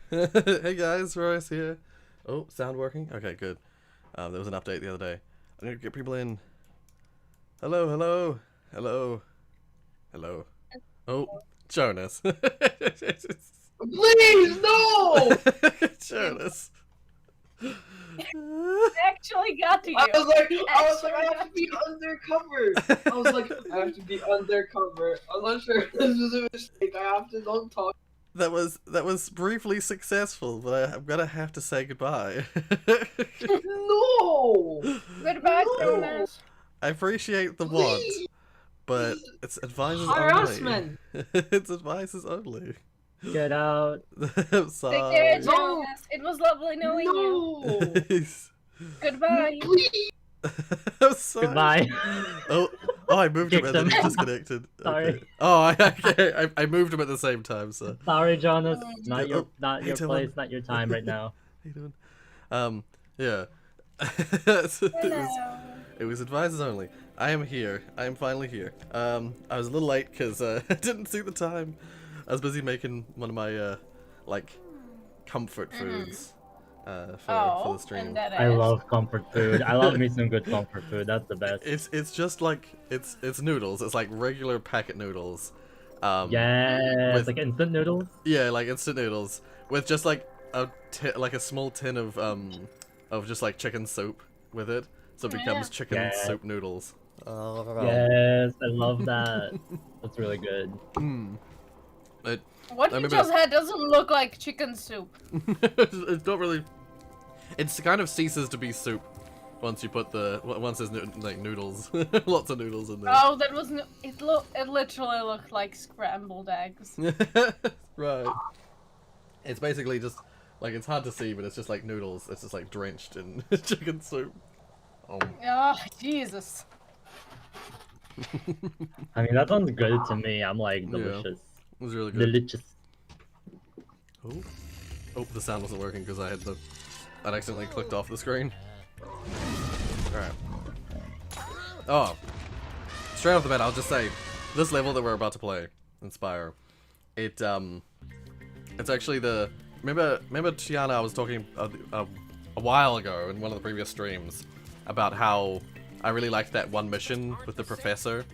Hey guys, Rorius here. Oh, sound working? Okay, good. There was an update the other day. I'm gonna get people in. Hello, hello, hello, hello. Oh, Jonas. Please, no! Jonas. Actually got to you. I have to be undercover. I was like, I have to be undercover. I'm not sure if this was a mistake. I have to don't talk. That was briefly successful, but I'm gonna have to say goodbye. No! Goodbye, No! Jonas. I appreciate the Please! want, but it's advices Harassment! only. It's advices only. Get out. I'm Take care, sorry. No. Jonas. It was lovely knowing you. No! Goodbye. Please! I'm sorry. Goodbye. Oh, I moved him Kicked and then he him. disconnected. Sorry. Okay. Oh, I moved him at the same time, so. Sorry, Jonas. Oh, Not your hey, Dylan. place, not your time right now. How you doing? Yeah. It was advices only. I am here. I am finally here. I was a little late because I didn't see the time. I was busy making one of my like comfort foods for the stream. and that I is. love comfort food. I love me some good comfort food. That's the best. It's just like it's noodles. It's like regular packet noodles. Yes, with- like instant noodles. Yeah, like instant noodles with just like a small tin of just like chicken soup with it, so it becomes chicken Yeah. soup noodles. Yes, I love that. That's really good. What I you remember- just had doesn't look like chicken soup. It's not really. It's kind of ceases to be soup once you put once there's like noodles, lots of noodles in there. Oh, that was it literally looked like scrambled eggs. Right. It's basically just like it's hard to see, but it's just like noodles. It's just like drenched in chicken soup. Oh. Oh, Jesus. I mean, that sounds good to me. I'm like Yeah. delicious. It was really good. Delicious. Oh, the sound wasn't working because I'd accidentally clicked off the screen. Alright. Oh. Straight off the bat, I'll just say, this level that we're about to play in Spyro, it's actually the... Remember Tiana, I was talking a while ago in one of the previous streams about how I really liked that one mission with the professor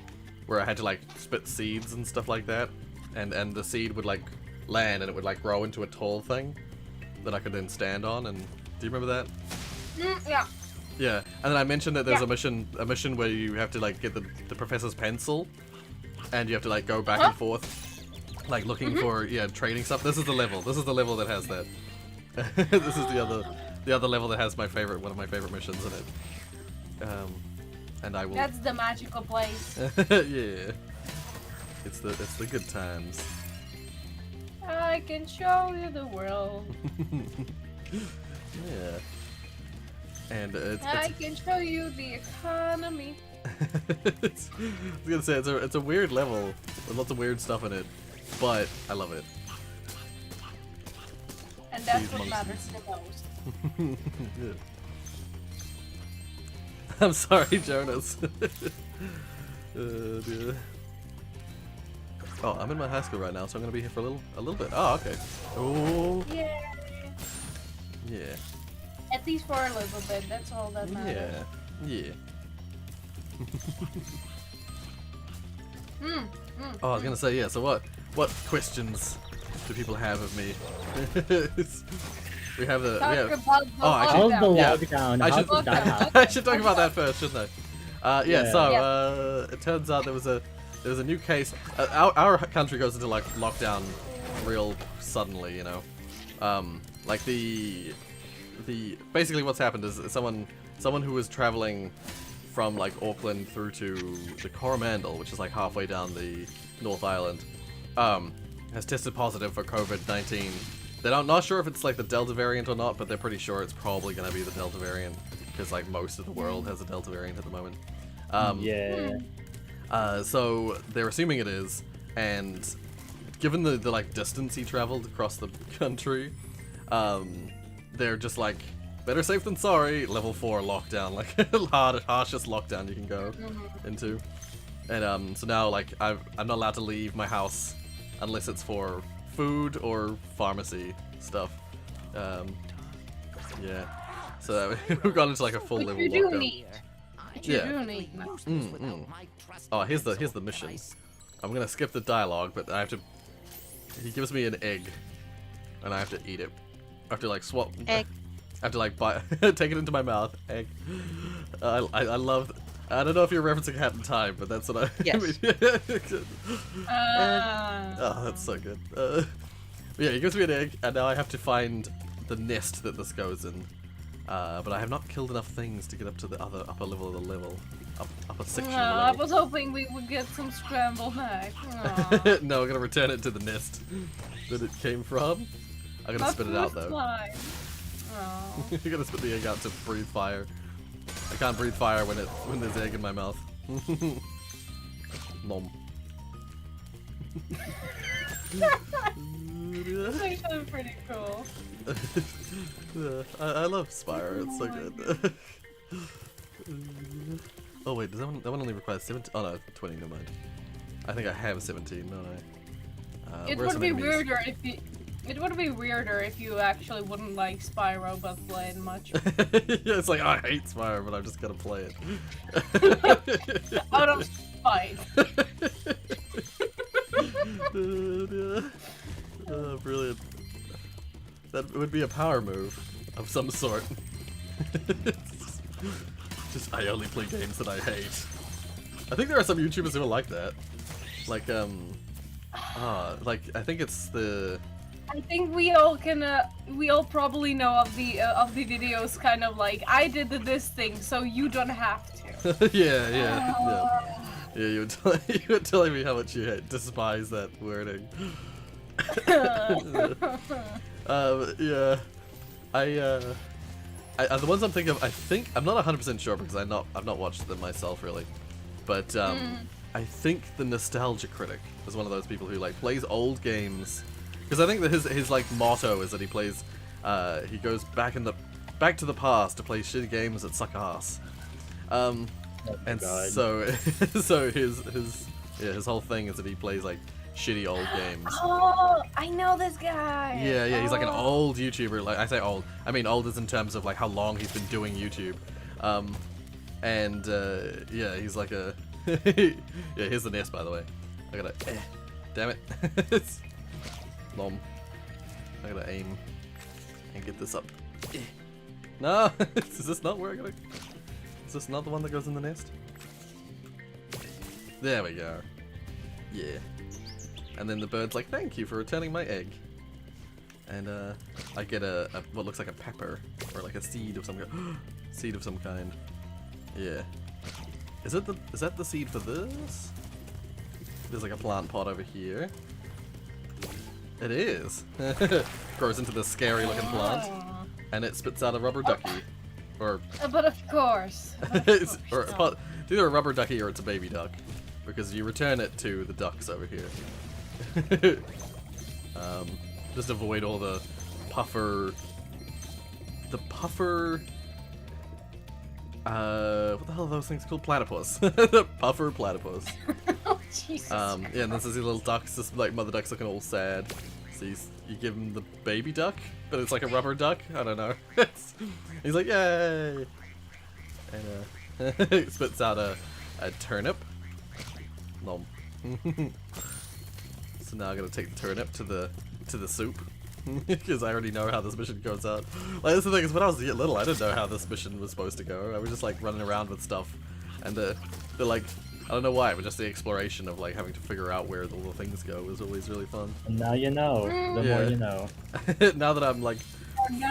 where I had to like spit seeds and stuff like that, and the seed would like land and it would like grow into a tall thing that I could then stand on. And do you remember that? Yeah. Yeah, and then I mentioned that there's Yeah. a mission where you have to like get the professor's pencil, and you have to like go back and forth, like looking for trading stuff. This is the level. This is the level that has that. This is the other level that has one of my favorite missions in it. And I will. That's the magical place. Yeah. It's the good times. I can show you the world. Yeah. And I can show you the economy. I was gonna say it's a weird level with lots of weird stuff in it, but I love it. And that's These what monkeys. matters the most. Yeah. I'm sorry, Jonas. Dear. Oh, I'm in my high school right now, so I'm gonna be here for a little bit. Oh, okay. Oh, Yeah. yeah, At least for a little bit, that's all that matters. yeah. Mm. Oh, I was gonna say yeah. So what questions do people have of me? we have the Talk we have. about the Oh, actually- How's the Yeah. lockdown? I How's should- the lockdown? I should talk about that first, shouldn't I? Yeah. Yeah. So it turns out there was a new case. Our country goes into like lockdown real suddenly, you know. Like the basically what's happened is someone who was traveling from like Auckland through to the Coromandel, which is like halfway down the North Island, has tested positive for COVID-19. They're not sure if it's like the Delta variant or not, but they're pretty sure it's probably gonna be the Delta variant because like most of the world has a Delta variant at the moment. Yeah. So they're assuming it is, and given the like distance he traveled across the country, they're just like better safe than sorry. Level 4 lockdown, like harshest lockdown you can go into. And so now like I'm not allowed to leave my house unless it's for food or pharmacy stuff. Yeah. So we've gone into like a full But level you do lockdown. need. You Yeah. do need. Oh, here's the mission. I'm gonna skip the dialogue, but I have to. He gives me an egg, and I have to eat it. I have to like swap. Egg. I have to like bite, take it into my mouth. Egg. I love. I don't know if you're referencing Hat in Time, but that's what I. Yes. Oh, that's so good. Yeah, he gives me an egg, and now I have to find the nest that this goes in. But I have not killed enough things to get up to the upper level of the level. Upper section of the I level. was hoping we would get some scrambled egg. Aw. No, we're gonna return it to the nest that it came from. I'm gonna spit it out though. Oh. You're gonna spit the egg out to breathe fire. I can't breathe fire when there's egg in my mouth. Nom. That's actually pretty cool. I love Spyro, it's so good. Oh wait, does that one only requires 17? Oh no, 20, never mind. I think I have 17, don't I? It where are would some be enemies? weirder if you. It would be weirder if you actually wouldn't like Spyro but play it much. Yeah, it's like, I hate Spyro, but I'm just gonna play it. Out of spite. Oh, brilliant. That would be a power move of some sort. Just, I only play games that I hate. I think there are some YouTubers who are like that. Like, like, I think it's the... I think we all probably know of the videos kind of like, I did this thing, so you don't have to. Yeah. Yeah, you were telling me how much you despise that wording. Yeah. The ones I'm thinking of, I think I'm not 100% sure because I've not watched them myself really, but I think the Nostalgia Critic is one of those people who like plays old games, because I think that his like motto is that he plays, he goes back to the past to play shitty games that suck ass. And God. so his whole thing is that he plays like shitty old games. Oh, I know this guy. Yeah, he's like an Oh. old YouTuber. Like I say old, I mean old is in terms of like how long he's been doing YouTube. Yeah, he's like a yeah. Here's the nest, by the way. I gotta, damn it, Nom. I gotta aim and get this up. No, is this not where I gotta? Is this not the one that goes in the nest? There we go. Yeah. And then the bird's like, thank you for returning my egg. And I get a what looks like a pepper or like a seed of some kind. Seed of some kind. Yeah. Is that the seed for this? There's like a plant pot over here. It is. Grows into this scary looking plant, and it spits out a rubber ducky, or But of course. it's either a rubber ducky or it's a baby duck, because you return it to the ducks over here. Just avoid all the puffer. What the hell are those things called? Platypus. The puffer platypus. Oh, Jesus. Yeah, and then there's these little ducks, this like mother duck's looking all sad. So you give him the baby duck, but it's like a rubber duck. I don't know. He's like, yay! And it spits out a turnip. Nom. So now I'm gonna take the turnip to the soup. Because I already know how this mission goes out. Like, that's the thing, is when I was little, I didn't know how this mission was supposed to go. I was just like running around with stuff, and the like, I don't know why, but just the exploration of like having to figure out where the little things go was always really fun. And now you know. The Yeah. more you know. Now that I'm like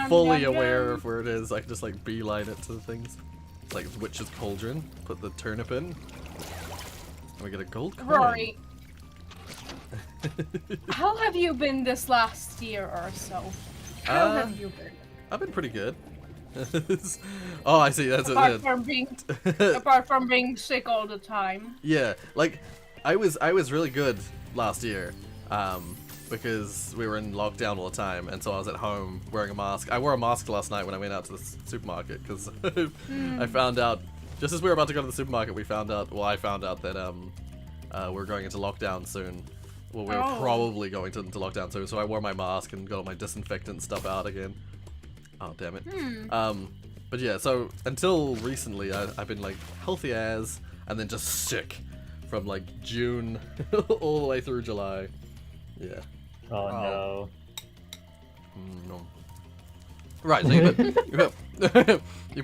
fully aware of where it is, I can just like beeline it to the things. It's like Witch's Cauldron. Put the turnip in, and we get a gold coin. Rory, how have you been this last year or so? How have you been? I've been pretty good. Oh, I see. That's Apart it. from being sick all the time. Yeah, like I was really good last year, because we were in lockdown all the time, and so I was at home wearing a mask. I wore a mask last night when I went out to the supermarket because I found out just as we were about to go to the supermarket, I found out that we're going into lockdown soon. Well, we were probably going into lockdown soon, so I wore my mask and got all my disinfectant stuff out again. Oh, damn it. But yeah, so until recently, I've been like healthy as, and then just sick from like June all the way through July. Yeah. Oh no. No. Right, so you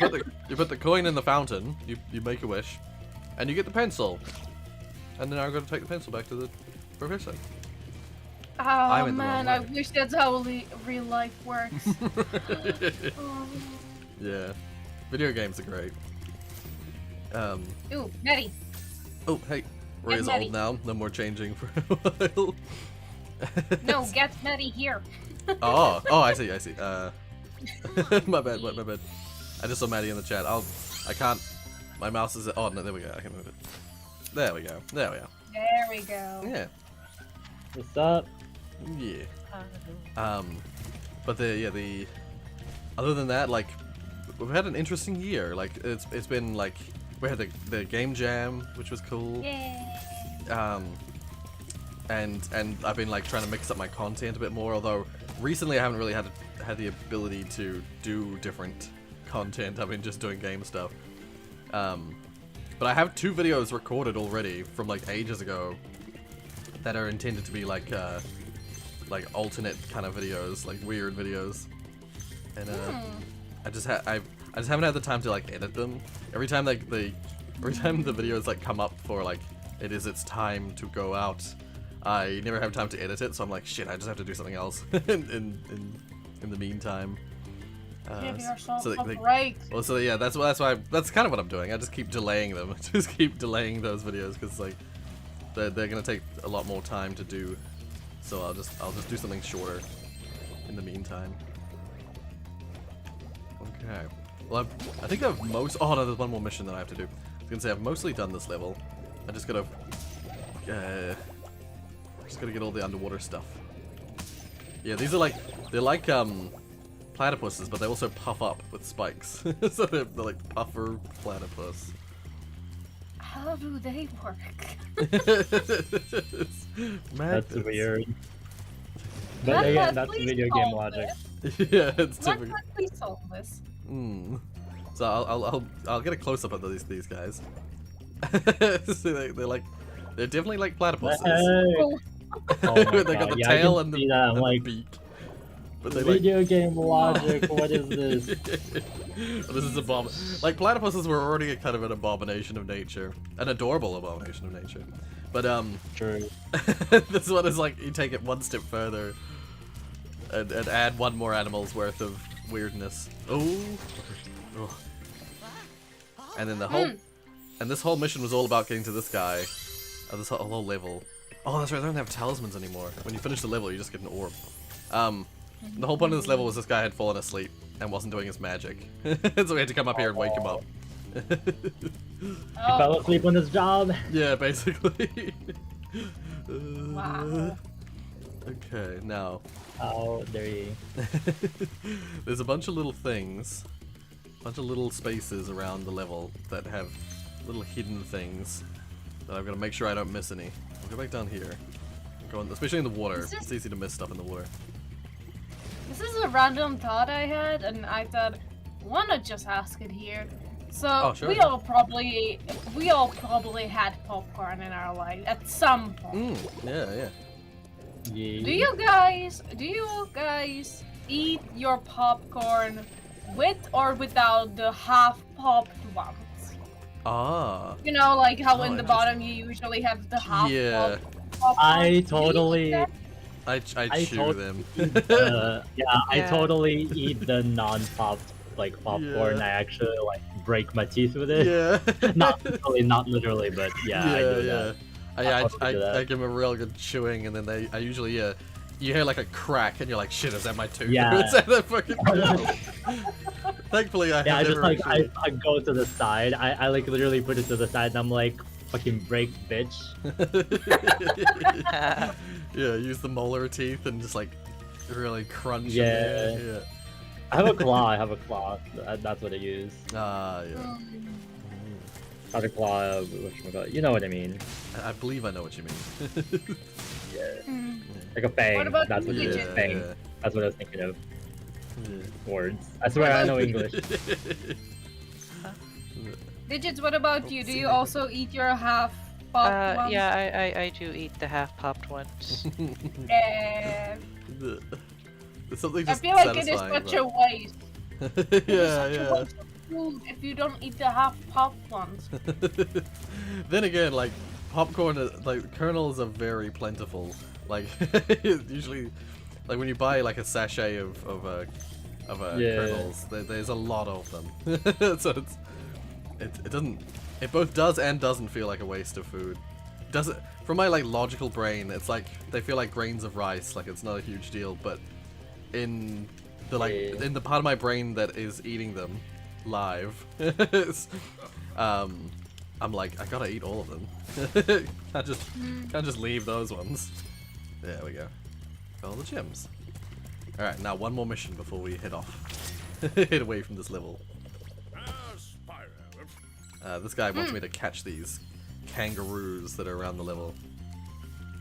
put the coin in the fountain, you make a wish, and you get the pencil. And then I'm gonna take the pencil back to the professor. Oh in the wrong man, I way. wish that's how real life works. Oh. Yeah. Video games are great. Ooh, Nettie. Oh, hey. Rorius Nettie. old now, no more changing for a while. No, get Nettie here. Oh, I see. my bad. I just saw Maddie in the chat. I can't. My mouse is. Oh no, there we go. I can move it. There we go. There we go. Yeah. What's up? Yeah. But the. Other than that, like, we've had an interesting year. Like, it's been like we had the game jam, which was cool. Yay. And I've been like trying to mix up my content a bit more. Although recently I haven't really had the ability to do different content. I've been just doing game stuff. But I have 2 videos recorded already from like ages ago that are intended to be like alternate kind of videos, like weird videos. And I just haven't had the time to like edit them. Every time the videos like come up for like it's time to go out, I never have time to edit it, so I'm like, shit, I just have to do something else in the meantime. Give yourself so a break. Well, so yeah, that's why that's kind of what I'm doing. I just keep delaying them. Just keep delaying those videos because like they're gonna take a lot more time to do. So I'll just do something shorter in the meantime. Okay. Well, I think I've oh no, there's one more mission that I have to do. I was gonna say I've mostly done this level. I just gotta get all the underwater stuff. Yeah, these are they're like platypuses, but they also puff up with spikes. So they're like puffer platypus. How do they work? That's weird. But again, that's video game logic. Yeah, it's Let typical. please solve this. So I'll get a close up of these guys. So they're definitely like platypuses. Oh, Oh my They got God, the yeah, I tail can and see that. I'm the like, beak. But they like video game logic, what is this? this is like platypuses were already kind of an abomination of nature, an adorable abomination of nature. But True. this one is like you take it one step further and add one more animal's worth of weirdness. Oh. And then this whole mission was all about getting to this guy, this whole level. Oh, that's right. They don't have talismans anymore. When you finish the level, you just get an orb. The whole point of this level was this guy had fallen asleep and wasn't doing his magic, so we had to come up here and wake him up. He fell asleep on his job. Yeah, basically. Wow. Okay, now. Oh, there you. There's a bunch of little things, a bunch of little spaces around the level that have little hidden things that I've got to make sure I don't miss any. I'll go back down here. Especially in the water. It's easy to miss stuff in the water. This is a random thought I had, and I thought, wanna just ask it here. So Oh, sure. we all probably had popcorn in our life at some point. Yeah. Yeah. Do you guys eat your popcorn with or without the half popped ones? Ah. You know, like how Oh, in the bottom you usually have the half Yeah. popcorn. I Do you totally. eat that? I chew them. I Yeah. totally eat the non-popped like popcorn. Yeah. I actually like break my teeth with it. Yeah. not literally, but yeah, I do that. I give them a real good chewing, and then I usually you hear like a crack, and you're like, shit, is that my tooth? Yeah. Is that the fucking Thankfully, I Yeah, I have just never like actually... I go to the side. I like literally put it to the side, and I'm like, fucking break, bitch. Yeah, use the molar teeth and just like really crunch. Yeah. Them. Yeah. I have a claw. That's what I use. Ah, yeah. Not a claw. Whatchamacallit. You know what I mean? I believe I know what you mean. Yeah. Mm. Like a fang. What about That's what it is. yeah, Fang. yeah. That's what I was thinking of. Words. I swear I know English. Digits, what about you? Do you also eat your half popped ones? Yeah, I do eat the half popped ones. There's something I just feel like it is satisfying such a about- waste. It is such a yeah. waste of food if you don't eat the half popped ones. Then again, like popcorn, like kernels are very plentiful. Like usually, like when you buy like a sachet of kernels, there's a lot of them. So it doesn't. It both does and doesn't feel like a waste of food. Does it? From my like logical brain, it's like they feel like grains of rice. Like it's not a huge deal, but in the in the part of my brain that is eating them live, I'm like, I gotta eat all of them. Can't just leave those ones. There we go. All the gems. All right, now one more mission before we head off. Head away from this level. This guy wants me to catch these kangaroos that are around the level,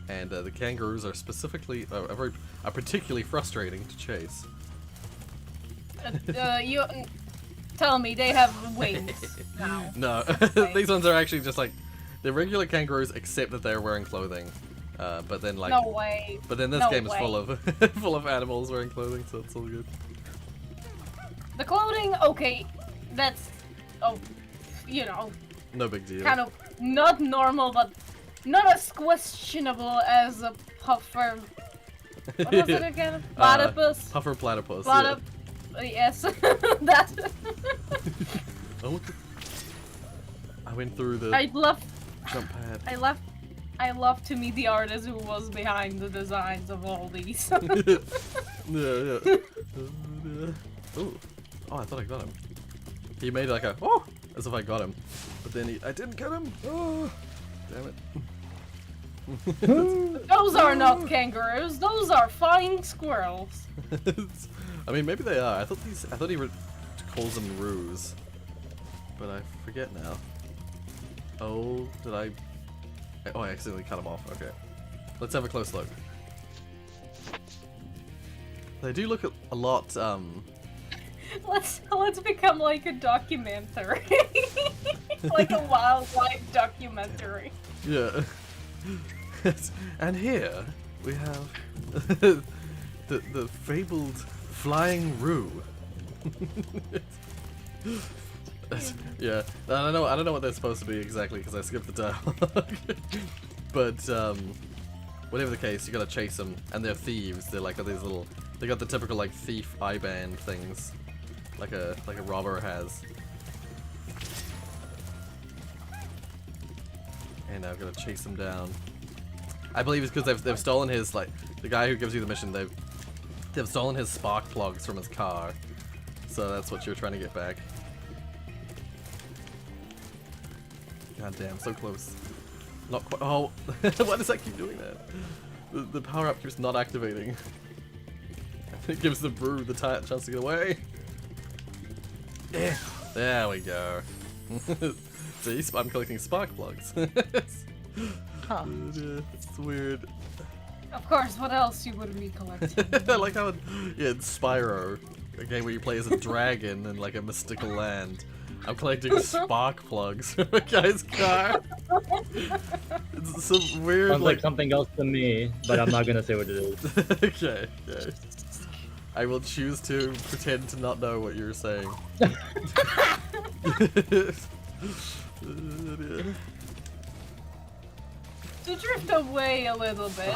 and the kangaroos are specifically are particularly frustrating to chase. You tell me they have wings now. No, Okay. these ones are actually just like the regular kangaroos, except that they're wearing clothing. But then like, No way. but then this No game is way. full of full of animals wearing clothing, so it's all good. The clothing, okay, that's, you know, No big deal. kind of not normal, but not as questionable as a puffer. What was it again? Platypus? Puffer platypus. Yes, that. Oh, I went through the I'd love, jump pad. I love to meet the artist who was behind the designs of all these. Yeah. Ooh. Oh, I thought I got him. He made like a oh, as if I got him, but then I didn't get him. Oh, damn it. Those are not kangaroos. Those are flying squirrels. I mean, maybe they are. I thought he calls them roos, but I forget now. Oh, did I? Oh, I accidentally cut him off. Okay, let's have a close look. They do look a lot. Let's become like a documentary, like a wildlife documentary. Yeah. And here we have the fabled flying roo. Yeah, I don't know what they're supposed to be exactly because I skipped the dialogue. But whatever the case, you gotta chase them, and they're thieves. They're like these little. They got the typical like thief eye band things, like a robber has. And I've got to chase them down. I believe it's because they've stolen his, like, the guy who gives you the mission, they've stolen his spark plugs from his car. So that's what you're trying to get back. God damn, so close. Not quite. Oh, why does that keep doing that? The power up keeps not activating. It gives the brew the chance to get away. Yeah, there we go. See, I'm collecting spark plugs. Huh. It's weird. Of course, what else you would be collecting? I like how, yeah, it's Spyro, a game where you play as a dragon in like a mystical land. I'm collecting spark plugs from a guy's car. It's some weird, Sounds like something else to me, but I'm not gonna say what it is. Okay. I will choose to pretend to not know what you're saying. To drift away a little bit,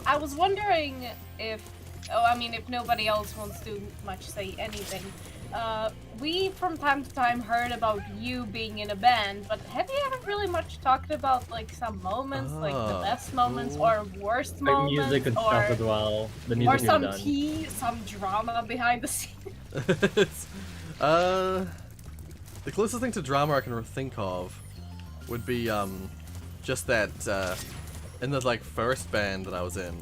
I was wondering if, if nobody else wants to much say anything, we from time to time heard about you being in a band, but have you ever really much talked about like some moments, like the best moments or worst Like moments, music and or, stuff as well. The or music some you've done. tea, some drama behind the scenes? The closest thing to drama I can think of would be just that in the like first band that I was in.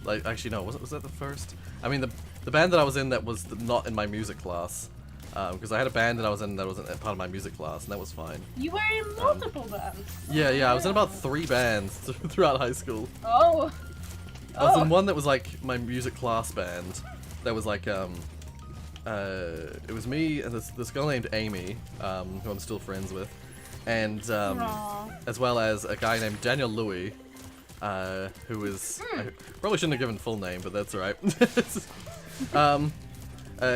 Like actually no, was that the first? I mean the band that I was in that was not in my music class. Because I had a band that I was in that wasn't part of my music class, and that was fine. You were in multiple bands. Yeah, I was in about 3 bands throughout high school. Oh. I was in one that was like my music class band. That was like it was me and this girl named Amy, who I'm still friends with, and as well as a guy named Daniel Louis, who is I probably shouldn't have given full name, but that's alright.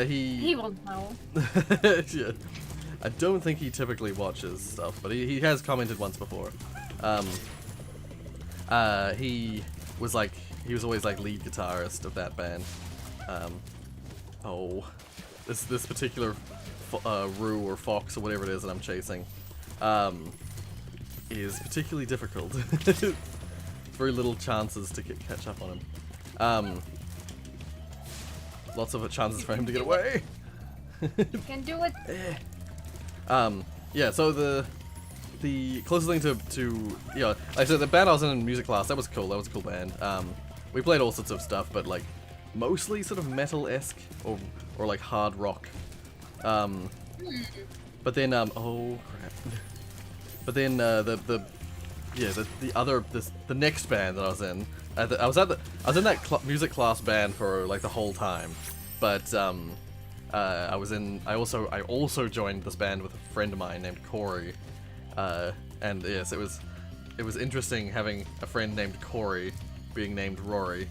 He won't know. Yeah. I don't think he typically watches stuff, but he has commented once before. He was always like lead guitarist of that band. This particular Rue or Fox or whatever it is that I'm chasing is particularly difficult. Very little chances to catch up on him. Lots of chances for him to get away. You can do it. Yeah, so the closest thing to like I said, the band I was in music class, that was cool. That was a cool band. We played all sorts of stuff, but like mostly sort of metal-esque or like hard rock. But then oh crap. But then the next band that I was in, I was in that music class band for like the whole time, but I also joined this band with a friend of mine named Corey, and yes, it was interesting having a friend named Corey being named Rory.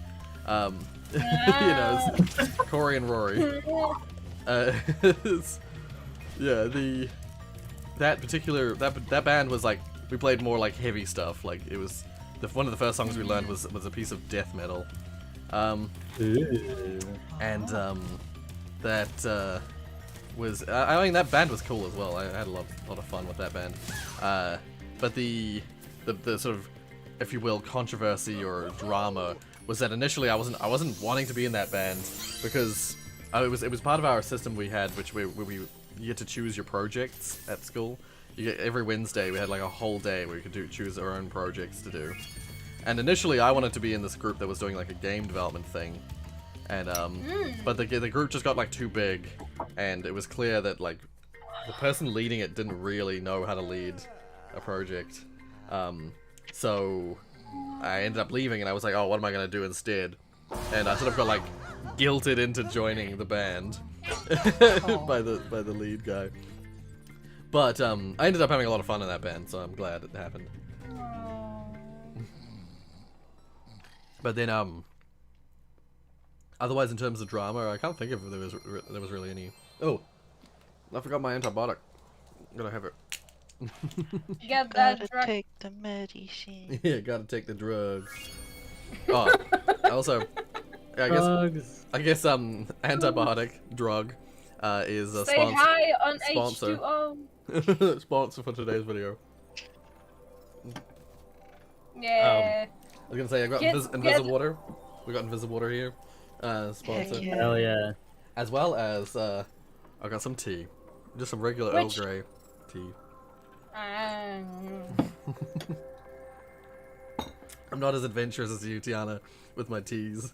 You know, it's Corey and Rory. Yeah, that band was like, we played more like heavy stuff. Like it was one of the first songs we learned was a piece of death metal, and that was I mean that band was cool as well. I had a lot of fun with that band. But the sort of, if you will, controversy or drama was that initially I wasn't wanting to be in that band because it was part of our system we had, which you get to choose your projects at school. You get every Wednesday we had like a whole day where you could choose our own projects to do. And initially I wanted to be in this group that was doing like a game development thing, and but the group just got like too big, and it was clear that like the person leading it didn't really know how to lead a project. So I ended up leaving, and I was like, oh, what am I gonna do instead? And I sort of got like guilted into joining the band by the lead guy. But I ended up having a lot of fun in that band, so I'm glad it happened. But then otherwise in terms of drama, I can't think if there was really any. Oh, I forgot my antibiotic. I'm gonna have it. Get that Gotta drug. take the medicine. Yeah, gotta take the drugs. Oh, also, I guess antibiotic drug is a Say sponsor. hi on sponsor. H2O. Sponsor for today's video. Yeah. I was gonna say I got Invisiwater. We got Invisiwater here, sponsor. Heck yeah. Hell yeah. As well as I got some tea, just some regular Earl Grey tea. I'm not as adventurous as you, Tiana, with my teas.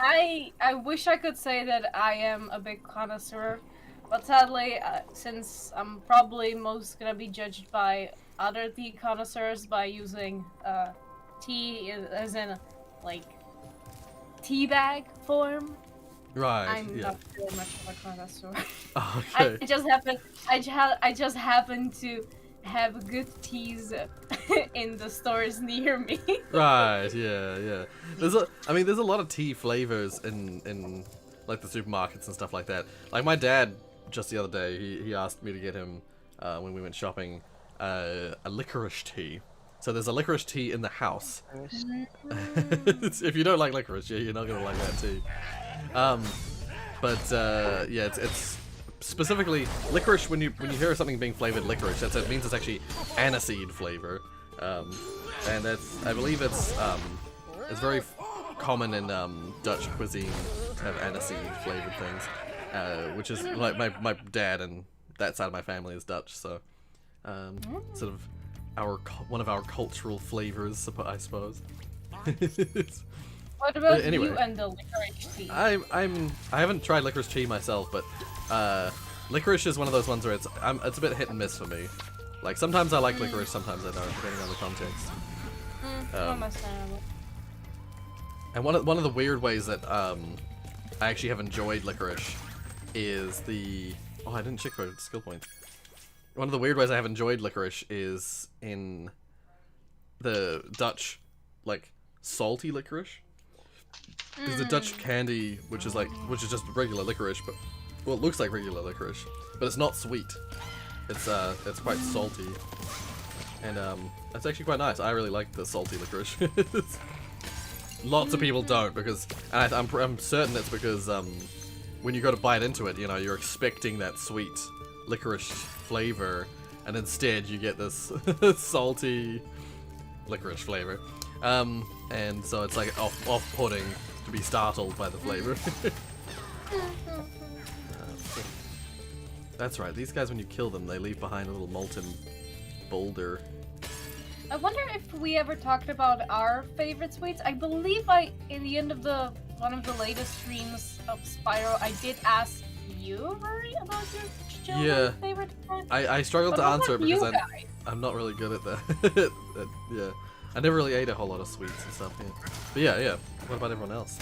I wish I could say that I am a big connoisseur, but sadly, since I'm probably most gonna be judged by other tea connoisseurs by using tea as in like tea bag form, Right. I'm yeah. not very much of a connoisseur. Okay. I just happen to have good teas in the stores near me. Right. Yeah. There's a lot of tea flavors in like the supermarkets and stuff like that. Like my dad just the other day, he asked me to get him when we went shopping a licorice tea. So there's a licorice tea in the house. If you don't like licorice, yeah, you're not gonna like that tea. Yeah, it's specifically licorice. When you hear something being flavored licorice, it means it's actually aniseed flavor, and that's, I believe it's very common in Dutch cuisine to have aniseed flavored things, which is like my dad and that side of my family is Dutch, so sort of one of our cultural flavors, I suppose. What about anyway, you and the licorice tea? I haven't tried licorice tea myself, but licorice is one of those ones where it's a bit hit and miss for me. Like sometimes I like licorice, sometimes I don't, depending on the context. Understandable. And one of the weird ways that I actually have enjoyed licorice is the... Oh, I didn't check for skill points. One of the weird ways I have enjoyed licorice is in the Dutch, like, salty licorice. There's the Dutch candy, which is just regular licorice, but well, it looks like regular licorice, but it's not sweet. It's quite salty, and that's actually quite nice. I really like the salty licorice. Lots of people don't because, and I'm certain it's because when you go to bite into it, you know, you're expecting that sweet licorice flavor, and instead you get this salty licorice flavor. And so it's like off-putting to be startled by the flavor. That's right, these guys, when you kill them, they leave behind a little molten boulder. I wonder if we ever talked about our favorite sweets. I believe in the end of one of the latest streams of Spyro, I did ask you, Rory, about your children's favorite fruit. I struggled But to what answer it about you because guys? I'm not really good at that. Yeah. I never really ate a whole lot of sweets and stuff, yeah. But yeah. What about everyone else?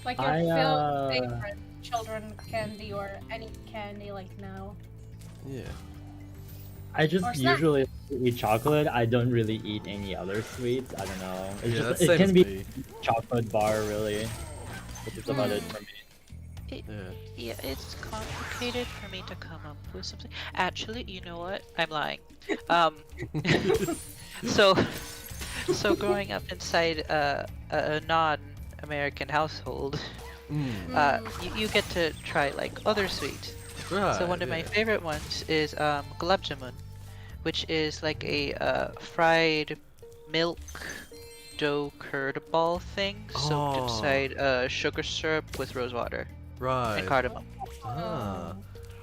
Like your favorite children candy or any candy like now. Yeah. I just Or snack. usually eat chocolate. I don't really eat any other sweets. I don't know. It's Yeah, just, that's it same can as be me. chocolate bar really. But that's about it for me. Yeah, it's complicated for me to come up with something. Actually, you know what? I'm lying. So growing up inside a non-American household, you get to try like other sweets. Right, So one of my favorite ones is gulab jamun, which is like a fried milk dough curd ball thing soaked inside sugar syrup with rose water and cardamom. Ah. I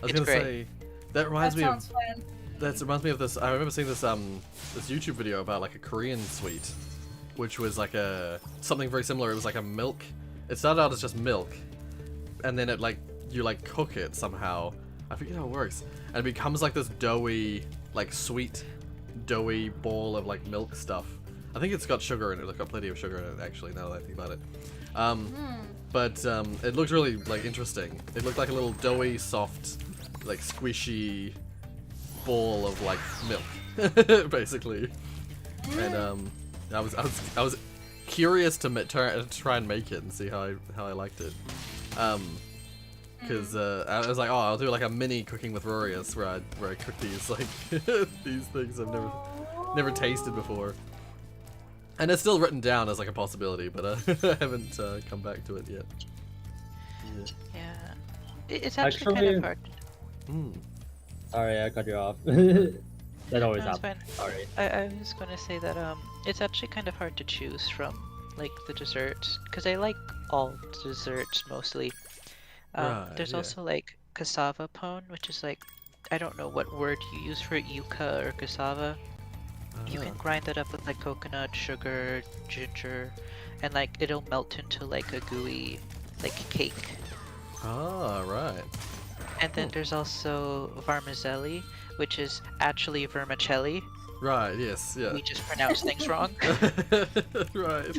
was It's gonna great. say that reminds That me of sounds fun. that reminds me of this. I remember seeing this this YouTube video about like a Korean sweet, which was like something very similar. It was like a milk. It started out as just milk, and then it you cook it somehow. I forget how it works, and it becomes like this doughy, like sweet, doughy ball of like milk stuff. I think it's got sugar in it. It's got plenty of sugar in it actually. Now that I think about it. But it looked really like interesting. It looked like a little doughy, soft, like squishy ball of like milk, basically. And I was curious to try and make it and see how I liked it. Because I was like, oh, I'll do like a mini cooking with Rorius where I cook these like these things I've never tasted before. And it's still written down as like a possibility, but I haven't come back to it yet. Yeah, it's actually kind of hard. Sorry, I cut you off. That always No, it's happens. fine. Sorry. I was gonna say that it's actually kind of hard to choose from like the desserts because I like all desserts mostly. There's also like cassava pone, which is like I don't know what word you use for it, yuca or cassava. You can grind that up with like coconut, sugar, ginger, and like it'll melt into like a gooey like cake. Ah, right. And then there's also vermicelli, which is actually vermicelli. Right, yes, yeah. We just pronounce things wrong. Right.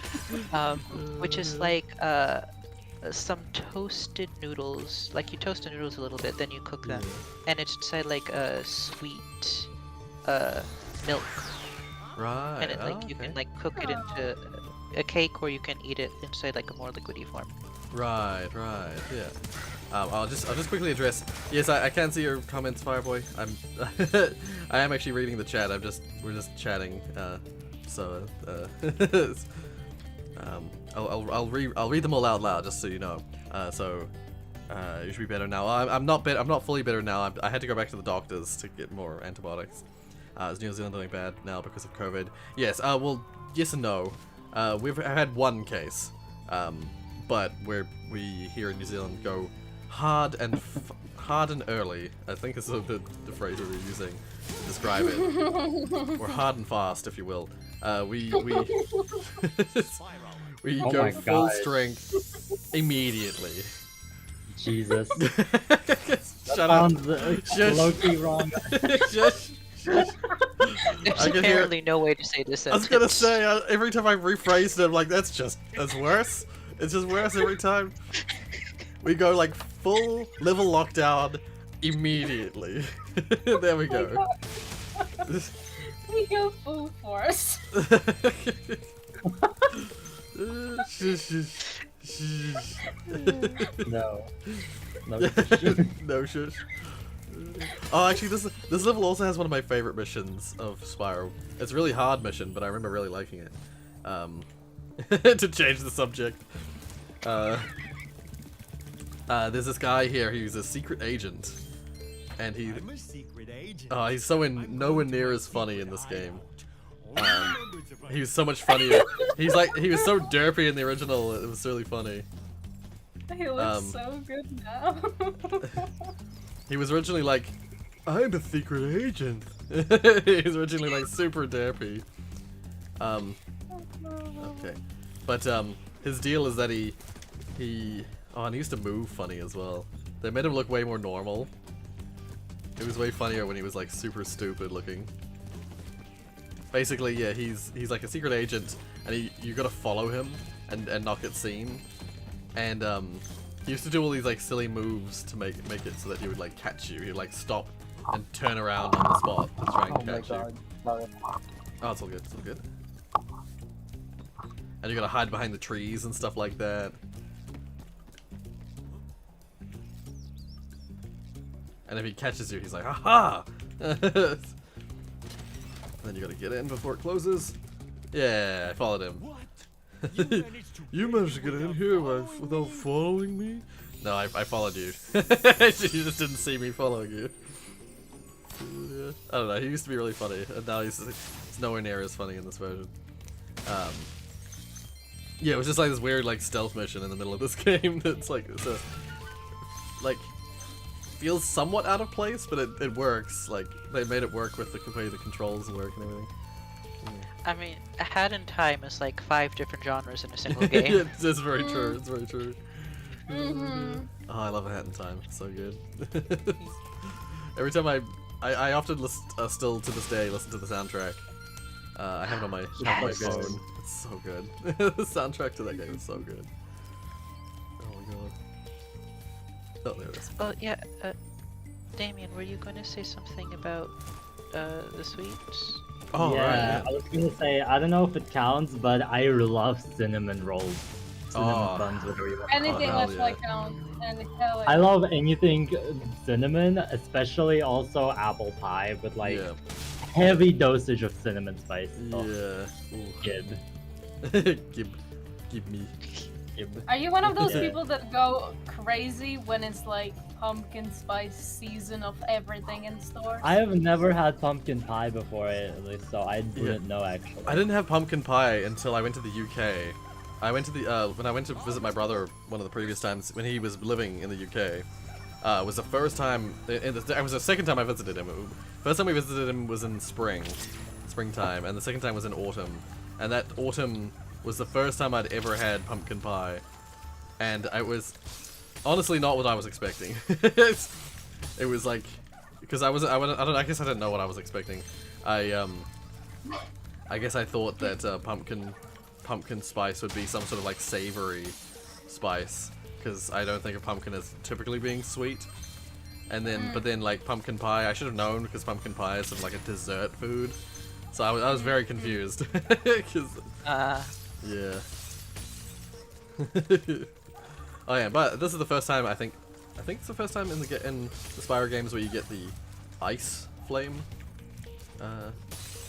Which is like some toasted noodles. Like you toast the noodles a little bit, then you cook them, and it's inside like a sweet milk. Right. And it like you can like cook it into a cake, or you can eat it inside like a more liquidy form. Right, yeah. I'll just quickly address. Yes, I can see your comments, Fireboy. I am actually reading the chat. We're just chatting. I'll read them all out loud just so you know. You should be better now. I'm not fully better now. I had to go back to the doctors to get more antibiotics. Is New Zealand doing bad now because of COVID? Yes. Well, yes and no. We've had one case, but we here in New Zealand go hard and early. I think is the phrase we were using to describe it. We're hard and fast, if you will. We Oh go my full God. strength immediately. Jesus. Shut up. Sounds low-key wrong. Shush. There's I can hear- apparently no way to say this I was sentence. gonna say, every time I rephrased it, I'm like, that's worse. It's just worse every time. We go like full level lockdown immediately. There we go. We go full force. No. No. No shush. Oh, actually, this level also has one of my favorite missions of Spyro. It's a really hard mission, but I remember really liking it. To change the subject. There's this guy here who's a secret agent, and he's nowhere near as funny in this game. He was so much funnier. He was so derpy in the original. It was really funny. He looks so good now. He was originally like, I'm a secret agent. He was originally like super derpy. Okay, but his deal is that he and he used to move funny as well. They made him look way more normal. It was way funnier when he was like super stupid looking. Basically, yeah, he's like a secret agent, and you gotta follow him and not get seen. And he used to do all these like silly moves to make it so that he would like catch you. He'd like stop and turn around on the spot to try and catch you. Oh, it's all good. It's all good. And you gotta hide behind the trees and stuff like that. And if he catches you, he's like, "Aha!" Then you gotta get in before it closes. Yeah, I followed him. You managed to get in here without following me? No, I followed you. You just didn't see me following you. I don't know, he used to be really funny, and now he's nowhere near as funny in this version. Yeah, it was just like this weird like stealth mission in the middle of this game that's like, feels somewhat out of place, but it works. Like, they made it work with the way the controls work and everything. I mean, A Hat in Time is like 5 different genres in a single game. It's very true, it's very true. Mm-hmm. Oh, I love A Hat in Time, it's so good. Every time I often still to this day listen to the soundtrack. I have it on my phone. It's so good. The soundtrack to that game is so good. Oh my god. Oh, there it is. Oh yeah, Damien, were you going to say something about the sweets? Oh, yeah, right, yeah. I was gonna say, I don't know if it counts, but I love cinnamon rolls. Cinnamon buns, whatever you want. Anything hell with yeah. like and hell I love anything cinnamon, especially also apple pie with like Yeah. heavy dosage of cinnamon spice. Oh, Yeah. Ooh. good. Give me. Are you one of those Yeah. people that go crazy when it's like pumpkin spice season of everything in store? I have never had pumpkin pie before, at least, so I didn't know actually. I didn't have pumpkin pie until I went to the UK. I went to the when I went to visit my brother one of the previous times when he was living in the UK. Was the first time. It was the second time I visited him. First time we visited him was in springtime, and the second time was in autumn. And that autumn was the first time I'd ever had pumpkin pie, and it was honestly not what I was expecting. It was like, because I guess I didn't know what I was expecting. I guess I thought that pumpkin spice would be some sort of like savory spice, because I don't think of pumpkin as typically being sweet. And then, but then like pumpkin pie, I should have known because pumpkin pie is sort of like a dessert food. So I was very confused. Yeah. Oh yeah, but this is the first time I think it's the first time in the Spyro games where you get the ice flame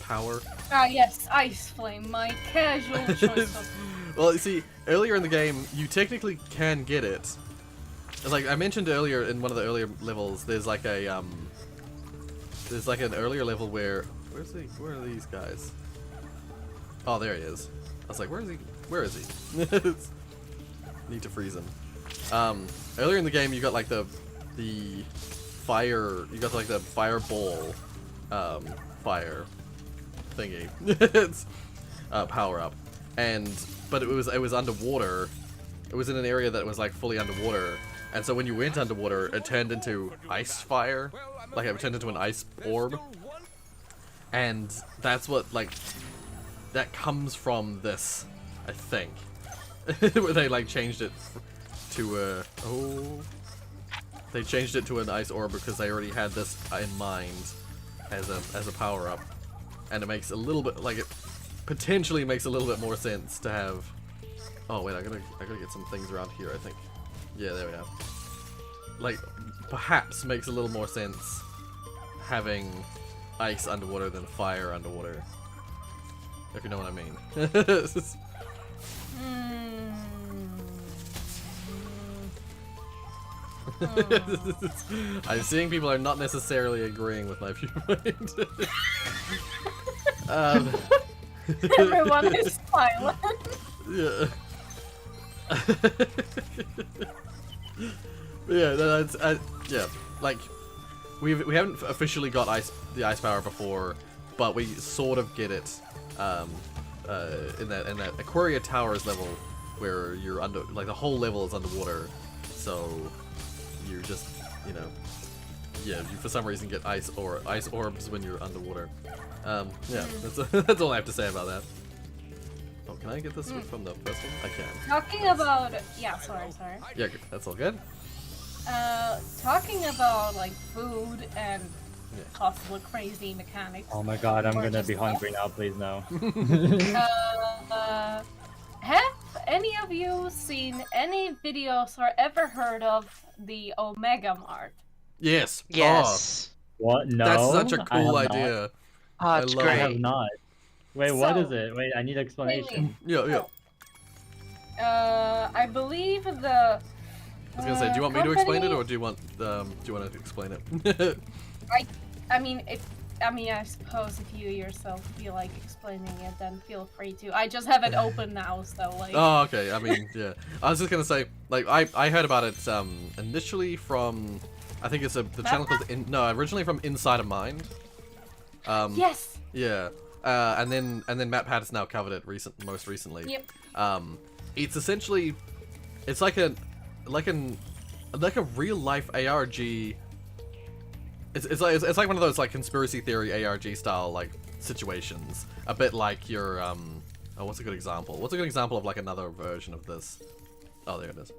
power. Ah yes, Ice Flame, my casual choice of... Well, you see, earlier in the game you technically can get it. Like I mentioned earlier in one of the earlier levels, there's like an earlier level where where are these guys? Oh, there he is. I was like, where is he? Where is he? Need to freeze him. Earlier in the game, you got like the fire. You got like the fireball, fire thingy. It's power up, but it was underwater. It was in an area that was like fully underwater, and so when you went underwater, it turned into ice fire, like it turned into an ice orb, and that's what like. That comes from this, I think. Where they like changed it to they changed it to an ice orb because they already had this in mind as a power up, and it makes a little bit like it potentially makes a little bit more sense to have. Oh wait, I gotta get some things around here. I think. Yeah, there we are. Like perhaps makes a little more sense having ice underwater than fire underwater. If you know what I mean. I'm seeing people are not necessarily agreeing with my viewpoint. Everyone is silent. Yeah. Yeah, that's yeah. Like we haven't officially got the ice power before, but we sort of get it in that Aquaria Towers level where you're under, like the whole level is underwater, so you just, you know, yeah, you for some reason get ice orbs when you're underwater. Yeah, that's all I have to say about that. Oh, can I get this from the first one? I can. Talking about, yeah, sorry. Yeah, that's all good. Talking about like food and possible crazy mechanics. Oh my god, I'm or gonna just be hungry now, please no. Have any of you seen any videos or ever heard of the Omega Mart? Yes. Yes. What? No. That's such a I have cool not. idea. Oh, it's love I it. have great. not. Wait, what So- is it? Wait, I need explanation. Yeah. I believe the. I was gonna say, do you want me to explain it, or do you want to explain it? I suppose if you yourself feel like explaining it, then feel free to. I just have it open now, so like. Oh, okay. I mean, yeah. I was just gonna say, like, I heard about it initially from, I think it's the channel called originally from Inside of Mind. Yes. Yeah. And then MatPat has now covered it most recently. Yep. It's essentially, it's like a real life ARG. It's like one of those like conspiracy theory ARG style like situations. A bit like your oh, what's a good example? What's a good example of like another version of this? Oh, there it is.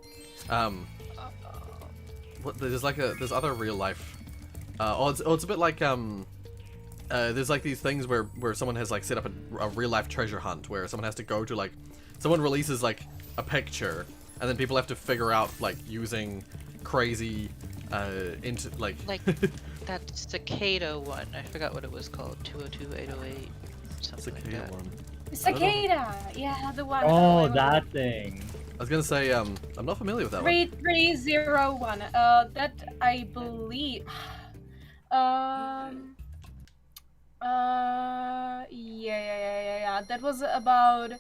There's other real life. It's a bit like there's like these things where someone has like set up a real life treasure hunt where someone has to go to like, someone releases like a picture and then people have to figure out like using crazy like that cicada one. I forgot what it was called. 202-808, something like cicada that. one. Cicada. Yeah, the one. Oh, that thing. I was gonna say I'm not familiar with that one. 3301. That I believe. Yeah. That was about.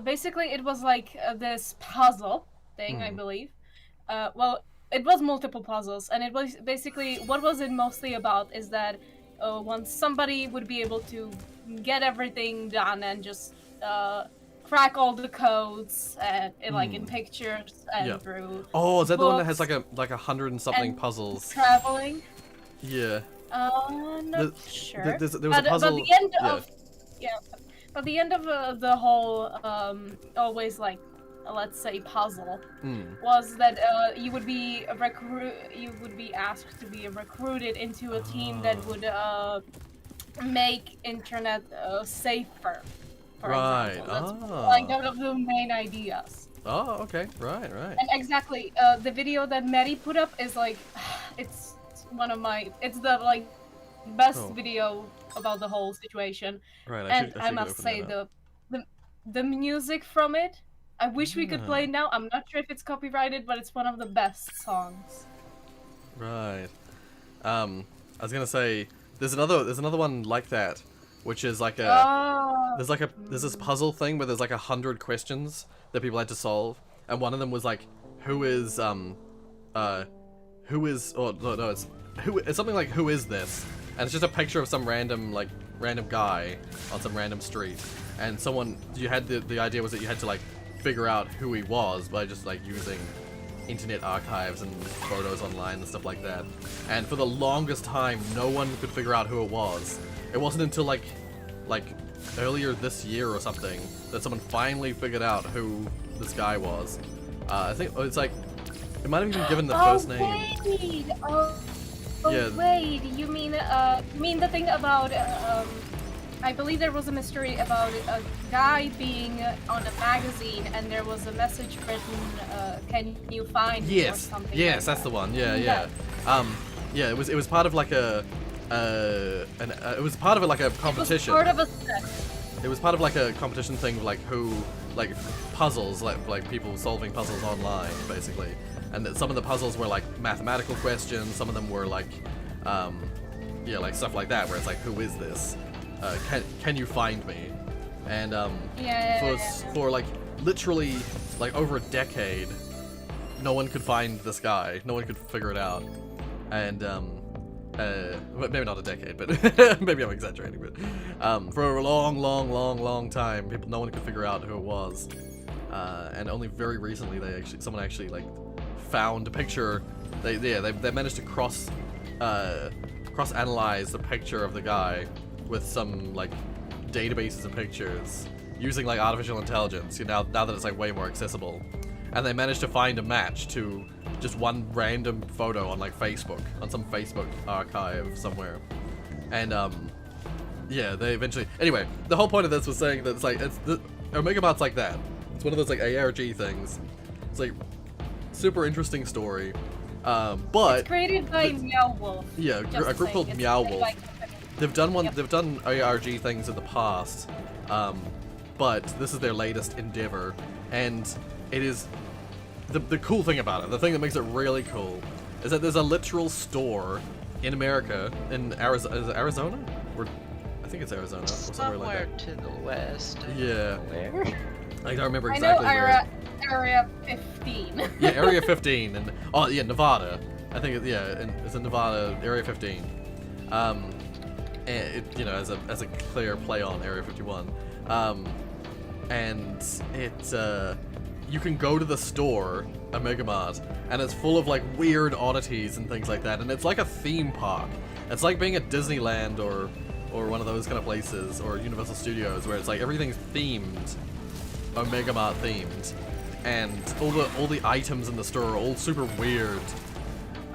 Basically, it was like this puzzle thing, I believe. Well, it was multiple puzzles, and it was basically what was it mostly about is that once somebody would be able to get everything done and just crack all the codes and like in pictures and through. Oh, is that the one that has books like 100 and something and puzzles? Traveling. Yeah. Not sure. There was a puzzle. But the end of but the end of the whole always like let's say puzzle was that you would be asked to be recruited into a team that would make internet safer. For example. That's like one of the main ideas. Oh, okay. Right. And exactly, the video that Mary put up is like, it's the like best video about the whole situation. Right. And I must say the music from it, I wish we could play it now. I'm not sure if it's copyrighted, but it's one of the best songs. Right. I was gonna say there's another one like that, which is like there's this puzzle thing where there's like 100 questions that people had to solve, and one of them was like it's something like who is this, and it's just a picture of some random guy on some random street, and you had the idea was that you had to like figure out who he was by just like using internet archives and photos online and stuff like that. And for the longest time, no one could figure out who it was. It wasn't until like earlier this year or something that someone finally figured out who this guy was. I think it's like it might have even given the first name. Wait. Yeah. Wait. You mean the thing about I believe there was a mystery about a guy being on a magazine, and there was a message written, "Can you find me?" or something Yes, like that's that. the one. Yeah. Yeah, it was part of like a it was part of like a competition. It was part of a set. It was part of like a competition thing, like puzzles, like people solving puzzles online, basically. And some of the puzzles were like mathematical questions. Some of them were like, yeah, like stuff like that, where it's like, who is this? Can you find me? And for like literally like over a decade, no one could find this guy. No one could figure it out. And maybe not a decade, but maybe I'm exaggerating. But for a long time, no one could figure out who it was. And only very recently, someone actually like found a picture. They managed to cross analyze the picture of the guy with some like databases and pictures using like artificial intelligence. Now that it's like way more accessible, and they managed to find a match to just one random photo on like Facebook, on some Facebook archive somewhere. And yeah, they eventually. Anyway, the whole point of this was saying that it's like Omega Mart's like that. It's one of those like ARG things. It's like super interesting story. But It's created by Meow Wolf. yeah, a group called Meow Wolf. They've done Yep. They've done ARG things in the past, but this is their latest endeavor, and it is the cool thing about it. The thing that makes it really cool is that there's a literal store in America, in Arizona. Is it Arizona? Or I think it's Arizona, or somewhere like Somewhere that. to the west. Yeah, Where? I don't remember I exactly know where. Area 15. Yeah, Area 15, and oh yeah, Nevada. I think it's in Nevada, Area 15. And it, as a clear play on Area 51. And it you can go to the store, Omega Mart, and it's full of like weird oddities and things like that, and it's like a theme park. It's like being at Disneyland or one of those kind of places, or Universal Studios, where it's like everything's themed, Omega Mart themed, and all the items in the store are all super weird.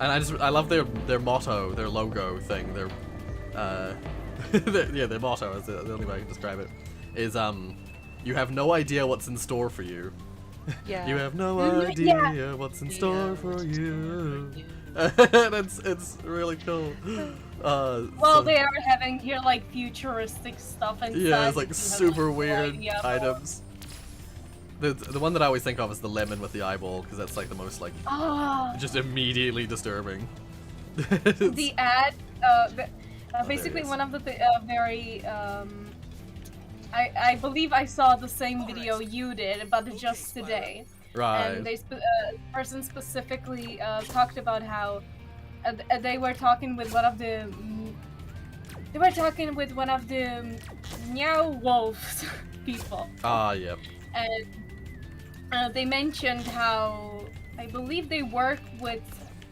And I love their motto, their logo thing, their motto is the only way I can describe it, is you have no idea what's in store for you. Yeah. You have no Yeah. idea what's in store for you. And it's really cool. Well, So- they are having here like futuristic stuff inside. yeah, it's like that you have super no weird idea about. items. The one that I always think of is the lemon with the eyeball, because that's like the most like Ah, just immediately disturbing. the ad. there it Basically, is. one of the very. I believe I saw the same video you did, but just today. Right. And person specifically talked about how they were talking with one of the Meow Wolves people, Ah, yep. and they mentioned how I believe they work with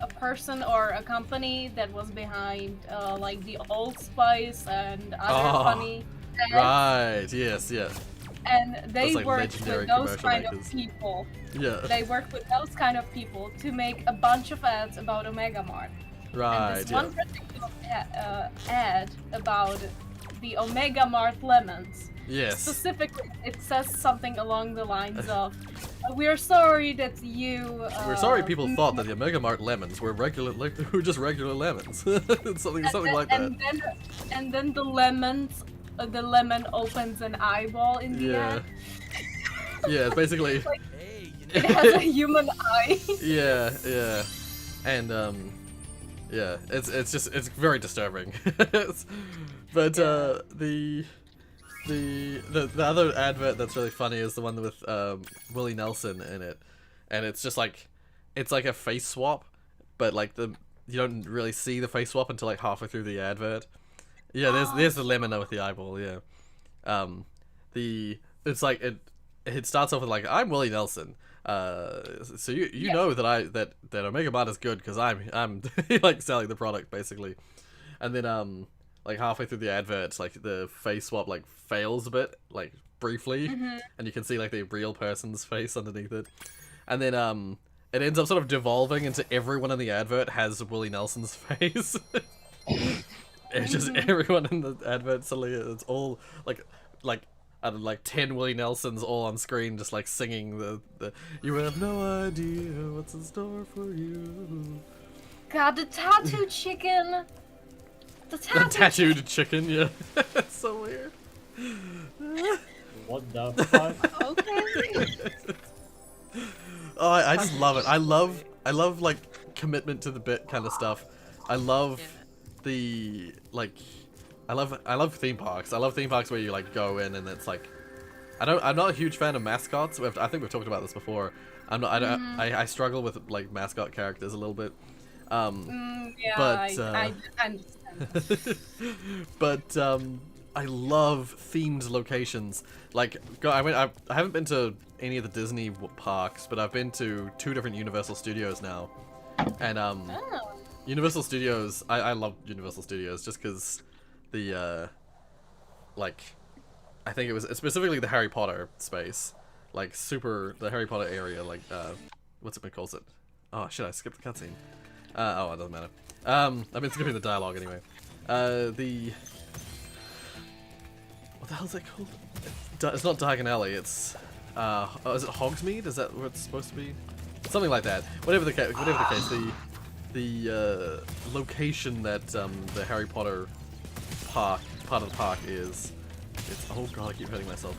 a person or a company that was behind like the Old Spice and other Oh, funny ads. Right. Yes. Yes. And they like work legendary with those commercial kind makers. of people. Yeah. They work with those kind of people to make a bunch of ads about Omega Mart. And Right. this Yeah. one particular ad about the Omega Mart lemons. Yes. Specifically, it says something along the lines of, "We're sorry that you." We're sorry people thought that the Omega Mart lemons were were just regular lemons. something like that. And then the lemon opens an eyeball in the Yeah. ad. Yeah. It's basically. Like, it has a human eye. Yeah. Yeah. And yeah. It's very disturbing. But the other advert that's really funny is the one with Willie Nelson in it, and it's just like it's like a face swap, but like you don't really see the face swap until like halfway through the advert. Yeah, there's the lemon with the eyeball. Yeah, it's like it starts off with like, I'm Willie Nelson. So you know that Omega Mart is good because I'm like selling the product basically, and then like halfway through the advert, like the face swap like fails a bit, like briefly, and you can see like the real person's face underneath it, and then it ends up sort of devolving into everyone in the advert has Willie Nelson's face. It's just everyone in the advert suddenly it's all like 10 Willie Nelsons all on screen just like singing the you have no idea what's in store for you. God, the tattooed chicken. The The tattooed chicken, yeah. That's so weird. What the fuck? Okay. Oh, I just love it. I love like commitment to the bit kind of stuff. I love the like I love theme parks. I love theme parks where you like go in and it's like I'm not a huge fan of mascots. I think we've talked about this before. I struggle with like mascot characters a little bit. Yeah, but I understand. but I love themed locations. Like I haven't been to any of the Disney parks, but I've been to 2 different Universal Studios now. And Oh. Universal Studios, I love Universal Studios just because the like I think it was specifically the Harry Potter space, like the Harry Potter area, like what's it been called? Oh shit, I skipped the cutscene. Oh, it doesn't matter. I've been skipping the dialogue anyway. What the hell is it called? It's not Diagon Alley. It's is it Hogsmeade? Is that what it's supposed to be? Something like that. Whatever the case, the location that the Harry Potter part of the park is. It's oh god, I keep hurting myself.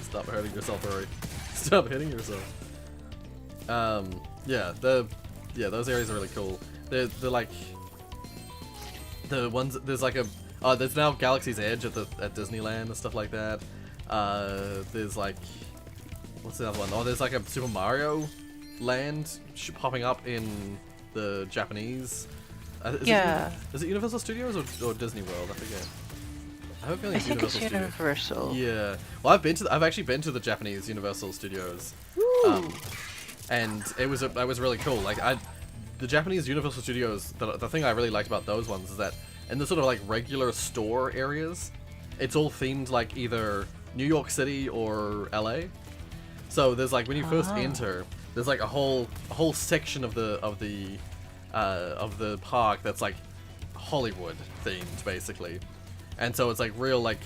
Stop hurting yourself, Rory. Stop hitting yourself. Yeah, those areas are really cool. They're like the ones. There's like a there's now Galaxy's Edge at Disneyland and stuff like that. There's like what's the other one? Oh, there's like a Super Mario Land popping up in the Japanese. Is it Universal Studios or Disney World? I forget. I have a feeling I it's think it's Universal Studios. Universal. Yeah. Well, I've actually been to the Japanese Universal Studios. And it was really cool. Like the Japanese Universal Studios, the thing I really liked about those ones is that in the sort of like regular store areas, it's all themed like either New York City or LA. So there's like when you first enter, there's like a whole section of the park that's like Hollywood themed basically. And so it's like real like,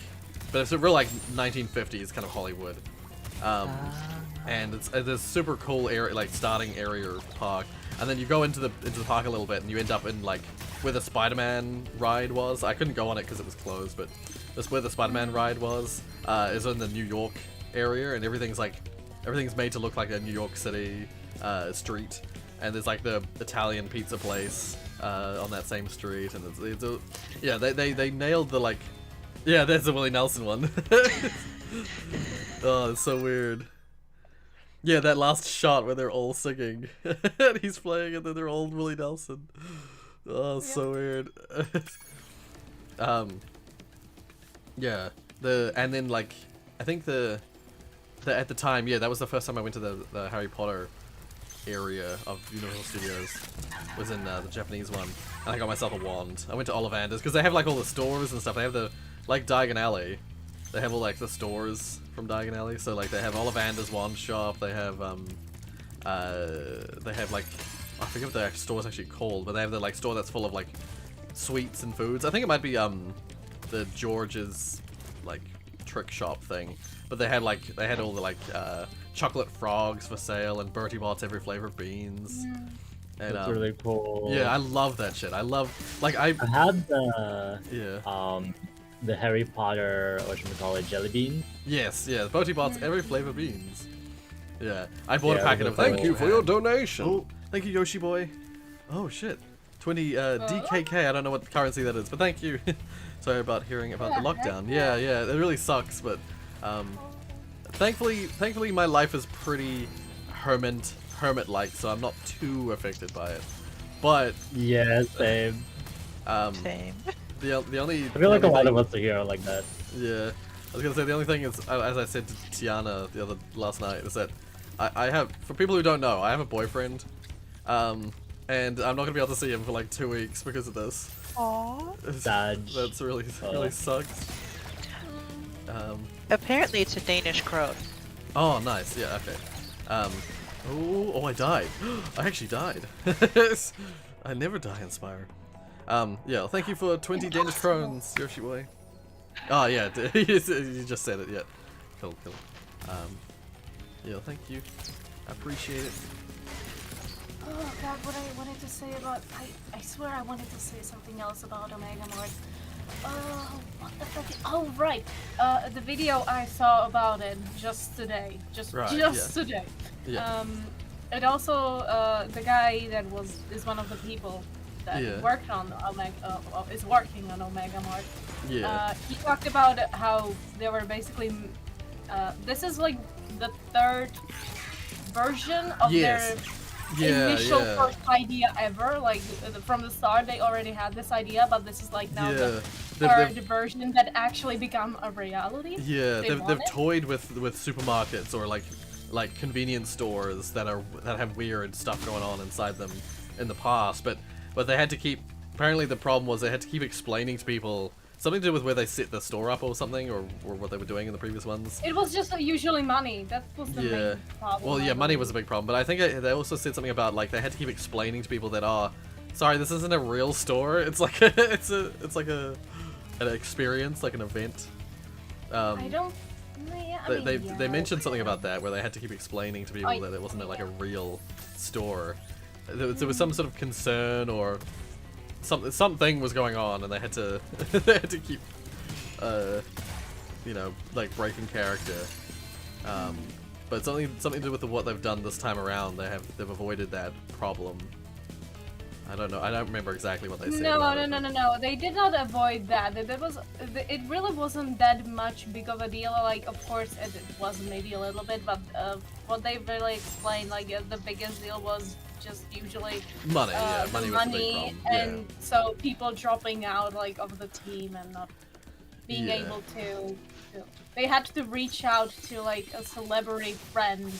but it's a real like 1950s kind of Hollywood. And it's this super cool area, like starting area park, and then you go into the park a little bit, and you end up in like where the Spider-Man ride was. I couldn't go on it because it was closed, but that's where the Spider-Man ride was. Is in the New York area, and everything's made to look like a New York City street, and there's like the Italian pizza place on that same street, and yeah, they nailed the like, yeah, there's the Willie Nelson one. Oh, it's so weird. Yeah, that last shot where they're all singing and he's playing and then they're all Willie Nelson. Oh, so weird. Yeah, and then like I think at the time, yeah, that was the first time I went to the Harry Potter area of Universal Studios, was in the Japanese one, and I got myself a wand. I went to Ollivander's because they have like all the stores and stuff. They have the like Diagon Alley. They have all like the stores from Diagon Alley, so like they have Ollivander's wand shop. They have like I forget what the store's actually called, but they have the like store that's full of like sweets and foods. I think it might be the George's like trick shop thing, but they had all the like chocolate frogs for sale and Bertie Bott's every flavor of beans. And, That's really cool. Yeah, I love that shit. I had the Harry Potter, whatchamacallit, jelly bean. Yes, yeah, Bertie Bott's every flavor beans. Yeah, I bought a Yeah, packet it of was them. cool. Thank you for your donation. Oh, thank you, Yoshi boy. Oh shit, 20 DKK. I don't know what currency that is, but thank you. Sorry about hearing about the lockdown. Yeah, it really sucks, but thankfully my life is pretty hermit-like, so I'm not too affected by it. But Yeah, same. Same. The only I feel like a lot of us are here like that. Yeah, I was gonna say the only thing is, as I said to Tiana last night, is that I have, for people who don't know, I have a boyfriend, and I'm not gonna be able to see him for like 2 weeks because of this. Aww. Sad. That's really sucks. Apparently it's a Danish crone. Oh, nice. Yeah, okay. Oh, I died. I actually died. I never die in Spyro. Yeah, thank you for 20 Danish crowns, Yoshi boy. Oh, yeah, you just said it, yeah. Cool. Yeah, thank you. I appreciate it. Oh god, what I wanted to say about... I swear I wanted to say something else about Omega Mart. Oh, what the fuck? Oh, right. The video I saw about it just today. Just today. Yeah. It also, the guy that is one of the people that worked on Omega, is working on Omega Mart. Yeah. He talked about how they were basically, this is like the third version of their initial first idea ever. Like from the start they already had this idea, but this is like now the third version that actually become a reality. Yeah, they've toyed with supermarkets or like convenience stores that have weird stuff going on inside them in the past, but they had to keep, apparently the problem was they had to keep explaining to people something to do with where they set the store up or something, or what they were doing in the previous ones. It was just usually money. That was the main problem. Well, yeah, money was a big problem, but I think they also said something about like they had to keep explaining to people that, oh, sorry, this isn't a real store. It's like an experience, like an event. I don't. Yeah, they mentioned something about that where they had to keep explaining to people that it wasn't like a real store. There was some sort of concern or something was going on, and they had to keep you know, like breaking character. But something to do with what they've done this time around. They've avoided that problem. I don't know. I don't remember exactly what they said. No. They did not avoid that. It really wasn't that much big of a deal. Like, of course, it was maybe a little bit, but what they really explained, like, the biggest deal was just usually money. Money was the big problem. And so people dropping out like of the team and not being able to. They had to reach out to like a celebrity friend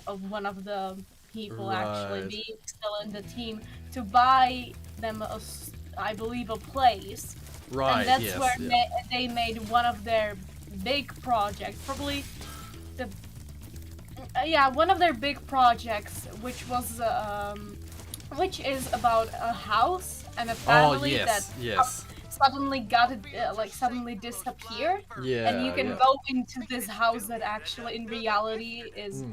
of one of the people actually being still in the team to buy them I believe a place. Right. And that's where they made one of their big projects, probably the one of their big projects, which which is about a house and a family that suddenly suddenly disappeared. Yeah. And you can go into this house that actually in reality is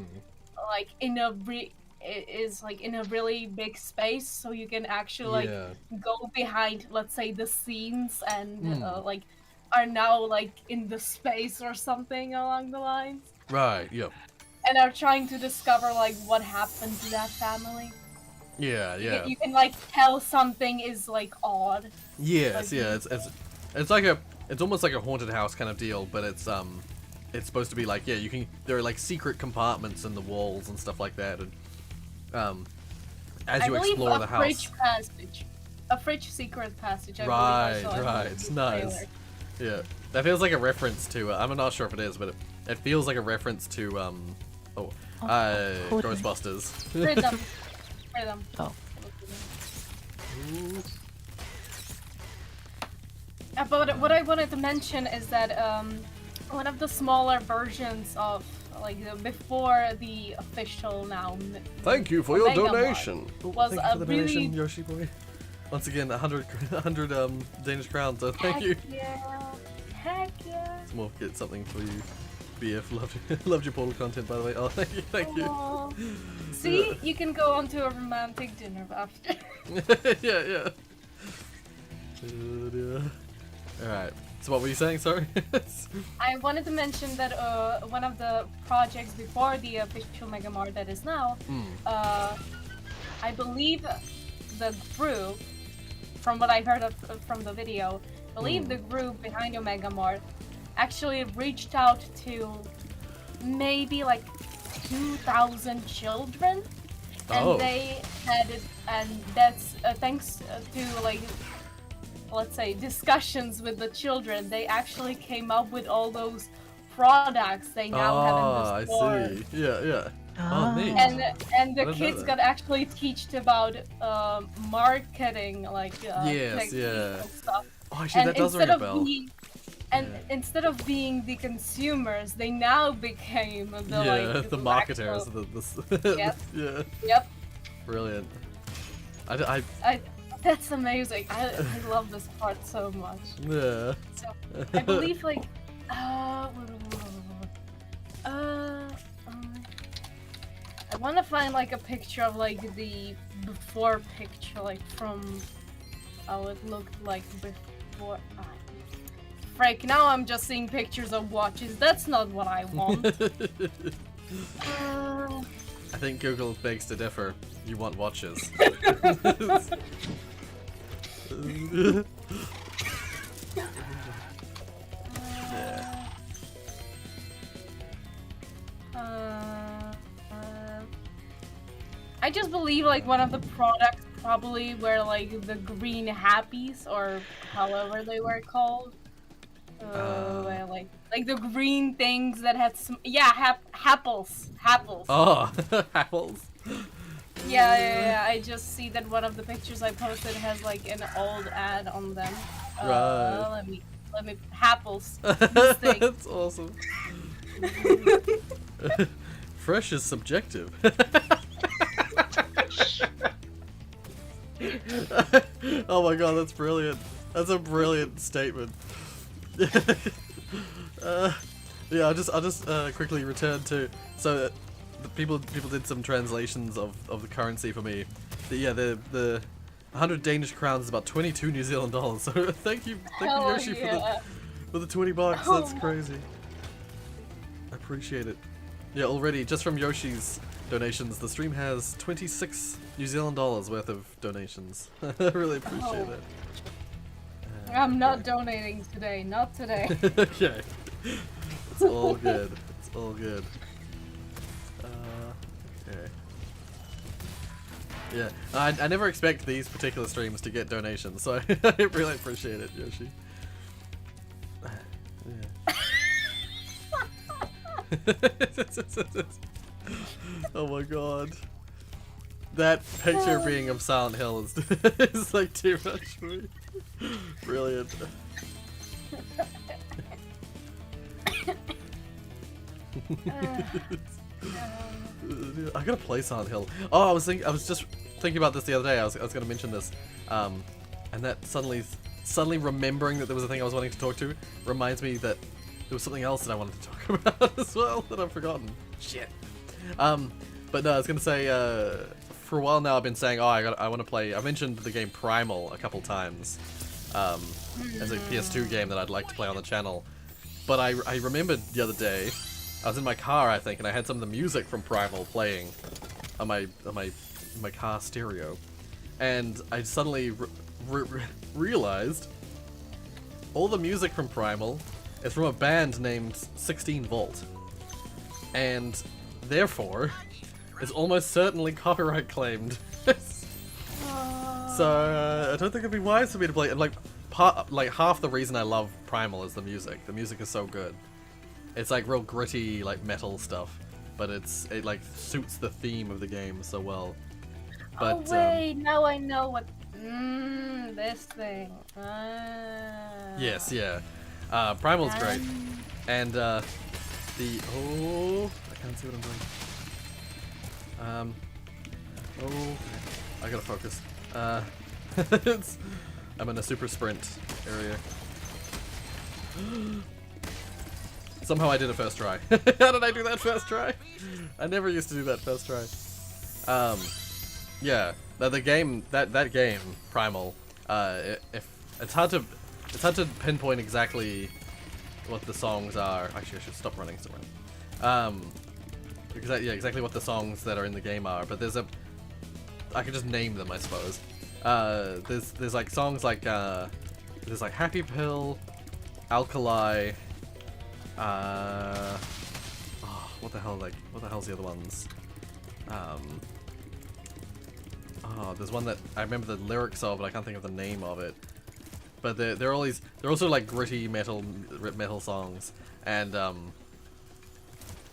like in a really big space, so you can actually go behind, let's say, the scenes and like are now like in the space or something along the lines. Right. Yep. And are trying to discover like what happened to that family. Yeah. You can like tell something is like odd. Yes. Like, it's like it's almost like a haunted house kind of deal, but it's supposed to be like there are like secret compartments in the walls and stuff like that, and as you explore the house. A fridge secret passage. Right. Nice. Yeah, that feels like a reference to. I'm not sure if it is, but it feels like a reference to Ghostbusters. Rhythm. Oh. But what I wanted to mention is that one of the smaller versions of before the official now. Thank you for your Omega donation. Was thank you for the really donation, Yoshi boy. Once again, 100 Danish crowns. So thank you. Heck yeah. We'll get something for you. BF loved your Portal content, by the way. Oh, thank you. See, you can go on to a romantic dinner after. yeah. Alright, so what were you saying, sorry? I wanted to mention that one of the projects before the official Mega Mart that is now, I believe the group, from what I heard from the video, the group behind Omega Mart actually reached out to maybe like 2,000 children, and they had it, and that's thanks to like, let's say, discussions with the children, they actually came up with all those products they now have in the store. I see. Yeah. Oh, neat. And the kids got actually taught about marketing, like techniques and stuff. Oh, actually, that does ring a bell. And instead of being the consumers, they now became the like the marketers. actual- Yep. Yeah. Yep. Brilliant. That's amazing. I love this part so much. Yeah. So I believe like I want to find like a picture of like the before picture, like from how it looked like before. Frick, now I'm just seeing pictures of watches. That's not what I want. I think Google begs to differ. You want watches. I just believe like one of the products probably were like the green happies or however they were called. Where, like the green things that had some happles. Oh, apples. Yeah. I just see that one of the pictures I posted has like an old ad on them. Right. Let me happles. That's awesome. Fresh is subjective. Oh my god, that's brilliant. That's a brilliant statement. Yeah, I'll just quickly return to the people did some translations of the currency for me. The 100 Danish crowns is about 22 New Zealand dollars. So thank you Yoshi for the 20 bucks. That's crazy. I appreciate it. Yeah, already just from Yoshi's donations, the stream has 26 New Zealand dollars worth of donations. I really appreciate it. I'm not donating today. Not today. Okay. It's all good. It's all good. Okay. Yeah, I never expect these particular streams to get donations, so I really appreciate it, Yoshi. Yeah. Oh my god. That picture being of Silent Hill is like too much for me. Brilliant. I gotta play Silent Hill. Oh, I was just thinking about this the other day. I was gonna mention this, and that suddenly remembering that there was a thing I was wanting to talk to reminds me that there was something else that I wanted to talk about as well that I've forgotten. Shit. But no, I was gonna say, for a while now I've been saying, I want to play. I mentioned the game Primal a couple times, as a PS2 game that I'd like to play on the channel. But I remembered the other day, I was in my car I think, and I had some of the music from Primal playing on my car stereo, and I suddenly realized all the music from Primal is from a band named 16 Volt, and therefore is almost certainly copyright claimed. So I don't think it'd be wise for me to play. And like half the reason I love Primal is the music. The music is so good. It's like real gritty, like metal stuff, but it like suits the theme of the game so well. But oh wait, now I know what. This thing. Yes, yeah. Primal's great, and I can't see what I'm doing. I gotta focus. I'm in a super sprint area. Somehow I did it first try. How did I do that first try? I never used to do that first try. Yeah, the game that game Primal. If it's hard to pinpoint exactly what the songs are. Actually, I should stop running. Because yeah, exactly what the songs that are in the game are. But I can just name them, I suppose. There's like songs like there's like Happy Pill, Alkali. What the hell's the other ones? There's one that I remember the lyrics of, but I can't think of the name of it. But they're also like gritty metal songs, and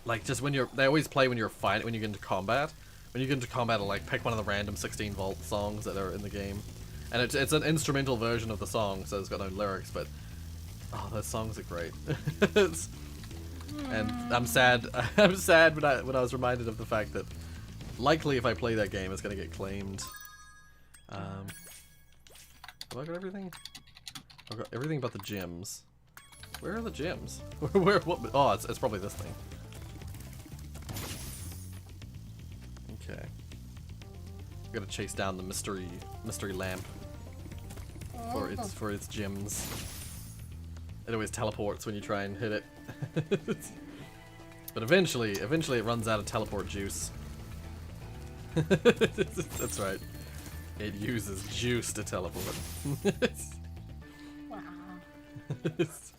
like just they always play when you get into combat. When you get into combat, I'll like pick one of the random 16 Volt songs that are in the game, and it's an instrumental version of the song, so it's got no lyrics. But Oh, those songs are great. And I'm sad. I'm sad when I was reminded of the fact that likely if I play that game, it's gonna get claimed. Have I got everything? I've got everything but the gems. Where are the gems? Where? What? Oh, it's probably this thing. Okay. I gotta chase down the mystery lamp for its gems. It always teleports when you try and hit it. But eventually it runs out of teleport juice. That's right. It uses juice to teleport. Wow. It's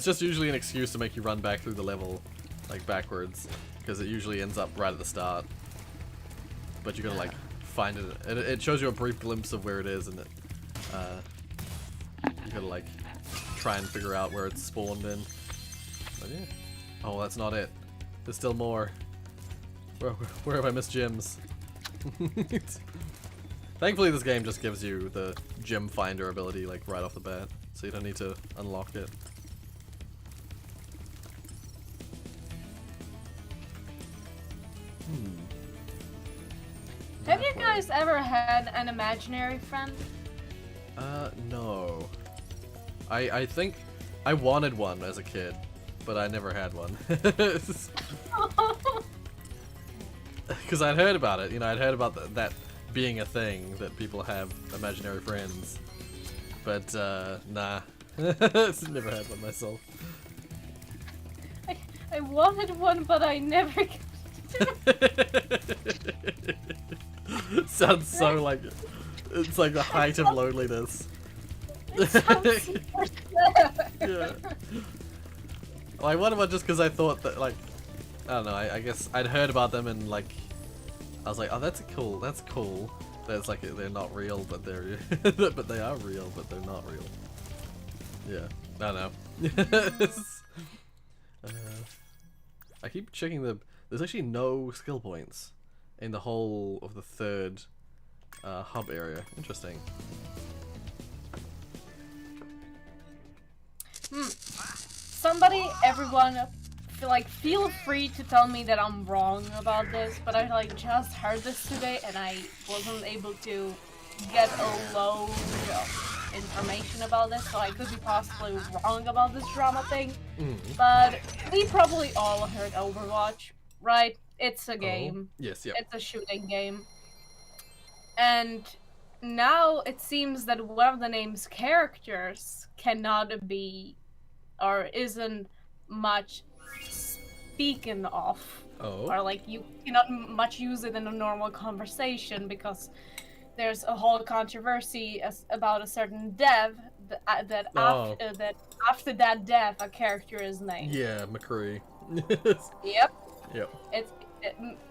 just usually an excuse to make you run back through the level, like backwards, because it usually ends up right at the start. But you gotta like find it. It shows you a brief glimpse of where it is, and you gotta like try and figure out where it's spawned in. But yeah. Oh, that's not it. There's still more. Where have I missed gems? Thankfully, this game just gives you the gem finder ability like right off the bat, so you don't need to unlock it. Have you guys ever had an imaginary friend? No. I think I wanted one as a kid, but I never had one. Because I'd heard about it, you know, I'd heard about that being a thing, that people have imaginary friends. But, nah. Never had one myself. I wanted one, but I never got it. Sounds so like, it's like the height of loneliness. It sounds super sad. Yeah. Well, I wanted one just because I thought that, like, I don't know, I guess I'd heard about them and, like, I was like, oh, that's cool. That's like, they're not real, but they're, but they are real, but they're not real. Yeah, I don't know. I keep checking there's actually no skill points in the whole of the third hub area. Interesting. Somebody, everyone, feel free to tell me that I'm wrong about this, but I just heard this today and I wasn't able to get a load of information about this, so I could be possibly wrong about this drama thing. But we probably all heard Overwatch, right? It's a game. Yes, yeah. It's a shooting game. And now it seems that one of the name's characters cannot be, or isn't much speaking of. Oh. Or like you cannot much use it in a normal conversation because there's a whole controversy about a certain dev that after that dev a character is named. Yeah, McCree. Yep. Yep.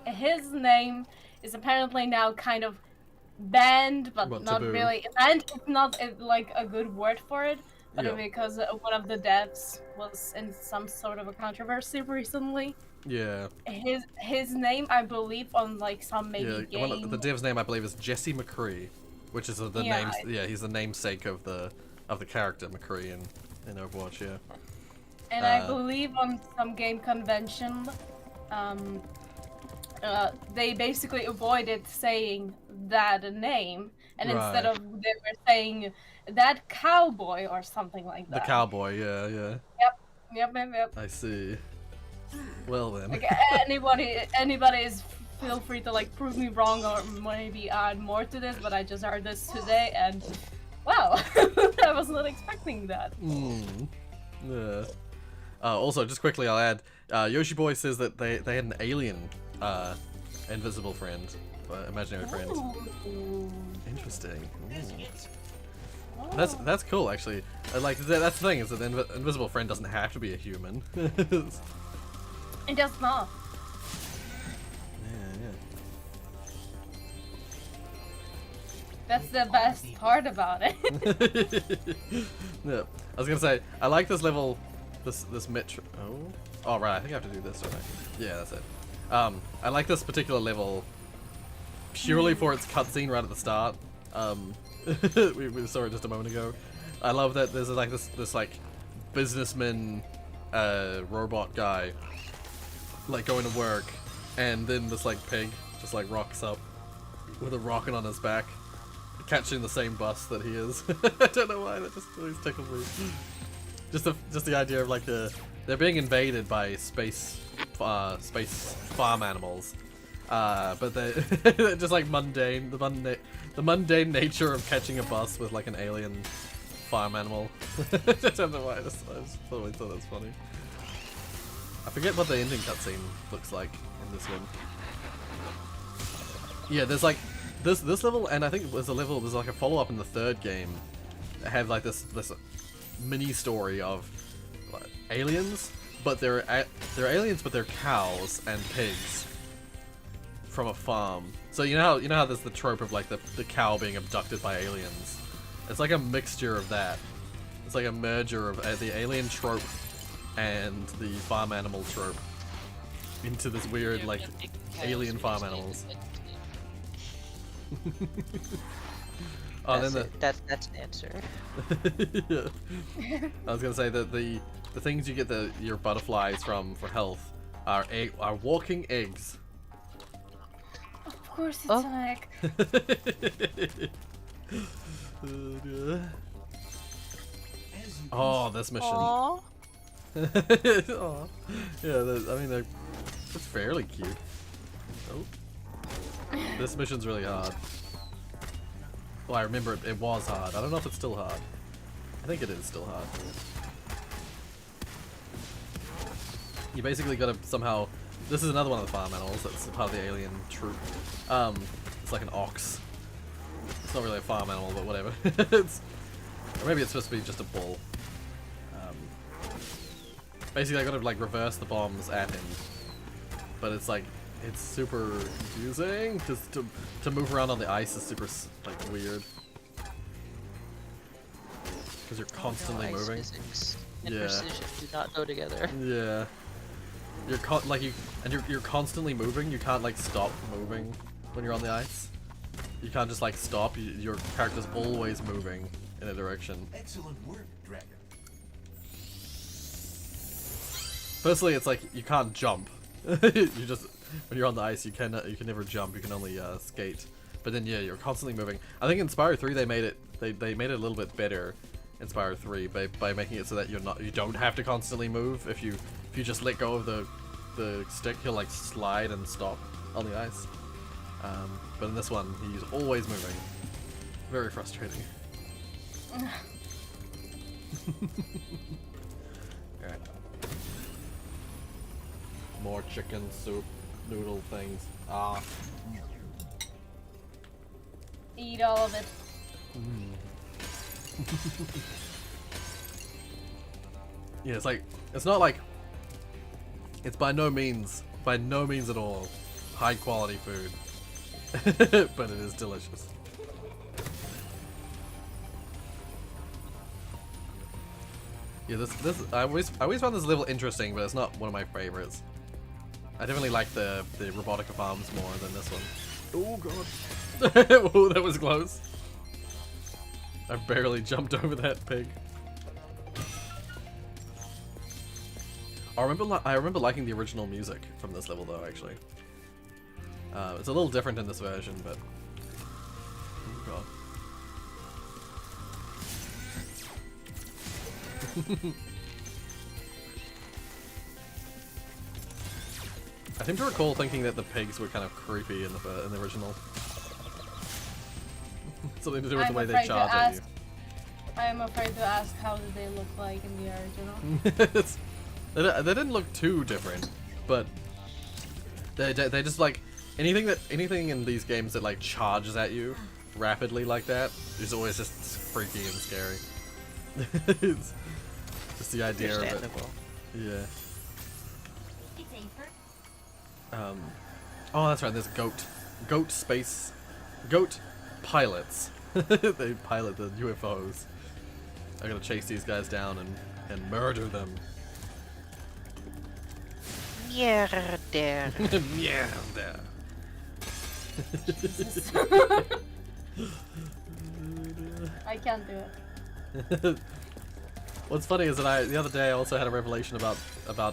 His name is apparently now kind of banned, but not taboo. really. And it's not like a good word for it, but Yeah. because one of the devs was in some sort of a controversy recently. Yeah. His name, I believe, on like some maybe Yeah, game. the dev's name I believe is Jesse McCree, which is the Yeah, name. Yeah, he's the namesake of the character McCree in Overwatch. Yeah. And I believe on some game convention, they basically avoided saying that name, and instead Right. of they were saying that cowboy or something like The that. cowboy. Yeah, yeah. Yep. I see. Well then. Like anybody is feel free to like prove me wrong or maybe add more to this, but I just heard this today and wow, I was not expecting that. Yeah. Also, just quickly, I'll add. Yoshi Boy says that they had an alien, invisible friend, imaginary friend. Ooh. Interesting. Ooh. Oh. That's cool, actually. Like that's the thing is that the invisible friend doesn't have to be a human. It does not. Yeah. That's the best part about it. Yeah. I was gonna say I like this level, this metro. Oh, right. I think I have to do this, don't I? Yeah, that's it. I like this particular level purely for its cutscene right at the start. We saw it just a moment ago. I love that there's like this like businessman robot guy like going to work, and then this like pig just like rocks up with a rocket on his back, catching the same bus that he is. I don't know why, that just always tickles me. Just the idea of like they're being invaded by space farm animals, but they're just like mundane, the mundane nature of catching a bus with like an alien farm animal. I don't know why, I just always thought that's funny. I forget what the ending cutscene looks like in this one. Yeah, there's like this level, and I think there's like a follow-up in the third game that have like this mini story of like, aliens, but they're aliens, but they're cows and pigs from a farm. So you know how there's the trope of like the cow being abducted by aliens. It's like a mixture of that. It's like a merger of the alien trope and the farm animal trope into this weird like alien farm animals. Oh, that's an answer. Yeah. I was gonna say that the things you get your butterflies from for health are walking eggs. Of course it's an egg. Oh, this mission. Aww. Aw. Yeah, I mean, it's fairly cute. Oh. This mission's really hard. Well, I remember it was hard. I don't know if it's still hard. I think it is still hard. You basically gotta somehow... This is another one of the farm animals that's part of the alien troop. It's like an ox. It's not really a farm animal, but whatever. Or maybe it's supposed to be just a bull. Basically, I gotta like reverse the bombs at him, but it's like it's super confusing because to move around on the ice is super like weird because you're constantly moving. Physics and precision do not go together. Yeah, you're constantly moving. You can't like stop moving when you're on the ice. You can't just like stop. Your character's always moving in a direction. Excellent work, Dragon. Firstly, it's like you can't jump. You just when you're on the ice, you can never jump. You can only skate. But then yeah, you're constantly moving. I think in Spyro 3 they made it a little bit better in Spyro 3 by making it so that you don't have to constantly move. If you just let go of the stick, he'll like slide and stop on the ice. But in this one, he's always moving. Very frustrating. Alright. More chicken soup noodle things. Ah. Eat all of it. Yeah, it's not like it's by no means at all high quality food. But it is delicious. Yeah, this I always found this level interesting, but it's not one of my favorites. I definitely like the Robotica farms more than this one. Oh god. Oh, that was close. I barely jumped over that pig. I remember liking the original music from this level though, actually. It's a little different in this version, but oh god. I seem to recall thinking that the pigs were kind of creepy in the original. Something to do with the way they charge at you. I'm afraid to ask how did they look like in the original. They didn't look too different, but they just like anything in these games that like charges at you rapidly like that is always just freaky and scary. It's just the idea of it. Yeah. Oh, that's right. There's goat pilots. They pilot the UFOs. I gotta chase these guys down and murder them. Mierda. Mierda. I can't do it. What's funny is that the other day I also had a revelation about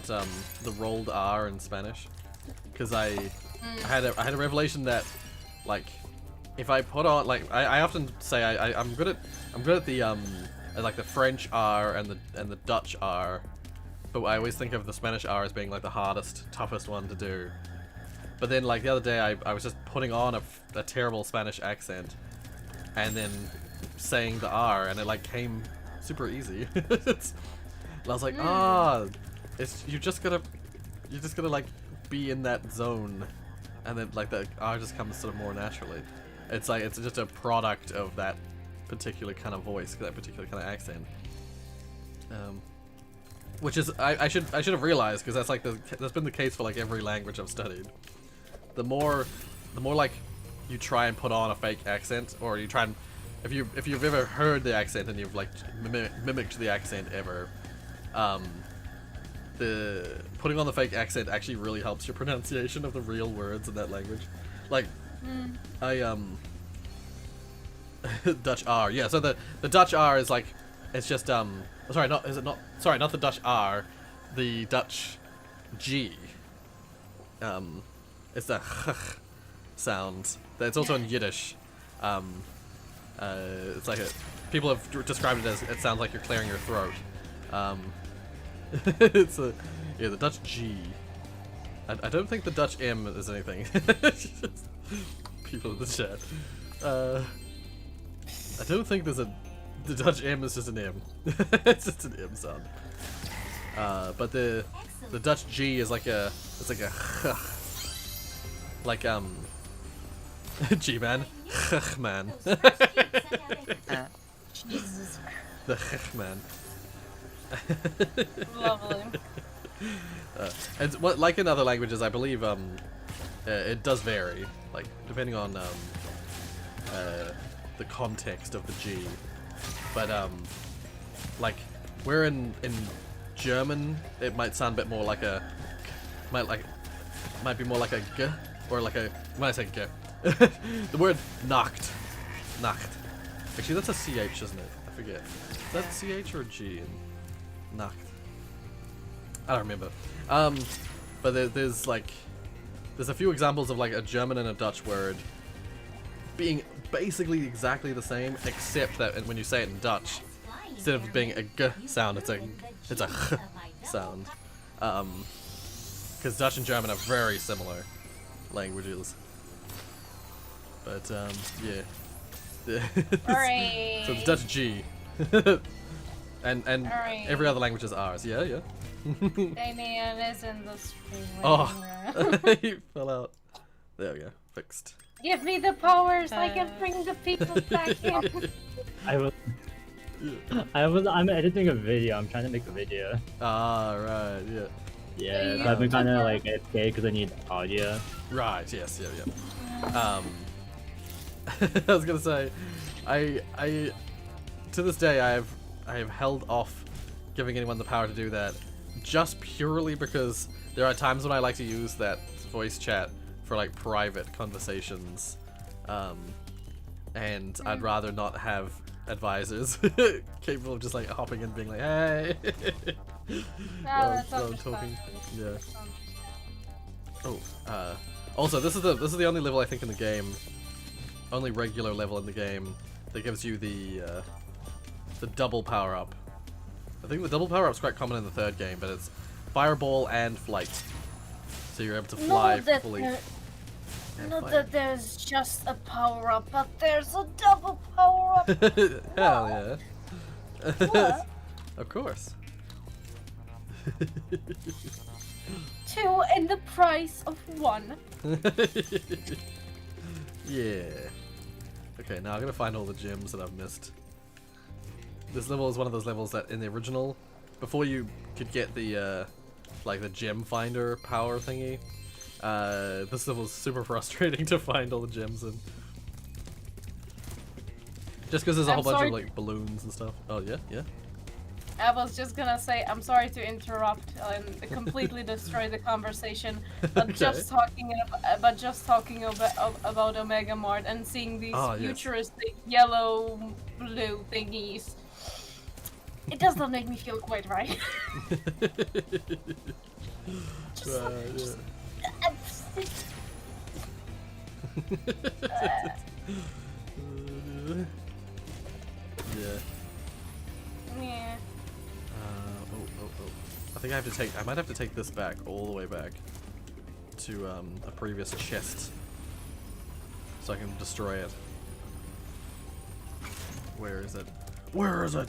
the rolled R in Spanish, because I had a revelation that, like, if I put on, like, I often say I'm good at the like the French R and the Dutch R, but I always think of the Spanish R as being like the hardest, toughest one to do. But then, like, the other day I was just putting on a terrible Spanish accent and then saying the R, and it like came super easy. I was like, it's you just gotta like be in that zone, and then like the R just comes sort of more naturally. It's like it's just a product of that particular kind of voice, that particular kind of accent. Which is I should have realized, because that's like that's been the case for like every language I've studied. The more like you try and put on a fake accent, or you try and if you've ever heard the accent and you've like mimicked the accent ever, the putting on the fake accent actually really helps your pronunciation of the real words in that language. Like Dutch R, yeah. So the Dutch R is like, it's just sorry, not the Dutch R, the Dutch G. It's the sound. It's also in Yiddish. It's like people have described it as it sounds like you're clearing your throat. It's the Dutch G. I don't think the Dutch M is anything. People in the chat. I don't think the Dutch M is just an M. It's just an M sound. But the Dutch G is like it's like a like G-man. Man. Jesus. The man. Lovely. And what, like in other languages, I believe it does vary, like depending on the context of the G. But like where in German it might sound a bit more like a might be more like a g, or like a, when I say g, the word Nacht. Actually, that's a ch, isn't it? I forget. Is that ch or a g in Nacht? I don't remember. But there's a few examples of like a German and a Dutch word being basically exactly the same, except that when you say it in Dutch, instead of being a g sound, it's a h sound. Because Dutch and German are very similar languages. But yeah. Alright. So it's Dutch G. and Alright. every other language is ours. Yeah. Damien is in the stream. Oh, he fell out. There we go. Fixed. Give me the powers, I can bring the people back in. I'm editing a video. I'm trying to make a video. Ah, right. Yeah. Yeah, so I've been kind of like AFK because I need audio. Right. Yes. Yeah. I was gonna say, I to this day I have held off giving anyone the power to do that, just purely because there are times when I like to use that voice chat for like private conversations, and I'd rather not have advisors capable of just like hopping in and being like, hey. That's while I'm talking. understandable. Yeah. Oh, also this is the only level I think in the game, only regular level in the game that gives you the double power up. I think the double power up's quite common in the third game, but it's fireball and flight, so you're able to fly fully. Not that there's just a power up, but there's a double power up. Hell yeah. What? Of course. 2 in the price of 1. Yeah. Okay, now I'm gonna find all the gems that I've missed. This level is one of those levels that in the original, before you could get the like the gem finder power thingy, this level is super frustrating to find all the gems in. Just because there's a whole bunch of like balloons and stuff. Oh yeah. I was just gonna say, I'm sorry to interrupt and completely destroy the conversation, but Okay. just talking about Omega Mart and seeing these futuristic yellow blue thingies. It does not make me feel quite right. Right, yeah. Yeah. I think I might have to take this back, all the way back to a previous chest, so I can destroy it. Where is it? Where is it?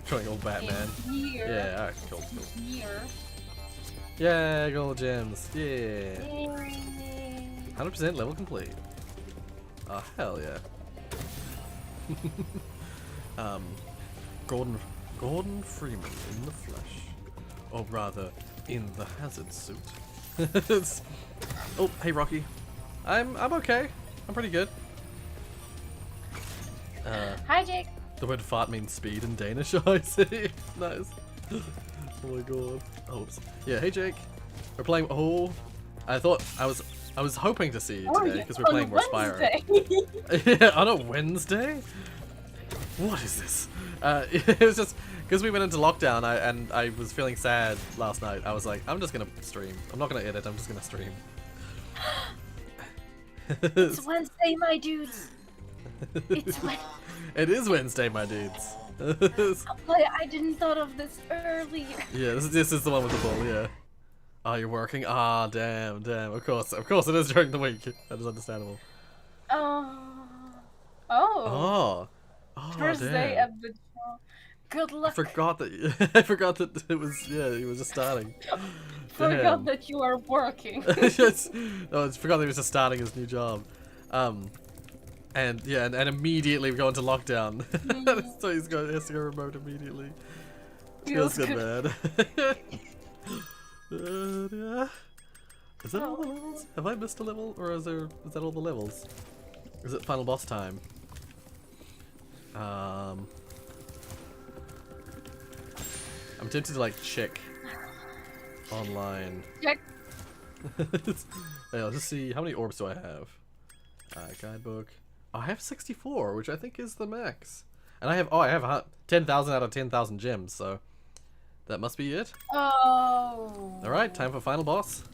Going all Batman. Here. Yeah, alright, cool. Here. Yeah, gold gems. Yeah. Yay. 100% level complete. Oh, hell yeah. Gordon Freeman in the flesh. Or rather, in the hazard suit. Oh, hey Rocky. I'm okay. I'm pretty good. Hi, Jake. The word fart means speed in Danish, I see. Nice. Oh my god. Oops. Yeah, hey Jake. We're playing. Oh, I thought I was hoping to see you today because we're playing more Spyro. Yeah, on a Wednesday? What is this? It was just because we went into lockdown. I was feeling sad last night. I was like, I'm just gonna stream. I'm not gonna edit. I'm just gonna stream. It's Wednesday, my dudes. It's Wednesday. It is Wednesday, my dudes. I didn't thought of this earlier. Yeah, this is the one with the ball. Yeah. Oh, you're working? Ah, damn. Of course it is during the week. That is understandable. Oh. Oh, First day damn. of the show. Good luck. I forgot that it was. Yeah, he was just starting. Forgot Damn. that you are working. Yes. No, I forgot that he was just starting his new job. And yeah, and immediately we go into lockdown. So he has to go remote immediately. Feels good, man. Is that all the levels? Have I missed a level, or is that all the levels? Is it final boss time? I'm tempted to like check online. Check. Hey, I'll just see how many orbs do I have. Guidebook. Oh, I have 64, which I think is the max. And I have 10,000 out of 10,000 gems, so that must be it. Oh. All right, time for final boss.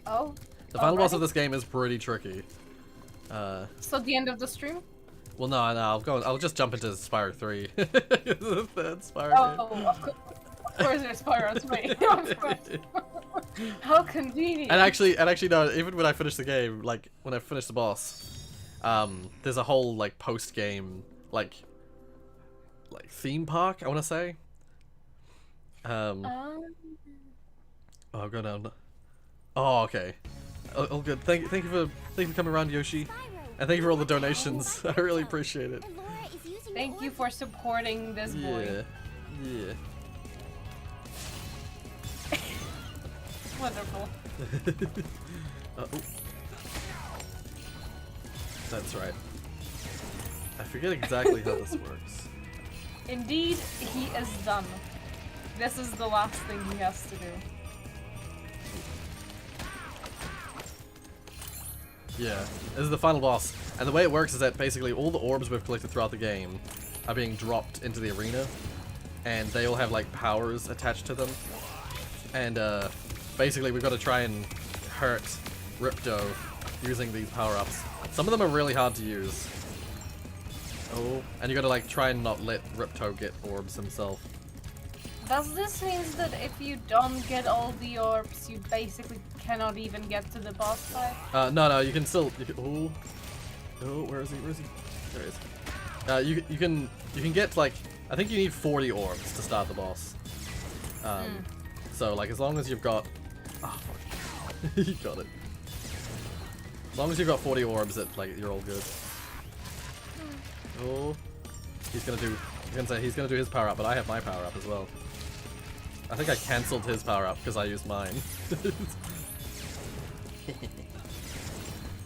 Oh. The final boss of this game is pretty tricky. So the end of the stream? Well, no, I'll just jump into Spyro 3. The third Spyro game. Of course there's Spyro 3. How convenient. And actually, no. Even when I finish the game, like when I finish the boss, there's a whole like post-game like theme park. I want to say. Oh, go down. Oh, okay. Oh, good. Thank you for coming around, Yoshi, and thank you for all the donations. I really appreciate it. Thank you for supporting this boy. Yeah. Wonderful. Oh. That's right. I forget exactly how this works. Indeed, he is done. This is the last thing he has to do. Yeah, this is the final boss. And the way it works is that basically all the orbs we've collected throughout the game are being dropped into the arena. And they all have like powers attached to them. And basically we've got to try and hurt Ripto using these power-ups. Some of them are really hard to use. Oh, and you gotta like try and not let Ripto get orbs himself. Does this mean that if you don't get all the orbs, you basically cannot even get to the boss fight? No, you can still. Oh, where is he? There he is. You can get like, I think you need 40 orbs to start the boss. So like as long as you've got, you got it. As long as you've got 40 orbs, you're all good. Oh, he's gonna do his power up, but I have my power up as well. I think I cancelled his power up because I used mine.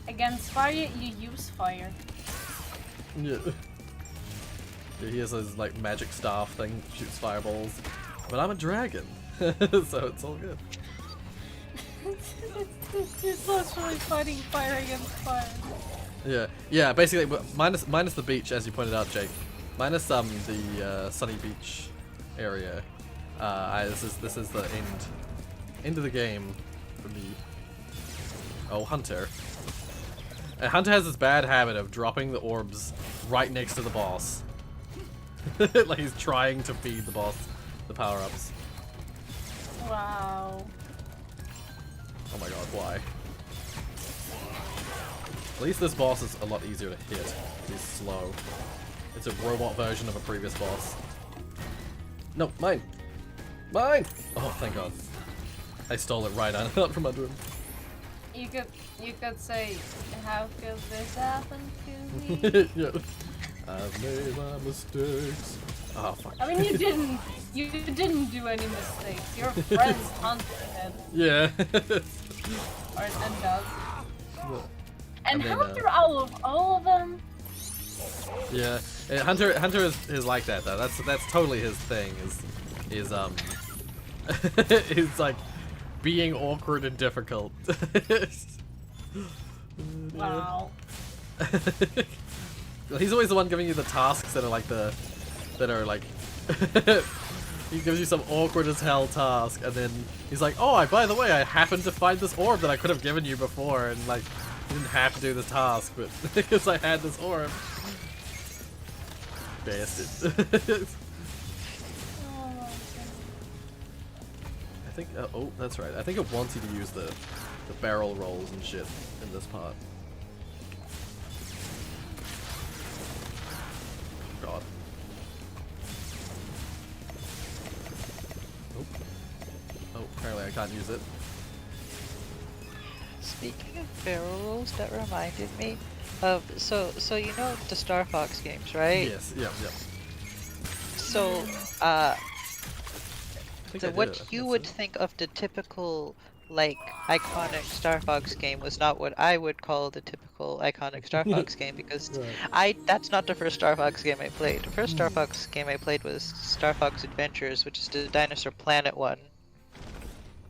Against fire, you use fire. Yeah. Yeah, he has his like magic staff thing, shoots fireballs. But I'm a dragon, so it's all good. It's literally fighting fire against fire. Yeah, basically, minus the beach, as you pointed out, Jake. minus the Sunny Beach area. This is the end of the game for me. Oh, Hunter. And Hunter has this bad habit of dropping the orbs right next to the boss. Like he's trying to feed the boss the power-ups. Wow. Oh my god, why? At least this boss is a lot easier to hit. He's slow. It's a robot version of a previous boss. No, mine! Mine! Oh, thank god. I stole it right out from under him. You could say, how could this happen to me? Yeah. I've made my mistakes. Oh fuck. I mean, you didn't do any mistakes. Your friends hunted him. Yeah. Or and does. And then, Hunter out of all of them. Yeah. Hunter is like that though. That's totally his thing. Is is like being awkward and difficult. Wow. He's always the one giving you the tasks that are like he gives you some awkward as hell task and then he's like, oh, by the way, I happened to find this orb that I could have given you before, and like you didn't have to do this task, but because I had this orb. Bastard. I think oh, that's right. I think it wants you to use the barrel rolls and shit in this part. God. Oh, apparently I can't use it. Speaking of barrel rolls, that reminded me of so you know the Star Fox games, right? Yes, yep. So I think I did it. what I you think would so. think of the typical like iconic Star Fox game was not what I would call the typical iconic Star Fox game, because that's not the first Star Fox game I played. The first Star Fox game I played was Star Fox Adventures, which is the Dinosaur Planet one.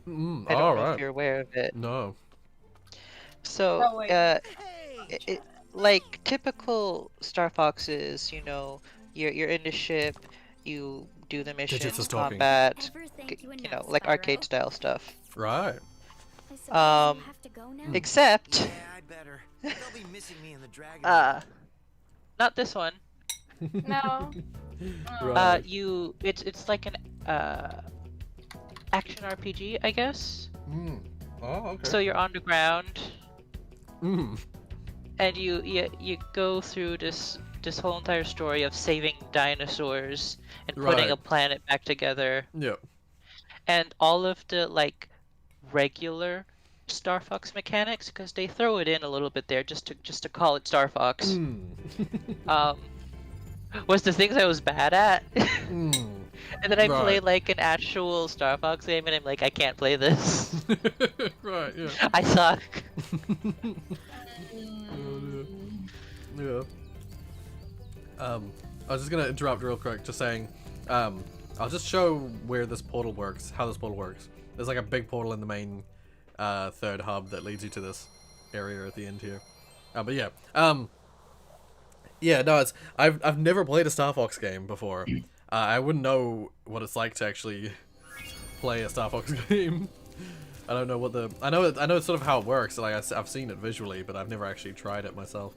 I don't know if you're aware of it. No. So, Oh, wait. like typical Star Foxes, you know, you're in the ship, you do the missions, Digits is talking. combat, Ever thank you you enough, know, like Spyro? arcade style stuff. Right. I suppose I'll have to go now. Except, Yeah, I better. They'll be missing me in the dragon. not this one. No. Right. It's like an action RPG, I guess. Oh, okay. So you're on the ground, Mm. and you go through this whole entire story of saving dinosaurs and putting Right. a planet back together, Yep. and all of the like regular Star Fox mechanics, because they throw it in a little bit there just to call it Star Fox. Was the things I was bad at. And then I Right. play like an actual Star Fox game, and I'm like, I can't play this. Right, yeah. I suck. Yeah. I was just gonna interrupt real quick, just saying, I'll just show where this portal works, how this portal works. There's like a big portal in the main third hub that leads you to this area at the end here. But yeah, yeah, no, I've never played a Star Fox game before. I wouldn't know what it's like to actually play a Star Fox game. I don't know what I know it's sort of how it works. Like I've seen it visually, but I've never actually tried it myself.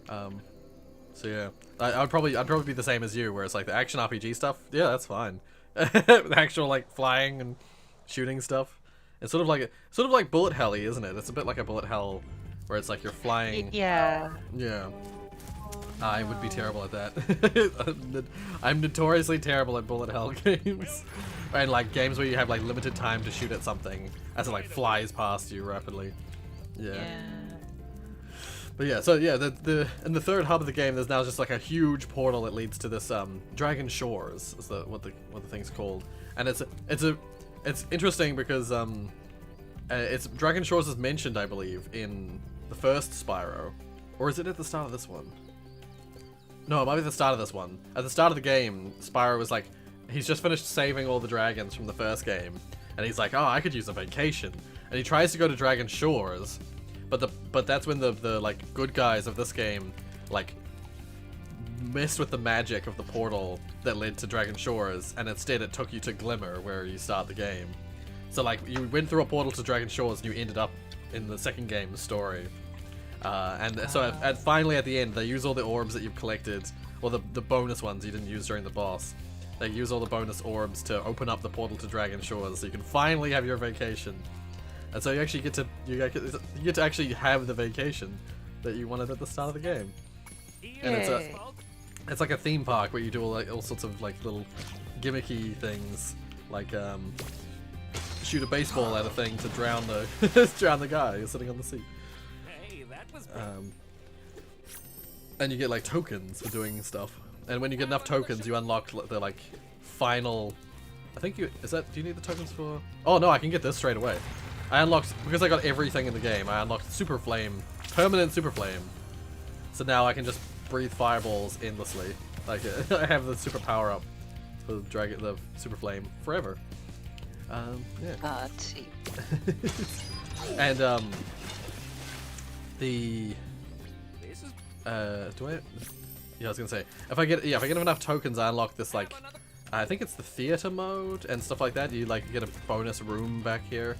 So yeah, I'd probably be the same as you, where it's like the action RPG stuff. Yeah, that's fine. The actual like flying and shooting stuff. It's sort of like bullet hell-y, isn't it? It's a bit like a bullet hell, where it's like you're flying. Yeah. Yeah. I would be terrible at that. I'm notoriously terrible at bullet hell games. And like games where you have like limited time to shoot at something as it like flies past you rapidly. Yeah. But yeah, so yeah, in the third hub of the game, there's now just like a huge portal that leads to this Dragon Shores, is what the thing's called, and it's interesting because it's Dragon Shores is mentioned, I believe, in the first Spyro, or is it at the start of this one? No, it might be the start of this one. At the start of the game, Spyro was like, he's just finished saving all the dragons from the first game, and he's like, oh, I could use a vacation, and he tries to go to Dragon Shores. But that's when the like good guys of this game like messed with the magic of the portal that led to Dragon Shores, and instead it took you to Glimmer, where you start the game. So like, you went through a portal to Dragon Shores, and you ended up in the second game's story. So finally at the end, they use all the orbs that you've collected, or the bonus ones you didn't use during the boss. They use all the bonus orbs to open up the portal to Dragon Shores, so you can finally have your vacation. And so you actually get to actually have the vacation that you wanted at the start of the game. And it's like a theme park where you do all sorts of like little gimmicky things, like shoot a baseball at a thing to drown the guy who's sitting on the seat. And you get like tokens for doing stuff. And when you get enough tokens, you unlock the like final. I think do you need the tokens for? Oh no, I can get this straight away. I unlocked, because I got everything in the game, I unlocked Super Flame, permanent Super Flame. So now I can just breathe fireballs endlessly. Like I have the super power up for the Super Flame forever. Yeah. Let's see. And yeah, I was gonna say, if I get enough tokens, I unlock this like, I think it's the theater mode and stuff like that. You like get a bonus room back here.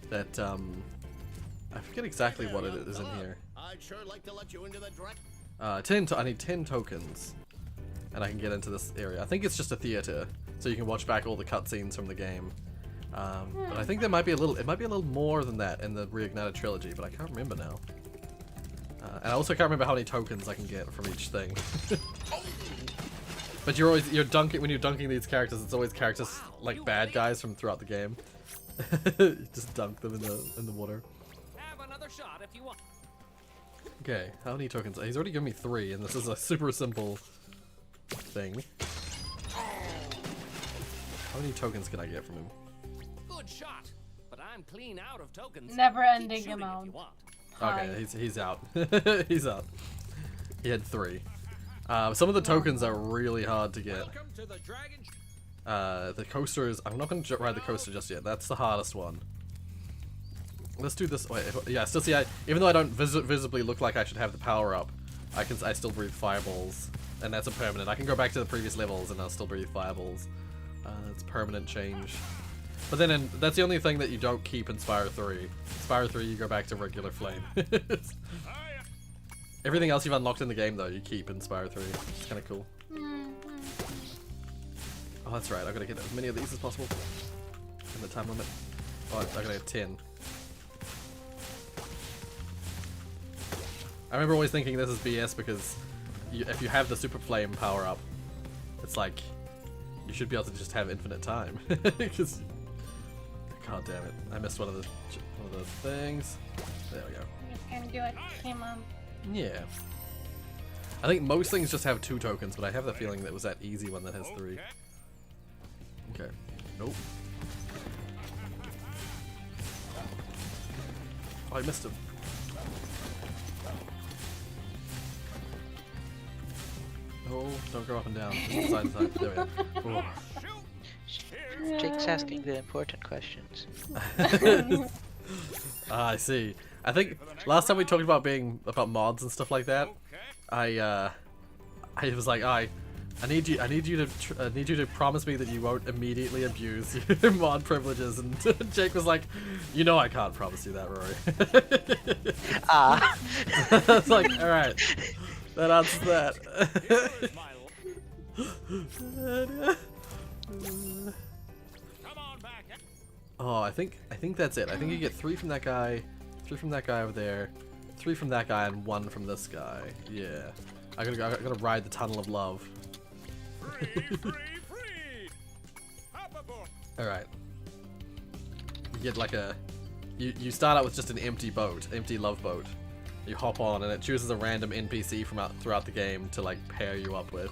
That I forget exactly what it is in here. I'd sure like to let you into the I need 10 tokens, and I can get into this area. I think it's just a theater, so you can watch back all the cutscenes from the game. But I think there might be it might be a little more than that in the Reignited trilogy, but I can't remember now. And I also can't remember how many tokens I can get from each thing. But you're dunking when you're dunking these characters. It's always characters like bad guys from throughout the game. You just dunk them in the water. Have another shot if you want. Okay, how many tokens? He's already given me 3, and this is a super simple thing. How many tokens can I get from him? Good shot, but I'm clean out of tokens. Never-ending amount. Okay, he's out. He's out. He had 3. Some of the tokens are really hard to get. Welcome to the Dragon. The coaster is. I'm not going to ride the coaster just yet. That's the hardest one. Let's do this. Wait, yeah. Still see. Even though I don't visibly look like I should have the power up, I still breathe fireballs, and that's a permanent. I can go back to the previous levels and I'll still breathe fireballs. It's permanent change. But then that's the only thing that you don't keep in Spyro 3. Spyro 3, you go back to regular flame. Everything else you've unlocked in the game though, you keep in Spyro 3. It's kind of cool. Oh, that's right. I've got to get as many of these as possible in the time limit. Oh, I gotta get 10. I remember always thinking this is BS because if you have the Super Flame power up, it's like you should be able to just have infinite time. Because, god damn it, I missed one of the things. There we go. You can do it. Come on. Yeah. I think most things just have 2 tokens, but I have the feeling that it was that easy one that has 3. Okay. Nope. Oh, I missed him. No, don't go up and down. Side to side. There we go. Jake's asking the important questions. I see. I think last time we talked about mods and stuff like that, I was like, I need you to promise me that you won't immediately abuse your mod privileges, and Jake was like, you know I can't promise you that, Rory. Ah. I was like, all right, that answers that. Oh, I think that's it. I think you get 3 from that guy, 3 from that guy over there, 3 from that guy, and 1 from this guy. Yeah, I gotta ride the tunnel of love. All right. You get like you start out with just an empty love boat. You hop on and it chooses a random NPC from throughout the game to like pair you up with.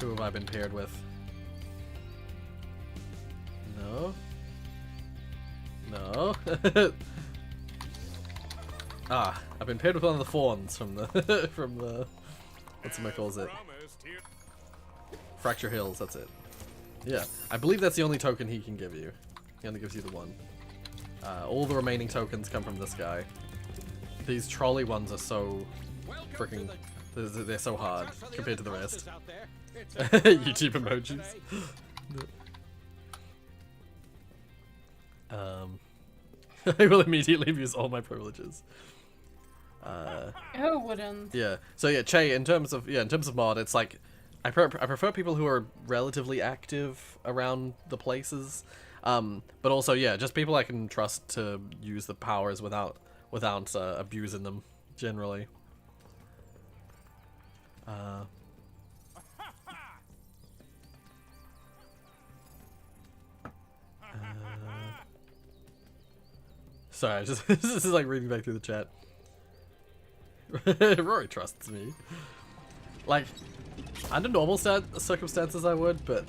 Who have I been paired with? No. No. I've been paired with one of the fawns from the what's it calls it? Fracture Hills, that's it. Yeah, I believe that's the only token he can give you. He only gives you the 1. All the remaining tokens come from this guy. these trolley ones are so freaking. They're so hard compared to the rest. YouTube emojis. I will immediately use all my privileges. Who wouldn't? Yeah. So yeah, Che. In terms of mod, it's like I prefer people who are relatively active around the places, but also yeah, just people I can trust to use the powers without abusing them generally. Sorry, this is like reading back through the chat. Rory trusts me. Like, under normal circumstances I would, but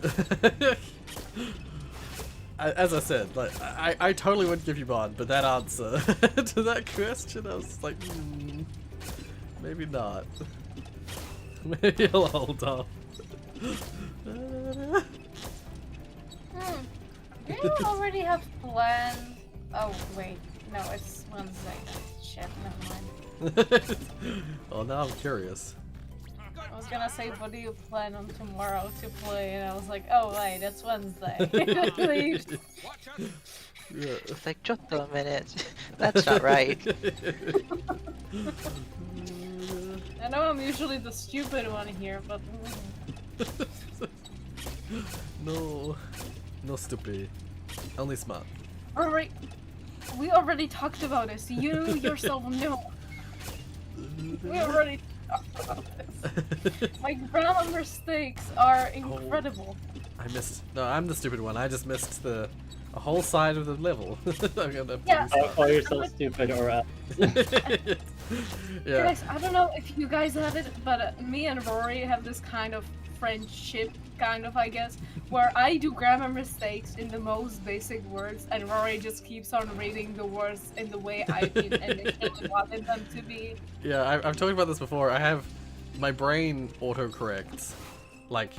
as I said, like I totally would give you mod, but that answer to that question, I was like, maybe not. Maybe I'll hold off. Do you already have plans? Oh wait, no, it's Wednesday. Shit, never mind. Oh, now I'm curious. I was gonna say, what do you plan on tomorrow to play? And I was like, oh wait, it's Wednesday. Please. Yeah. It's like, just a minute. That's not right. I know I'm usually the stupid one here, but No stupid. Only smart. alright, we already talked about this. You yourself know. We already talked about this. My grammar mistakes are incredible. I missed. No, I'm the stupid one. I just missed a whole side of the level. I'm gonna Yeah. Call yourself stupid or yeah. Guys, I don't know if you guys have it, but me and Rory have this kind of friendship, I guess, where I do grammar mistakes in the most basic words, and Rory just keeps on reading the words in the way I initially wanted them to be. Yeah, I've talked about this before. I have my brain autocorrects. Like,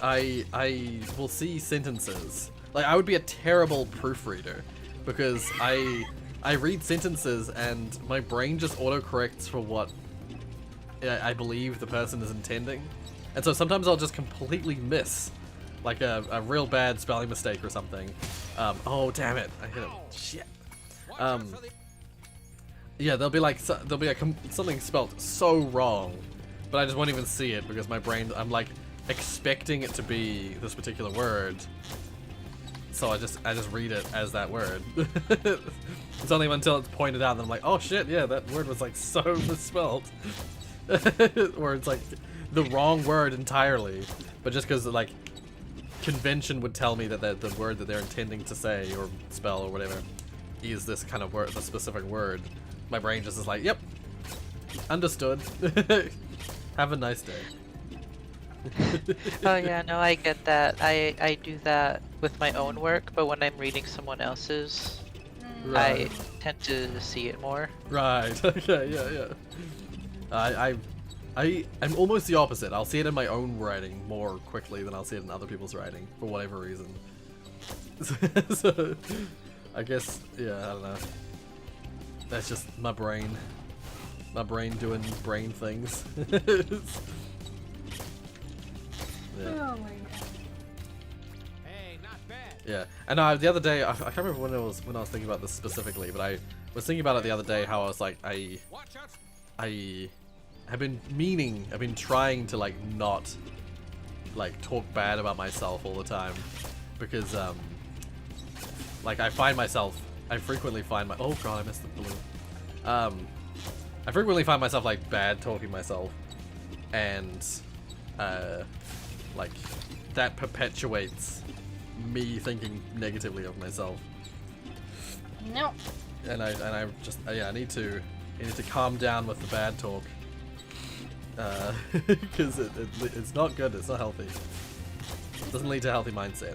I will see sentences. Like, I would be a terrible proofreader because I read sentences and my brain just autocorrects for what I believe the person is intending. And so sometimes I'll just completely miss, like a real bad spelling mistake or something. Oh damn it! I hit him. Shit. Yeah, there'll be something spelled so wrong, but I just won't even see it because my brain, I'm like expecting it to be this particular word. So I just read it as that word. It's only until it's pointed out that I'm like, oh shit, yeah, that word was like so misspelled. Or it's like the wrong word entirely, but just because like convention would tell me that the word that they're intending to say or spell or whatever is this kind of word, the specific word. My brain just is like, yep, understood. Have a nice day. Oh yeah, no, I get that. I do that with my own work, but when I'm reading someone else's, Right. I tend to see it more. Right. Okay. Yeah. I'm almost the opposite. I'll see it in my own writing more quickly than I'll see it in other people's writing for whatever reason. So, I guess, yeah, I don't know. That's just my brain. My brain doing brain things. Yeah. Oh my god. Hey, not bad. Yeah, and the other day, I can't remember when I was thinking about this specifically, but I was thinking about it the other day. How I was like, Watch out. I've been trying to like not like talk bad about myself all the time, because like I frequently find my, oh god, I missed the balloon. I frequently find myself like bad talking myself, and like that perpetuates me thinking negatively of myself. No. And I just I need to calm down with the bad talk, because it's not good. It's not healthy. It doesn't lead to a healthy mindset.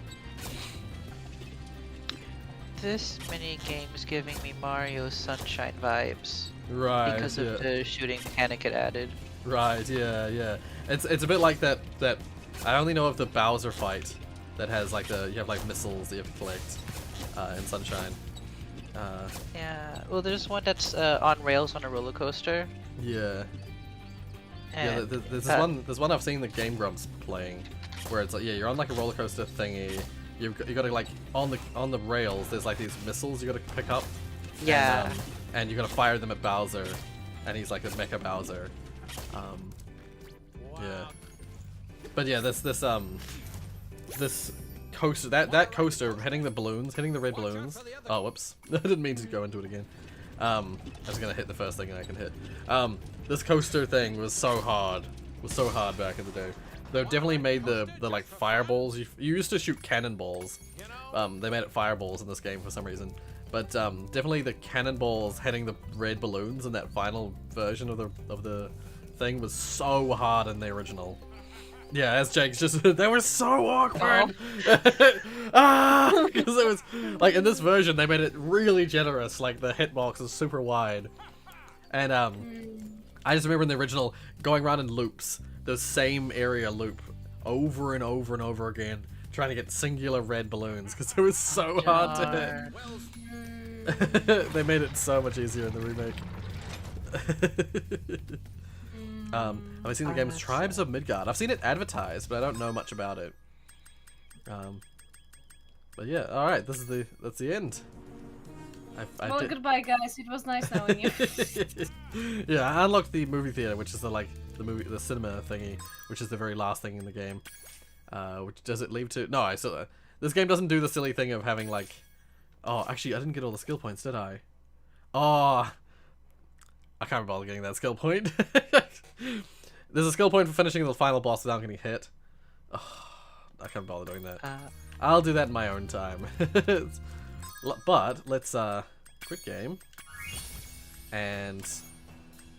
This mini game is giving me Mario Sunshine vibes. Right. Because of the shooting mechanic it added. Right. Yeah. It's a bit like that. I only know of the Bowser fight that has like you have like missiles that you have to collect in Sunshine. Yeah. Well, there's one that's on rails on a roller coaster. Yeah. And, There's one I've seen the Game Grumps playing, where it's like, yeah, you're on like a roller coaster thingy. You got to like on the rails. There's like these missiles you got to pick up. Yeah. And you got to fire them at Bowser, and he's like a Mecha Bowser. Yeah. But yeah, this coaster, that coaster hitting the red balloons. Oh, whoops! I didn't mean to go into it again. I was gonna hit the first thing I can hit. This coaster thing was so hard. Back in the day. They definitely made the like fireballs. You used to shoot cannonballs. They made it fireballs in this game for some reason. But definitely the cannonballs hitting the red balloons in that final version of the thing was so hard in the original. Yeah, as Jake's just they were so awkward. Because it was like in this version they made it really generous. Like the hitbox is super wide, and I just remember in the original going around in loops, the same area loop over and over and over again, trying to get singular red balloons because it was so hard to hit. They made it so much easier in the remake. I've seen the game's Tribes of Midgard. I've seen it advertised, but I don't know much about it. But yeah, all right. That's the end. Well, goodbye, guys. It was nice knowing you. Yeah, I unlocked the movie theater, which is the cinema thingy, which is the very last thing in the game. Which does it leave to? No, I still. This game doesn't do the silly thing of having like. Oh, actually, I didn't get all the skill points, did I? Oh. I can't bother getting that skill point. There's a skill point for finishing the final boss without getting hit. Oh, I can't bother doing that. I'll do that in my own time. But let's quit game and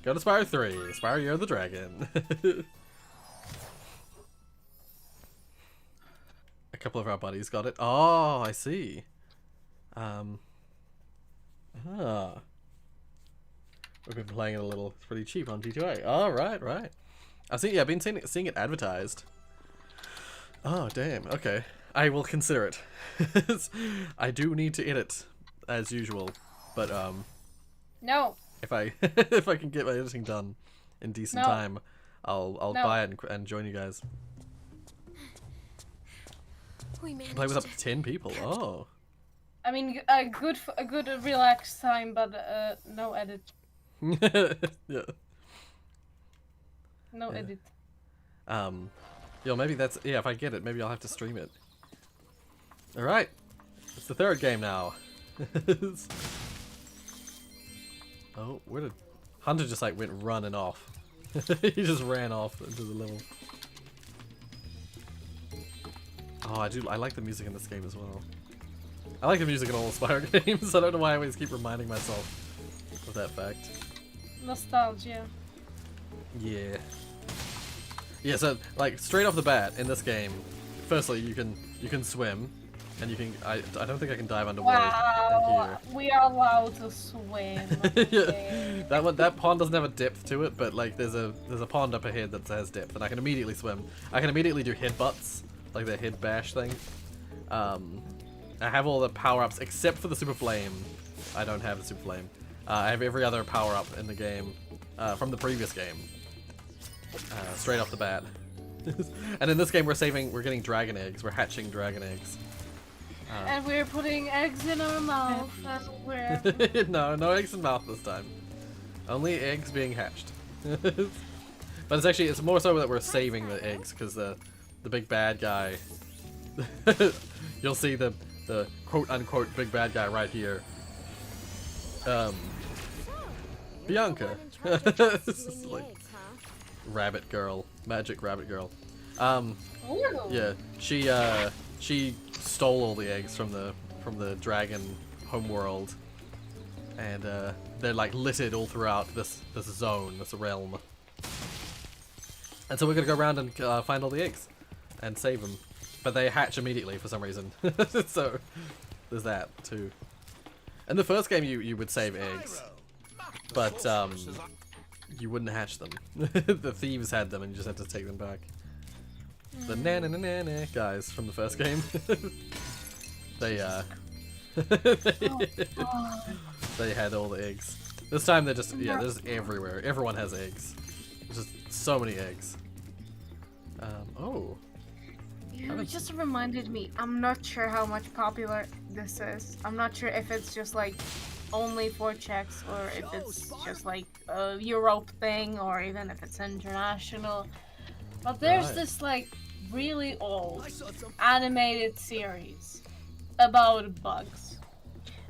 go to Spyro 3. Spyro, you're the dragon. A couple of our buddies got it. Oh, I see. We've been playing it a little. It's pretty cheap on G2A. Oh, right. I've been seeing it advertised. Oh, damn. Okay. I will consider it. I do need to edit, as usual. But, No. if I can get my editing done in decent time, I'll buy it and join you guys. We managed. Play with up to 10 people. Oh. I mean, a good relaxed time, but no edit. Yeah. No edit. Yo, maybe that's if I get it, maybe I'll have to stream it. All right, it's the third game now. Oh, where did Hunter just like went running off? He just ran off into the level. Oh, I like the music in this game as well. I like the music in all the Spyro games. I don't know why I always keep reminding myself of that fact. Nostalgia. Yeah. Yeah, so like straight off the bat in this game, firstly you can swim, and you can I don't think I can dive underwater. Wow, we are allowed to swim. Okay. Yeah. That pond doesn't have a depth to it, but like there's a pond up ahead that has depth, and I can immediately swim. I can immediately do headbutts, like the head bash thing. I have all the power-ups except for the super flame. I don't have the super flame. I have every other power-up in the game from the previous game. Straight off the bat. And in this game we're getting dragon eggs. We're hatching dragon eggs. And we're putting eggs in our mouth. No eggs in mouth this time. Only eggs being hatched. But it's more so that we're saving the eggs because the big bad guy. You'll see the quote unquote big bad guy right here. Bianca. This is like rabbit girl, magic rabbit girl. Yeah, she stole all the eggs from the dragon homeworld, and they're like littered all throughout this zone, this realm. And so we're gonna go around and find all the eggs and save them, but they hatch immediately for some reason. So there's that too. In the first game, you would save eggs, but you wouldn't hatch them. The thieves had them, and you just had to take them back. The na-na-na-na-na guys from the first game. They had all the eggs. This time they're just, yeah, they're just everywhere. Everyone has eggs. There's just so many eggs. Oh. You just reminded me, I'm not sure how much popular this is. I'm not sure if it's just like only for Czechs or if it's just like a Europe thing or even if it's international. But there's this like really old animated series about bugs.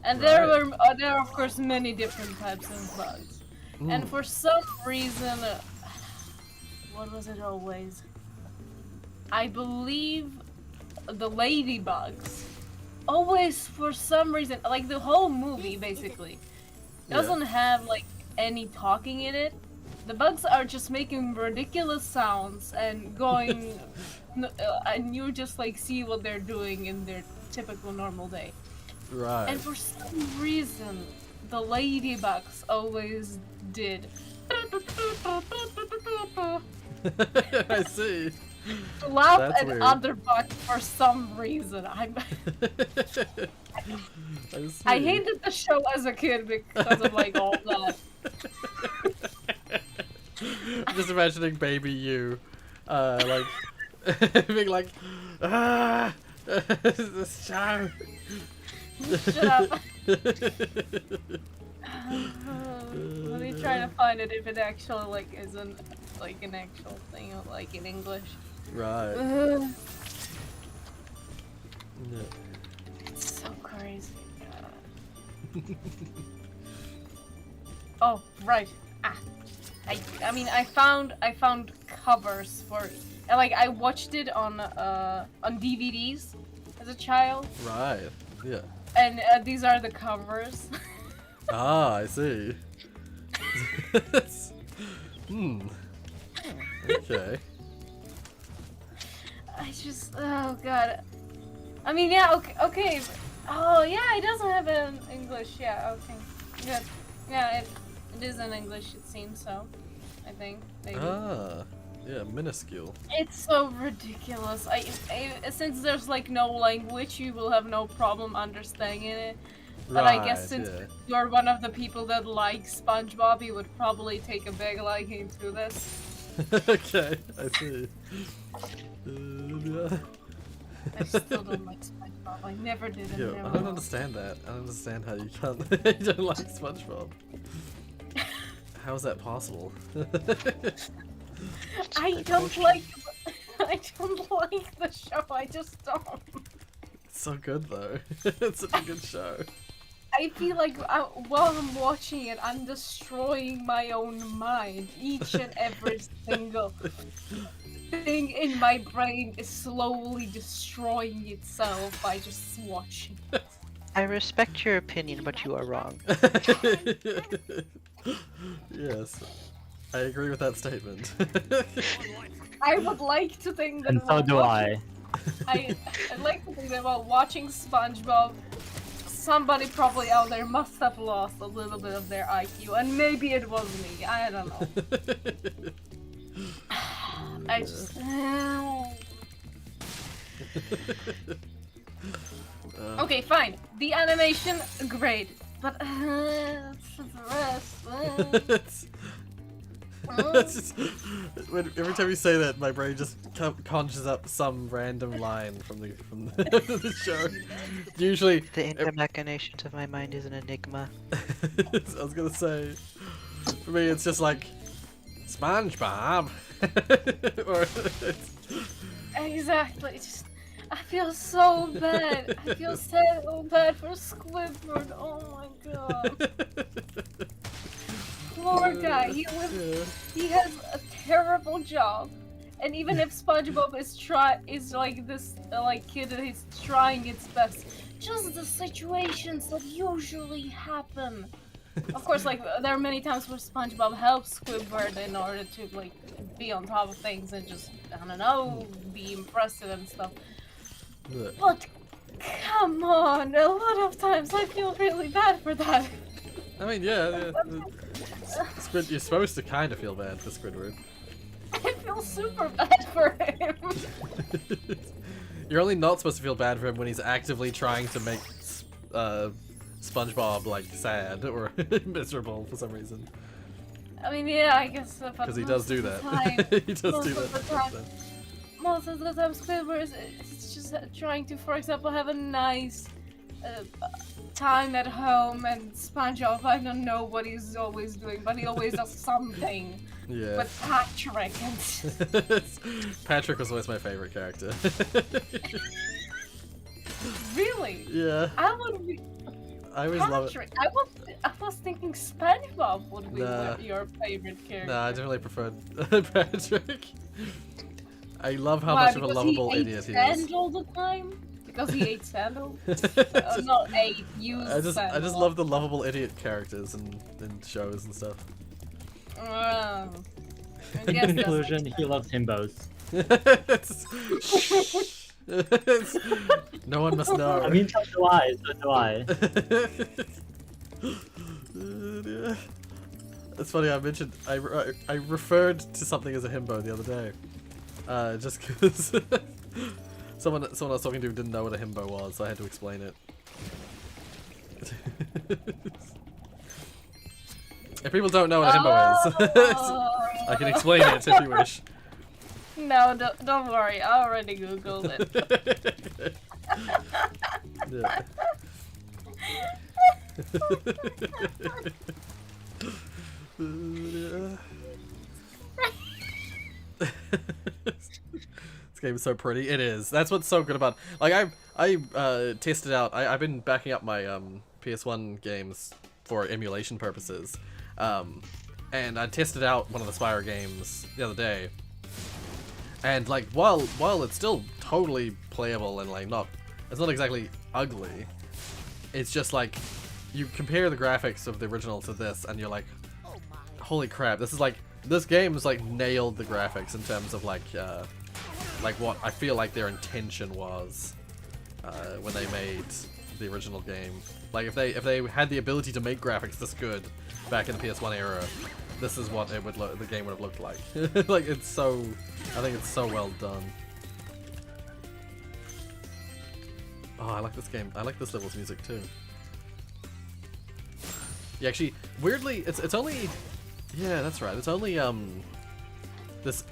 And there are of course many different types of bugs. And for some reason, what was it always? I believe the ladybugs always, for some reason, like the whole movie basically doesn't have like any talking in it. The bugs are just making ridiculous sounds and going, and you just like see what they're doing in their typical normal day. Right. And for some reason, the ladybugs always did. I see. Laugh That's at weird. other bugs for some reason. I I hated the show as a kid because of like all that. Just imagining baby you, like, being like, this show. Shut up. Let me try to find it if it actually like isn't like an actual thing like in English. Right. It's so crazy. Oh, right. I mean I found covers for like I watched it on DVDs as a child. Right. Yeah. And these are the covers. Ah, I see. Okay. I just, oh god. I mean, yeah, okay. Oh, yeah, it doesn't have it in English. Yeah, okay. Good. Yeah, it is in English, it seems so. I think, maybe. Ah, yeah, minuscule. It's so ridiculous. Since there's like no language, you will have no problem understanding it. But I guess since you're one of the people that like SpongeBob, you would probably take a big liking to this. Okay, I see. I still don't like SpongeBob. I never did. And Yeah, never I don't will. understand that. I don't understand how you can't. You don't like SpongeBob. How is that possible? I don't like the show. I just don't. It's so good though. It's such a good show. I feel like while I'm watching it, I'm destroying my own mind. Each and every single thing in my brain is slowly destroying itself by just watching. I respect your opinion, but you are wrong. Yes, I agree with that statement. I would like to think that. And so do I. I'd like to think that while watching SpongeBob, somebody probably out there must have lost a little bit of their IQ, and maybe it was me. I don't know. I just. Okay, fine. The animation, great, but the rest. It's just, every time you say that, my brain just conjures up some random line from the show. Usually, The inner machinations of my mind is an enigma. I was gonna say, for me, it's just like SpongeBob, or Exactly. Just, I feel so bad. I feel so bad for Squidward. Oh my god. Poor guy. He has a terrible job. And even if SpongeBob is like this like kid that is trying its best, just the situations that usually happen. Of course, like there are many times where SpongeBob helps Squidward in order to like be on top of things and just, I don't know, be impressive and stuff. But come on, a lot of times I feel really bad for that. I mean, yeah. You're supposed to kind of feel bad for Squidward. I feel super bad for him. You're only not supposed to feel bad for him when he's actively trying to make SpongeBob like sad or miserable for some reason. I mean, yeah, I guess. Because he does do that. He does do that. Most of the time, Squidward is just trying to, for example, have a nice time at home, and SpongeBob, I don't know what he's always doing, but he always does something. Yeah. But Patrick and... Patrick was always my favorite character. Really? Yeah. I would be... I always love it. I was thinking SpongeBob would be your favorite character. Nah, I generally preferred Patrick. I love how much of a lovable idiot he is. Sand all the time? Because he ate sandal? Not ate, used I just love the lovable idiot characters in shows and stuff. In conclusion, he loves himbos. No one must know. I mean, so do I, so do I. It's funny, I mentioned, I referred to something as a himbo the other day. Just because someone I was talking to didn't know what a himbo was, so I had to explain it. If people don't know what a himbo is, I can explain it if you wish. No, don't worry. I already googled it. Yeah. This game is so pretty. It is. That's what's so good about. Like I tested out. I've been backing up my PS1 games for emulation purposes, and I tested out one of the Spyro games the other day. And like while it's still totally playable and like it's not exactly ugly, it's just like you compare the graphics of the original to this and you're like, holy crap, this game is like nailed the graphics in terms of like what I feel like their intention was when they made the original game. Like if they had the ability to make graphics this good back in the PS1 era, this is what it would the game would have looked like. Like I think it's so well done. Oh, I like this game. I like this level's music too. Yeah, actually, weirdly, it's only, yeah, that's right. It's only this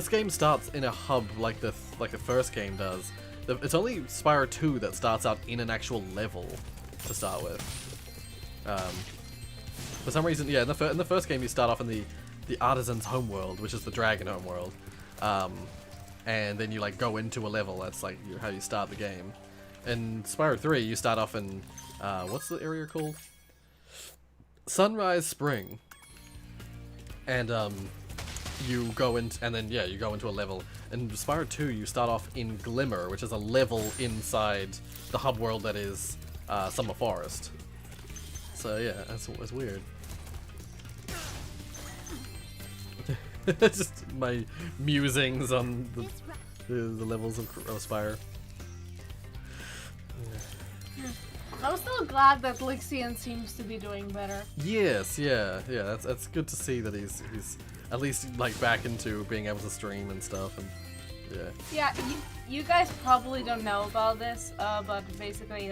game starts in a hub like the first game does. It's only Spyro 2 that starts out in an actual level to start with. For some reason, yeah, in the first game you start off in the artisan's homeworld, which is the dragon homeworld, and then you like go into a level. That's like how you start the game. In Spyro 3, you start off in what's the area called? Sunrise Spring, and you go in, and then yeah, you go into a level. In Spyro 2, you start off in Glimmer, which is a level inside the hub world that is Summer Forest. So yeah, that's weird. Just my musings on the levels of Spyro. Yeah. I'm still glad that Lixian seems to be doing better. Yes, yeah. That's good to see that he's at least like back into being able to stream and stuff, and yeah. Yeah, you guys probably don't know about this, but basically,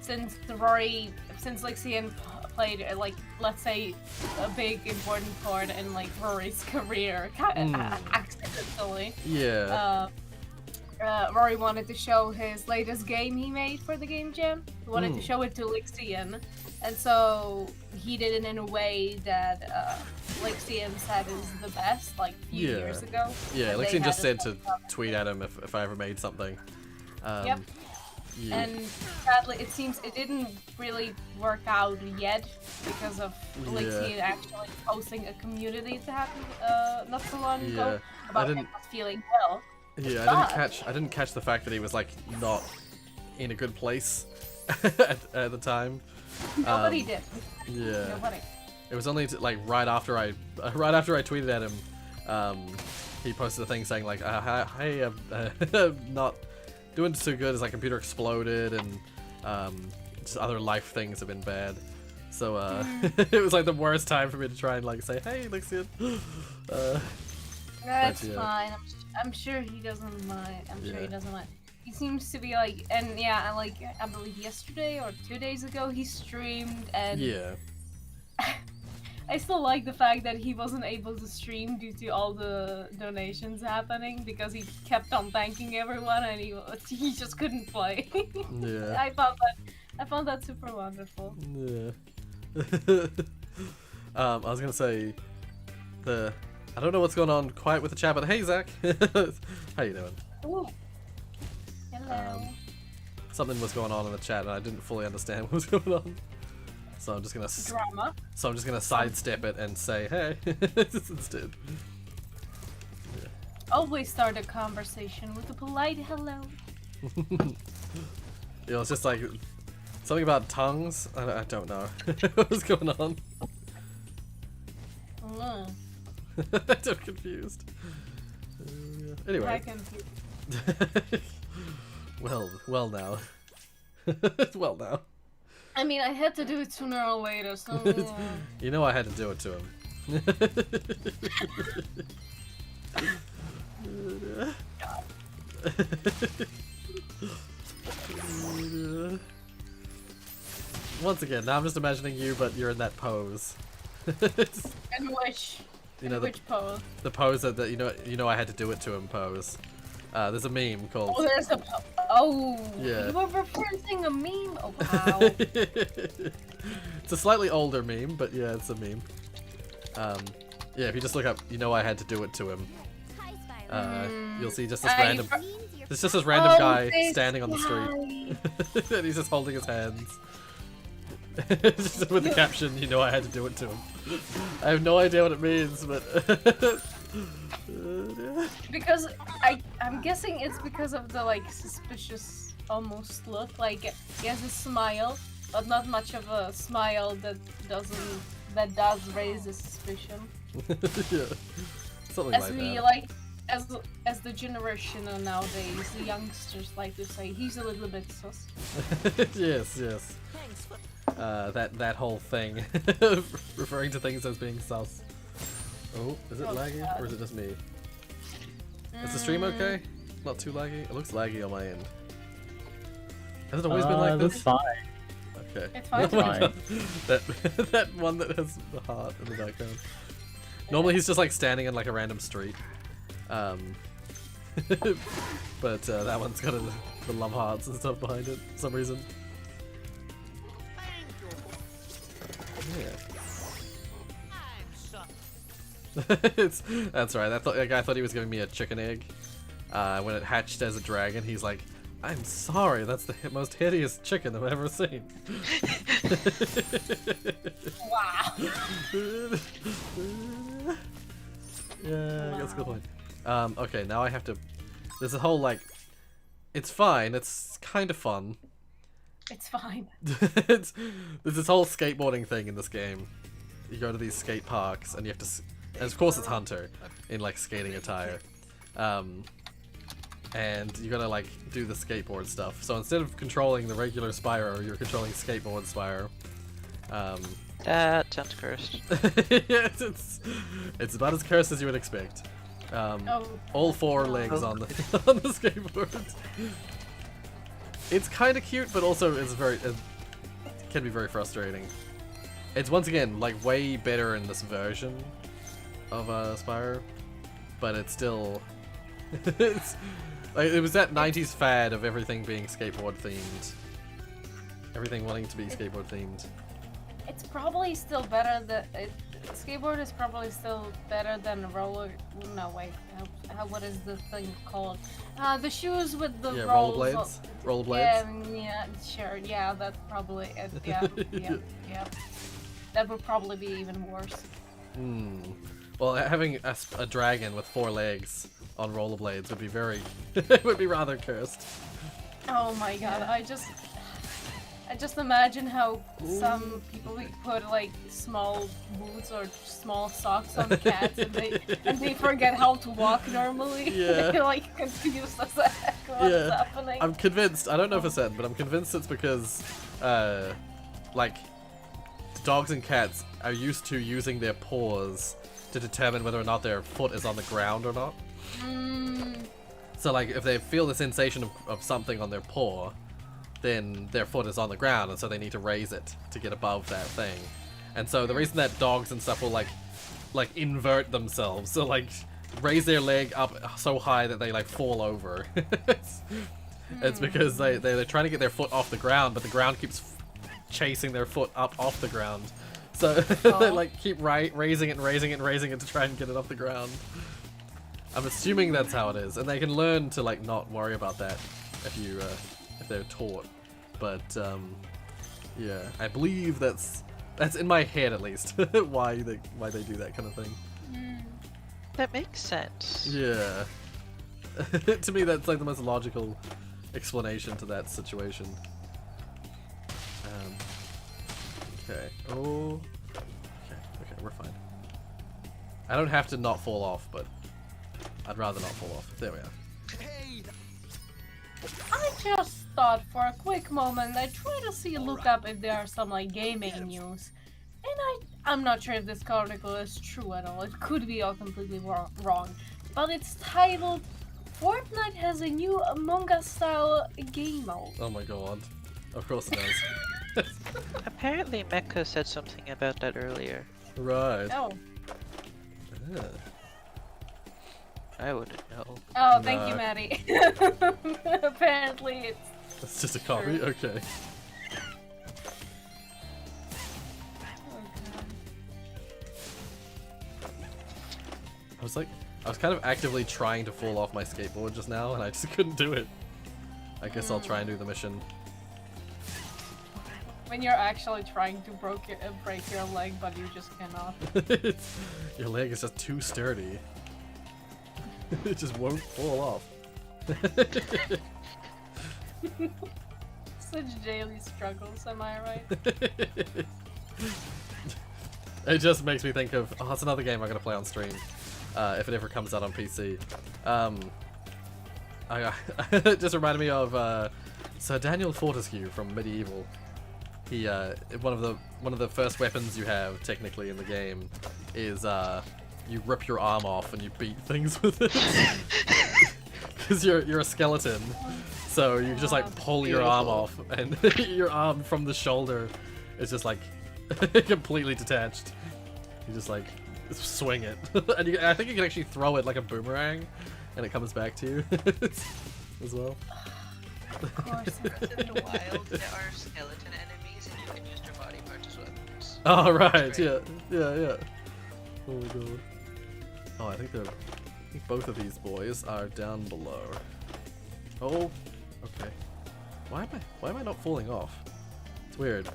since Lixian played like, let's say, a big important part in like Rory's career, accidentally. Yeah. Rory wanted to show his latest game he made for the Game Jam. He wanted to show it to Lixian, and so he did it in a way that Lixian said is the best, like a few years ago. Yeah, Lixian just said to tweet at him if I ever made something. Yep. Yeah. And sadly, it seems it didn't really work out yet because of Lixian actually posting a community tab not so long ago about him not feeling well. Yeah, I didn't catch the fact that he was like not in a good place at the time. Nobody did. Yeah. Nobody. It was only like right after I tweeted at him, he posted a thing saying like, "Hey, I'm not doing too good as my computer exploded and just other life things have been bad." So it was like the worst time for me to try and like say, "Hey, Lixian." That's fine. I'm sure he doesn't mind. He He seems to be like, and yeah, like I believe yesterday or 2 days ago he streamed, and Yeah. I still like the fact that he wasn't able to stream due to all the donations happening because he kept on thanking everyone and he just couldn't play. Yeah. I found that super wonderful. Yeah. I was gonna say I don't know what's going on quite with the chat, but hey Zach, how you doing? Ooh. Hello. Something was going on in the chat and I didn't fully understand what was going on, so I'm just gonna Drama. So I'm just gonna sidestep it and say hey instead. Always start a conversation with a polite hello. You know, it's just like something about tongues. I don't know what was going on. Mm. I'm confused. Anyway. I confused. well now. Well now. I mean, I had to do it sooner or later, so. You know I had to do it to him. Once again, now I'm just imagining you, but you're in that pose. And which? You know, which pose? The pose that you know I had to do it to him pose. There's a meme called. Oh, there's a. Oh. Yeah. You were referencing a meme. Oh wow. It's a slightly older meme, but yeah, it's a meme. Yeah, if you just look up, you know I had to do it to him. You'll see just this random. There's just this random guy standing on the street, and he's just holding his hands. Just with the caption, you know I had to do it to him. I have no idea what it means, but because I'm guessing it's because of the like suspicious almost look. Like he has a smile, but not much of a smile that does raise the suspicion. Yeah, something as like we that. like as the generation of nowadays, the youngsters like to say he's a little bit sus. Yes. That whole thing, referring to things as being sus. Oh, is it laggy or is it just me? Is the stream okay? Not too laggy? It looks laggy on my end. Has it always been like this? That's fine. Okay. It's fine. that one that has the heart in the background. Normally he's just like standing in like a random street. But that one's got the love hearts and stuff behind it for some reason. Yeah. That's right. That guy thought he was giving me a chicken egg. When it hatched as a dragon, he's like, "I'm sorry, that's the most hideous chicken I've ever seen." Wow. Yeah, that's a good point. Okay, now I have to. There's a whole like. It's fine. It's kind of fun. It's fine. There's this whole skateboarding thing in this game. You go to these skate parks and you have to, and of course it's Hunter in like skating attire, and you gotta like do the skateboard stuff. So instead of controlling the regular Spyro, you're controlling skateboard Spyro. That sounds cursed. Yes, it's about as cursed as you would expect. All four legs on the skateboard. It's kind of cute, but also it can be very frustrating. It's once again like way better in this version of Spyro, but it's still it's like it was that 90s fad of everything being skateboard themed. Everything wanting to be skateboard themed. It's probably still better skateboard is probably still better than roller. No wait, what is the thing called? The shoes with the rolls. Rollerblades. Yeah, sure. Yeah, that's probably it. Yeah. That would probably be even worse. Well, having a dragon with 4 legs on rollerblades would be it would be rather cursed. Oh my god, I just imagine how some people would put like small boots or small socks on cats and they forget how to walk normally. Yeah. They're like confused as heck what's happening. I'm convinced, I don't know for certain, but I'm convinced it's because like dogs and cats are used to using their paws to determine whether or not their foot is on the ground or not. So like if they feel the sensation of something on their paw, then their foot is on the ground, and so they need to raise it to get above that thing. And so the reason that dogs and stuff will like invert themselves, so like raise their leg up so high that they like fall over. It's because they're trying to get their foot off the ground, but the ground keeps chasing their foot up off the ground. So they like keep raising it and raising it and raising it to try and get it off the ground. I'm assuming that's how it is, and they can learn to like not worry about that if they're taught. But yeah, I believe that's in my head at least why they do that kind of thing. That makes sense. Yeah. To me, that's like the most logical explanation to that situation. Okay. Oh. Okay, we're fine. I don't have to not fall off, but I'd rather not fall off. There we are. I just thought for a quick moment I'd try to look up if there are some like gaming news. And I'm not sure if this article is true at all. It could be all completely wrong. But it's titled Fortnite has a new Among Us style game mode. Oh my god. Of course it does. Apparently Mecha said something about that earlier. Right. Oh. Yeah. I wouldn't know. Oh, thank you, Maddie. Apparently It's just a copy? True. Okay. I was kind of actively trying to fall off my skateboard just now, and I just couldn't do it. I guess I'll try and do the mission. When you're actually trying to break your leg, but you just cannot. Your leg is just too sturdy. It just won't fall off. Such daily struggles, am I right? It just makes me think of, oh, it's another game I'm gonna play on stream. If it ever comes out on PC. It just reminded me of Sir Daniel Fortescue from Medieval. He one of the first weapons you have technically in the game is you rip your arm off and you beat things with it. Because you're a skeleton, so you just like pull your arm off, and your arm from the shoulder is just like completely detached. You just like swing it, and I think you can actually throw it like a boomerang, and it comes back to you as well. Of course. In the wild, there are skeleton enemies, and you can use their body parts as weapons. Oh right, yeah. Oh my god. Oh, I think both of these boys are down below. Oh, okay. Why am I not falling off? It's weird.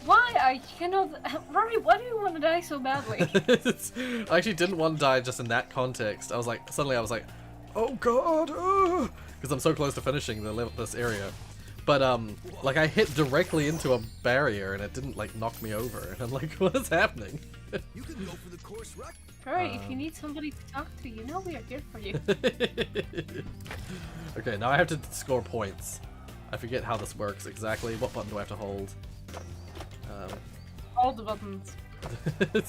Why I cannot? Rory, why do you want to die so badly? I actually didn't want to die just in that context. I was like, suddenly I was like, oh god, because I'm so close to finishing this area. But like I hit directly into a barrier and it didn't like knock me over. And I'm like, what is happening? You can go for the course right. Rory, if you need somebody to talk to, you know we are here for you. Okay, now I have to score points. I forget how this works exactly. What button do I have to hold? All the buttons. I'm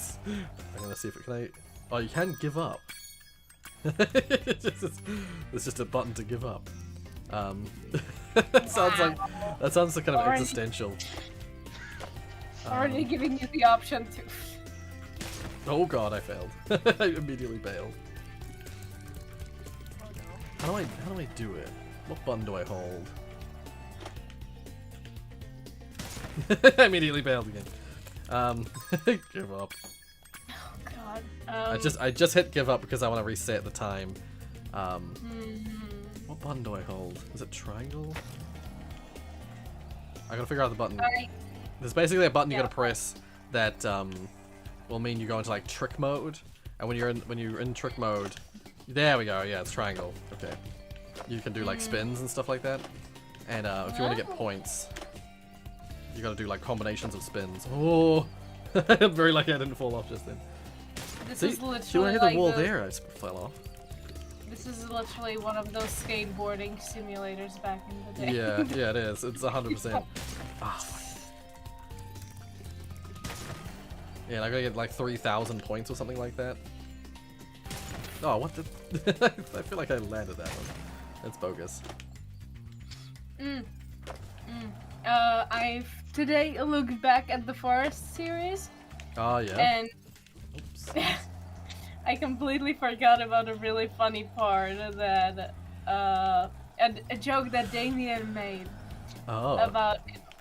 gonna see if it can. Oh, you can give up. It's just a button to give up. That sounds kind of Already- existential. Already giving you the option to. Oh god, I failed. I immediately bailed. How do I do it? What button do I hold? I immediately bailed again. Give up. Oh god. I just hit give up because I want to reset the time. What button do I hold? Is it triangle? I gotta figure out the button. There's basically a button you gotta press that will mean you go into like trick mode, and when you're in trick mode, there we go. Yeah, it's triangle. Okay, you can do like spins and stuff like that. And if you want to get points, you gotta do like combinations of spins. Oh, I'm very lucky I didn't fall off just then. This is literally see when I hit like the wall there, I just fell off. This is literally one of those skateboarding simulators back in the day. Yeah, it is. It's 100%. Yeah, and I gotta get like 3,000 points or something like that. Oh, what the? I feel like I landed that one. That's bogus. I've today looked back at the Forest series, Oh, yeah. and Oops. I completely forgot about a really funny part that a joke that Damien made Oh. about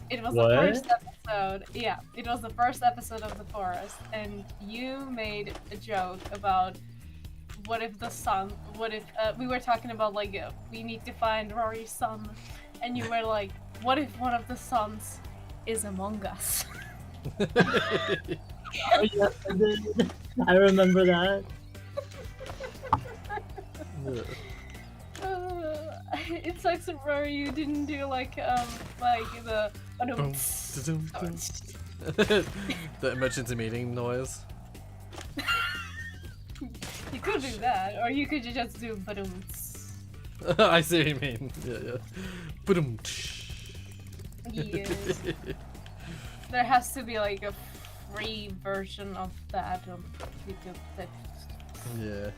it was What? the first episode. Yeah, it was the first episode of the Forest, and you made a joke about what if we were talking about like we need to find Rory's son, and you were like, what if one of the sons is among us? Oh, yes, I did. I remember that. It sucks that Rory you didn't do like the Boom, da-dum, dum. The emergency meeting noise. You could do that, or you could just do badooms. I see what you mean. Yeah, yeah. Ba-dum. Yes. There has to be like a free version of that on YouTube. Yeah.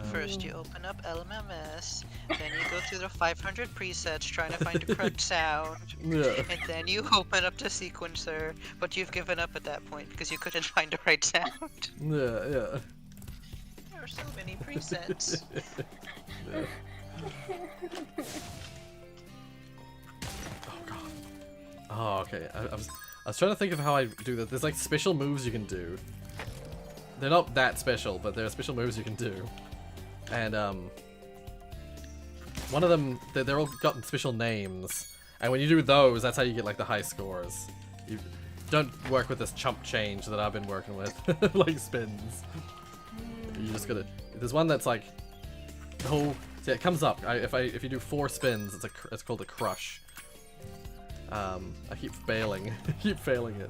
First, you open up LMMS, then you go through the 500 presets trying to find a correct sound, Yeah. and then you open up the sequencer, but you've given up at that point because you couldn't find the right sound. Yeah, yeah. There are so many presets. Yeah. Oh god. Oh, okay. I was trying to think of how I do that. There's like special moves you can do. They're not that special, but there are special moves you can do. And one of them, they're all got special names. And when you do those, that's how you get like the high scores. You don't work with this chump change that I've been working with, like spins. You just gotta. There's one that's like, oh, see, it comes up. If you do 4 spins, it's called a crush. I keep failing. I keep failing it.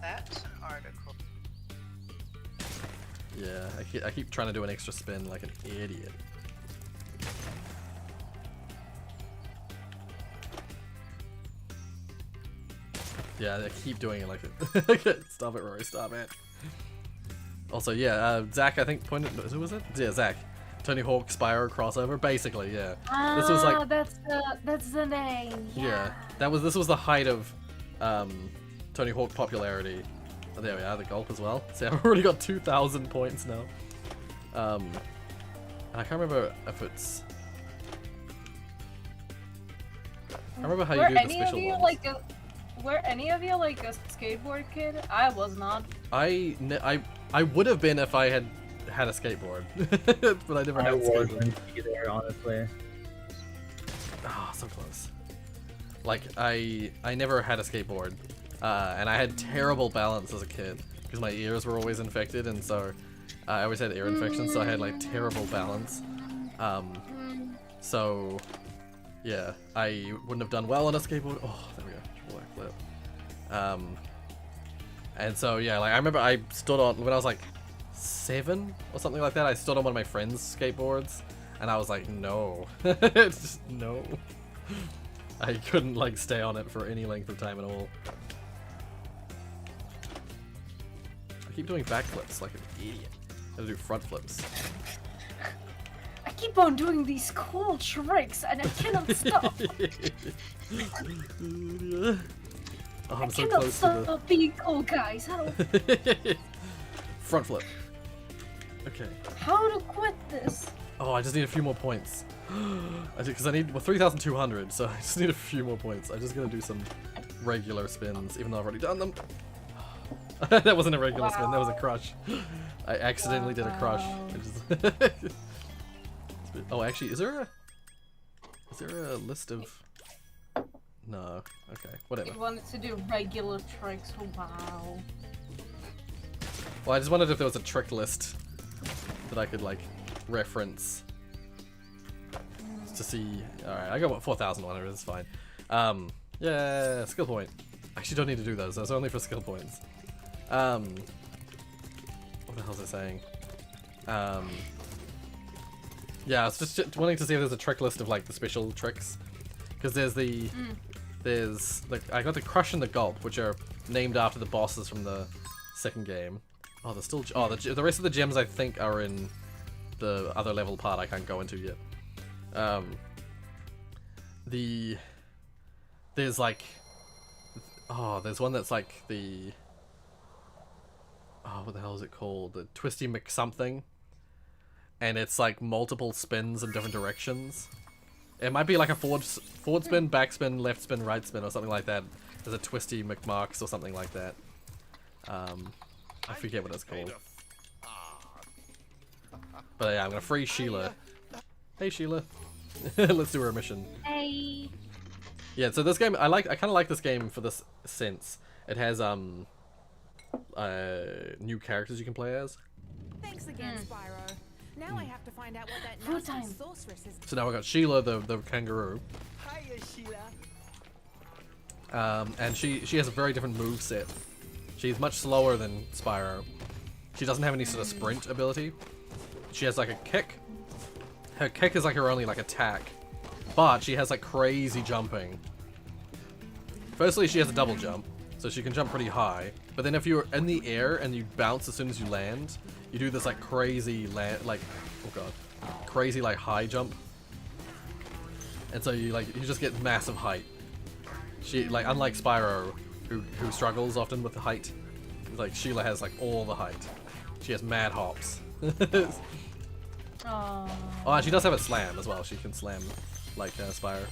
That's an article. Yeah, I keep trying to do an extra spin like an idiot. Yeah, I keep doing it like it. Stop it, Rory, stop it. Also, yeah, Zach, I think pointed. Who was it? Yeah, Zach. Tony Hawk Spyro crossover, basically, yeah. This was like. That's the name. Yeah, this was the height of Tony Hawk popularity. Oh, there we are, the gulp as well. See, I've already got 2,000 points now. And I can't remember if it's. I remember how you do the special ones. Were any of you like a skateboard kid? I was not. I would have been if I had a skateboard, but I never had a skateboard. wasn't either, honestly. Oh, so close. Like I never had a skateboard, and I had terrible balance as a kid because my ears were always infected, and so I always had ear infections, so I had like terrible balance. So yeah, I wouldn't have done well on a skateboard. Oh, there we go. Flip. And so yeah, like I remember I stood on when I was like 7 or something like that. I stood on one of my friend's skateboards, and I was like, no, just no. I couldn't like stay on it for any length of time at all. I keep doing backflips like an idiot. I gotta do front flips. I keep on doing these cool tricks and I cannot stop. Oh, I'm I so cannot close to stop being cool, guys. Help. the front flip. Okay. How to quit this? Oh, I just need a few more points. Because I need 3,200, so I just need a few more points. I just gotta do some regular spins, even though I've already done them. That wasn't a regular spin, that was a crush. I accidentally did a crush. I just oh, actually, is there a list of? No. Okay. Whatever. You wanted to do regular tricks. Wow. Well, I just wondered if there was a trick list that I could like reference to see. All right, I got 4,100. It's fine. Yeah, skill point. I actually don't need to do those. Those are only for skill points. What the hell was I saying? Yeah, I was just wanting to see if there's a trick list of like the special tricks, because there's like I got the crush and the gulp, which are named after the bosses from the second game. Oh, there's still... Oh, the rest of the gems I think are in the other level part I can't go into yet. There's like... Oh, there's one that's like the... Oh, what the hell is it called? The Twisty McSomething. And it's like multiple spins in different directions. It might be like a forward spin, back spin, left spin, right spin, or something like that. There's a Twisty McMarks or something like that. I forget what it's called. But yeah, I'm gonna free Sheila. Hey Sheila. Let's do her mission. Hey. Yeah, so this game, I kinda like this game for this sense. It has new characters you can play as. Thanks again, Spyro. Now I have to find out what that Food nasty time. sorceress is. So now we've got Sheila, the kangaroo. Hiya, Sheila. And she has a very different move set. She's much slower than Spyro. She doesn't have any sort of sprint ability. She has like a kick. Her kick is like her only like attack. But she has like crazy jumping. Firstly, she has a double jump, so she can jump pretty high. But then if you're in the air and you bounce as soon as you land, you do this like crazy crazy like high jump. And so you just get massive height. She like unlike Spyro, who struggles often with the height, like Sheila has like all the height. She has mad hops. Aww. Oh, and she does have a slam as well. She can slam like Spyro.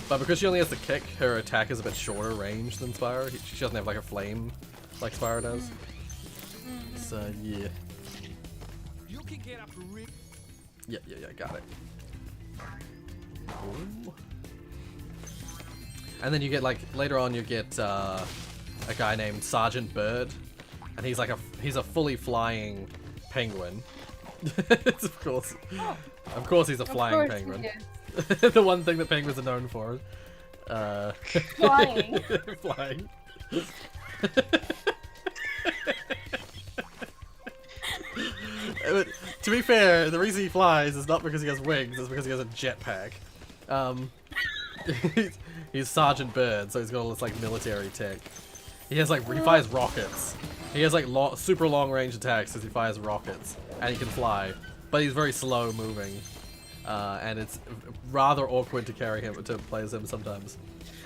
But because she only has the kick, her attack is a bit shorter range than Spyro. She doesn't have like a flame like Spyro does. So yeah. You can get up to Yeah, got it. Ooh. And then you get like later on you get a guy named Sergeant Bird, and he's a fully flying penguin. It's of course he's a flying penguin. The one thing that penguins are known for. Flying. Flying. But, to be fair, the reason he flies is not because he has wings, it's because he has a jetpack. He's Sergeant Bird, so he's got all this like military tech. He fires rockets. He has like super long range attacks as he fires rockets, and he can fly, but he's very slow moving, and it's rather awkward to carry him to play as him sometimes.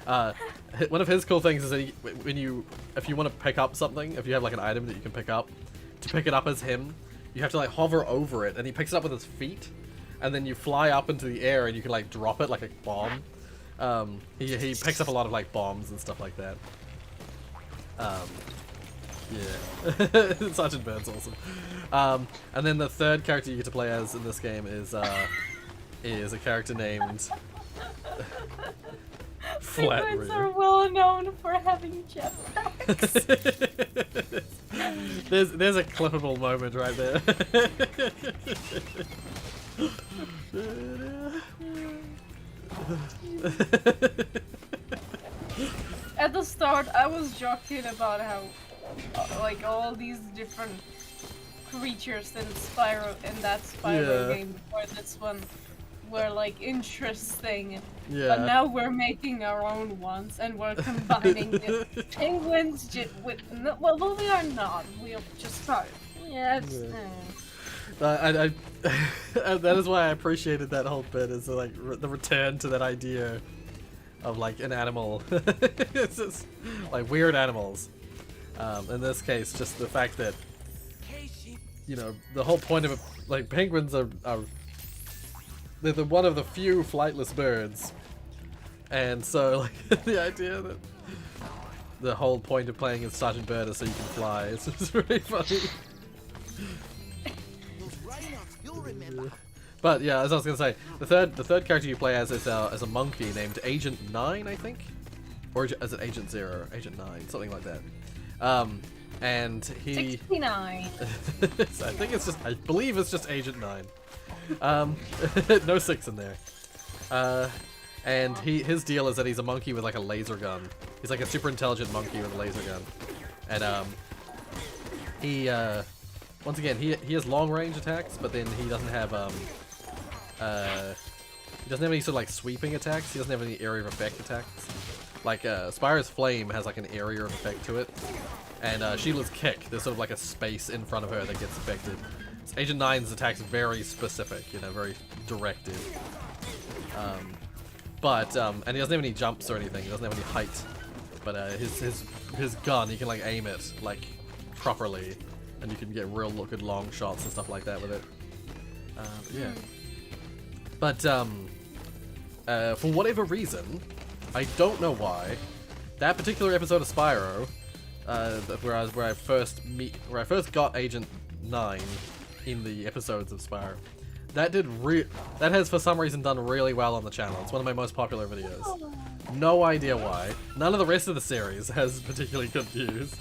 One of his cool things is that if you want to pick up something, if you have like an item that you can pick up, to pick it up as him, you have to like hover over it, and he picks it up with his feet, and then you fly up into the air and you can like drop it like a bomb. He picks up a lot of like bombs and stuff like that. Yeah, Sergeant Bird's awesome. And then the third character you get to play as in this game is a character named Flat Penguins Roo. are well known for having jetpacks. There's a clippable moment right there. At the start, I was joking about how, like, all these different creatures in that Spyro game before this one were like interesting. Yeah. But now we're making our own ones, and we're combining the penguins with well, we are not. We are just started. Yeah. That is why I appreciated that whole bit, is like the return to that idea of like an animal. It's just like weird animals. In this case, just the fact that, you know, the whole point of it, like penguins are they're one of the few flightless birds, and so like the idea that the whole point of playing as Sergeant Bird is so you can fly. It's just very funny. But yeah, as I was gonna say, the third character you play as is a monkey named Agent 9, I think, or is it Agent 0, Agent 9, something like that. And he 69. I think it's just, I believe it's just Agent 9. No 6 in there. And his deal is that he's a monkey with like a laser gun. He's like a super intelligent monkey with a laser gun. And he once again he has long range attacks, but then he doesn't have any sort of like sweeping attacks. He doesn't have any area of effect attacks. like Spyro's flame has like an area of effect to it, and Sheila's kick, there's sort of like a space in front of her that gets affected. So Agent 9's attack's very specific, you know, very directed. And he doesn't have any jumps or anything. He doesn't have any height. But his gun, you can like aim it like properly, and you can get real good long shots and stuff like that with it. Yeah. But for whatever reason, I don't know why, that particular episode of Spyro, where I first got Agent 9 in the episodes of Spyro, that has for some reason done really well on the channel. It's one of my most popular videos. No idea why. None of the rest of the series has particularly good views.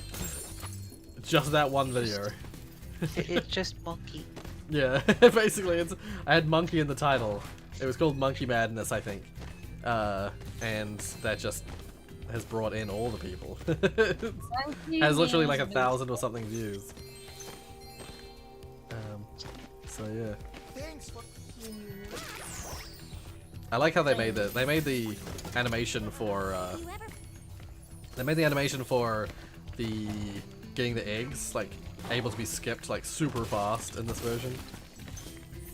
Just that one video. It's just monkey. Yeah, basically I had monkey in the title. It was called Monkey Madness, I think. And that just has brought in all the people. Has literally like 1,000 or something views. So yeah. I like how they made the animation for the getting the eggs like able to be skipped like super fast in this version.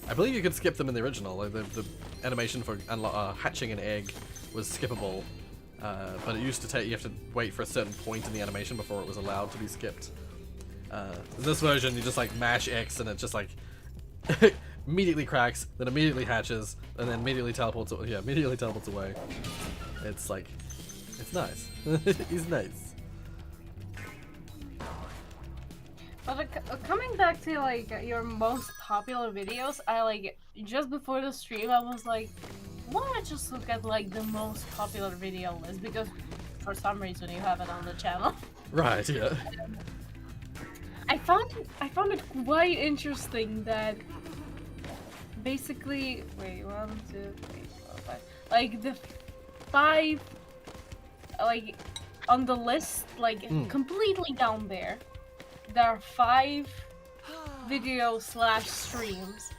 I believe you could skip them in the original. Like the animation for hatching an egg was skippable, but it used to take, you have to wait for a certain point in the animation before it was allowed to be skipped. In this version, you just like mash X and it just like immediately cracks, then immediately hatches, and then immediately teleports. Yeah, immediately teleports away. It's like, it's nice. He's nice. But coming back to like your most popular videos, I like just before the stream I was like, why don't I just look at like the most popular video list, because for some reason you have it on the channel. Right. Yeah. I found it quite interesting that basically, wait, 1, 2, 3, 4, 5, like the 5, like on the list, like completely down there are 5 videos / streams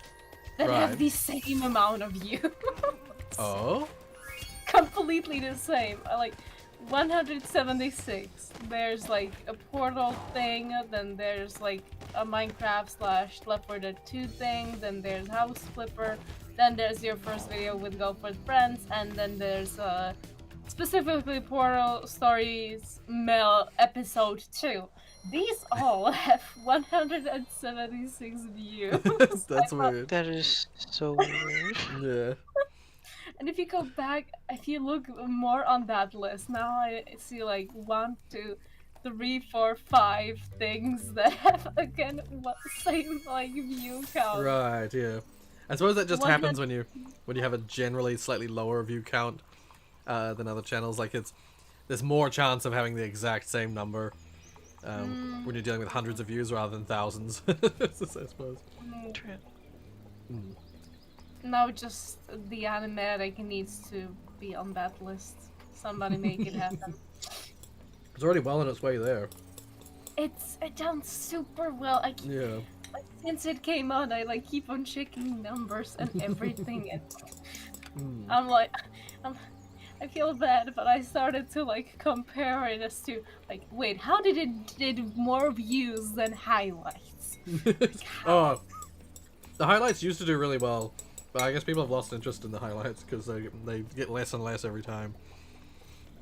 that have the same amount of views. Oh? Completely the same. Like 176. There's like a Portal thing, then there's like a Minecraft / Left 4 Dead 2 thing, then there's House Flipper, then there's your first video with Go with Friends, and then there's specifically Portal Stories Mail Episode 2. These all have 176 views. That's weird. That is so weird. Yeah. And if you go back, if you look more on that list, now I see like 1, 2, 3, 4, 5 things that have again same like view count. Right. Yeah. I suppose that just happens when you have a generally slightly lower view count than other channels. Like there's more chance of having the exact same number when you're dealing with hundreds of views rather than thousands. I suppose. True. Now just the animatic needs to be on that list. Somebody make it happen. It's already well on its way there. It done super well. Yeah. Like, since it came on, I like keep on checking numbers and everything, and I'm like, I feel bad, but I started to like compare it as to like, wait, how did it did more views than highlights? Like, oh, the highlights used to do really well. But I guess people have lost interest in the highlights because they get less and less every time.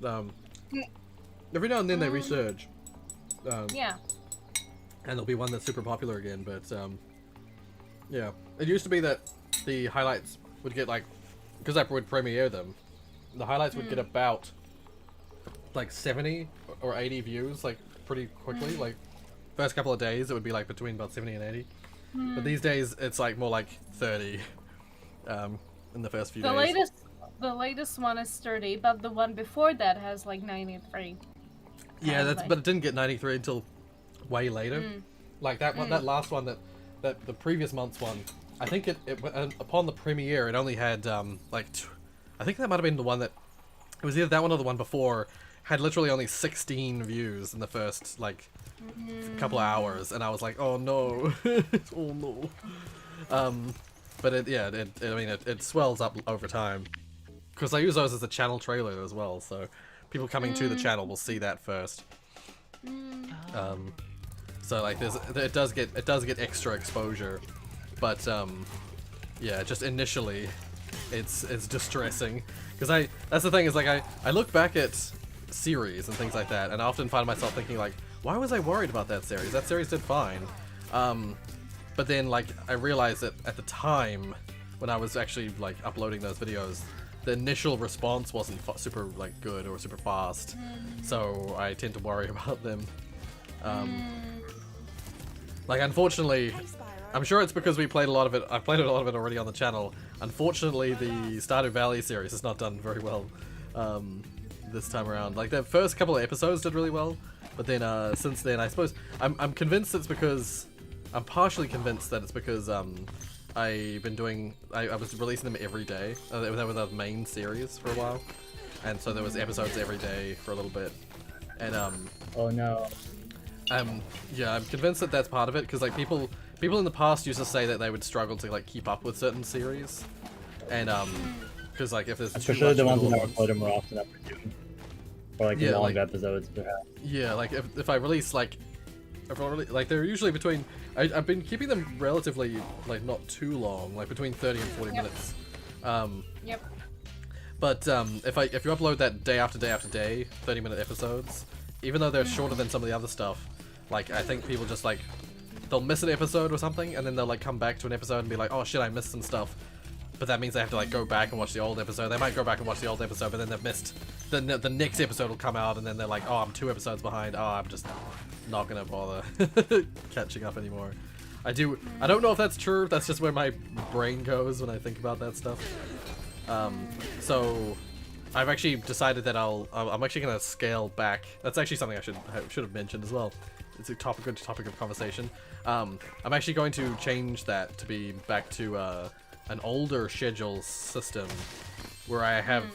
Every now and then they resurge. Yeah. And there'll be one that's super popular again, but yeah. It used to be that the highlights would get like, because I would premiere them, the highlights would get about like 70 or 80 views like pretty quickly. Like first couple of days it would be like between about 70 and 80. But these days it's like more like 30. In the first few days. The latest one is 30, but the one before that has like 93. Yeah, but it didn't get 93 until way later. Like that one, that last one, that the previous month's one. I think it upon the premiere, it only had I think that might have been the one that it was either that one or the one before had literally only 16 views in the first like couple of hours, and I was like, oh no, oh no. But it swells up over time. Because I use those as a channel trailer as well, so people coming to the channel will see that first. So like it does get extra exposure, but yeah, just initially it's distressing because that's the thing is like I look back at series and things like that and I often find myself thinking like, why was I worried about that series? That series did fine. But then like I realized that at the time when I was actually like uploading those videos, the initial response wasn't super like good or super fast, so I tend to worry about them. Like unfortunately, I'm sure it's because we played a lot of it. I've played a lot of it already on the channel. Unfortunately, the Stardew Valley series has not done very well this time around. Like the first couple of episodes did really well, but then since then, I suppose I'm convinced it's because I'm partially convinced that it's because I've been doing. I was releasing them every day. That was the main series for a while, and so there was episodes every day for a little bit, and Oh no. yeah, I'm convinced that that's part of it because like people in the past used to say that they would struggle to like keep up with certain series, and because like if there's Especially the ones that are uploaded more often than we do, or like Yeah, long like- episodes perhaps. Yeah, like if I release like they're usually between I've been keeping them relatively like not too long, like between 30 and 40 minutes. Yep. But if you upload that day after day after day, 30-minute episodes, even though they're shorter than some of the other stuff, like I think people just like they'll miss an episode or something, and then they'll like come back to an episode and be like, oh shit, I missed some stuff. But that means they have to like go back and watch the old episode. They might go back and watch the old episode, but then they've missed the next episode will come out, and then they're like, oh, I'm 2 episodes behind. Oh, I'm just not gonna bother catching up anymore. I don't know if that's true. That's just where my brain goes when I think about that stuff. So I've actually decided that I'm actually gonna scale back. That's actually something I should have mentioned as well. It's a good topic of conversation. I'm actually going to change that to be back to an older schedule system where I have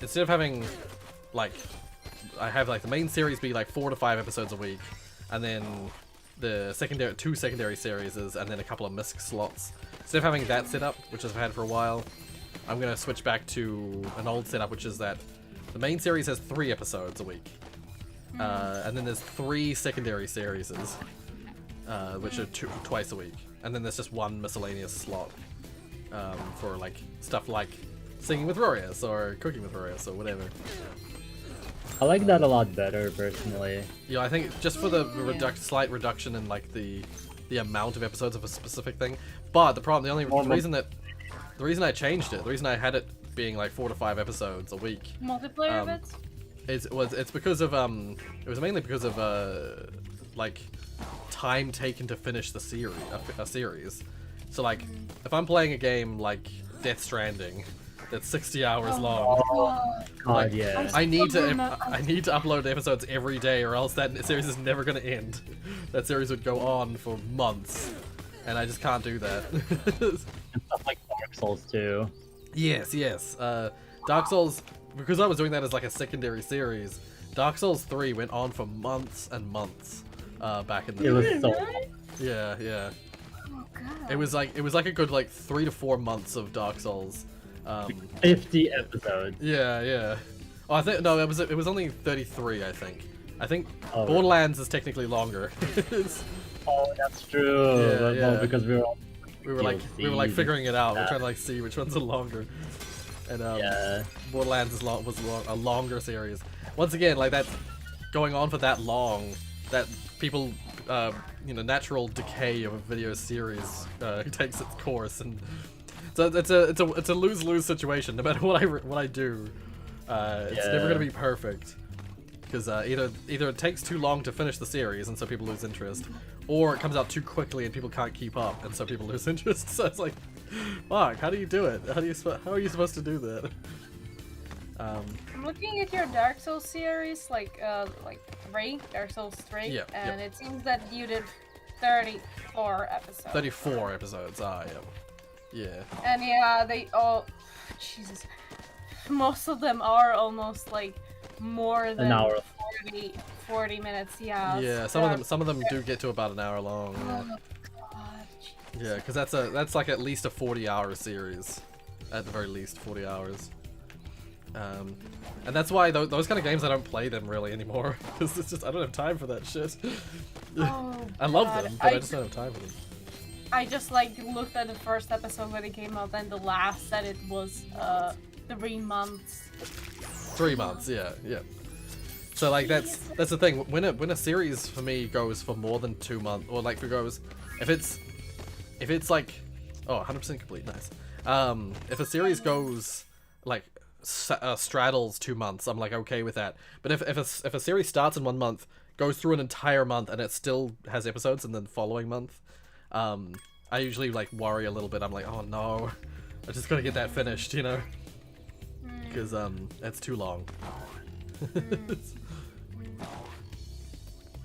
instead of having like I have like the main series be like 4 to 5 episodes a week, and then the two secondary series and then a couple of misc slots. Instead of having that setup, which I've had for a while, I'm gonna switch back to an old setup, which is that the main series has 3 episodes a week, and then there's 3 secondary series, which are twice a week, and then there's just 1 miscellaneous slot for like stuff like singing with Rorius or cooking with Rorius or whatever. I like that a lot better personally. Yeah, I think just for the slight reduction in like the amount of episodes of a specific thing. But the reason I changed it, the reason I had it being like 4 to 5 episodes a week, Multiplayer of it? it's because of it was mainly because of like time taken to finish the series, a series. So like if I'm playing a game like Death Stranding that's 60 hours long, God, yeah. I need to upload episodes every day, or else that series is never gonna end. That series would go on for months, and I just can't do that. And stuff like Dark Souls too. Yes. Dark Souls, because I was doing that as like a secondary series, Dark Souls 3 went on for months and months back in the day. It was so long. Yeah. Oh god. It was like a good like 3 to 4 months of Dark Souls. 50 episodes. Yeah. Oh, I think no, it was only 33. I think Oh, Borderlands is technically longer. Oh, that's true. Yeah. Because we were we were like figuring it out. We're trying to like see which ones are longer. And yeah. Borderlands was a longer series. Once again, like that going on for that long, that people natural decay of a video series takes its course, and so it's a lose-lose situation. No matter what I do, it's never gonna be perfect, because either it takes too long to finish the series and so people lose interest, or it comes out too quickly and people can't keep up and so people lose interest. So it's like, fuck, how do you do it? How are you supposed to do that? I'm looking at your Dark Souls series, like 3, Dark Souls 3, Yep. It seems that you did 34 episodes. 34 episodes. Yeah. And yeah, they all, Jesus, most of them are almost like more than An hour. 40 minutes. Yeah. Yeah, some of them do get to about an hour long. Oh god. Yeah, because that's like at least a 40-hour series, at the very least 40 hours. And that's why those kind of games I don't play them really anymore, because it's just I don't have time for that shit. Oh, I love God. them, but I just don't have time for them. I just like looked at the first episode when it came out, and the last said it was 3 months. 3 months, yeah. So like that's the thing. When a series for me goes for more than 2 months, or like if it's like 100% complete, nice. If a series goes like straddles 2 months, I'm like okay with that. But if a series starts in 1 month, goes through an entire month, and it still has episodes in the following month, I usually like worry a little bit. I'm like, oh no, I just gotta get that finished, you know, because it's too long.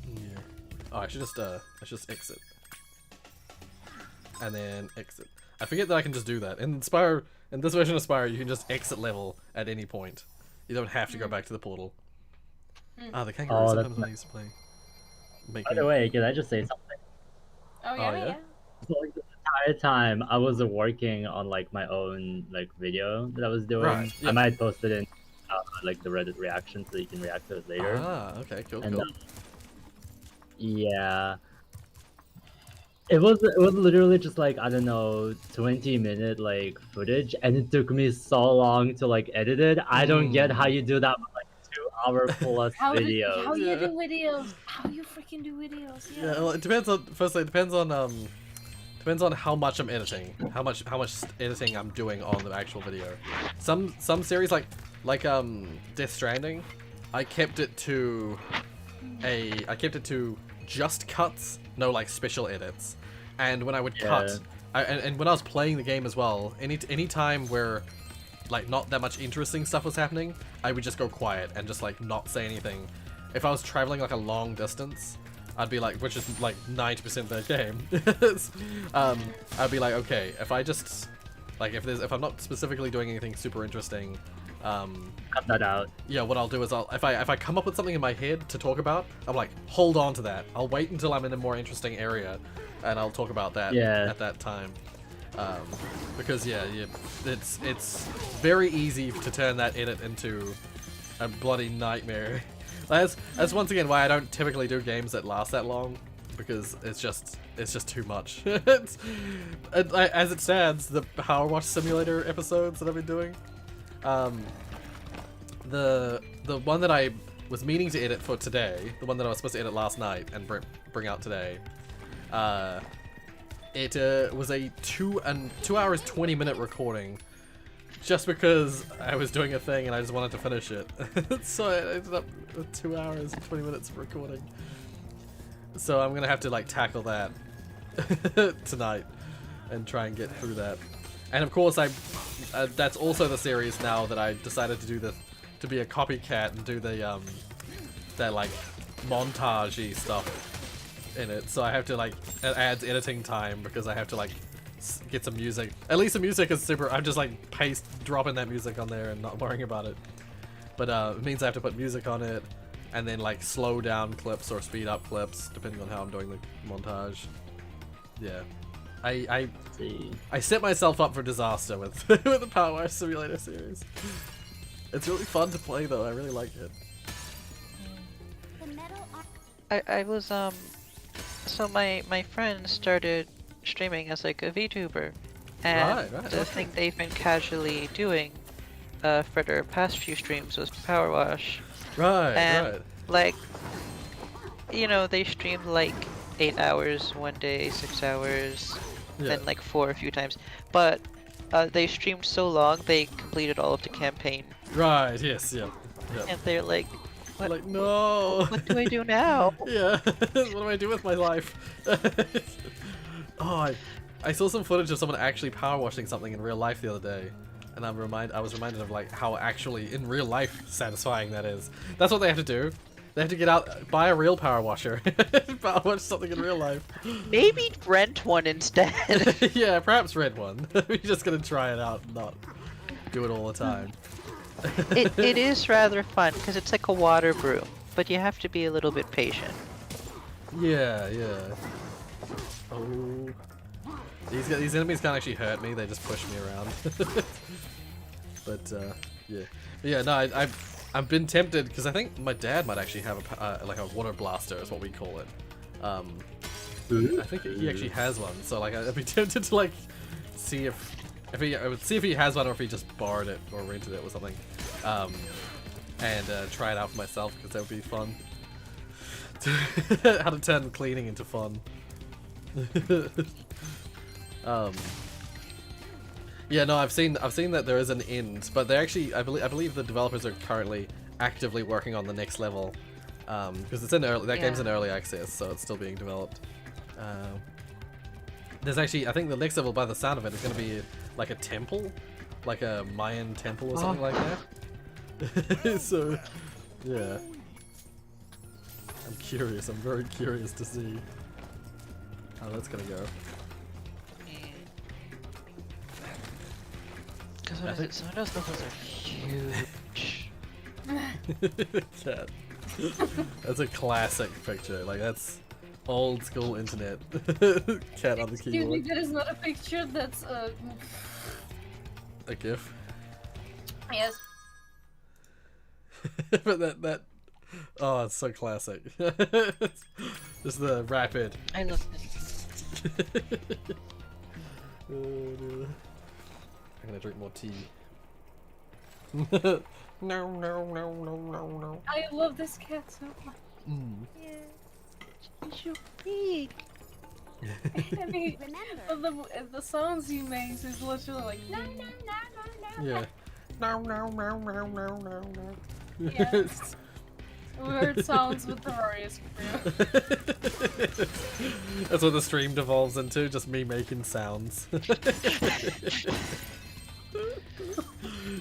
Yeah. Oh, I should just exit. And then exit. I forget that I can just do that. In Spyro, in this version of Spyro, you can just exit level at any point. You don't have to go back to the portal. Ah, the kangaroo. Sometimes when I used to play. By the way, can I just say something? Oh yeah, yeah. So, like, the entire time I was working on like my own like video that I was doing. Right, yeah. I might post it in like the Reddit reaction so you can react to it later. Ah, okay, cool, And, cool. Yeah. It was literally just like, I don't know, 20-minute like footage, and it took me so long to like edit it. I don't get how you do that with like 2-hour plus videos. How you do videos? How you freaking do videos? Yeah, well, it depends on. Firstly, it depends on how much I'm editing, how much editing I'm doing on the actual video. Some series like Death Stranding, I kept it to just cuts, no like special edits. And when I would cut, and when I was playing the game as well, any time where like not that much interesting stuff was happening, I would just go quiet and just like not say anything. If I was traveling like a long distance, I'd be like, which is like 90% of the game. I'd be like, okay, if I just like if I'm not specifically doing anything super interesting, cut that out. Yeah, what I'll do is if I come up with something in my head to talk about, I'm like, hold on to that. I'll wait until I'm in a more interesting area, and I'll talk about that at that time. Because it's very easy to turn that edit into a bloody nightmare. That's once again why I don't typically do games that last that long, because it's just too much. As it stands, the Power Wash Simulator episodes that I've been doing, the one that I was meaning to edit for today, the one that I was supposed to edit last night and bring out today, it was a 2 hours 20-minute recording, just because I was doing a thing and I just wanted to finish it. So I ended up with 2 hours and 20 minutes of recording. So I'm gonna have to like tackle that tonight and try and get through that. And of course, that's also the series now that I decided to do to be a copycat and do the that like montage-y stuff in it. So I have to like, it adds editing time because I have to like get some music. At least the music is super. I'm just like dropping that music on there and not worrying about it. But it means I have to put music on it and then like slow down clips or speed up clips depending on how I'm doing the montage. Yeah. I set myself up for disaster with with the Power Wash Simulator series. It's really fun to play though. I really like it. I was so my friend started streaming as like a VTuber, and the thing they've been casually doing for their past few streams was Power Wash. And like, you know, they streamed like 8 hours one day, 6 hours, then like 4 a few times. But they streamed so long they completed all of the campaign. Right. Yes. Yeah. And they're like, what, like, no. What do I do now? Yeah. What do I do with my life? Oh, I saw some footage of someone actually power washing something in real life the other day, and I was reminded of like how actually in real life satisfying that is. That's what they have to do. They have to get out, buy a real power washer, power wash something in real life. Maybe rent one instead. Yeah, perhaps rent one. We're just gonna try it out and not do it all the time. It is rather fun because it's like a water broom, but you have to be a little bit patient. Yeah. Oh, these enemies can't actually hurt me. They just push me around. But Yeah. No, I've been tempted because I think my dad might actually have a like a water blaster, is what we call it. I think he actually has one, so like I'd be tempted to like see if I would see if he has one or if he just borrowed it or rented it or something, and try it out for myself because that would be fun. How to turn cleaning into fun. Yeah, no, I've seen that there is an end, but they're actually I believe the developers are currently actively working on the next level, because it's in early, that game's in early access, so it's still being developed. There's actually, I think the next level, by the sound of it, is going to be like a temple, like a Mayan temple or something like that. So, yeah. I'm curious. I'm very curious to see how that's gonna go. Because some of those levels are huge. Cat. That's a classic picture. Like, that's old school internet. Cat on the Excuse me, keyboard. that is not a picture, that's A GIF. Yes. But that oh, it's so classic. Just the rapid. I love this. Oh, dear. I'm gonna drink more tea. No. I love this cat so much. It's so big. I mean, the sounds he makes is literally like no. Yeah. No. Yes. Weird sounds with the Rorius crew. That's what the stream devolves into, just me making sounds.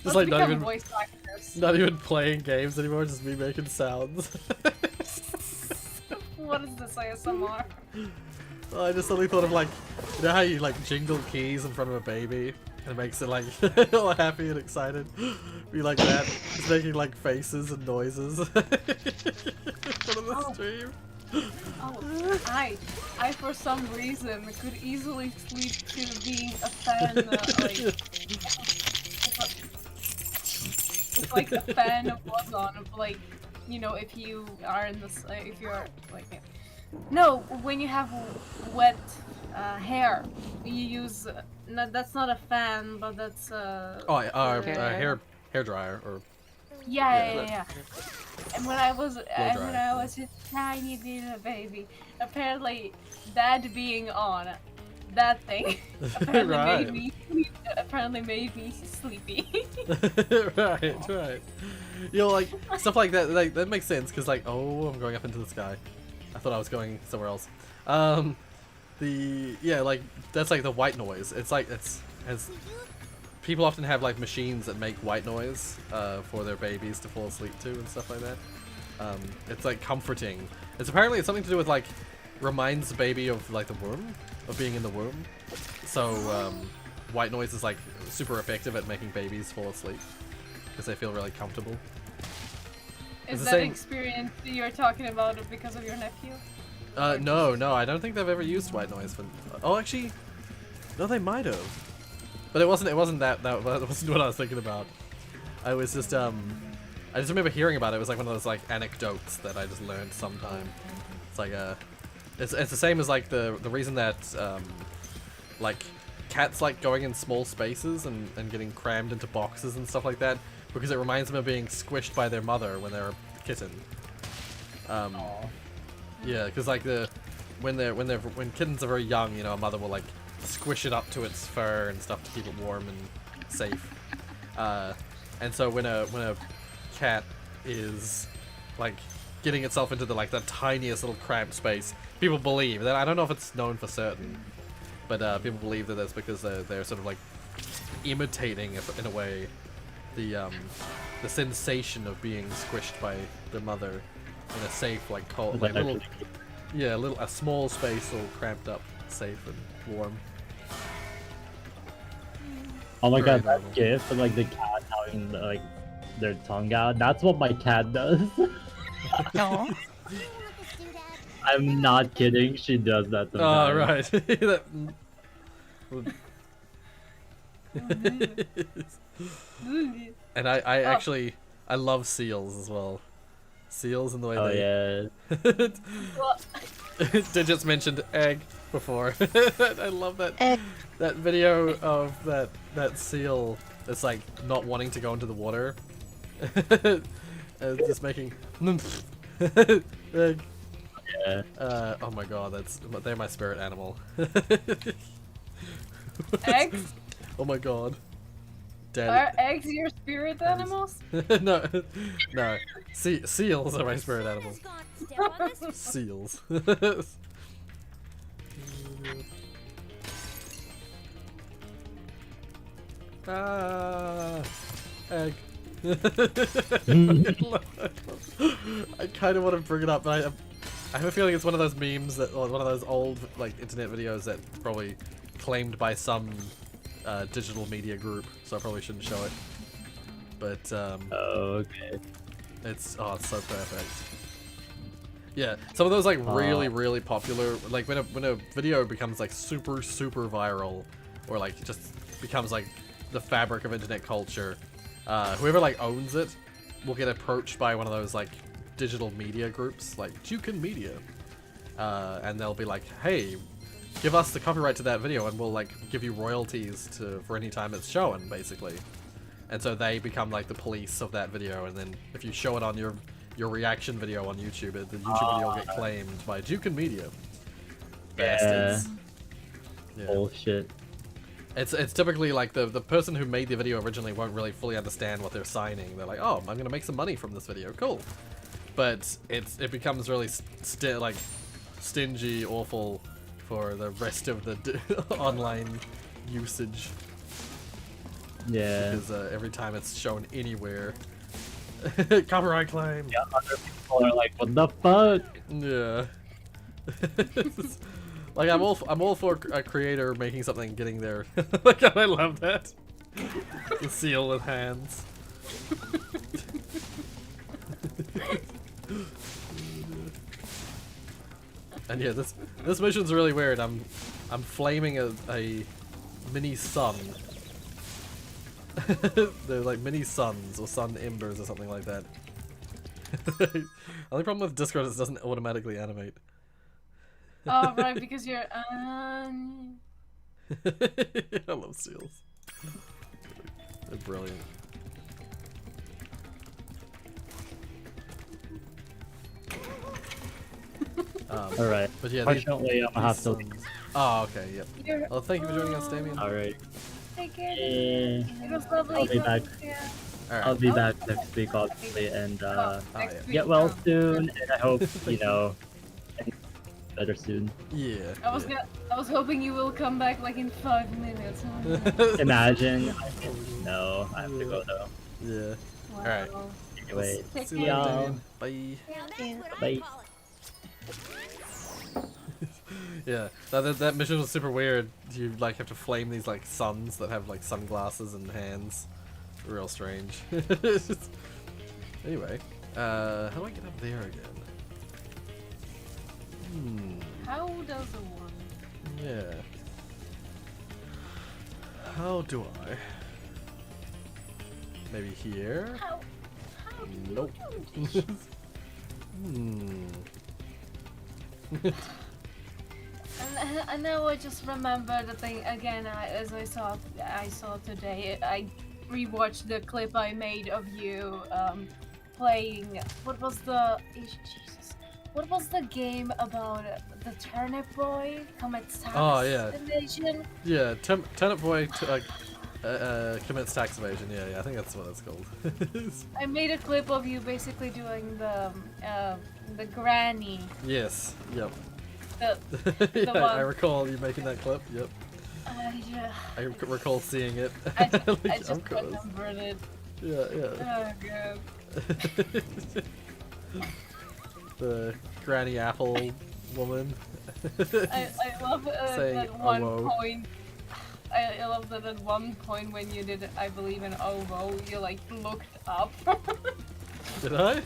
Just like not even playing games anymore, just me making sounds. What is this ASMR? Oh, I just suddenly thought of like, you know how you like jingle keys in front of a baby? And it makes it like all happy and excited. Be like that. Just making like faces and noises. In front of the stream. Oh, I for some reason could easily sleep to being a fan, it's like a fan of Warzone, of like, you know, if you are in this, if you're like, no, when you have wet hair, you use, no, that's not a fan, but that's hair dryer or. Yeah. And when I was a tiny little baby, apparently that being on that thing apparently made me sleepy. Right. You know, like stuff like that. Like that makes sense because like, oh, I'm going up into the sky. I thought I was going somewhere else. Like that's like the white noise. It's like people often have like machines that make white noise for their babies to fall asleep to and stuff like that. It's like comforting. It's something to do with like reminds the baby of like the womb, of being in the womb. So white noise is like super effective at making babies fall asleep because they feel really comfortable. Is that experience you're talking about because of your nephew? No, I don't think they've ever used white noise for. Oh, actually, no, they might have. But it wasn't that wasn't what I was thinking about. I was just I just remember hearing about it. It was like one of those like anecdotes that I just learned sometime. It's like it's the same as like the reason that like cats like going in small spaces and getting crammed into boxes and stuff like that because it reminds them of being squished by their mother when they're a kitten. Yeah, because like when kittens are very young, you know, a mother will like squish it up to its fur and stuff to keep it warm and safe. And so when a cat is like getting itself into the tiniest little cramped space, people believe that, I don't know if it's known for certain, but people believe that that's because they're sort of like imitating in a way the sensation of being squished by their mother in a safe, like cold, like a small space, all cramped up, safe and warm. Oh my Very god, normal. that gif of like the cat having like their tongue out, that's what my cat does. No. I'm not kidding, she does that sometimes. Oh, right. And I actually I love seals as well. Seals and the way they. Yeah. They just mentioned egg before. I love that that video of that seal that's like not wanting to go into the water. Just making egg. Yeah. Oh my god, they're my spirit animal. Eggs? Oh my god. Are eggs your spirit animals? No, no. Seals are my spirit animals. Seals. Ah, egg. I kind of want to bring it up, but I have a feeling it's one of those memes that, or one of those old like internet videos that probably claimed by some digital media group, so I probably shouldn't show it. But Oh, okay. it's so perfect. Yeah, some of those like really popular, like when a video becomes like super viral, or like just becomes like the fabric of internet culture, whoever like owns it will get approached by one of those like digital media groups like Jukin Media, and they'll be like, hey, give us the copyright to that video and we'll like give you royalties for any time it's shown, basically. And so they become like the police of that video, and then if you show it on your reaction video on YouTube, the YouTube video will get claimed by Jukin Media. Bastards. Yeah. Bullshit. It's typically like the person who made the video originally won't really fully understand what they're signing. They're like, oh, I'm gonna make some money from this video, cool. But it becomes really stingy, awful for the rest of the online usage. Yeah. Because every time it's shown anywhere, copyright claim. Yeah, other people are like, what the fuck? Yeah. Like I'm all for a creator making something, getting there. Like I love that. The seal with hands. And yeah, this mission's really weird. I'm flaming a mini sun. They're like mini suns or sun embers or something like that. The only problem with Discord is it doesn't automatically animate. Oh, right, because you're I love seals. They're brilliant. Alright. But yeah, fortunately, I'm gonna have to. Oh, okay, yep. Well, thank you for joining us, Damien. Alright. Take care. Yeah. It was lovely. I'll be back. Yeah. Alright. I'll be back next week, obviously, and Next week. get well soon. And I hope better soon. Yeah. I was hoping you will come back like in 5 minutes. Imagine. No, I have to go though. Yeah. Wow. Alright. Anyway, Take see care. y'all. Bye. Bye. Yeah, that mission was super weird. You like have to flame these like suns that have like sunglasses and hands. Real strange. Anyway, how do I get up there again? How does it work? Yeah. How do I? Maybe here? How do Nope. you do this? And now I just remember the thing again. As I saw today, I rewatched the clip I made of you playing. What was the Jesus? What was the game about the Turnip Boy commits tax evasion? Yeah, Turnip Boy commits tax evasion. Yeah, I think that's what it's called. I made a clip of you basically doing the granny. Yes. Yep. The I one. recall you making that clip. Yep. Yeah. I recall seeing it. I just of course. remembered it. Yeah. Oh god. The Granny Apple woman. I love Saying, that "Oh, one whoa." point. I love that at one point when you did, I believe, an OVO, you like looked up. Did I?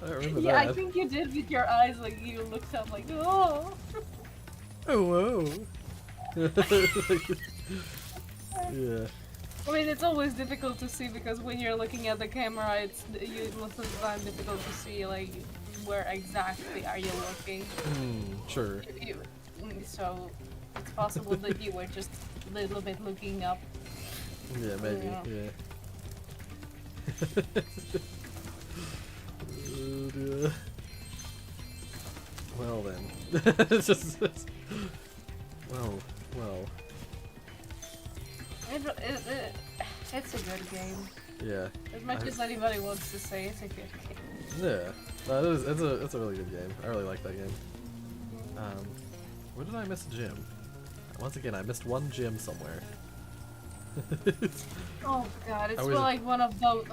I don't remember Yeah, that. I think you did with your eyes, like you looked up, like oh. Oh whoa. Yeah. I mean, it's always difficult to see because when you're looking at the camera, it's most of the time difficult to see like where exactly are you looking. Sure. So it's possible that you were just a little bit looking up. Yeah, maybe. Yeah. Well then. It's just. Well. It's a good game. Yeah. As much as anybody wants to say, it's a good game. Yeah. No, it's a really good game. I really like that game. Where did I miss a gym? Once again, I missed one gym somewhere. Oh god, it's always, like one of those.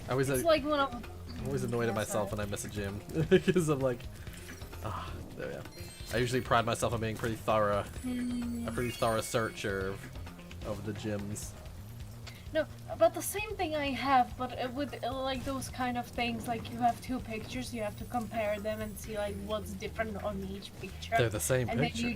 It's like one of. I'm always annoyed at myself when I miss a gym because I'm like, there we go. I usually pride myself on being pretty thorough, a pretty thorough searcher of the gyms. No, but the same thing I have, but with like those kind of things, like you have two pictures, you have to compare them and see like what's different on each picture. They're the same and picture.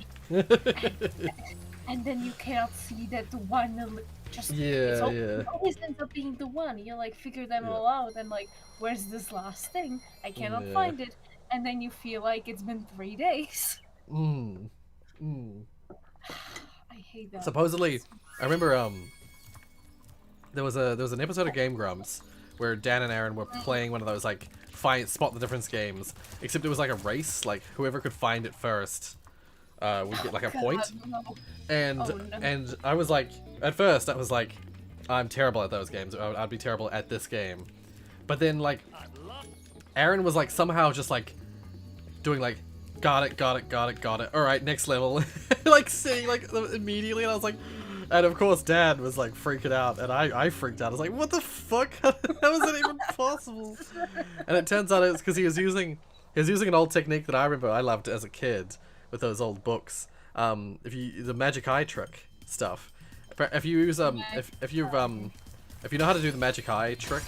And then you cannot see that the one just it always ends up being the one. You like figure them all out and like, where's this last thing? I cannot find it. And then you feel like it's been 3 days. I hate that. Supposedly, I remember there was an episode of Game Grumps where Dan and Aaron were playing one of those like spot the difference games, except it was like a race, like whoever could find it first would get like a point. And I was like, at first I was like, I'm terrible at those games. I'd be terrible at this game. But then like Aaron was like somehow just like doing like got it. All right, next level. Like saying like immediately, and I was like, and of course Dad was like freaking out, and I freaked out. I was like, what the fuck? How was it even possible? And it turns out it's because he was using an old technique that I remember I loved as a kid with those old books. The magic eye trick stuff. If you use if you know how to do the magic eye trick,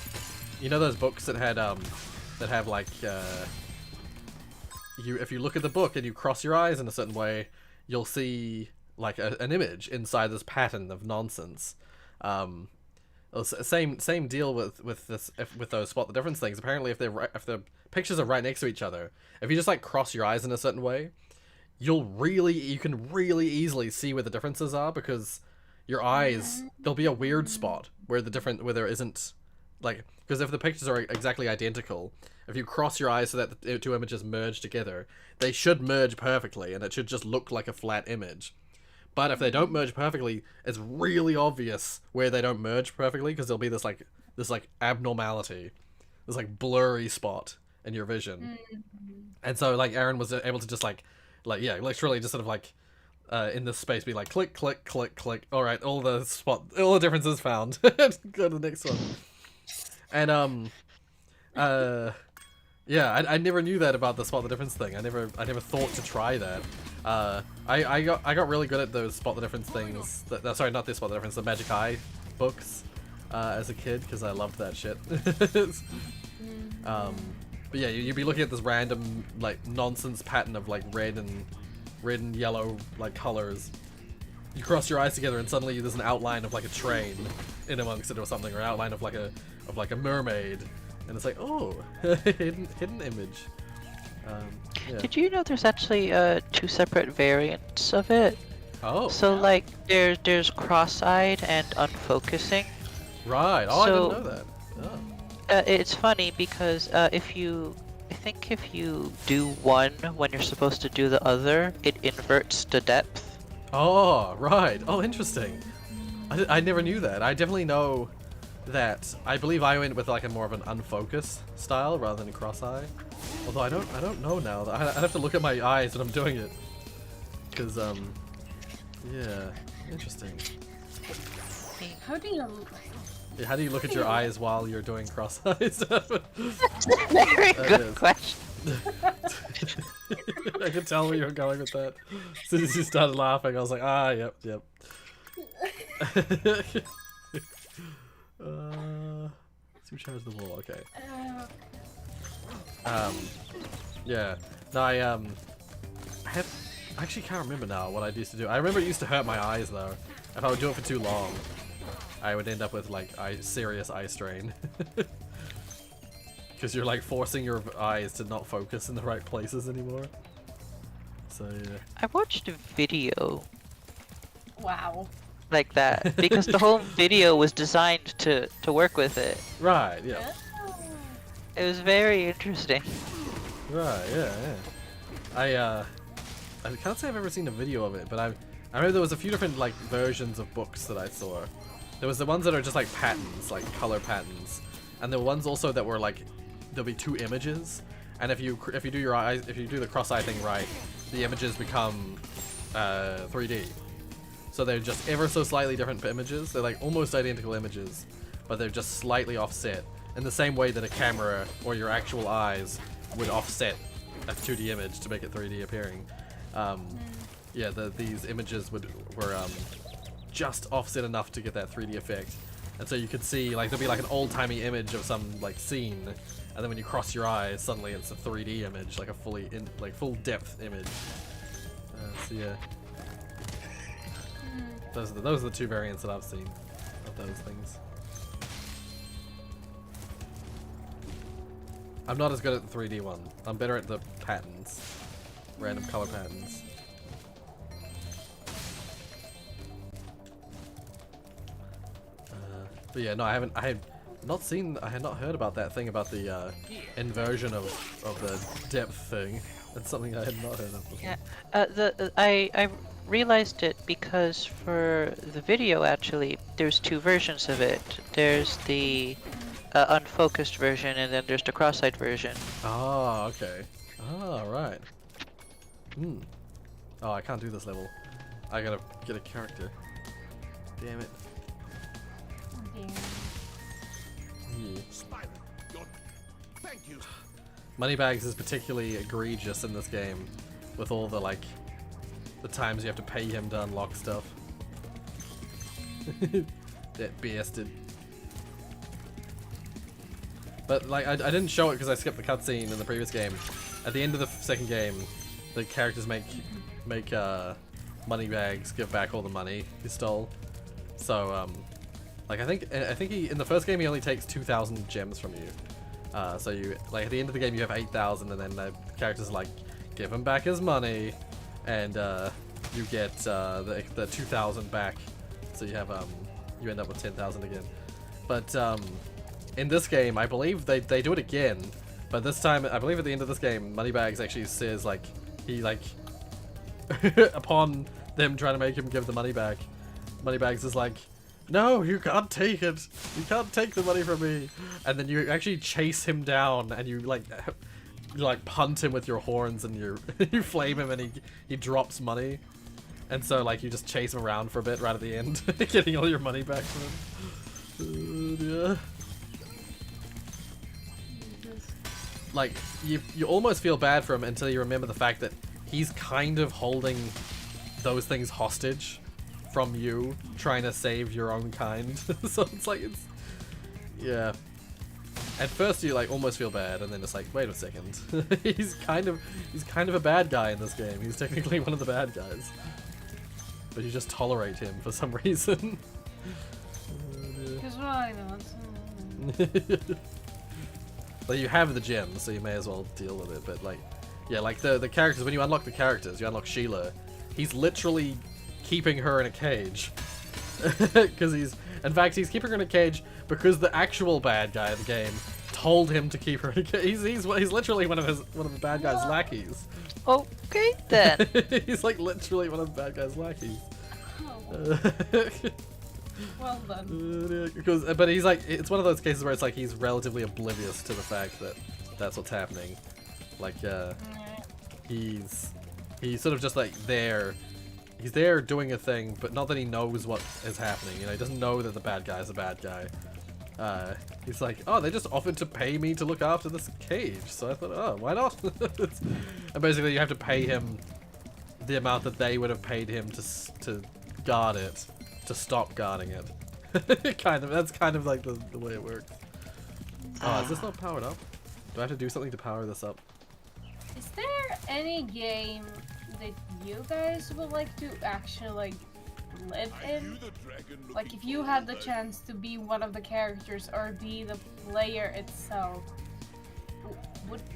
you know those books that had that have like if you look at the book and you cross your eyes in a certain way, you'll see like an image inside this pattern of nonsense. Same deal with those spot the difference things. Apparently, if the pictures are right next to each other, if you just like cross your eyes in a certain way, you can really easily see where the differences are, because your eyes, there'll be a weird spot where there isn't, like, because if the pictures are exactly identical, if you cross your eyes so that the two images merge together, they should merge perfectly, and it should just look like a flat image. But if they don't merge perfectly, it's really obvious where they don't merge perfectly, because there'll be this abnormality, this like blurry spot in your vision. And so like Aaron was able to just literally just sort of like in this space be like click click click click. All right, all the differences found. Go to the next one. And yeah, I never knew that about the spot the difference thing. I never thought to try that. I got really good at those spot the difference things. Sorry, not this spot the difference. The Magic Eye books as a kid, because I loved that shit. But yeah, you'd be looking at this random like nonsense pattern of like red and yellow like colors. You cross your eyes together and suddenly there's an outline of like a train in amongst it or something, or an outline of like a mermaid. And it's like, oh, hidden image. Yeah. Did you know there's actually 2 separate variants of it? Oh. So like there's cross-eyed and unfocusing. Right. Oh, so, I didn't know that. Oh. It's funny because I think if you do one when you're supposed to do the other, it inverts the depth. Oh, right. Oh, interesting. I never knew that. I definitely know that. I believe I went with like a more of an unfocused style rather than a cross-eye. Although I don't know now. I have to look at my eyes when I'm doing it. Because yeah, interesting. How do you? Yeah, how do you look at your eyes while you're doing cross-eyes? That's a very good question. I could tell where you were going with that. As soon as you started laughing, I was like, yep. Supercharge the wall, okay. Yeah. No, I actually can't remember now what I used to do. I remember it used to hurt my eyes though, if I would do it for too long. I would end up with like serious eye strain. Because you're like forcing your eyes to not focus in the right places anymore. So yeah. I watched a video Wow. like that because the whole video was designed to work with it. Right, yeah. Oh. It was very interesting. Right, yeah, yeah. I can't say I've ever seen a video of it, but I remember there was a few different like versions of books that I saw. There was the ones that are just like patterns, like color patterns, and there were ones also that were like there'll be 2 images, and if you do your eyes, if you do the cross-eye thing right, the images become 3D. So they're just ever so slightly different images. They're like almost identical images, but they're just slightly offset in the same way that a camera or your actual eyes would offset a 2D image to make it 3D appearing. Yeah, these images were just offset enough to get that 3D effect, and so you could see like there'll be like an old-timey image of some like scene, and then when you cross your eyes, suddenly it's a 3D image, like a full depth image. So yeah, those are the 2 variants that I've seen of those things. I'm not as good at the 3D one. I'm better at the patterns, random color patterns. But yeah, no, I had not heard about that thing about the inversion of the depth thing. That's something I had not heard of before. Yeah, I realized it because for the video actually, there's 2 versions of it. There's the unfocused version, and then there's the cross-eyed version. Oh, okay. Oh, right. Oh, I can't do this level. I gotta get a character. Damn it. Yeah. Yeah. Spyro, thank you. Moneybags is particularly egregious in this game, with all the like the times you have to pay him to unlock stuff. That bastard. But like I didn't show it because I skipped the cutscene in the previous game. At the end of the second game, the characters make Moneybags give back all the money he stole. So like I think he in the first game he only takes 2,000 gems from you. So you like at the end of the game you have 8,000, and then the characters like give him back his money, and you get the 2,000 back. So you have you end up with 10,000 again. But in this game, I believe they do it again, but this time I believe at the end of this game, Moneybags actually says like he like upon them trying to make him give the money back, Moneybags is like, no, you can't take it. You can't take the money from me. And then you actually chase him down, and you like punt him with your horns, and you flame him, and he drops money. And so like you just chase him around for a bit right at the end, getting all your money back from him. Yeah. Like you almost feel bad for him until you remember the fact that he's kind of holding those things hostage from you, trying to save your own kind. So it's like yeah. At first you like almost feel bad, and then it's like, wait a second. he's kind of a bad guy in this game. He's technically one of the bad guys, but you just tolerate him for some reason. Because why not? Well, you have the gems, so you may as well deal with it. But like, yeah, like the characters. When you unlock the characters, you unlock Sheila. He's literally keeping her in a cage, because in fact he's keeping her in a cage because the actual bad guy of the game told him to keep her in a cage. He's literally one of the bad guy's lackeys. Okay then. He's like literally one of the bad guy's lackeys. Oh. Well done. But he's like, it's one of those cases where it's like he's relatively oblivious to the fact that that's what's happening. Like he's sort of just like there. He's there doing a thing, but not that he knows what is happening. You know, he doesn't know that the bad guy is a bad guy. He's like, oh, they just offered to pay me to look after this cage, so I thought, oh, why not? And basically, you have to pay him the amount that they would have paid him to guard it, to stop guarding it. That's kind of like the way it works. Oh, is this not powered up? Do I have to do something to power this up? Is there any game that you guys would like to actually like live in? Like, if you had the chance to be one of the characters or be the player itself,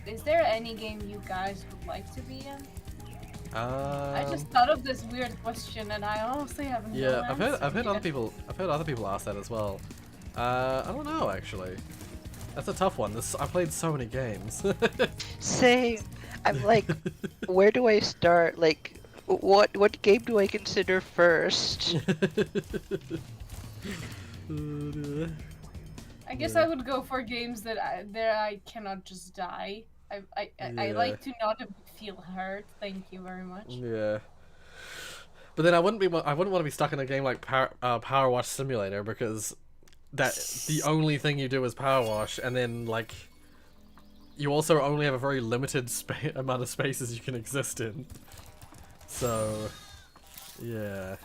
is there any game you guys would like to be in? I just thought of this weird question, and I honestly have no Yeah, answer I've heard yet. other people ask that as well. I don't know actually. That's a tough one. I played so many games. Same. I'm like, where do I start? Like, what game do I consider first? I guess I would go for games that I cannot just die. I like to not feel hurt. Thank you very much. Yeah. But then I wouldn't want to be stuck in a game like Power Wash Simulator, because the only thing you do is power wash, and then like you also only have a very limited amount of spaces you can exist in. So yeah,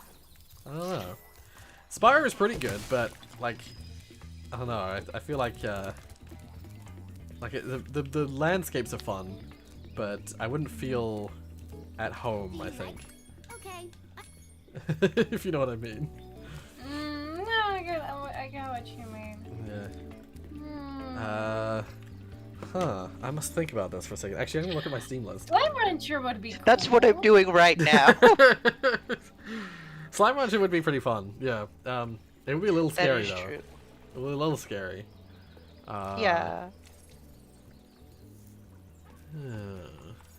I don't know. Spyro is pretty good, but like I don't know. I feel like the landscapes are fun, but I wouldn't feel at home, I think. Okay. If you know what I mean. No, I get what you mean. Yeah. I must think about this for a second. Actually, I'm gonna look at my Steam list. Slime Rancher would be cool. That's what I'm doing right now. Slime Rancher would be pretty fun. Yeah. It would be a little scary That is though. true. A little scary. Yeah.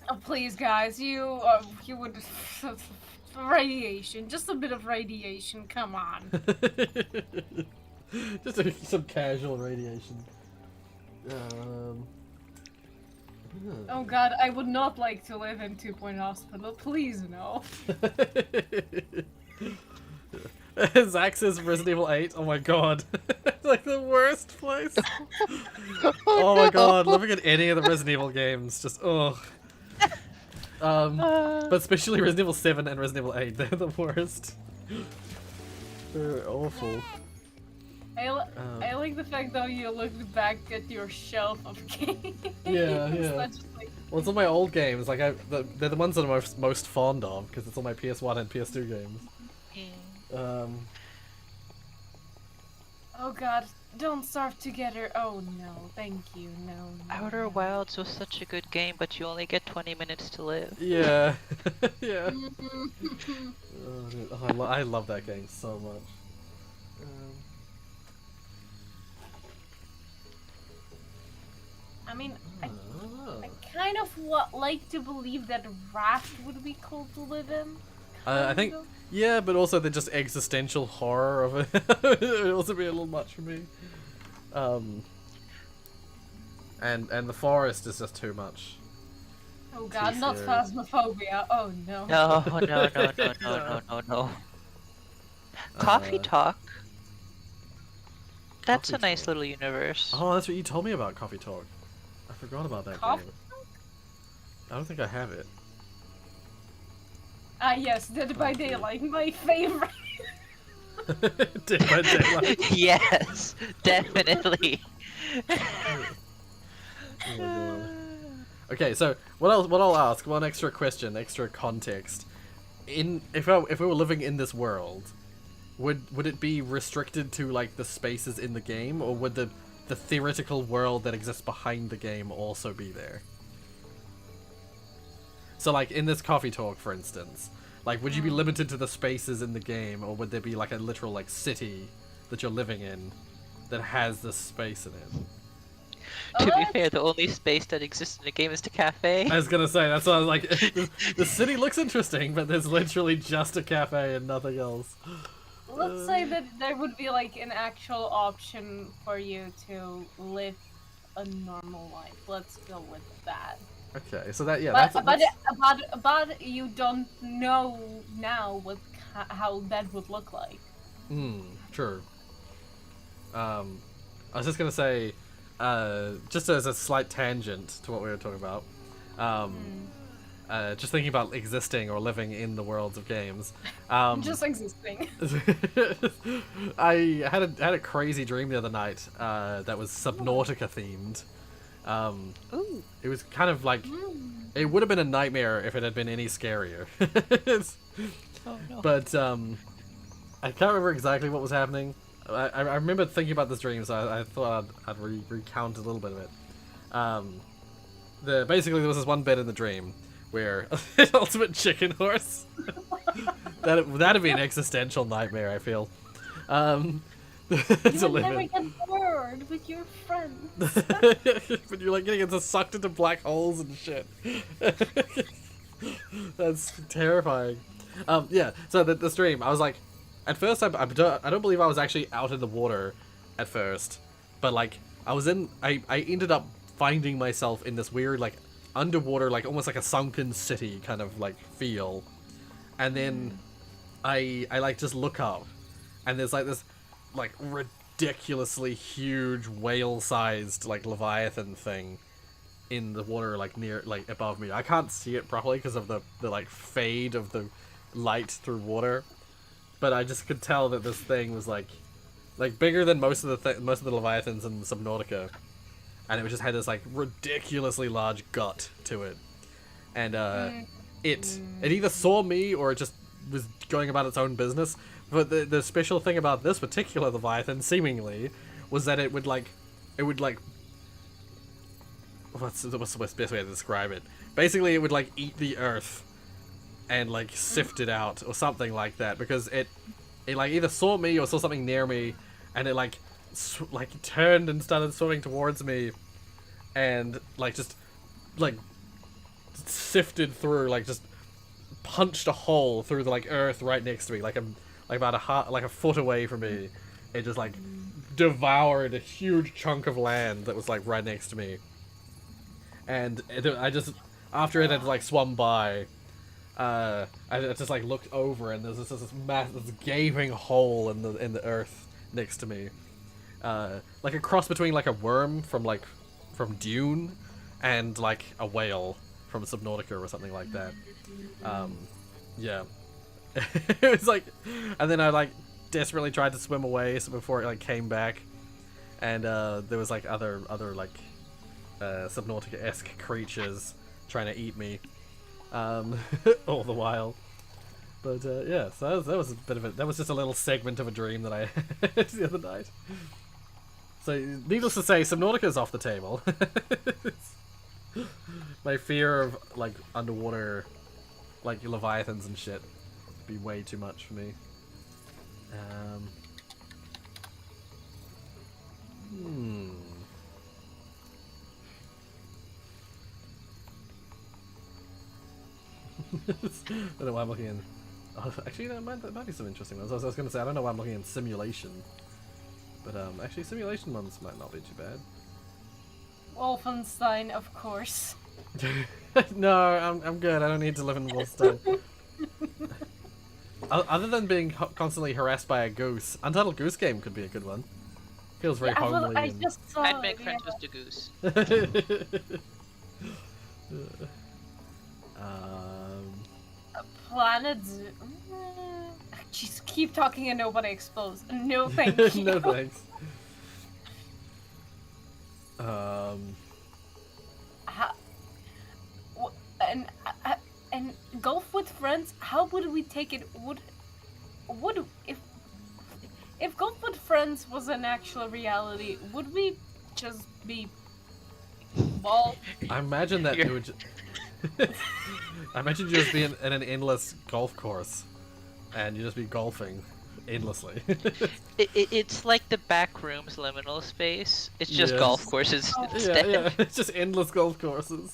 Oh, please, guys, you would radiation, just a bit of radiation. Come on. Just some casual radiation. Oh God, I would not like to live in 2 Point Hospital. Please no. Zach says Resident Evil 8. Oh my god. It's like the worst place. Oh my god, living in any of the Resident Evil games, just ugh. But especially Resident Evil 7 and Resident Evil 8, they're the worst. They're awful. I like the fact that you look back at your shelf of games. Yeah. That's just like... Well, it's all my old games. Like they're the ones that I'm most fond of, because it's all my PS1 and PS2 games. Oh God, don't starve together. Oh no, thank you. No. Outer Wilds was such a good game, but you only get 20 minutes to live. Yeah. Yeah. Oh, dude. I love that game so much. I mean, I kind of like to believe that Raft would be cool to live in. I think, yeah, but also the just existential horror of it. It would also be a little much for me. And the forest is just too much. Oh God, Too not serious. Phasmophobia. Oh no. No. Coffee Talk. That's Coffee a nice Talk. little universe. Oh, that's what you told me about Coffee Talk. I forgot about that Coffee game. I don't think I have it. Ah yes, Dead by Daylight, my favorite. Dead by Daylight. Yes, definitely. Oh my god. Okay, so what I'll ask, one extra question, extra context. If we were living in this world, would it be restricted to like the spaces in the game, or would the theoretical world that exists behind the game also be there? So like in this Coffee Talk, for instance, like would you be limited to the spaces in the game, or would there be like a literal like city that you're living in that has this space in it? To be fair, the only space that exists in the game is the cafe. I was gonna say, that's why I was like, the city looks interesting, but there's literally just a cafe and nothing else. Let's say that there would be like an actual option for you to live a normal life. Let's go with that. Okay, so that, yeah, But you don't know now how that would look like. True. I was just gonna say, just as a slight tangent to what we were talking about, just thinking about existing or living in the worlds of games. Just existing. I had a crazy dream the other night that was Subnautica themed. Ooh. It was kind of like, it would have been a nightmare if it had been any scarier. Oh no. But I can't remember exactly what was happening. I remember thinking about this dream, so I thought I'd recount a little bit of it. Basically there was this one bit in the dream where an ultimate chicken horse. That'd be an existential nightmare, I feel. You'll never get bored with your friends. But you're like getting sucked into black holes and shit. That's terrifying. Yeah, so the stream, I was like, at first I don't believe I was actually out in the water at first, but like I ended up finding myself in this weird like underwater, like almost like a sunken city kind of like feel, and then I like just look up, and there's like this like ridiculously huge whale-sized like leviathan thing in the water, like near, like above me. I can't see it properly because of the like fade of the light through water, but I just could tell that this thing was like bigger than most of the leviathans in Subnautica, and it just had this like ridiculously large gut to it, and it either saw me or it just was going about its own business. But the special thing about this particular leviathan, seemingly, was that it would like what's the best way to describe it? Basically, it would like eat the earth and like sift it out or something like that, because it like either saw me or saw something near me, and it like turned and started swimming towards me, and like just like sifted through, like just punched a hole through the like earth right next to me, like about a foot away from me. It just like devoured a huge chunk of land that was like right next to me. And I just, after it had like swum by, I just like looked over, and there's this massive gaping hole in the earth next to me, like a cross between like a worm from Dune and like a whale from Subnautica or something like that. Yeah. It was like, and then I like desperately tried to swim away before it like came back, and there was like other like Subnautica-esque creatures trying to eat me, all the while. But yeah, so that was a bit of that was just a little segment of a dream that I had the other night. So needless to say, Subnautica is off the table. My fear of like underwater, like leviathans and shit, be way too much for me. I don't know why I'm looking in. Oh, actually, that might be some interesting ones. I was going to say, I don't know why I'm looking in simulation, but actually, simulation ones might not be too bad. Wolfenstein, of course. No, I'm good. I don't need to live in Wolfenstein. Other than being constantly harassed by a goose, Untitled Goose Game could be a good one. Feels very homely. I just saw I'd make friends with the goose. Planet Zoo. Just keep talking and nobody explodes. No, thank you. No thanks. And golf with friends. How would we take it? Would if golf with friends was an actual reality? Would we just be ball? I imagine that it would. I imagine you just be in an endless golf course, and you just be golfing endlessly. It's like the back rooms liminal space. It's just golf courses instead. Yeah, it's just endless golf courses.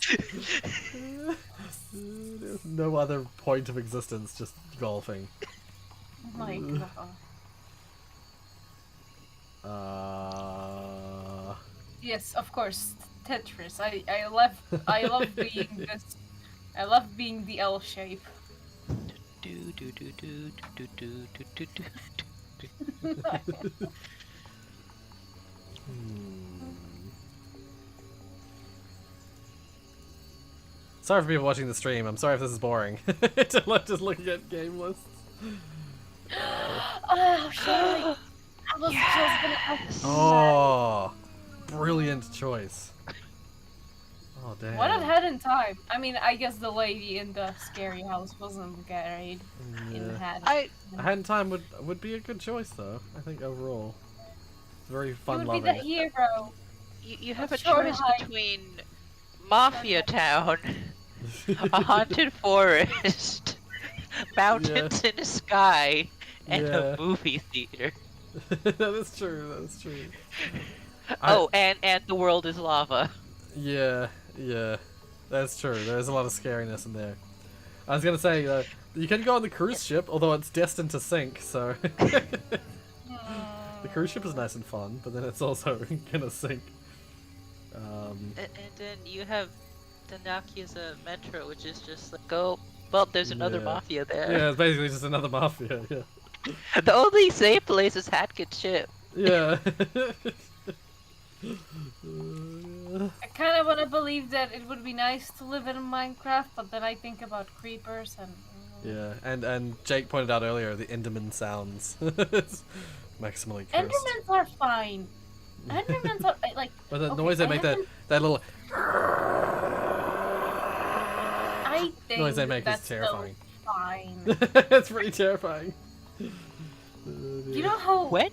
There's no other point of existence, just golfing. Oh my god. Yes, of course, Tetris. I love being this. I love being the L shape. Sorry for people watching the stream. I'm sorry if this is boring. Just looking at game lists. Oh, sorry. I was just gonna ask. Oh, brilliant choice. Oh damn. What had in time? I mean, I guess the lady in the scary house wasn't carried in the head. I A Hat in Time would be a good choice though. I think overall, it's very You fun would be the loving. hero. you have a Let's try to choice hide. between Mafia Town, a haunted forest, mountains in the sky, and Yeah. a movie theater. That is true. That is true. Oh, and the world is lava. Yeah, yeah, that's true. There's a lot of scariness in there. I was gonna say, you can go on the cruise ship, although it's destined to sink, so... The cruise ship is nice and fun, but then it's also gonna sink. And then you have the Nakia's Metro, which is just like, oh, well, there's another Yeah. mafia there. Yeah, it's basically just another mafia, yeah. The only safe place is Hatkin's ship. Yeah. I kind of want to believe that it would be nice to live in Minecraft, but then I think about creepers and. Yeah, and Jake pointed out earlier the Enderman sounds. It's maximally cursed. Endermans are fine. Endermans are like. But the okay, noise they I make, haven't- that little I think noise they make is that's still terrifying. fine. It's pretty terrifying. You know how When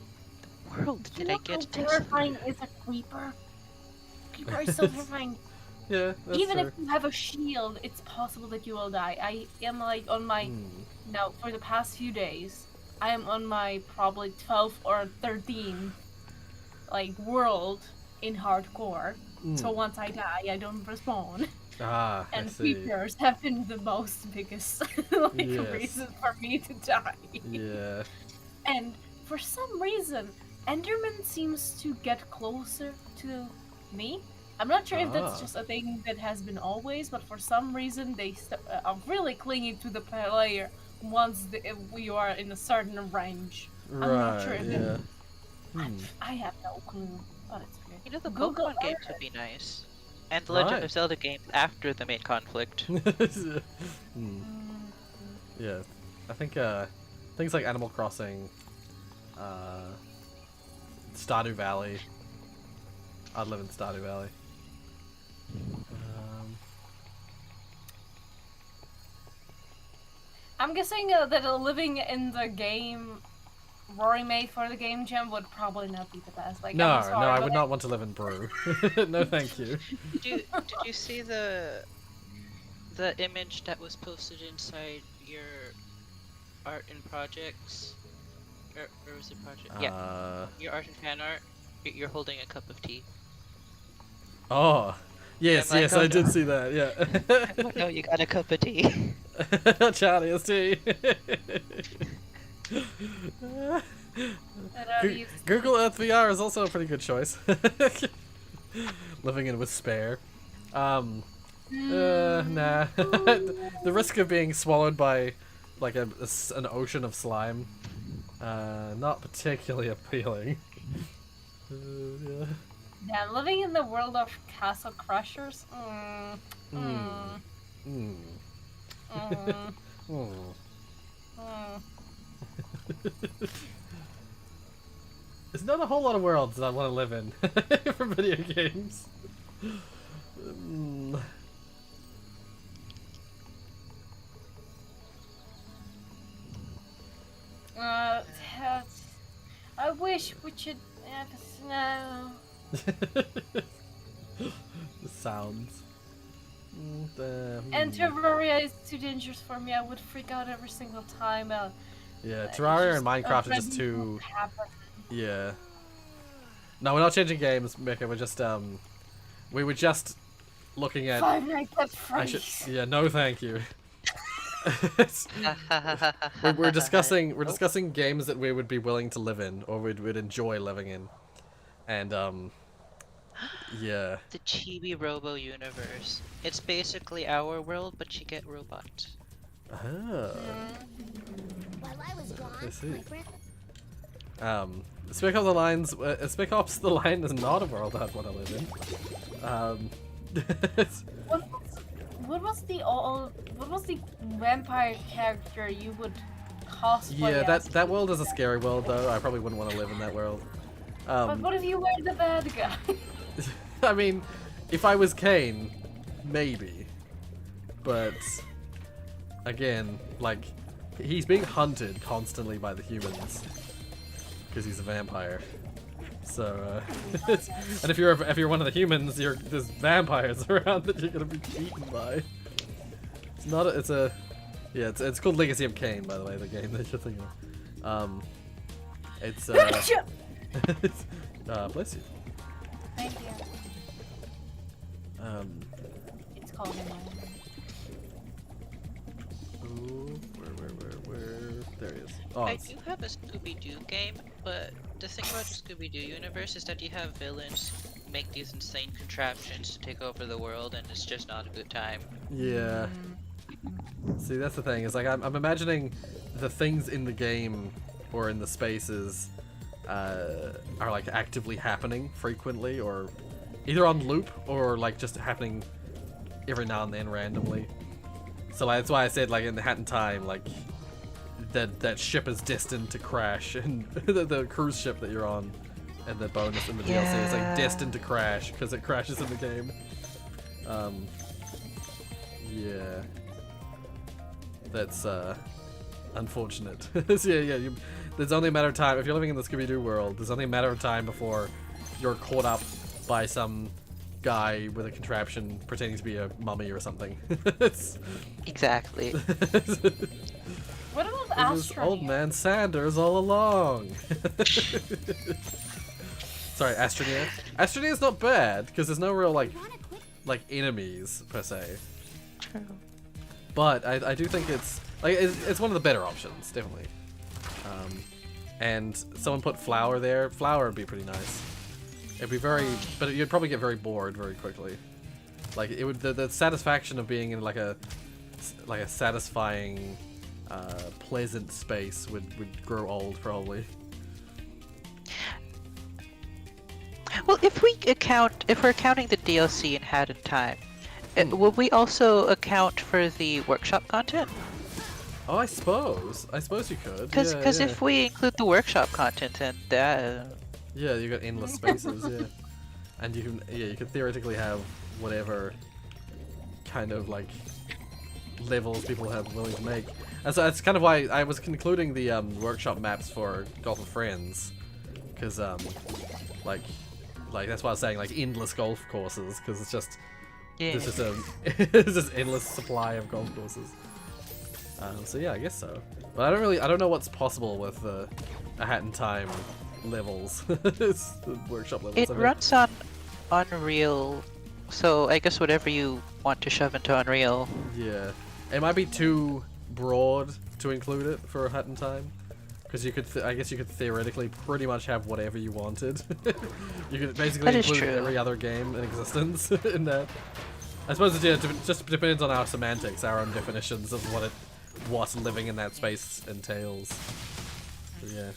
world you did know I get how to terrifying is a creeper? Creeper is so terrifying. Yeah, that's Even true. if you have a shield, it's possible that you will die. I am like on my now for the past few days. I am on my probably 12th or 13th like world in hardcore. So once I die, I don't respawn. Ah, I And see. creepers have been the most biggest like Yes. reason for me to die. Yeah. And for some reason, Enderman seems to get closer to me. I'm not sure if that's Ah. just a thing that has been always, but for some reason they are really clinging to the player once if we are in a certain range. I'm not sure Right, if yeah. I have no clue, but it's weird. You know, the Google Pokemon games would be nice. And the Legend Right. of Zelda games after the main conflict. Yeah, I think things like Animal Crossing, Stardew Valley. I'd live in Stardew Valley. I'm guessing that living in the game Rory made for the game jam would probably not be the best. Like, No, I'm no, sorry, I but would not want to live in Brew. No, thank you. Did you see the image that was posted inside your art and projects? Or was it project? Yeah, your art and fan art. You're holding a cup of tea. Oh, yes, I'm like, yes, oh, I did no. see that. Yeah. Oh no, you got a cup of tea. Charlie has tea. Google Earth VR is also a pretty good choice. Living in with spare. Nah. The risk of being swallowed by like an ocean of slime, not particularly appealing. Yeah. Yeah, living in the world of Castle Crushers. There's not a whole lot of worlds that I want to live in for video games. I wish we should. No. The sounds. And Terraria is too dangerous for me. I would freak out every single time. Yeah, Terraria and Minecraft are just too. Yeah. No, we're not changing games, Mika. We're just we were just looking at. Five Nights at Freddy's. Yeah, no, thank you. we're discussing games that we would be willing to live in or would enjoy living in, and yeah. The Chibi Robo universe. It's basically our world, but you get robots. Ah. While I was gone, I see. my friend Spec Ops: Spec Ops: The Line is not a world I'd want to live in. What was the vampire character you would cosplay Yeah, as? that world is a scary world though. I probably wouldn't want to live in that world. But what if you were the bad guy? I mean, if I was Kane, maybe. But again, like, he's being hunted constantly by the humans because he's a vampire. So, and if you're one of the humans, there's vampires around that you're gonna be eaten by. It's not. It's called Legacy of Kain, by the way, the game that you're thinking of. It's bless you. Thank you. It's called Ooh, where? There he is. Oh, I do have a Scooby-Doo game, but the thing about the Scooby-Doo universe is that you have villains make these insane contraptions to take over the world, and it's just not a good time. yeah. See, that's the thing. Is like I'm imagining the things in the game or in the spaces are like actively happening frequently, or either on loop or like just happening every now and then randomly. So like, that's why I said, like, in the Hat in Time, like that ship is destined to crash, and the cruise ship that you're on, and the bonus in the DLC is like destined to crash because it crashes in the game. Yeah, that's unfortunate. So, yeah. There's only a matter of time if you're living in the Scooby-Doo world. There's only a matter of time before you're caught up by some guy with a contraption pretending to be a mummy or something. Exactly. What about It was Astroneer? old man Sanders all along. Sorry, Astroneer. Astroneer's not bad because there's no real like enemies per se. True. But I do think it's like it's one of the better options, definitely. And someone put Flower there. Flower would be pretty nice. It'd be very, but you'd probably get very bored very quickly. Like it would, the satisfaction of being in like a satisfying, pleasant space would grow old probably. Well, if we're counting the DLC in Hat in Time, will we also account for the workshop content? Oh, I suppose you could. Because if we include the workshop content, then yeah, you got endless spaces, yeah, and you can theoretically have whatever kind of like levels people have willing to make, and so that's kind of why I was concluding the workshop maps for Golf with Friends, because like that's why I was saying like endless golf courses, because it's just there's just there's this endless supply of golf courses. So yeah, I guess so. But I don't know what's possible with a Hat in Time levels. It's the workshop levels. It runs on Unreal, so I guess whatever you want to shove into Unreal. Yeah, it might be too broad to include it for a Hat in Time, because you could, I guess you could theoretically pretty much have whatever you wanted. You could basically include every other game in existence in that. I suppose it just depends on our semantics, our own definitions of what living in that space entails. So, yeah.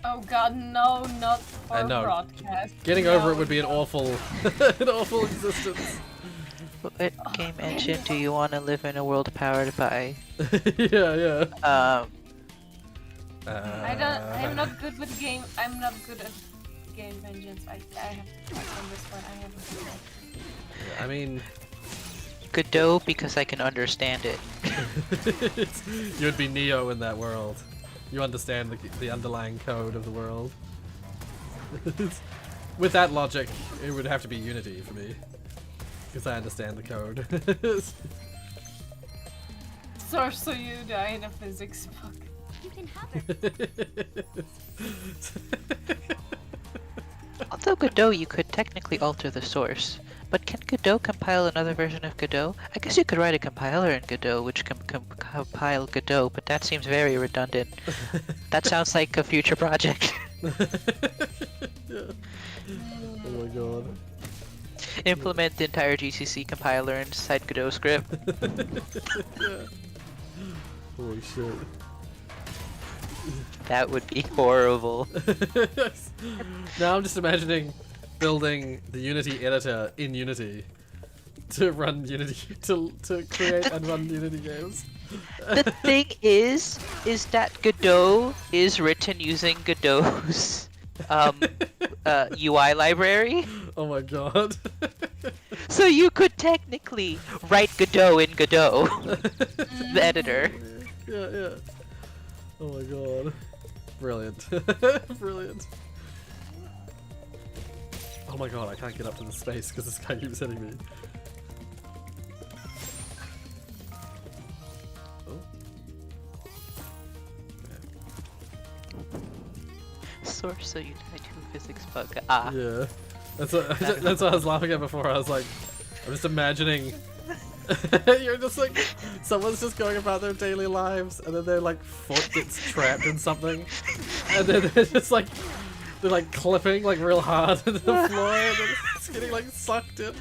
Oh god, no, not for I know. broadcast. Getting No, over it would be an awful, an awful existence. What game engine do you want to live in a world powered by? Yeah. I'm not good with game. I'm not good at game engines. I have to pass on this one. I haven't. I mean, Godot, because I can understand it. you would be Neo in that world. You understand the underlying code of the world. With that logic, it would have to be Unity for me, because I understand the code. So you die in a physics book. You can have it. Although Godot, you could technically alter the source, but can Godot compile another version of Godot? I guess you could write a compiler in Godot which can compile Godot, but that seems very redundant. That sounds like a future project. Yeah. Oh my god. Implement the entire GCC compiler inside Godot script. Yeah. Holy shit. That would be horrible. Now I'm just imagining building the Unity editor in Unity to run Unity, to create and run Unity games. The thing is that Godot is written using Godot's UI library. Oh my god. So you could technically write Godot in Godot, the editor. Yeah, yeah. Oh my god. Brilliant. Brilliant. Oh my god, I can't get up to the space because this guy keeps hitting me. Oh. Source, so you die to a physics bug. Ah. Yeah. That's what, that's what I was laughing at before. I was like, I'm just imagining. You're just like, someone's just going about their daily lives, and then their like foot gets trapped in something, and then they're just like, they're like clipping like real hard into the floor, and then it's getting like sucked in.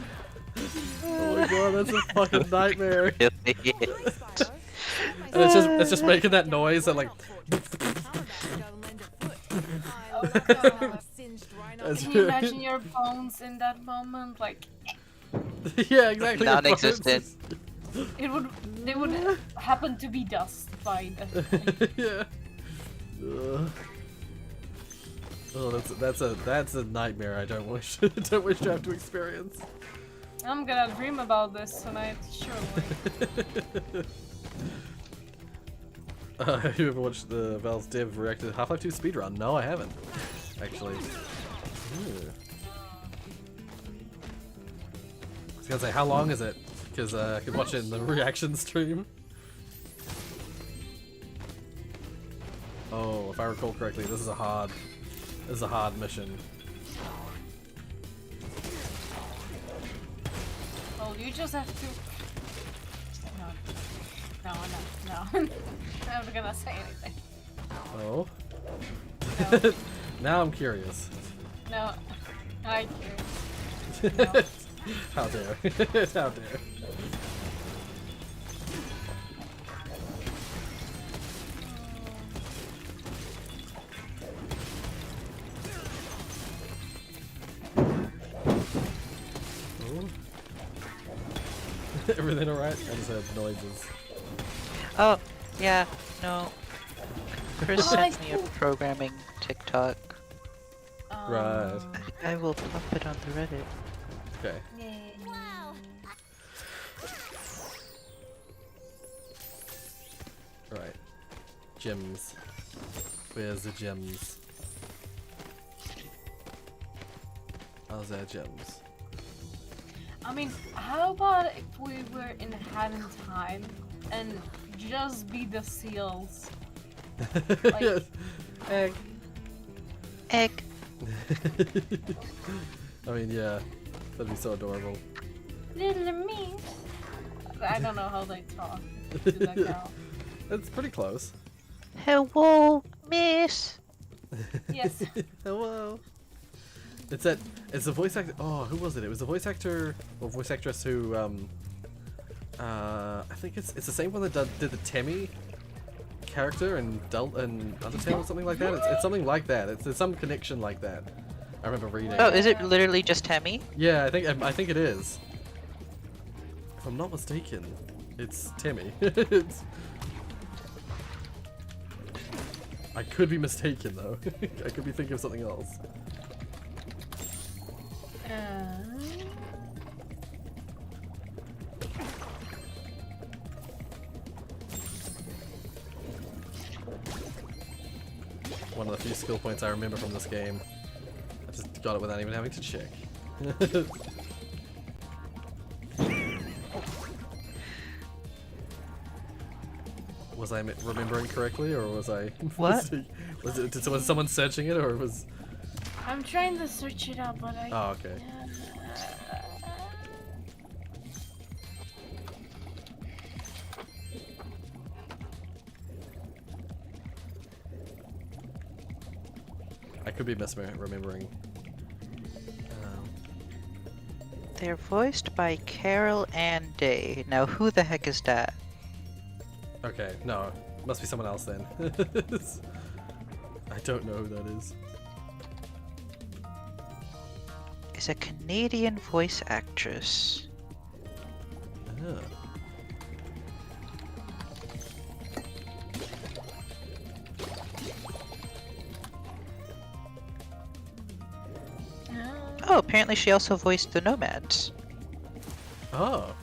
Oh my god, that's a fucking nightmare. And it's just making that noise that like. Can you imagine your bones in that moment? Like, Yeah, exactly. Non-existent. they would happen to be dust by the Yeah. Oh, that's a nightmare. I don't wish to have to experience. I'm gonna dream about this tonight, surely. Have you ever watched the Valve's Dev reacted Half-Life 2 speedrun? No, I haven't. Actually. Ooh. I was gonna say, how long is it? Because I could watch it in the reaction stream. Oh, if I recall correctly, this is a hard mission. Well, you just have to. No. I'm not gonna say anything. Oh. No. Now I'm curious. No, I care. No. How dare. How dare. Oh. Everything alright? I just heard noises. Oh, yeah, no. Chris sent me a programming TikTok. Right. I will pop it on the Reddit. Okay. Wow. Right. Gems. Where's the gems? How's our gems? I mean, how about if we were in Haddon time and just be the seals? Like, Egg. Egg. I mean, yeah. That'd be so adorable. little me. I don't know how they talk to that girl. It's pretty close. Hello, miss. Yes. Hello. It's the voice actor. Oh, who was it? It was the voice actor or voice actress who I think it's the same one that did the Temmie character in Undertale or something like that. It's something like that. It's some connection like that. I remember reading. Oh, is it literally just Temmie? Yeah, I think it is. If I'm not mistaken, it's Temmie. I could be mistaken though. I could be thinking of something else. One of the few skill points I remember from this game. I just got it without even having to check. Was I remembering correctly, or was I? What? Was someone searching it, or was? I'm trying to search it up, but I. Oh, okay. I could be misremembering. They're voiced by Carol Ann Day. Now, who the heck is that? Okay, no, must be someone else then. I don't know who that is. Is a Canadian voice actress. Ah. Oh, apparently she also voiced the Nomads. Oh.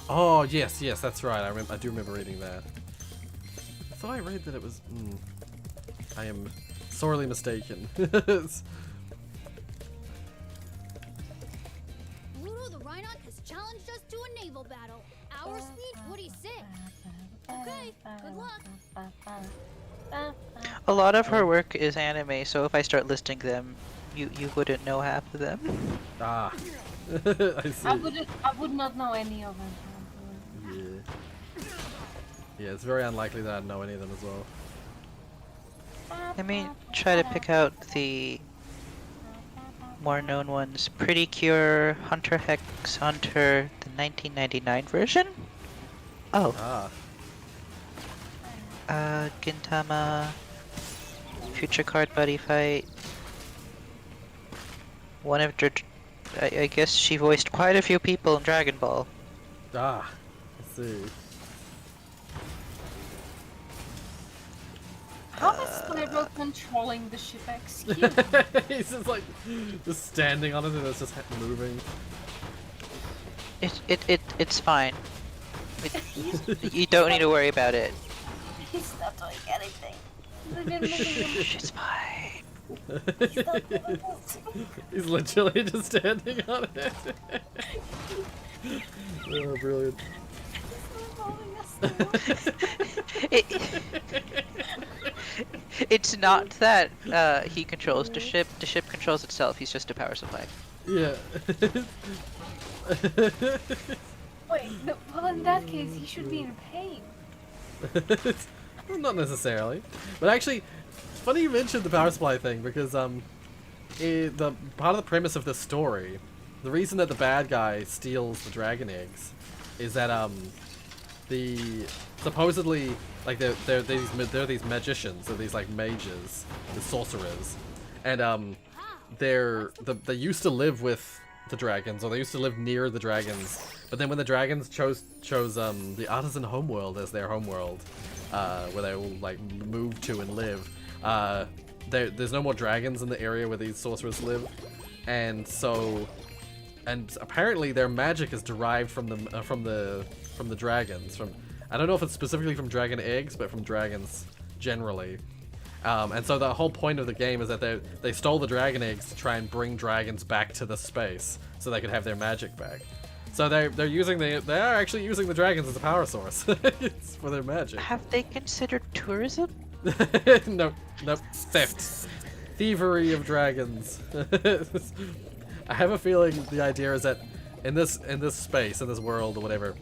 Oh, yes, that's right. I do remember reading that. I thought I read that it was... I am sorely mistaken. Ludo the Rhinoc has challenged us to a naval battle. Our speed, what do you say? Okay, good luck. A lot of her work is anime, so if I start listing them, you wouldn't know half of them. Ah. I see. I would not know any of them. Yeah. Yeah, it's very unlikely that I'd know any of them as well. Let me try to pick out the more known ones. Pretty Cure, Hunter Hex Hunter, the 1999 version? Oh. Gintama, Future Card Buddy Fight. One of I guess she voiced quite a few people in Dragon Ball. I see. How is Spyro controlling the ship? Excuse me. He's just like, just standing on it and it's just moving. It's fine. You don't need to worry about it. He's not doing anything. It's fine. He's literally just standing on it. Oh, brilliant. It's not that he controls the ship controls itself, he's just a power supply. Yeah. Wait, no, well in that case he should be in pain. Well, not necessarily. But actually, it's funny you mentioned the power supply thing, because the part of the premise of this story, the reason that the bad guy steals the dragon eggs is that the supposedly like they're these magicians, or these like mages, the sorcerers, and they used to live with the dragons, or they used to live near the dragons, but then when the dragons chose the artisan homeworld as their homeworld, where they will like move to and live, there's no more dragons in the area where these sorcerers live, and apparently their magic is derived from the dragons. I don't know if it's specifically from dragon eggs, but from dragons generally. And so the whole point of the game is that they stole the dragon eggs to try and bring dragons back to the space so they could have their magic back. So they are actually using the dragons as a power source for their magic. Have they considered tourism? No, theft, thievery of dragons. I have a feeling the idea is that in this space, in this world or whatever,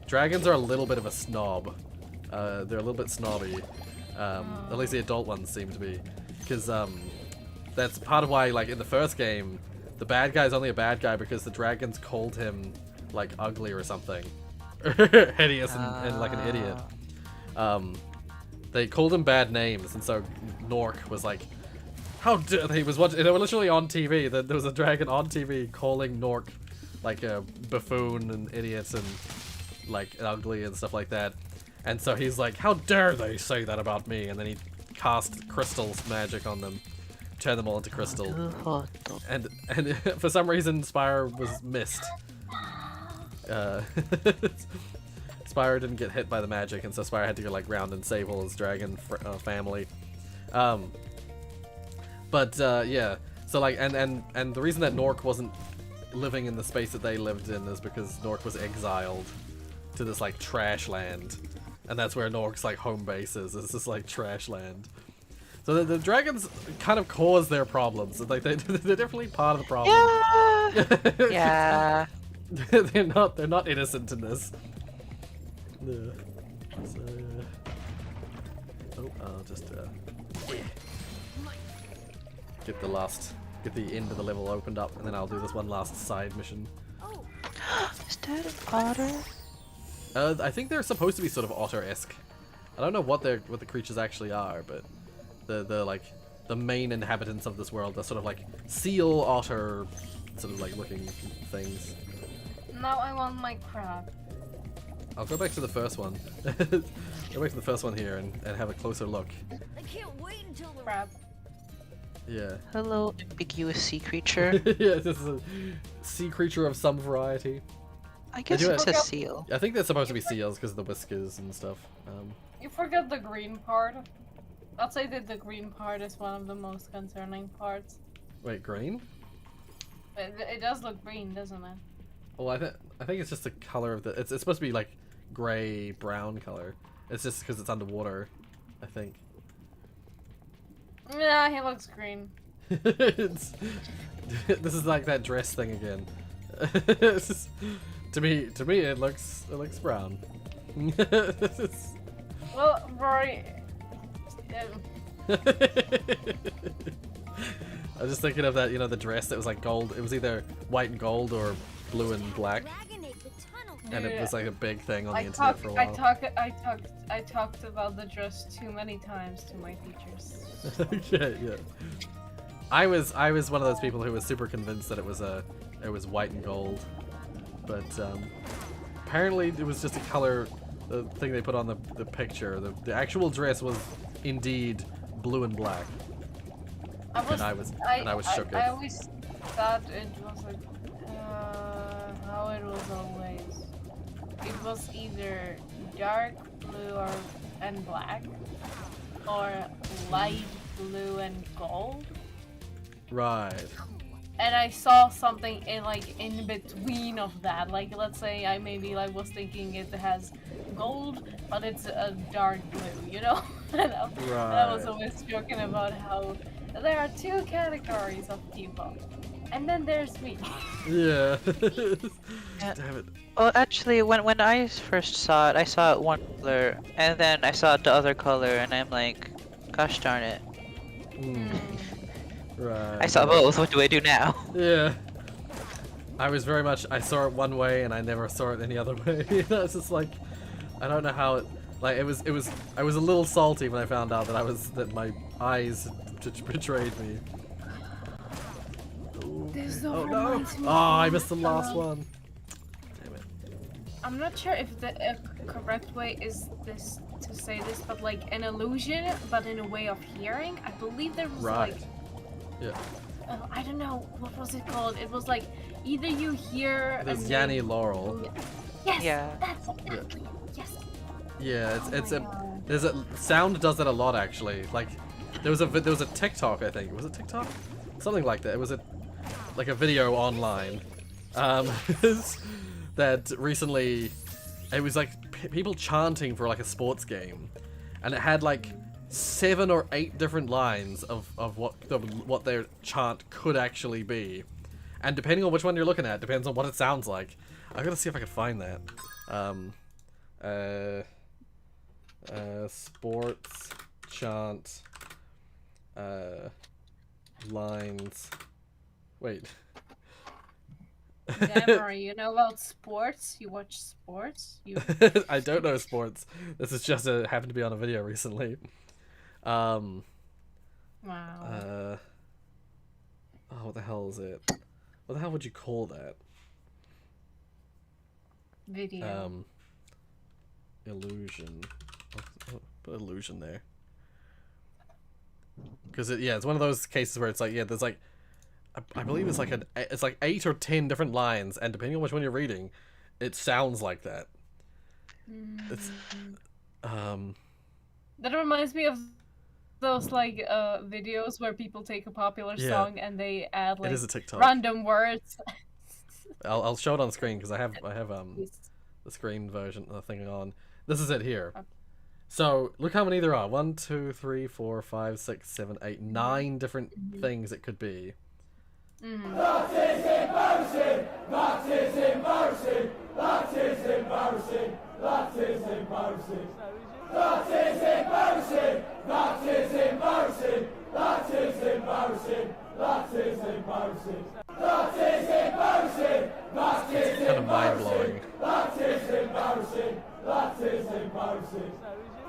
dragons are a little bit of a snob. They're a little bit snobby. At least the adult ones seem to be, because that's part of why, like in the first game, the bad guy's only a bad guy because the dragons called him like ugly or something, hideous and like an idiot. They called him bad names, and so Nork was like, how dare they? Was watching. They were literally on TV. There was a dragon on TV calling Nork like a buffoon and idiots and like ugly and stuff like that. And so he's like, how dare they say that about me? And then he cast crystals magic on them, turn them all into crystal. And for some reason, Spyro was missed. Spyro didn't get hit by the magic, and so Spyro had to go like round and save all his dragon family. Yeah, so like, and the reason that Nork wasn't living in the space that they lived in is because Nork was exiled to this like trash land. And that's where Nork's like home base is. It's just like trash land. So the dragons kind of cause their problems. Like they're definitely part of the problem. Yeah. Yeah. They're not innocent in this. Yeah. So, I'll just get the end of the level opened up, and then I'll do this one last side mission. Is that an otter? I think they're supposed to be sort of otter-esque. I don't know what the creatures actually are, but the main inhabitants of this world are sort of like seal otter sort of like looking things. Now I want my crab. I'll go back to the first one. Go back to the first one here and have a closer look. I can't wait until the Crab. Yeah. Hello, ambiguous sea creature. Yeah, this is a sea creature of some variety. I guess do it's it. a seal. I think they're supposed to be seals because of the whiskers and stuff. You forgot the green part. I'd say that the green part is one of the most concerning parts. Wait, green? It does look green, doesn't it? Well, I think it's just the color of the. It's supposed to be like gray brown color. It's just because it's underwater, I think. Yeah, he looks green. This is like that dress thing again. It's just, to me, it looks brown. Well, Rory. I was just thinking of that, you know, the dress that was like gold. It was either white and gold or blue and black, and it was like a big thing on the internet for a while. I talked about the dress too many times to my teachers. Okay, yeah. I was one of those people who was super convinced that it was white and gold, but apparently it was just a color. The thing they put on the picture. The actual dress was indeed blue and black. I was shook. I always thought it was like how it was always. It was either dark blue and black, or light blue and gold. Right. And I saw something in between of that. Like, let's say I maybe was thinking it has gold, but it's a dark blue, you know? And I was always joking about how there are two categories of people, and then there's me. Yeah. Yeah. Damn it. Well, actually, when I first saw it, I saw it one color, and then I saw it the other color, and I'm like, gosh darn it. Right. I saw both, what do I do now? Yeah. I saw it one way and I never saw it any other way. It's just like, I don't know how it, like, I was a little salty when I found out that my eyes betrayed me. Oh no! Oh, I missed the last one. Damn it. I'm not sure if the correct way is this to say this, but like an illusion, but in a way of hearing. I believe there was like. Yeah. I don't know, what was it called? It was like either you hear. There's Yanni Laurel. Yes. Yeah. That's exactly. Yes. Yeah, there's a sound does that a lot actually. Like there was a TikTok, I think. Was it TikTok? Something like that. It was a video online. That recently it was like people chanting for like a sports game, and it had like 7 or 8 different lines of what their chant could actually be, and depending on which one you're looking at depends on what it sounds like. I gotta see if I can find that. Sports chant lines. Wait. Deborah, you know about sports? You watch sports? I don't know sports. This is just happened to be on a video recently. Wow. Oh, what the hell is it? What the hell would you call that? Video. Illusion. Put illusion there. Because it's one of those cases where it's like, there's like, I believe it's like 8 or 10 different lines, and depending on which one you're reading, it sounds like that. It's That reminds me of those videos where people take a popular song and they add it is a TikTok. random words. I'll show it on screen because I have the screen version of the thing on. This is it here. Okay. So look how many there are. 1, 2, 3, 4, 5, 6, 7, 8, 9 different things it could be. Mm-hmm. That is embarrassing! That is embarrassing! That is embarrassing! That is embarrassing! That is embarrassing! That is embarrassing! That is embarrassing! That is embarrassing! That is embarrassing! That is kind of mind-blowing. That is embarrassing! That is embarrassing!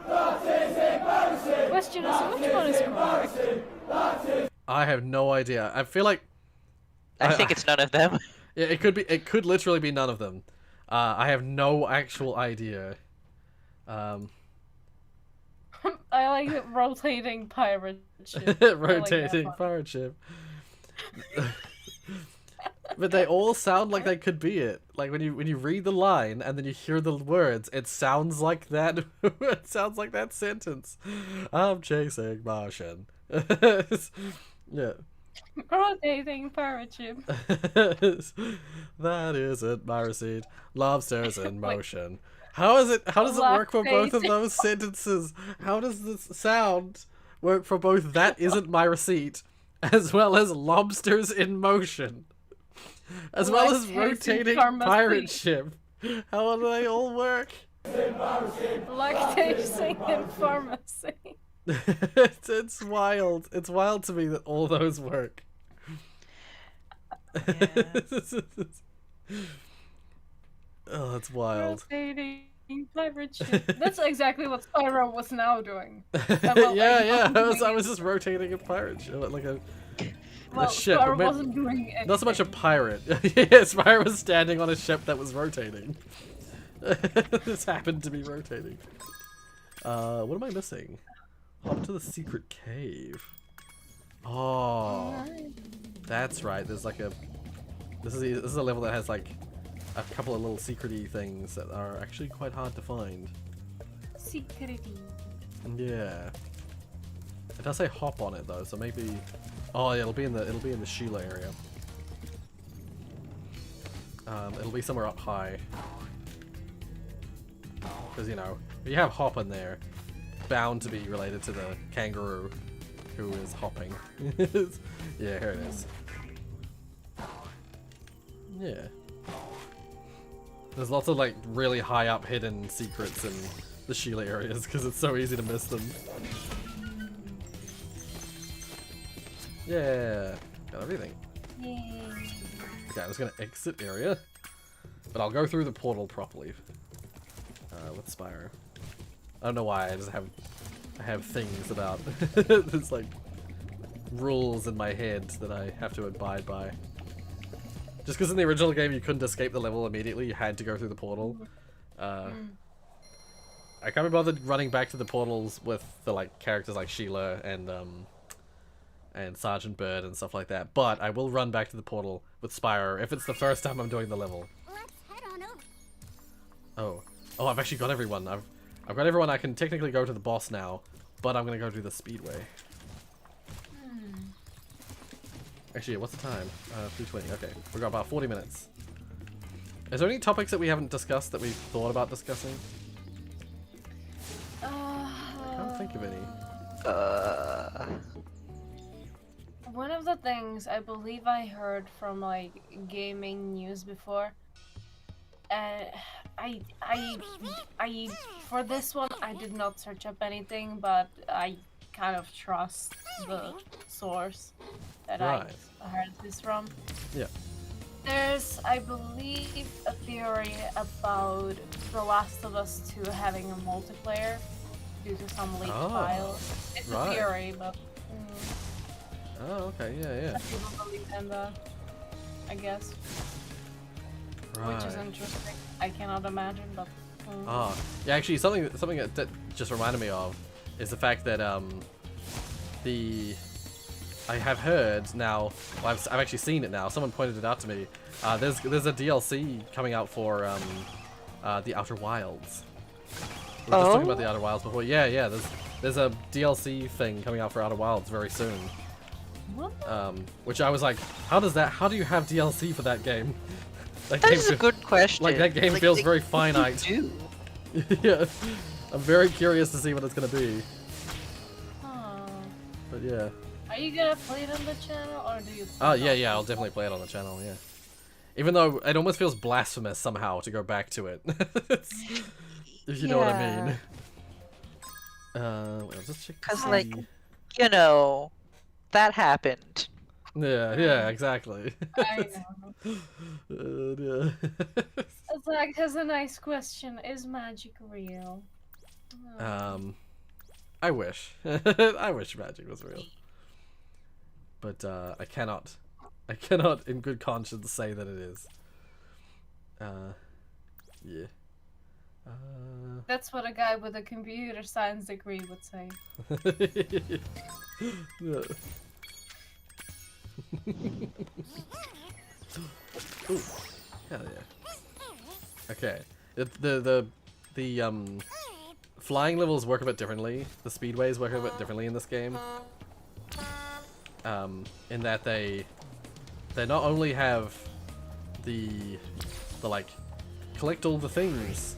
That is embarrassing! Question is, which one is correct? I have no idea. I feel like I think it's none of them. Yeah, it could be. It could literally be none of them. I have no actual idea. I like it, rotating pirate ship. Rotating pirate ship. But they all sound like they could be it. Like when you read the line and then you hear the words, it sounds like that. It sounds like that sentence. I'm chasing Martian. Yeah. Rotating pirate ship. That isn't my receipt. Lobsters in motion. How is it? How does it work for both of those sentences? How does this sound work for both? That isn't my receipt, as well as lobsters in motion, as well as rotating pirate ship. How do they all work? Lactation in pharmacy. It's wild. It's wild to me that all those work. Oh, that's wild. Rotating pirate ship. That's exactly what Spyro was now doing. Yeah. I was just rotating a pirate ship, like a ship. Spyro wasn't doing anything. Not so much a pirate. Yeah, Spyro was standing on a ship that was rotating. This happened to be rotating. What am I missing? Hop to the secret cave. Oh, that's right. There's like a. This is a level that has like a couple of little secrety things that are actually quite hard to find. Secrety. Yeah. It does say hop on it though, so maybe. Oh yeah, it'll be in the Sheila area. It'll be somewhere up high. Because you know, if you have hop in there, bound to be related to the kangaroo who is hopping. Yeah, here it is. Yeah. There's lots of like really high up hidden secrets in the Sheila areas because it's so easy to miss them. Yeah, got everything. Yay. Okay, I'm just gonna exit area, but I'll go through the portal properly. With Spyro. I don't know why, I have things about there's like rules in my head that I have to abide by. Just because in the original game you couldn't escape the level immediately, you had to go through the portal. I can't be bothered running back to the portals with the like characters like Sheila and Sergeant Bird and stuff like that, but I will run back to the portal with Spyro if it's the first time I'm doing the level. Let's head on over. Oh, I've actually got everyone. I've got everyone. I can technically go to the boss now, but I'm gonna go do the speedway. Actually, what's the time? 3:20. Okay, we've got about 40 minutes. Is there any topics that we haven't discussed that we've thought about discussing? I can't think of any. One of the things I believe I heard from like gaming news before, I for this one I did not search up anything, but I kind of trust the source that I heard this from. Yeah. There's, I believe, a theory about The Last of Us 2 having a multiplayer due to some leaked files. It's a theory, but. Oh, okay, yeah. Some people believe in that, I guess. Right. Which is interesting. I cannot imagine, but. Yeah, actually, something that just reminded me of is the fact that I have heard now. Well, I've actually seen it now. Someone pointed it out to me. There's a DLC coming out for the Outer Wilds. We were just talking about the Outer Wilds before. Yeah. There's a DLC thing coming out for Outer Wilds very soon. Which I was like, how do you have DLC for that game? That is a good question. Like that game feels very finite. Yeah, I'm very curious to see what it's gonna be. But yeah. Are you gonna play it on the channel, or do you? Yeah, I'll definitely play it on the channel. Yeah. Even though it almost feels blasphemous somehow to go back to it. If you know what I mean. I'll just check. Cause like, you know, that happened. Yeah, exactly. I know. Yeah. Zach has a nice question. Is magic real? I wish. I wish magic was real. But I cannot in good conscience say that it is. Yeah. That's what a guy with a computer science degree would say. Yeah. Ooh, hell yeah. Okay, the flying levels work a bit differently. The speedways work a bit differently in this game. In that they not only have the like collect all the things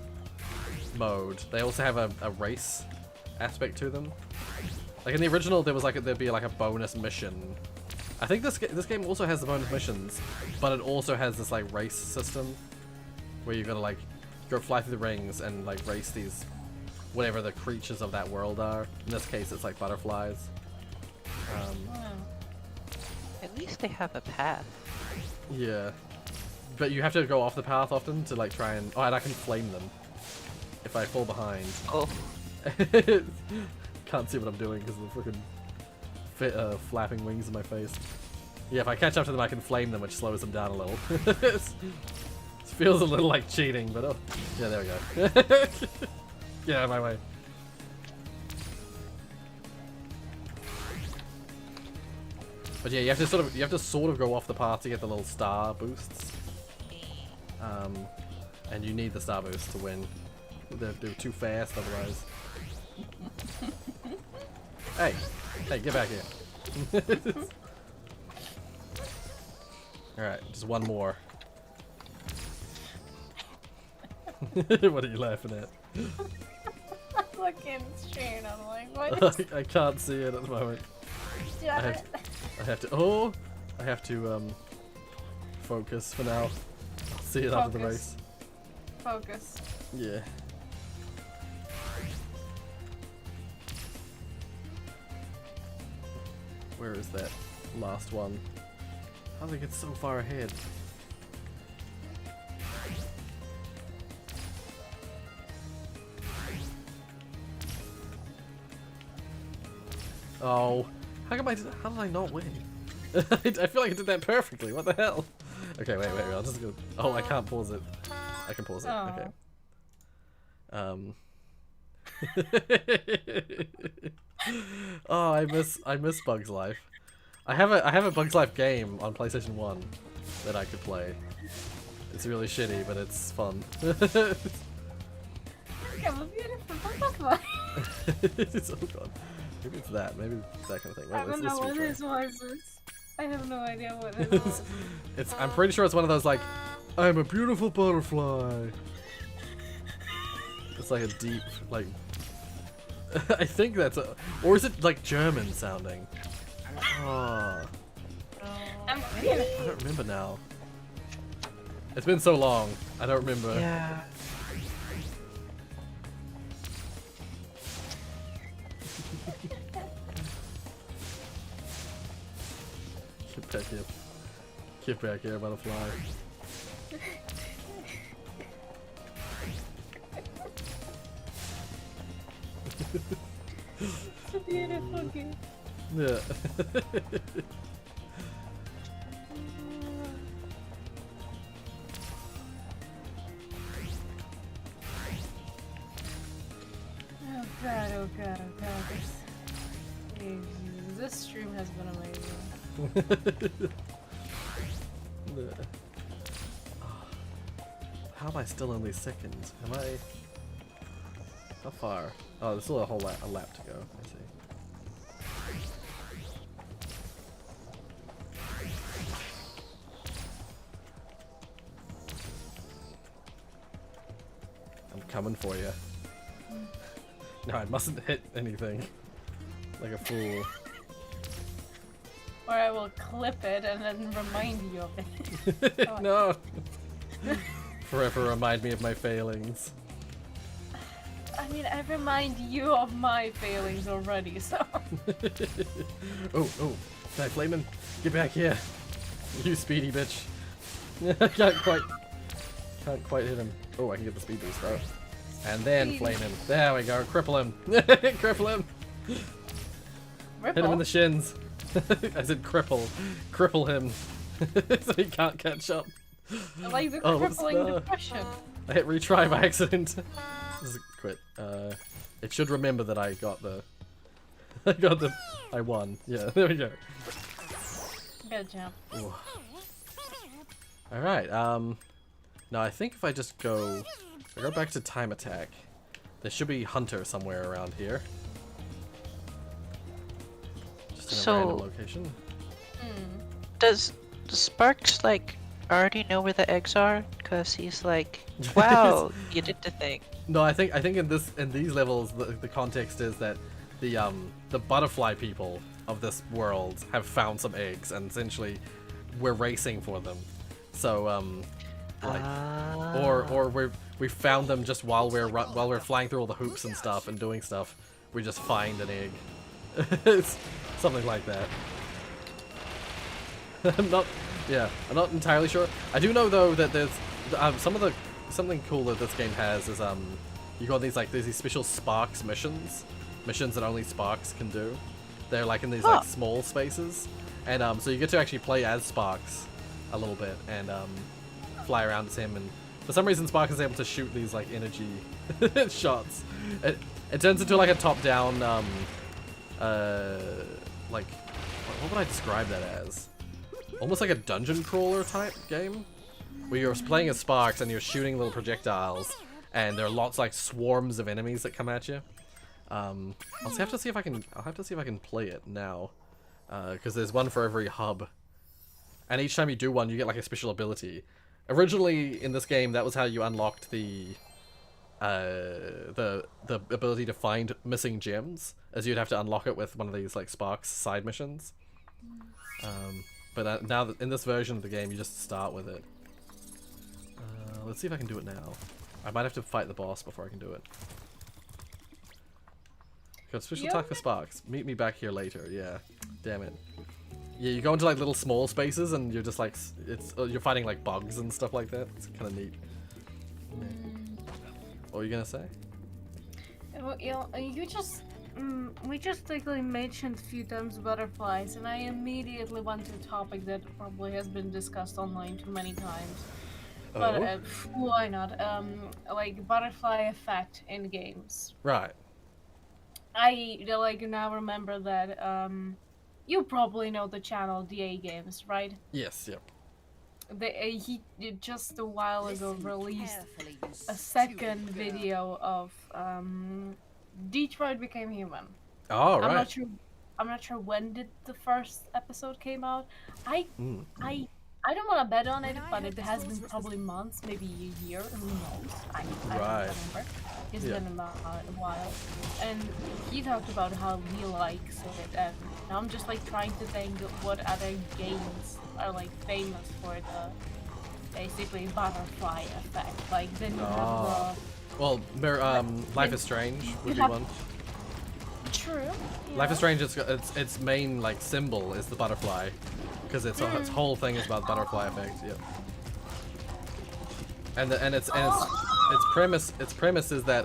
mode, they also have a race aspect to them. Like in the original, there was like there'd be like a bonus mission. I think this game also has the bonus missions, but it also has this like race system where you're gonna like go fly through the rings and like race these whatever the creatures of that world are. In this case, it's like butterflies. At least they have a path. Yeah, but you have to go off the path often to like try and and I can flame them if I fall behind. Oh. Can't see what I'm doing because of the freaking flapping wings in my face. Yeah, if I catch up to them, I can flame them, which slows them down a little. It feels a little like cheating, but oh, yeah, there we go. Get out of my way. But yeah, you have to sort of go off the path to get the little star boosts. And you need the star boost to win. They're too fast otherwise. Hey, get back here. Alright, just one more. What are you laughing at? I'm looking straight, I'm like, what? I can't see it at the moment. I have to focus for now. I'll see it after the race. Focus. Yeah. Where is that last one? How did I get so far ahead? Oh, how did I not win? I feel like I did that perfectly. What the hell? Okay, wait. I'll just go. Oh, I can't pause it. I can pause it. Oh. Okay. Oh, I miss Bugs Life. I have a Bugs Life game on PlayStation 1 that I could play. It's really shitty, but it's fun. Look at a beautiful butterfly. It's so fun. Maybe it's that. Maybe it's that kind of thing. Wait, I don't know what this was. I have no idea what it was. I'm pretty sure it's one of those like, I'm a beautiful butterfly. It's like a deep, like, I think that's or is it like German sounding? Oh. I don't remember now. It's been so long. I don't remember. Yeah. Get back here. Get back here, butterfly. It's a beautiful game. Yeah. Oh god. This stream has been amazing. How am I still only second? Am I? How far? Oh, there's still a whole a lap to go. I see. I'm coming for you. No, I mustn't hit anything like a fool. Or I will clip it and then remind you of it. Oh. No! Forever remind me of my failings. I mean, I remind you of my failings already, so... Oh, can I flame him? Get back here! You speedy bitch! Can't quite hit him. Oh, I can get the speed boost though. And then flame him. There we go, cripple him! Cripple him! Hit him in the shins! I said cripple. Cripple him. So he can't catch up. I like the crippling depression. I hit retry by accident. This is quit. It should remember that I got the... I won. Yeah, there we go. Good job. Alright, now I think if I just go... If I go back to time attack, there should be Hunter somewhere around here. Just in a random location. Does Sparks, like, already know where the eggs are? Because he's like, wow, you did the thing. No, I think in these levels the context is that the butterfly people of this world have found some eggs, and essentially we're racing for them. So like or we found them just while we're flying through all the hoops and stuff and doing stuff. We just find an egg. It's something like that. I'm not entirely sure. I do know though that there's something cool that this game has is you got these special Sparks missions that only Sparks can do. They're like in these like small spaces, and so you get to actually play as Sparks a little bit and fly around as him. And for some reason, Sparks is able to shoot these like energy shots. It turns into like a top-down like what would I describe that as? Almost like a dungeon crawler type game, where you're playing as Sparks and you're shooting little projectiles, and there are lots like swarms of enemies that come at you. I'll have to see if I can play it now, because there's one for every hub, and each time you do one, you get like a special ability. Originally in this game, that was how you unlocked the ability to find missing gems, as you'd have to unlock it with one of these like Sparks side missions. But now in this version of the game, you just start with it. Let's see if I can do it now. I might have to fight the boss before I can do it. Got special attack for Sparks. Meet me back here later. Yeah, damn it. Yeah, you go into like little small spaces and you're just like you're fighting like bugs and stuff like that. It's kind of neat. What were you gonna say? Well, we just like mentioned a few times butterflies, and I immediately went to a topic that probably has been discussed online too many times. But why not? Like butterfly effect in games. Right. I like now remember that you probably know the channel DA Games, right? Yes. Yep. He just a while ago released a second video of Detroit Became Human. Oh, right. I'm not sure when did the first episode came out. I don't want to bet on it, but it has been probably months, maybe a year, who knows? I don't remember. It's been a while. And he talked about how he likes it, and now I'm just like trying to think what other games are like famous for the basically butterfly effect. Like then you have the... Well, Life is Strange would be one. True. Yeah. Life is Strange, its main like symbol is the butterfly, because its whole thing is about the butterfly effect. Yep. And its premise is that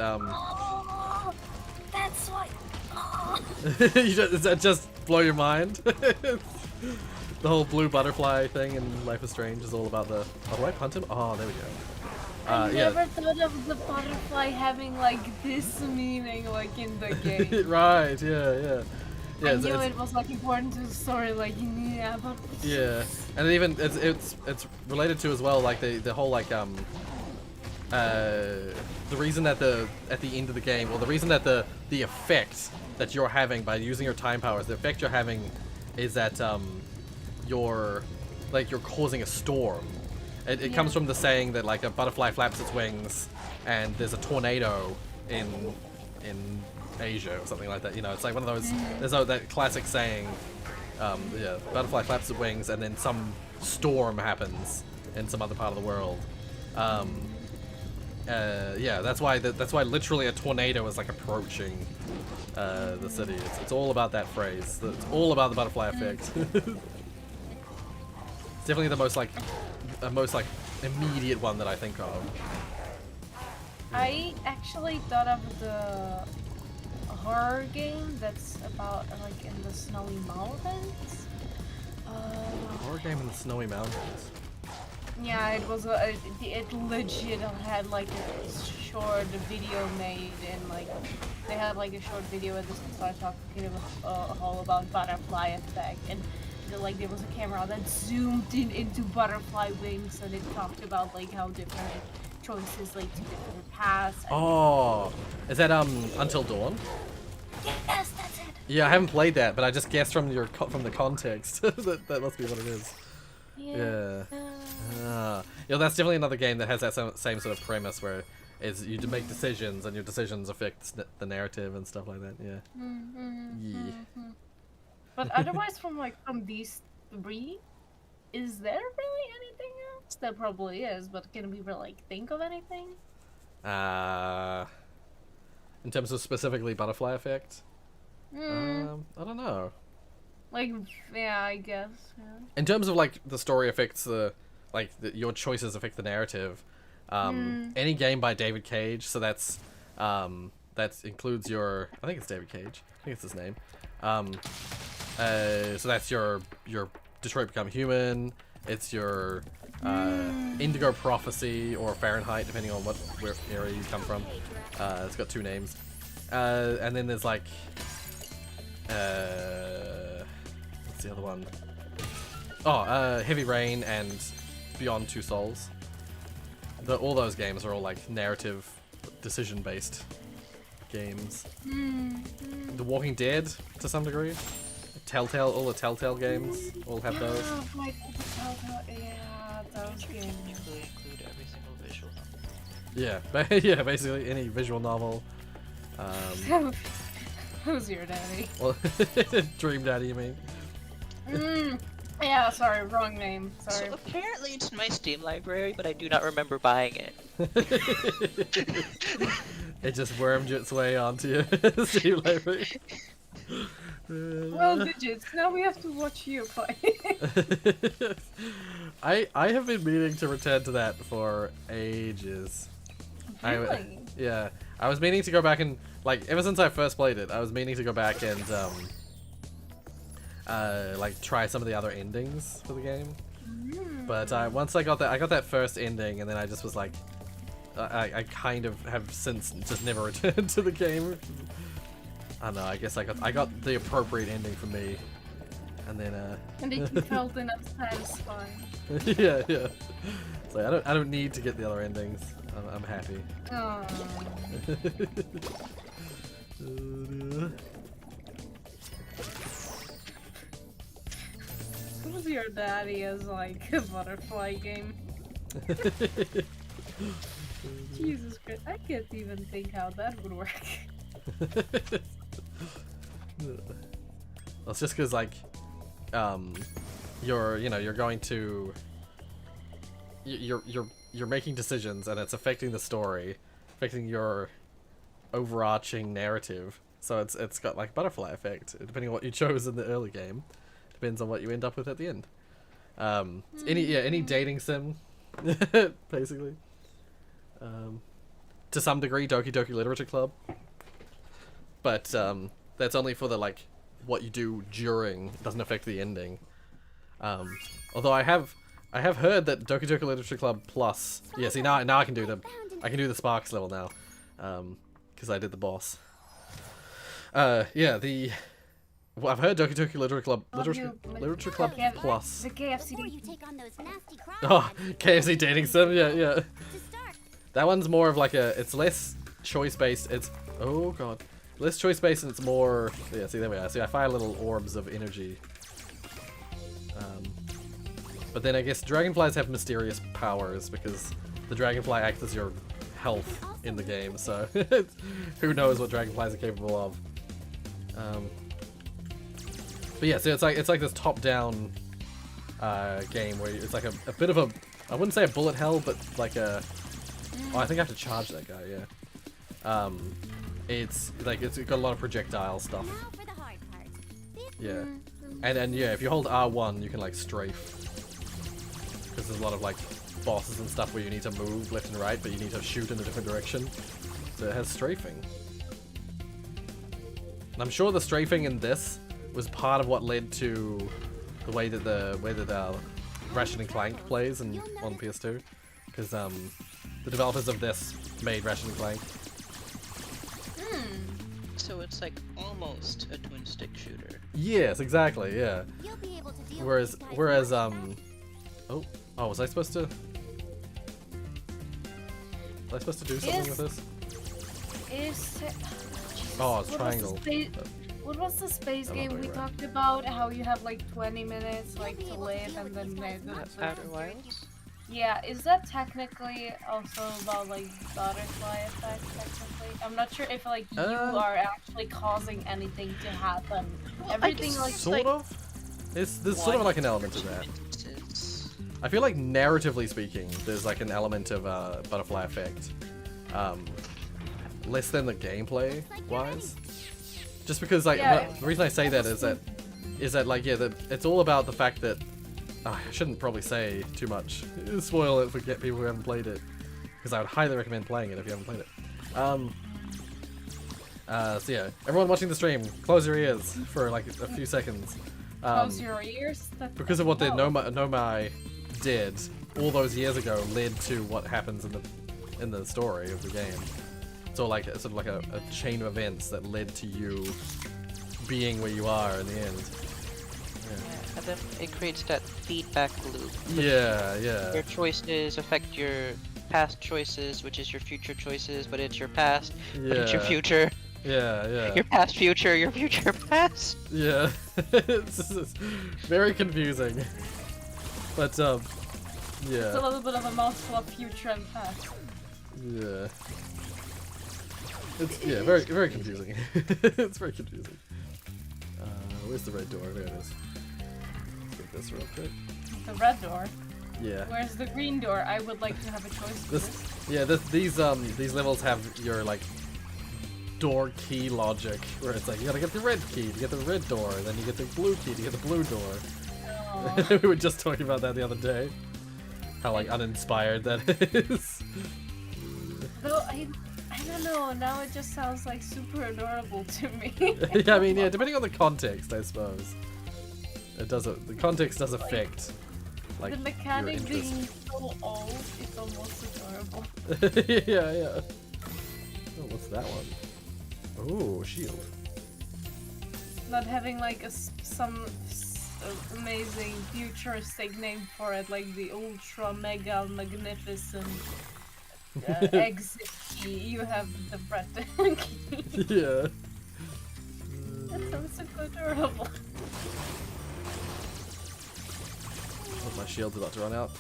that's why. Does that just blow your mind? The whole blue butterfly thing in Life is Strange is all about the... Oh, do I punt him? Oh, there we go. I never thought of the butterfly having like this meaning like in the game. Right, yeah. I knew it was like important to the story, like yeah, but yeah, and even it's related to as well, like the whole like the reason that at the end of the game, well, the reason that the effect that you're having by using your time powers, the effect you're having is that you're causing a storm. It comes from the saying that like a butterfly flaps its wings and there's a tornado in Asia or something like that. You know, it's like one of those. There's that classic saying, yeah, butterfly flaps its wings and then some storm happens in some other part of the world. Yeah, that's why literally a tornado is like approaching the city. It's all about that phrase. It's all about the butterfly effect. It's definitely the most like immediate one that I think of. I actually thought of the horror game that's about like in the snowy mountains. Horror game in the snowy mountains. Yeah, it was it legit had like a short video made, and like they had like a short video at this start talking all about butterfly effect, and like there was a camera that zoomed in into butterfly wings, and it talked about like how different choices like to different paths. Oh, is that Until Dawn? Yes, that's it. Yeah, I haven't played that, but I just guessed from the context that must be what it is. Yeah. Yeah, that's definitely another game that has that same sort of premise where is you make decisions and your decisions affect the narrative and stuff like that. Yeah. Yeah. But otherwise, from these three, is there really anything else? There probably is, but can we really think of anything? In terms of specifically butterfly effect, I don't know. Like, yeah, I guess. Yeah. In terms of like the story affects your choices affect the narrative. Any game by David Cage, so that's that includes your, I think it's David Cage. I think it's his name. So that's your Detroit Become Human. It's your Indigo Prophecy or Fahrenheit, depending on where area you come from. It's got two names. And then there's like what's the other one? Oh, Heavy Rain and Beyond Two Souls. All those games are all like narrative, decision-based games. The Walking Dead, to some degree. All the Telltale games all have those. Like the Telltale, yeah, those games. Usually include every single visual novel. Yeah, yeah, basically any visual novel. Who's your daddy? Well, Dream Daddy, you mean? Yeah, sorry, wrong name. Sorry. So apparently it's in my Steam library, but I do not remember buying it. It just wormed its way onto your Steam library. Well, digits. Now we have to watch you play. I have been meaning to return to that for ages. Really? Yeah, I was meaning to go back and like ever since I first played it, I was meaning to go back and like try some of the other endings for the game. But once I got that first ending, and then I just was like, I kind of have since just never returned to the game. I don't know. I guess I got the appropriate ending for me, and then and it felt enough satisfying. yeah. So I don't need to get the other endings. I'm happy. Aww. Who's your daddy as like a butterfly game? Jesus Christ, I can't even think how that would work. Well, it's just because like you're going to you're making decisions, and it's affecting the story, affecting your overarching narrative. So it's got like butterfly effect depending on what you chose in the early game. Depends on what you end up with at the end. Any dating sim, basically. To some degree, Doki Doki Literature Club. But that's only for the like what you do during. It doesn't affect the ending. Although I have heard that Doki Doki Literature Club Plus. Yeah, see now I can do the Sparks level now, because I did the boss. Well, I've heard Doki Doki Literature Club Plus. The KFC. Oh, KFC dating sim. Yeah. That one's more of like it's less choice based. It's oh god, less choice based, and it's more. Yeah, see there we are. See, I fire little orbs of energy. But then I guess dragonflies have mysterious powers because the dragonfly acts as your health in the game. So who knows what dragonflies are capable of. But yeah, so it's like this top-down game where it's like a bit of a, I wouldn't say a bullet hell, but like a. Oh, I think I have to charge that guy. Yeah. It's like it's got a lot of projectile stuff. Yeah. And yeah, if you hold R1, you can like strafe. Because there's a lot of like bosses and stuff where you need to move left and right, but you need to shoot in a different direction. So it has strafing. And I'm sure the strafing in this was part of what led to the way that Ratchet and Clank plays on PS2, because the developers of this made Ratchet and Clank. So it's like almost a twin stick shooter. Yes, exactly. Yeah. You'll be able to deal Whereas with these guys oh, was I supposed to? Was I supposed to do something with this? Oh, it's triangle. What was the space I'm not game doing we right. talked about? How you have like 20 minutes like to live and then Outer Wilds? Yeah, is that technically also about like butterfly effect technically? I'm not sure if like you are actually causing anything to happen. Everything like Sort of. There's sort of like an element to that. I feel like narratively speaking, there's like an element of butterfly effect. Less than the gameplay wise. Just because like the reason I say that is that like yeah, it's all about the fact that I shouldn't probably say too much. Spoil it for people who haven't played it, because I would highly recommend playing it if you haven't played it. So yeah, everyone watching the stream, close your ears for like a few seconds. close your ears. Because of what the Nomai did all those years ago led to what happens in the story of the game. So like sort of like a chain of events that led to you being where you are in the end. Yeah, and then it creates that feedback loop. Yeah, yeah. Your choices affect your past choices, which is your future choices, but it's your past, but it's your future. Yeah, yeah. Your past future, your future past. Yeah. It's very confusing. But yeah. It's a little bit of a mouthful of future and past. Yeah. It's very very confusing. It's very confusing. Where's the red door? There it is. Let's get this real quick. The red door? Yeah. Where's the green door? I would like to have a choice for this. Yeah, these levels have your like door key logic, where it's like you gotta get the red key to get the red door, and then you get the blue key to get the blue door. Oh. We were just talking about that the other day. How like uninspired that is. Though I don't know, now it just sounds like super adorable to me. Yeah, I mean, yeah, depending on the context, I suppose. It does. The context does affect. Like, the mechanic your interest. being so old, it's almost adorable. Yeah, yeah. Oh, what's that one? Oh, shield. Not having like some amazing futuristic name for it, like the ultra mega magnificent exit key. You have the red key. Yeah. That sounds super adorable. Oh, my shield's about to run out.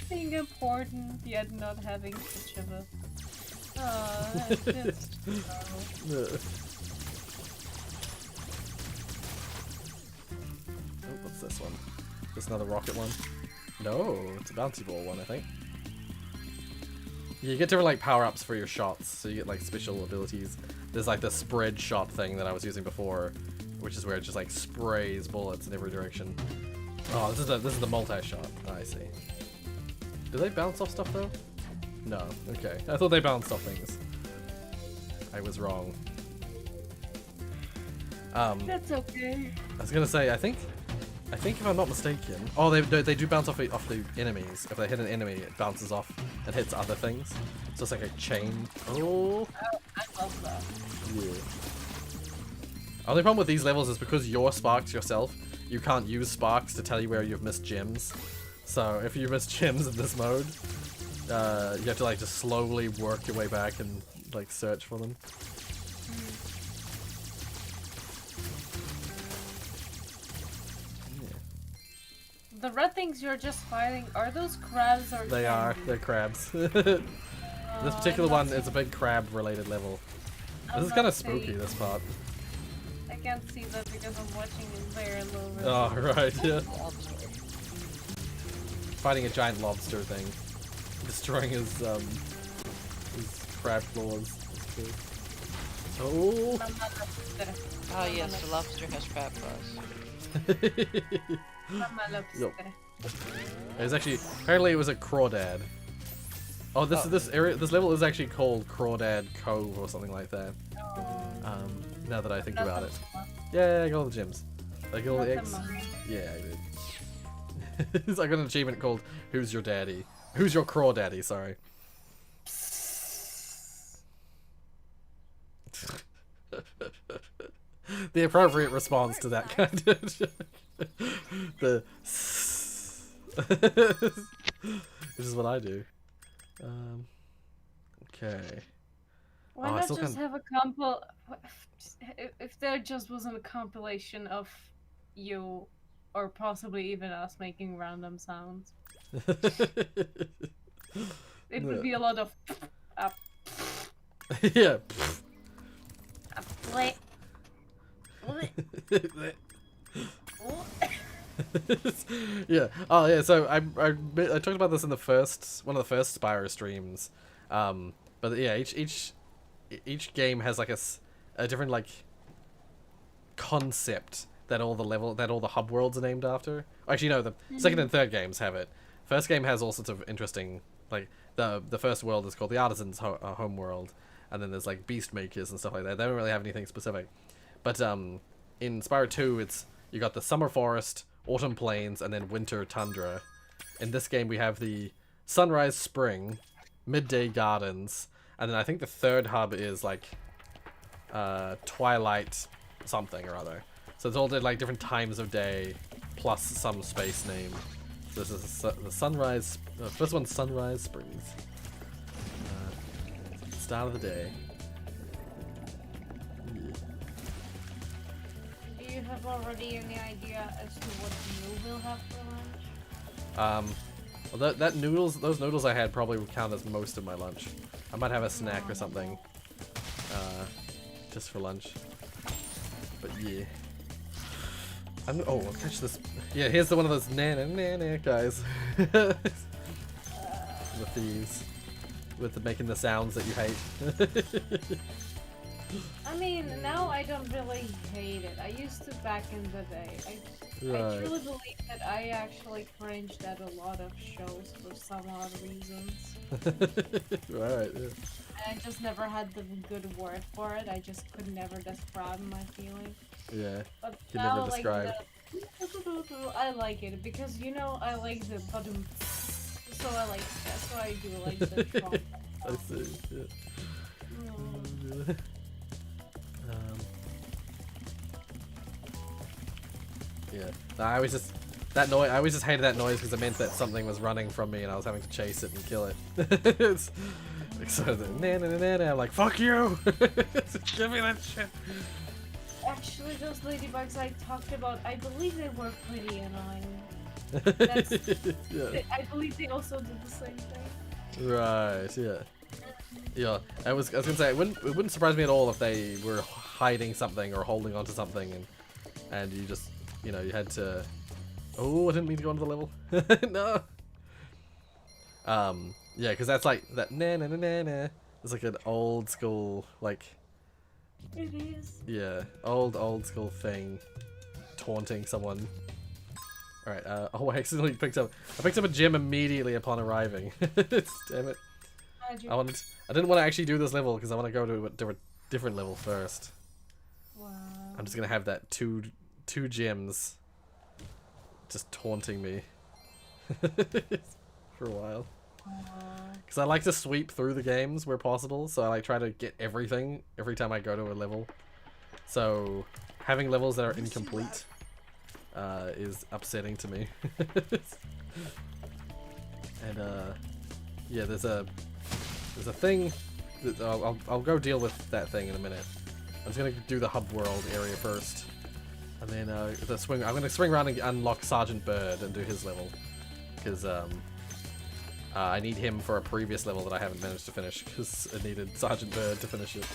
Being important, yet not having such of a... it's Yeah. Oh, what's this one? Just another rocket one? No, it's a bouncy ball one, I think. Yeah, you get different like power-ups for your shots, so you get like special abilities. There's like the spread shot thing that I was using before, which is where it just like sprays bullets in every direction. Oh, this is the multi-shot. Oh, I see. Do they bounce off stuff though? No. Okay. I thought they bounced off things. I was wrong. That's okay. I was gonna say, I think if I'm not mistaken, oh, they do bounce off the enemies. If they hit an enemy, it bounces off and hits other things. So it's like a chain. Oh. I love that. Yeah. Only problem with these levels is because you're Sparks yourself, you can't use Sparks to tell you where you've missed gems. So if you miss gems in this mode, you have to like just slowly work your way back and like search for them. The red things you're just fighting, are those crabs or They are. They're crabs. This particular one is a big crab-related level. This is kind of spooky, this part. I can't see that because I'm watching it very low. Oh, right, yeah. Fighting a giant lobster thing. Destroying his crab claws. Oh! Oh yes, the lobster has crab claws. Yep. It was actually, apparently it was a crawdad. Oh, this level is actually called Crawdad Cove or something like that. Now that I think about it. Yeah, I got all the gems. I got all the eggs. Yeah, I I got an achievement called Who's Your Daddy? Who's Your Crawdaddy, sorry. The appropriate response to that kind of the which is what I do. Okay. Why not just have a if there just wasn't a compilation of you, or possibly even us, making random sounds. It would be a lot of yeah. Yeah. Oh yeah. So I talked about this in the one of the first Spyro streams. But yeah, each game has like a different like concept that all the hub worlds are named after. Actually, no, the second and third games have it. First game has all sorts of interesting, like the first world is called the Artisan's home world, and then there's like beast makers and stuff like that. They don't really have anything specific. But in Spyro 2, you got the summer forest, autumn plains, and then winter tundra. In this game, we have the sunrise spring, midday gardens, and then I think the third hub is like twilight something or other. So it's all like different times of day plus some space name. So this is the sunrise. First one's sunrise springs. Start of the day. Do you have already any idea as to what you will have for lunch? Well, those noodles I had probably would count as most of my lunch. I might have a snack or something, just for lunch. But yeah. I'll catch this. Yeah, here's one of those nana guys. The thieves. With making the sounds that you hate. I mean, now I don't really hate it. I used to back in the day. I truly believe that I actually cringed at a lot of shows for some odd reasons. Right, yeah. And I just never had the good word for it. I just could never describe my feeling. Yeah. But you now, never describe. I like it because, you know, I like the bottom. So I like that's why I do like the trumpet. I see, yeah. Yeah. No, I always just hated that noise because it meant that something was running from me and I was having to chase it and kill it. It's like, so the I'm like, fuck you! Give me that shit! Actually, those ladybugs I talked about, I believe they were pretty annoying. Yeah. I believe they also did the same thing. Right, yeah. Yeah, I was gonna say, it wouldn't surprise me at all if they were hiding something or holding onto something and you just, you know, you had to... Oh, I didn't mean to go onto the level. No! Yeah, because that's like, that na-na-na-na-na. It's like an old school, like... It is. Yeah, old school thing. Taunting someone. Alright, oh, I accidentally picked up a gem immediately upon arriving. Damn it. I didn't want to actually do this level because I want to go to a different level first. Wow. I'm just gonna have that two gems just taunting me for a while. Because I like to sweep through the games where possible, so I like try to get everything every time I go to a level. So having levels that are incomplete is upsetting to me. And yeah, there's a thing that I'll go deal with that thing in a minute. I'm just gonna do the hub world area first, and then I'm gonna swing around and unlock Sergeant Bird and do his level, because I need him for a previous level that I haven't managed to finish because it needed Sergeant Bird to finish it.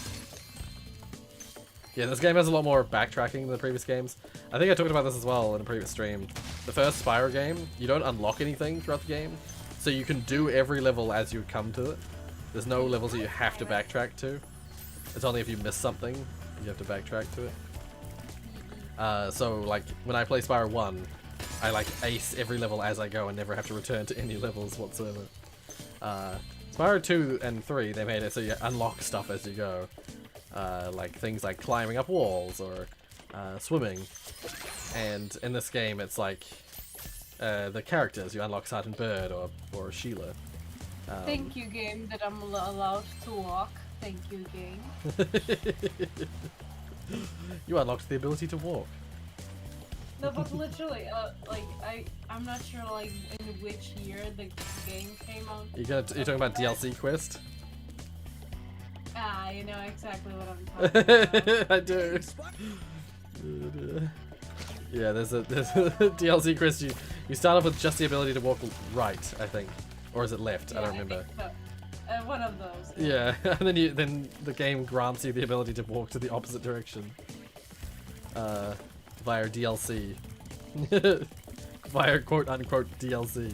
Yeah, this game has a lot more backtracking than the previous games. I think I talked about this as well in a previous stream. The first Spyro game, you don't unlock anything throughout the game, so you can do every level as you come to it. There's no levels that you have to backtrack to. It's only if you miss something, you have to backtrack to it. So, like, when I play Spyro 1, I, like, ace every level as I go and never have to return to any levels whatsoever. Spyro 2 and 3, they made it so you unlock stuff as you go. Like, things like climbing up walls or swimming. And in this game, it's like, the characters. You unlock Sergeant Bird or Sheila. Thank you, game, that I'm allowed to walk. Thank you, game. You unlocked the ability to walk. No, but literally, like, I'm not sure, like, in which year the game came out. You're talking about DLC Quest? Ah, you know exactly what I'm talking about. I do. Yeah, there's a DLC Quest. You start off with just the ability to walk right, I think, or is it left? Yeah, I don't remember. I think so. One of those. Yeah, and then the game grants you the ability to walk to the opposite direction via DLC, via quote unquote DLC.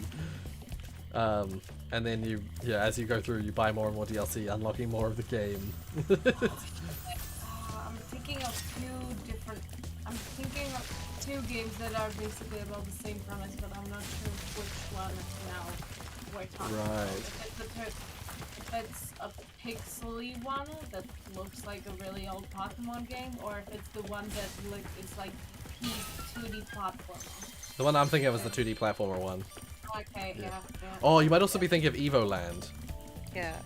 And then as you go through, you buy more and more DLC, unlocking more of the game. I'm thinking of two games that are basically about the same premise, but I'm not sure which one now we're talking about. If it's a pixely one that looks like a really old Pokemon game, or if it's the one that it's like 2D platformer. The one I'm thinking of is the 2D platformer one. Okay, yeah. Oh, you might also be thinking of Evo Land. Yeah.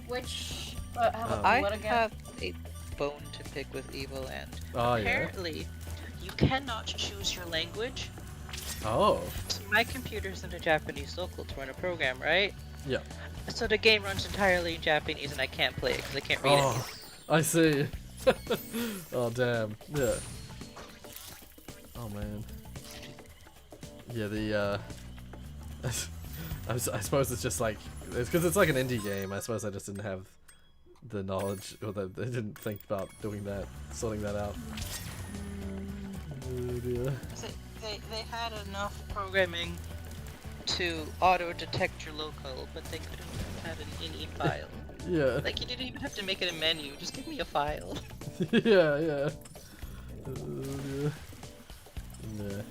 Which I what again? have a bone to pick with Evil Land. Oh, Apparently, you cannot choose your language. Oh. So my computer's in a Japanese local to run a program, right? Yeah. So the game runs entirely in Japanese, and I can't play it because I can't read it. I see. Oh damn. Yeah. Oh man. Yeah, I suppose it's just like it's because it's like an indie game. I suppose I just didn't have the knowledge, or they didn't think about doing that, sorting that out. Oh, dear. They had enough programming to auto-detect your local, but they couldn't have had an ini file. Yeah. Like, you didn't even have to make it a menu, just give me a file. Yeah. Oh, dear. Yeah.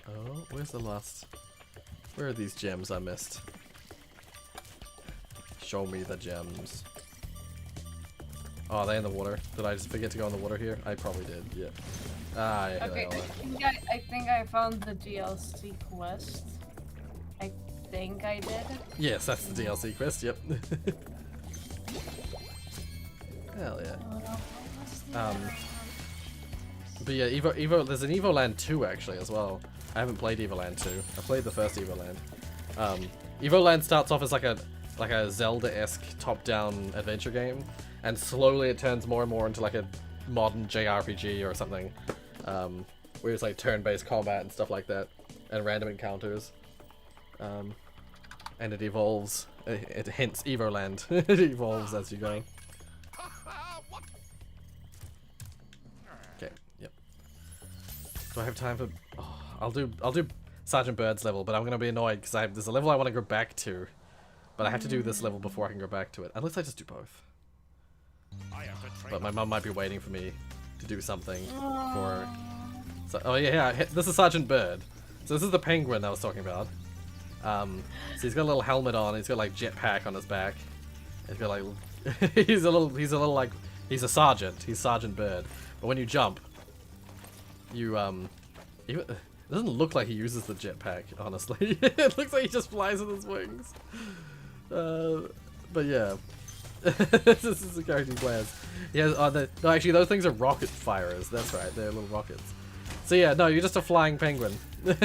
Oh, where's the last... Where are these gems I missed? Show me the gems. Oh, are they in the water? Did I just forget to go in the water here? I probably did, yeah. Ah, yeah, Okay, they are. I think I found the DLC quest. I think I did. Yes, that's the DLC quest, yep. Hell yeah. But yeah, Evo, there's an Evo Land 2 actually as well. I haven't played Evo Land 2. I played the first Evo Land. Evo Land starts off as like a Zelda-esque top-down adventure game, and slowly it turns more and more into like a modern JRPG or something, where it's like turn-based combat and stuff like that, and random encounters. And it evolves. Hence Evo Land. It evolves as you go. Okay. Yep. Do I have time for? Oh, I'll do Sergeant Bird's level, but I'm gonna be annoyed because there's a level I want to go back to, but I have to do this level before I can go back to it. Unless I just do both. But my mum might be waiting for me to do something for. So, oh yeah, this is Sergeant Bird. So this is the penguin I was talking about. So he's got a little helmet on. He's got like jetpack on his back. He's got like he's a little like he's a sergeant. He's Sergeant Bird. But when you jump, you it doesn't look like he uses the jetpack. Honestly, it looks like he just flies with his wings. But yeah, this is the character he plays. Yeah, no, actually those things are rocket firers. That's right, they're little rockets. So yeah, no, you're just a flying penguin. You're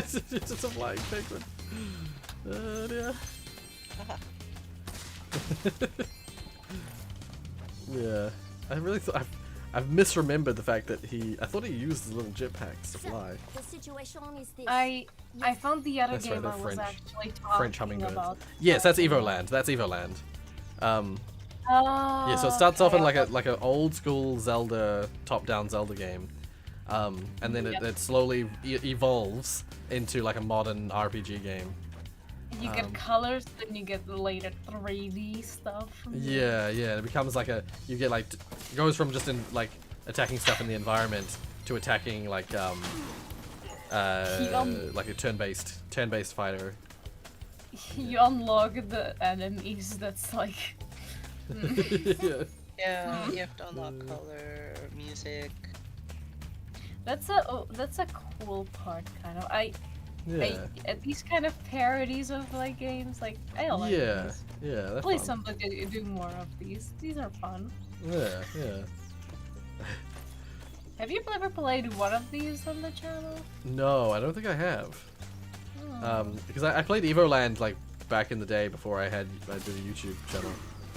just a flying penguin. Yeah. Yeah, I really thought I've misremembered the fact that I thought he used the little jetpacks to fly. The situation is this. I found the other That's game right, I was French. actually talking French hummingbirds. about. Yes, that's Evo Land. That's Evo Land. Yeah, so it starts off in like a old school Zelda top-down Zelda game, and then it slowly evolves into like a modern RPG game. You get colors, then you get the later 3D stuff. Yeah, it becomes like you get like it goes from just in like attacking stuff in the environment to attacking like a turn-based fighter. You unlock the enemies. That's like. Yeah. Yeah, you have to unlock color, music. That's a cool part, kind of. Yeah. These kind of parodies of like games, like I like Yeah. these. Yeah. They're Please, fun. somebody do more of these. These are fun. Yeah. Yeah. Have you ever played one of these on the channel? No, I don't think I have. Oh. Because I played Evoland like back in the day before I did a YouTube channel.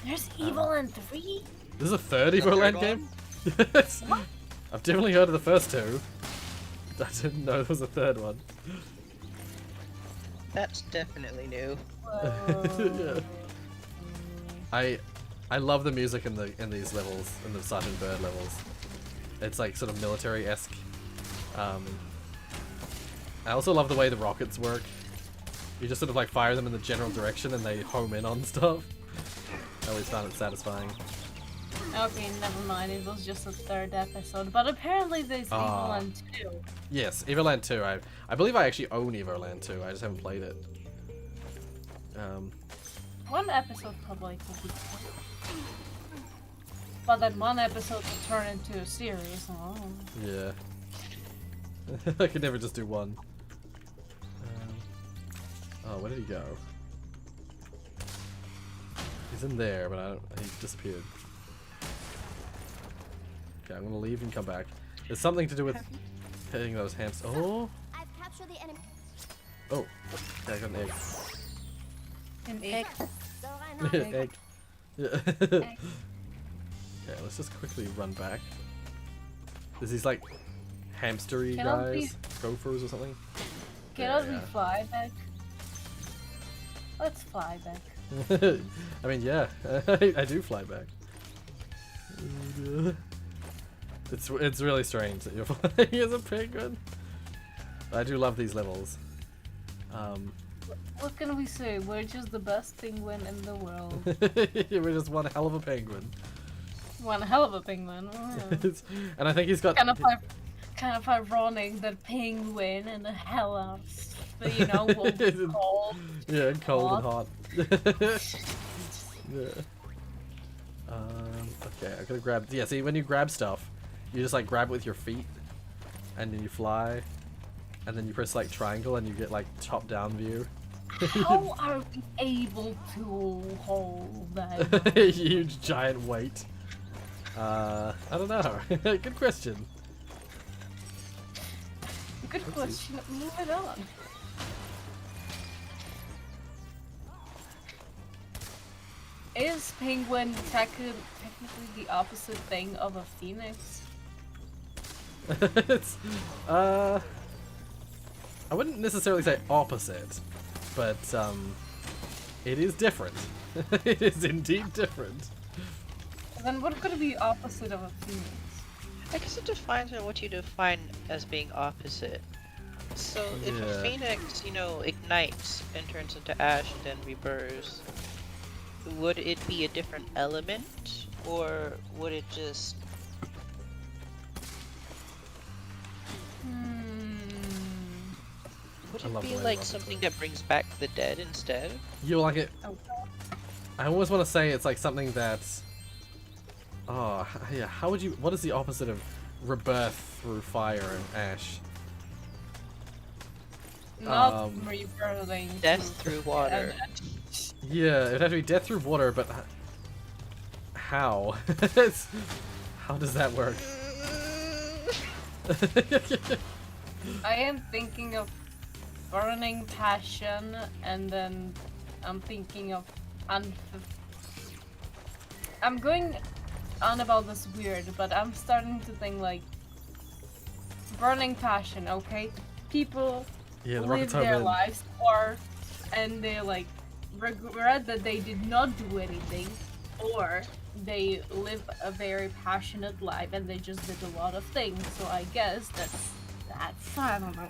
There's Evoland 3? This is a third The Evoland third game? Yes. I've definitely heard of the first two. I didn't know there was a third one. That's definitely new. Yeah. I love the music in these levels, in the Sergeant Bird levels. It's like sort of military-esque. I also love the way the rockets work. You just sort of like fire them in the general direction and they home in on stuff. I always found it satisfying. Okay, never mind. It was just a third episode, but apparently there's Evoland 2. Yes, Evoland 2. I believe I actually own Evoland 2. I just haven't played it. One episode probably could be cool. But then one episode will turn into a series. Oh. Yeah. I could never just do one. Oh, where did he go? He's in there, but he disappeared. Okay, I'm gonna leave and come back. There's something to do with hitting those hamsters. Oh! I've captured the enemy. Oh! Yeah, I got an egg. An egg. So I'm not Egg. Yeah. Okay, let's just quickly run back. There's these like hamstery Cannot guys, gophers or something. Cannot we fly back? Let's fly back. I mean, yeah, I do fly back. It's really strange that you're flying as a penguin. I do love these levels. What can we say? We're just the best penguin in the world. We're just one hell of a penguin. One hell of a penguin. And I think he's got kind of ironic that penguin and the hell of, you know, cold. Yeah, cold and hot. Yeah. Okay, I gotta grab. Yeah, see, when you grab stuff, you just like grab it with your feet, and then you fly, and then you press like triangle, and you get like top-down view. How are we able to hold that? Huge giant weight. I don't know. Good question. Good question. Move it on. Is penguin technically the opposite thing of a phoenix? It's, I wouldn't necessarily say opposite, but it is different. It is indeed different. Then what could be opposite of a phoenix? I guess it defines on what you define as being opposite. So if a phoenix, you know, ignites and turns into ash and then reburs, would it be a different element, or would it just... Would it be like something that brings back the dead instead? You like it? Oh. I almost want to say it's like something that's... Oh, yeah, how would you... What is the opposite of rebirth through fire and ash? Not rebirthing. Death through water. Yeah, it'd have to be death through water, but... How? How does that work? I am thinking of burning passion, and then I'm thinking of I'm going on about this weird, but I'm starting to think like burning passion. Okay, people live their lives, and they like regret that they did not do anything, or they live a very passionate life and they just did a lot of things. So I guess that's I don't know.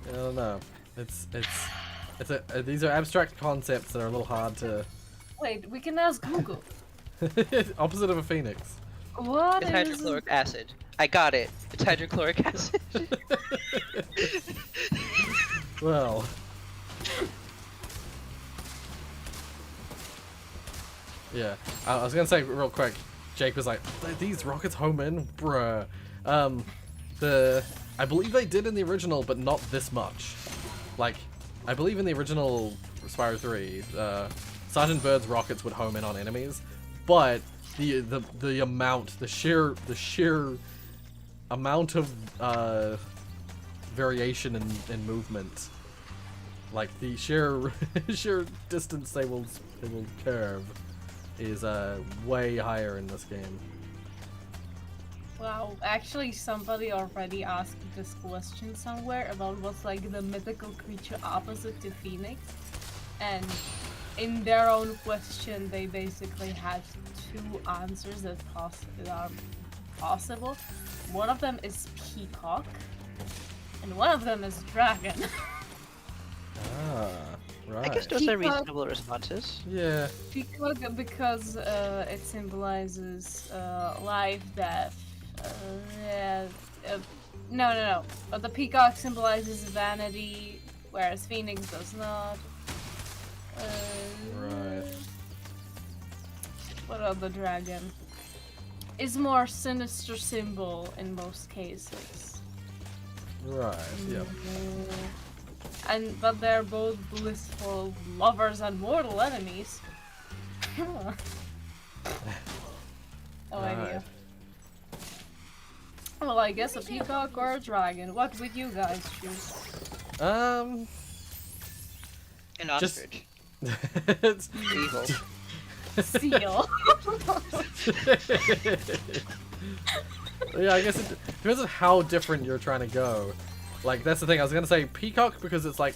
I don't know. These are abstract concepts that are a little hard to. Wait, we can ask Google. Opposite of a phoenix. What it's is hydrochloric acid. I got it. It's hydrochloric acid. Well. Yeah, I was gonna say real quick, Jake was like, these rockets home in, bruh. I believe they did in the original, but not this much. Like, I believe in the original Spyro 3, Sergeant Bird's rockets would home in on enemies, but the amount, the sheer amount of variation in movement, like the sheer distance they will curve, is way higher in this game. Wow, actually somebody already asked this question somewhere about what's like the mythical creature opposite to Phoenix, and in their own question they basically had two answers that are possible. One of them is peacock, and one of them is dragon. Ah, right. I guess those are reasonable responses. Yeah. Peacock because it symbolizes life, death. No. The peacock symbolizes vanity, whereas Phoenix does not. Right. What other dragon? Is more sinister symbol in most cases. Right. Yep. But they're both blissful lovers and mortal enemies. No idea. Well, I guess a peacock or a dragon. What would you guys choose? An Just- ostrich. It's Evil. Seal. Yeah, I guess it depends on how different you're trying to go. Like, that's the thing, I was gonna say peacock because it's like,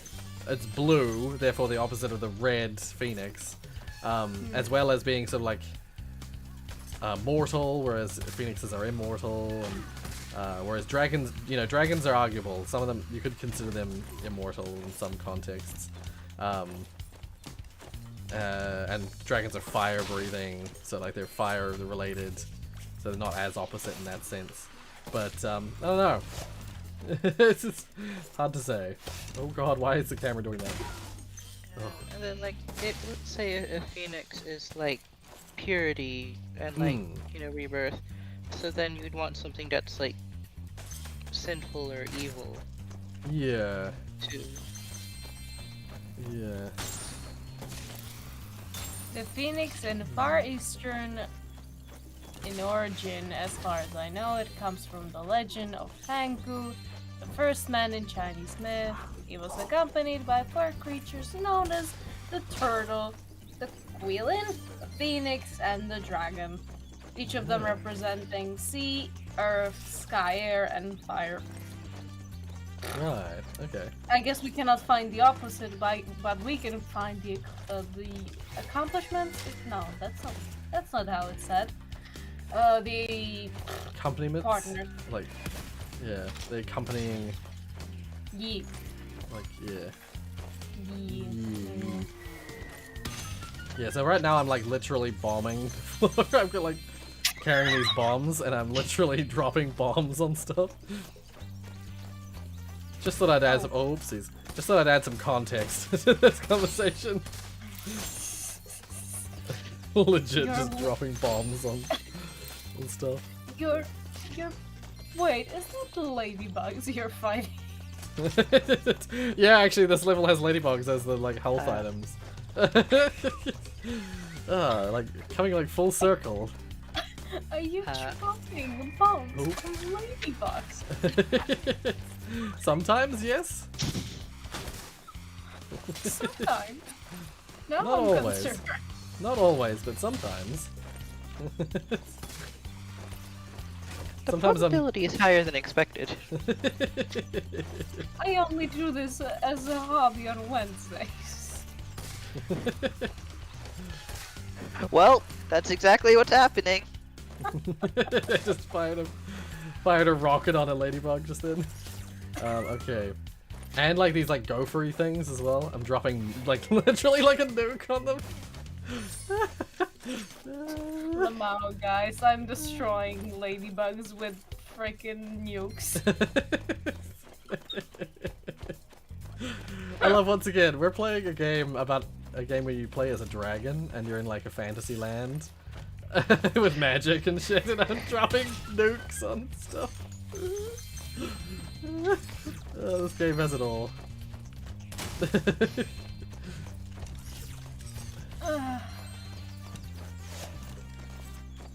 it's blue, therefore the opposite of the red phoenix, as well as being sort of like mortal, whereas phoenixes are immortal, and whereas dragons, you know, dragons are arguable. Some of them, you could consider them immortal in some contexts. And dragons are fire breathing, so like they're fire related, so they're not as opposite in that sense. But I don't know. It's just hard to say. Oh god, why is the camera doing that? Oh. And then like, let's say a phoenix is like purity and like, you know, rebirth. So then you'd want something that's like sinful or evil. Yeah. Too. Yeah. The phoenix in Far Eastern in origin, as far as I know, it comes from the legend of Fangu, the first man in Chinese myth. He was accompanied by four creatures known as the turtle, the quilin, the phoenix, and the dragon. Each of them representing sea, earth, sky, air, and fire. Right. Okay. I guess we cannot find the opposite, but we can find the accomplishments. No, that's not how it's said. The Accompaniments? partners. Like, yeah, the accompanying, Ye. like, yeah. Ye. Yeah, so right now I'm like literally bombing. I've got like carrying these bombs and I'm literally dropping bombs on stuff. Just thought I'd add some, oh, oopsies. Just thought I'd add some context to this conversation. Legit just dropping bombs on stuff. You're wait, is that the ladybugs you're fighting? Yeah, actually this level has ladybugs as the like health items. Like coming like full circle. Are you dropping bombs from ladybugs? Sometimes, yes. Sometimes. No, Not I'm always. concerned. Not always, but sometimes. The probability is higher than expected. I only do this as a hobby on Wednesdays. Well, that's exactly what's happening. Just fired a rocket on a ladybug just then. Okay. And like these like gopher-y things as well. I'm dropping like literally like a nuke on them. Lamau, guys, I'm destroying ladybugs with freaking nukes. I love, once again, we're playing a game where you play as a dragon and you're in like a fantasy land. With magic and shit, and I'm dropping nukes on stuff. Oh, this game has it all.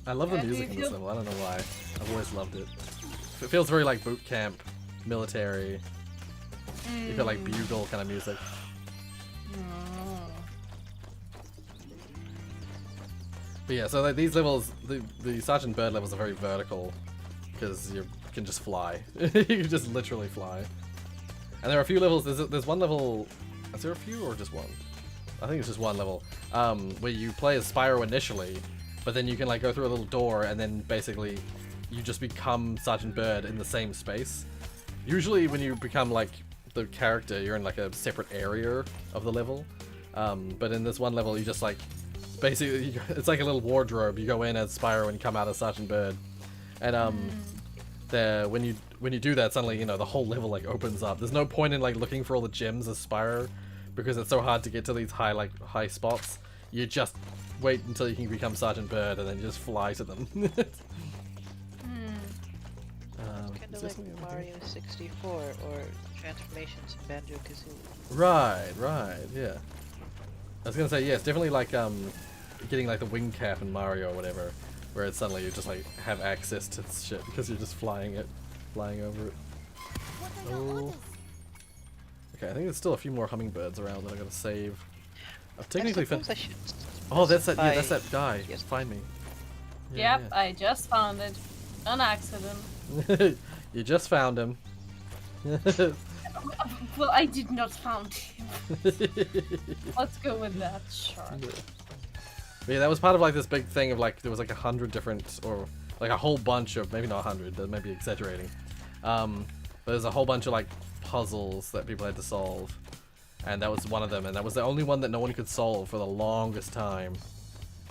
I love the music in this level, I don't know why. I've always loved it. It feels very like boot camp, military. You got like bugle kind of music. But yeah, so like these levels, the Sergeant Bird levels are very vertical because you can just fly. You can just literally fly. And there are a few levels. There's one level. Is there a few or just one? I think it's just one level where you play as Spyro initially, but then you can like go through a little door and then basically you just become Sergeant Bird in the same space. Usually when you become like the character, you're in like a separate area of the level. But in this one level, you just like basically it's like a little wardrobe. You go in as Spyro and you come out as Sergeant Bird. And when you do that, suddenly the whole level like opens up. There's no point in like looking for all the gems as Spyro because it's so hard to get to these high spots. You just wait until you can become Sergeant Bird and then you just fly to them. Kind of like Mario 64 or Transformations in Banjo-Kazooie. Right, yeah. I was gonna say, yeah, it's definitely like getting like the wing cap in Mario or whatever, where it's suddenly you just like have access to shit because you're just flying over it. Oh. Okay, I think there's still a few more hummingbirds around that I gotta save. I've technically found. Oh, that's that. Yeah, that's that guy. Yes. Find me. Yep, I just found it. An accident. You just found him. Well, I did not found him. Let's go with that, sure. But yeah, that was part of like this big thing of like there was like 100 different, or like a whole bunch of, maybe not 100, that might be exaggerating. But there's a whole bunch of like puzzles that people had to solve, and that was one of them, and that was the only one that no one could solve for the longest time.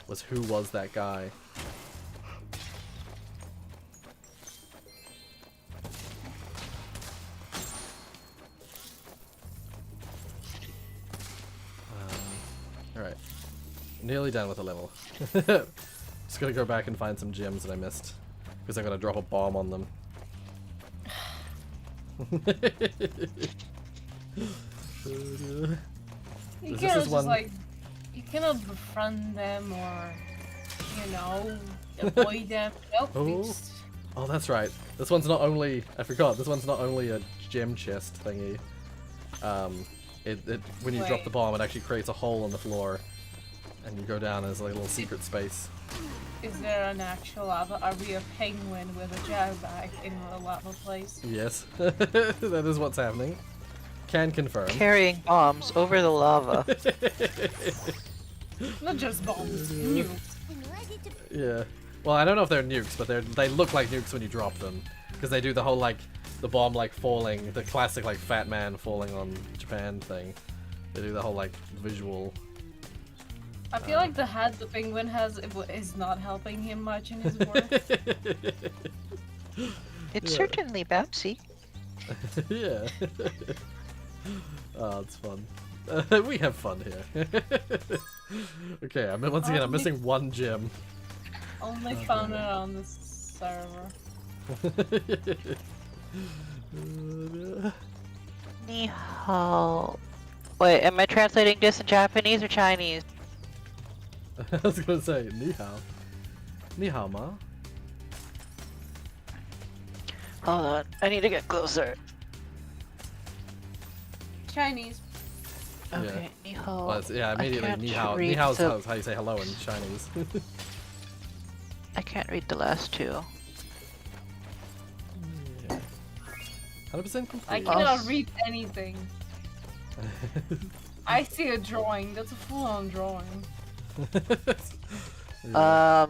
Was who was that guy? Alright. Nearly done with the level. Just gotta go back and find some gems that I missed. Because I gotta drop a bomb on them. You cannot just like, you cannot befriend them or, avoid them. Nope. Oh, that's right. This one's not only, I forgot, this one's not only a gem chest thingy. When you drop the bomb, it actually creates a hole in the floor, and you go down as like a little secret space. Is there an actual lava? Are we a penguin with a jetpack in a lava place? Yes, that is what's happening. Can confirm. Carrying bombs over the lava. Not just bombs, nukes. Yeah. Well, I don't know if they're nukes, but they look like nukes when you drop them, because they do the whole like the bomb like falling, the classic like Fat Man falling on Japan thing. They do the whole like visual. I feel like the hat the penguin has is not helping him much in his work. It's certainly bouncy. Yeah. Oh, it's fun. We have fun here. Okay, once again, I'm missing one gem. Only found it on the server. Ni hao. Wait, am I translating this in Japanese or Chinese? I was gonna say, ni hao. Ni hao, ma. Hold on, I need to get closer. Chinese. Okay, ni hao. Well, yeah, immediately ni hao. Ni hao is how you say hello in Chinese. I can't read the last two. 100% complete. I cannot read anything. I see a drawing. That's a full-on drawing. Yeah.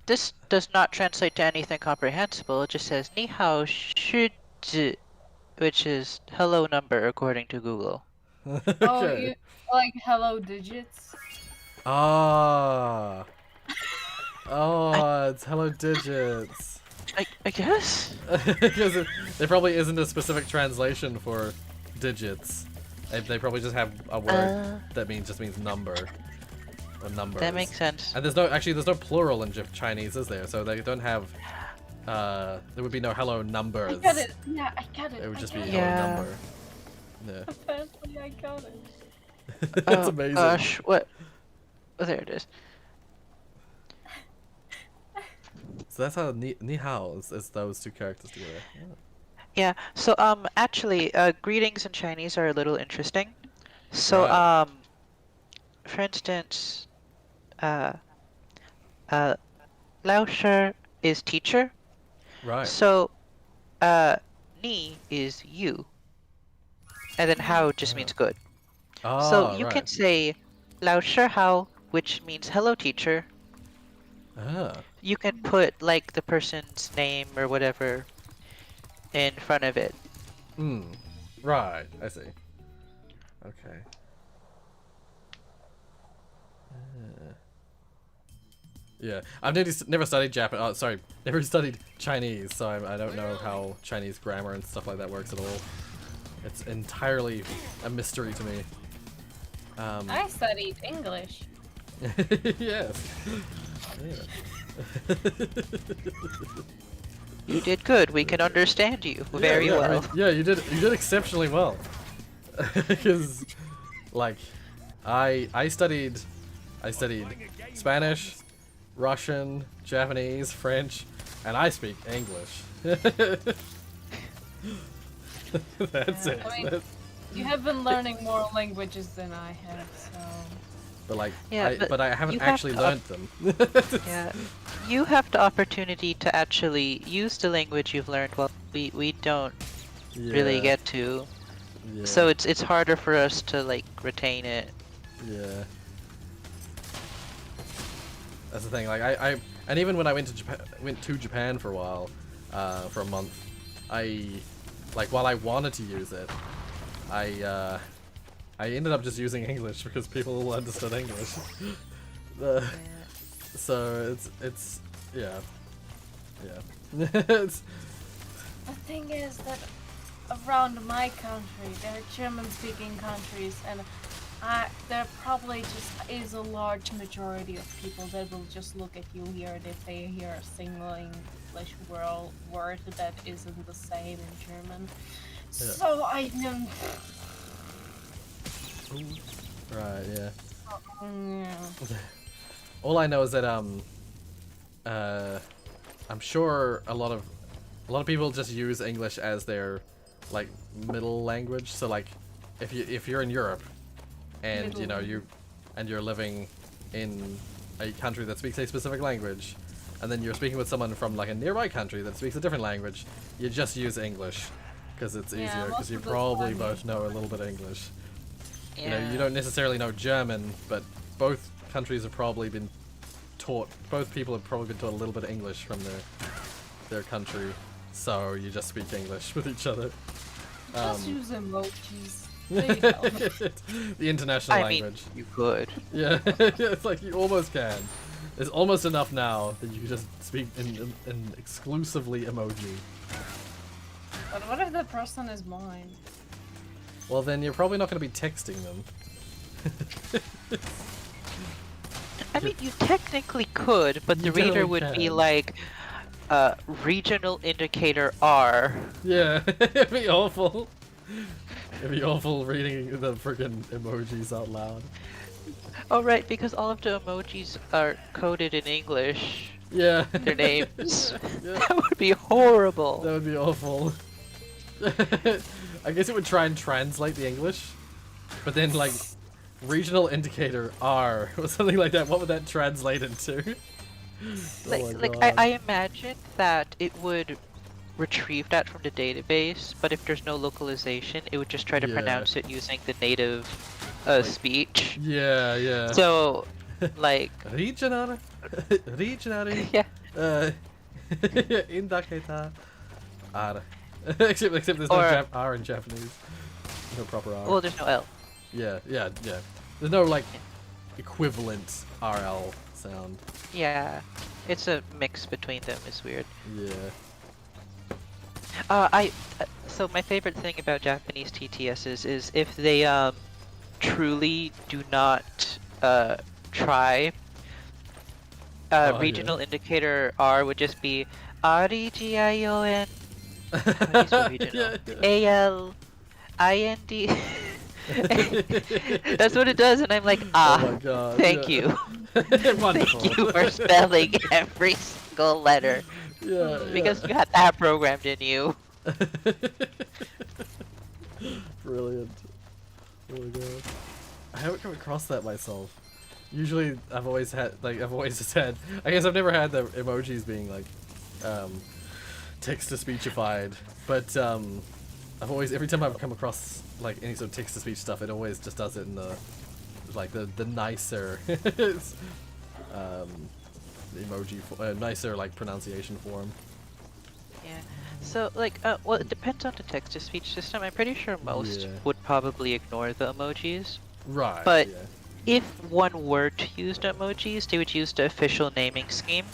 This does not translate to anything comprehensible. It just says ni hao shi zhi, which is hello number according to Google. Okay. Oh, you like hello digits? Ah. Oh, it's hello digits. I guess? Because there probably isn't a specific translation for digits. They probably just have a word that just means number. or numbers. That makes sense. And there's no plural in Chinese, is there? So they don't have. There would be no hello numbers. I get it. Yeah, I get it. It would just be I hello get it. number. Yeah. Apparently, I got it. That's amazing. Gosh, what? Oh, there it is. So that's how ni hao is those two characters together. Yeah. So actually, greetings in Chinese are a little interesting. So Right. for instance, Lao Shi is teacher. Right. So ni is you, and then hao just means good. Oh, So you right. can say Lao Shi Hao, which means hello teacher. Ah. You can put like the person's name or whatever in front of it. Hmm. Right. I see. Okay. Yeah, I've never studied Japanese. Oh, sorry, never studied Chinese, so I don't know how Chinese grammar and stuff like that works at all. It's entirely a mystery to me. I studied English. Yes. Yeah. You did good. We can understand you very yeah, well. I mean, yeah, you did exceptionally well. Because, like, I studied Spanish, Russian, Japanese, French, and I speak English. That's Yeah, it. I mean, you have been learning more languages than I have, so. But like, Yeah, but I haven't you have actually to learned them. Yeah, you have the opportunity to actually use the language you've learned. Well, we don't really Yeah. get to. Yeah. So it's harder for us to like retain it. Yeah. That's the thing. Like and even when I went to Japan for a while, for a month, while I wanted to use it, I ended up just using English because people understood English. So it's yeah. It's, The thing is that around my country, there are German-speaking countries, and there probably just is a large majority of people that will just look at you here, and if they hear a single English word that isn't the same in German. Yeah. So I know. right. Yeah. Yeah. All I know is that I'm sure a lot of people just use English as their like middle language. So like if you're in Europe and you're living in a country that speaks a specific language, and then you're speaking with someone from like a nearby country that speaks a different language, you just use English because it's easier because you probably both know a little bit of English. Yeah. You know, you don't necessarily know German, but both countries have probably been taught. Both people have probably been taught a little bit of English from their country, so you just speak English with each other. Just use emojis. There you go. The international I mean, language. you could. Yeah, it's like you almost can. It's almost enough now that you can just speak in exclusively emoji. But what if the person is mine? Well, then you're probably not going to be texting them. I mean, you technically could, but the You reader totally would be can. like, regional indicator R. Yeah, it'd be awful. It'd be awful reading the freaking emojis out loud. Oh right, because all of the emojis are coded in English. Yeah. Their names. Yeah. That would be horrible. That would be awful. I guess it would try and translate the English, but then like regional indicator R or something like that. What would that translate into? I imagine that it would retrieve that from the database, but if there's no localization, it would just try to pronounce it using the native speech. Yeah, yeah. So, like regional, yeah. Indicator R. except there's no R in Japanese. No proper R. Well, there's no L. Yeah. There's no like equivalent RL sound. Yeah, it's a mix between them. It's weird. Yeah. So my favorite thing about Japanese TTSs is if they truly do not try, Oh, regional indicator R would just be R-E-G-I-O-N. He's so regional. A-L-I-N-D. That's what it does, and I'm like, Oh my god. thank yeah. you. Wonderful. Thank you for spelling every single letter. Yeah, Because you had that programmed in you. Brilliant. Oh my god. I haven't come across that myself. Usually I've always just had, I guess I've never had the emojis being like, text to speechified, but I've always, every time I've come across like any sort of text to speech stuff, it always just does it in the, like the nicer, emoji, nicer like pronunciation form. Yeah. So like, well, it depends on the text to speech system. I'm pretty sure most would probably ignore the emojis. Right. But if one were to use the emojis, they would use the official naming scheme.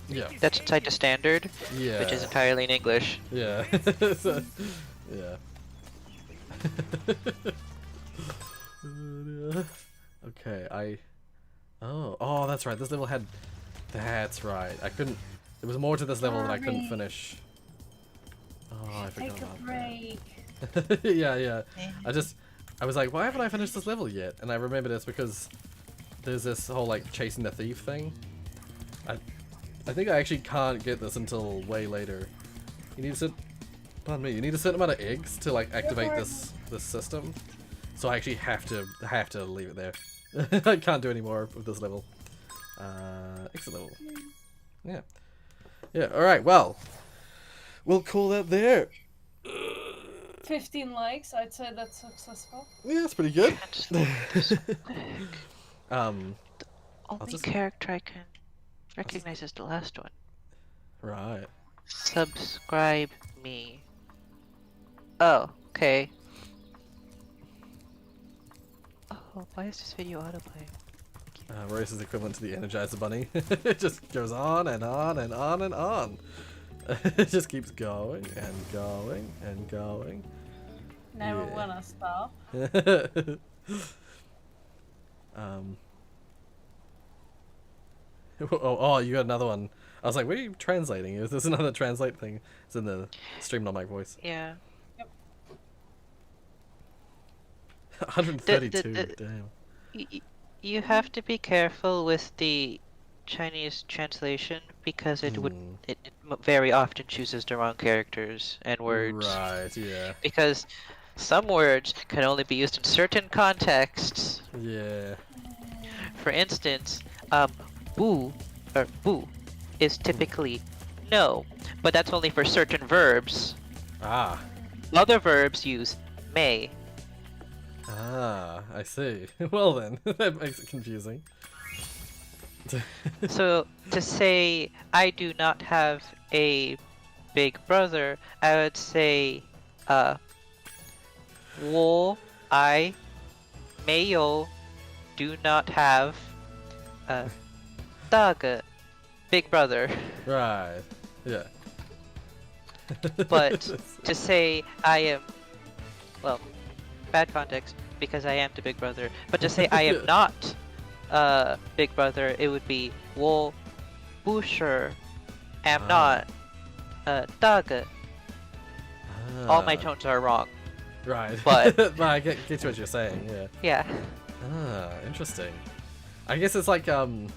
Yeah. That's inside the standard. Yeah. Which is entirely in English. Yeah. So, yeah. Okay, oh, that's right. This level had. That's right. I couldn't. There was more to this level that I couldn't finish. Oh, I forgot Take a about break. that. Yeah. I was like, why haven't I finished this level yet? And I remembered it's because there's this whole like chasing the thief thing. I think I actually can't get this until way later. You need to pardon me. You need a certain amount of eggs to like activate this system. So I actually have to leave it there. I can't do any more with this level. Exit level. Yeah. Yeah. All right. Well, we'll call that there. 15 likes, I'd say that's successful. Yeah, that's pretty good. Only character I can recognize is the last one. Right. Subscribe me. Oh, okay. Oh, why is this video autoplay? Rorius is equivalent to the Energizer Bunny. It just goes on and on and on and on. It just keeps going and going and going. Never wanna stop. Oh, you got another one. I was like, what are you translating? Is this another translate thing? It's in the stream, not my voice. Yeah. 132, damn. You have to be careful with the Chinese translation because it very often chooses the wrong characters and words. Right, yeah. Because some words can only be used in certain contexts. Yeah. For instance, boo or boo is typically no, but that's only for certain verbs. Ah. Other verbs use may. Ah, I see. Well then, that makes it confusing. So, to say, I do not have a big brother, I would say, 我 I 没有 do not have大个 big brother. Right, yeah. But to say I am, well, bad context, because I am the big brother, but to say I am not big brother, it would be 我不是 am not 大个. All my tones are wrong. Right. But I get what you're saying, yeah. Yeah. Ah, interesting. I guess it's like, I mean,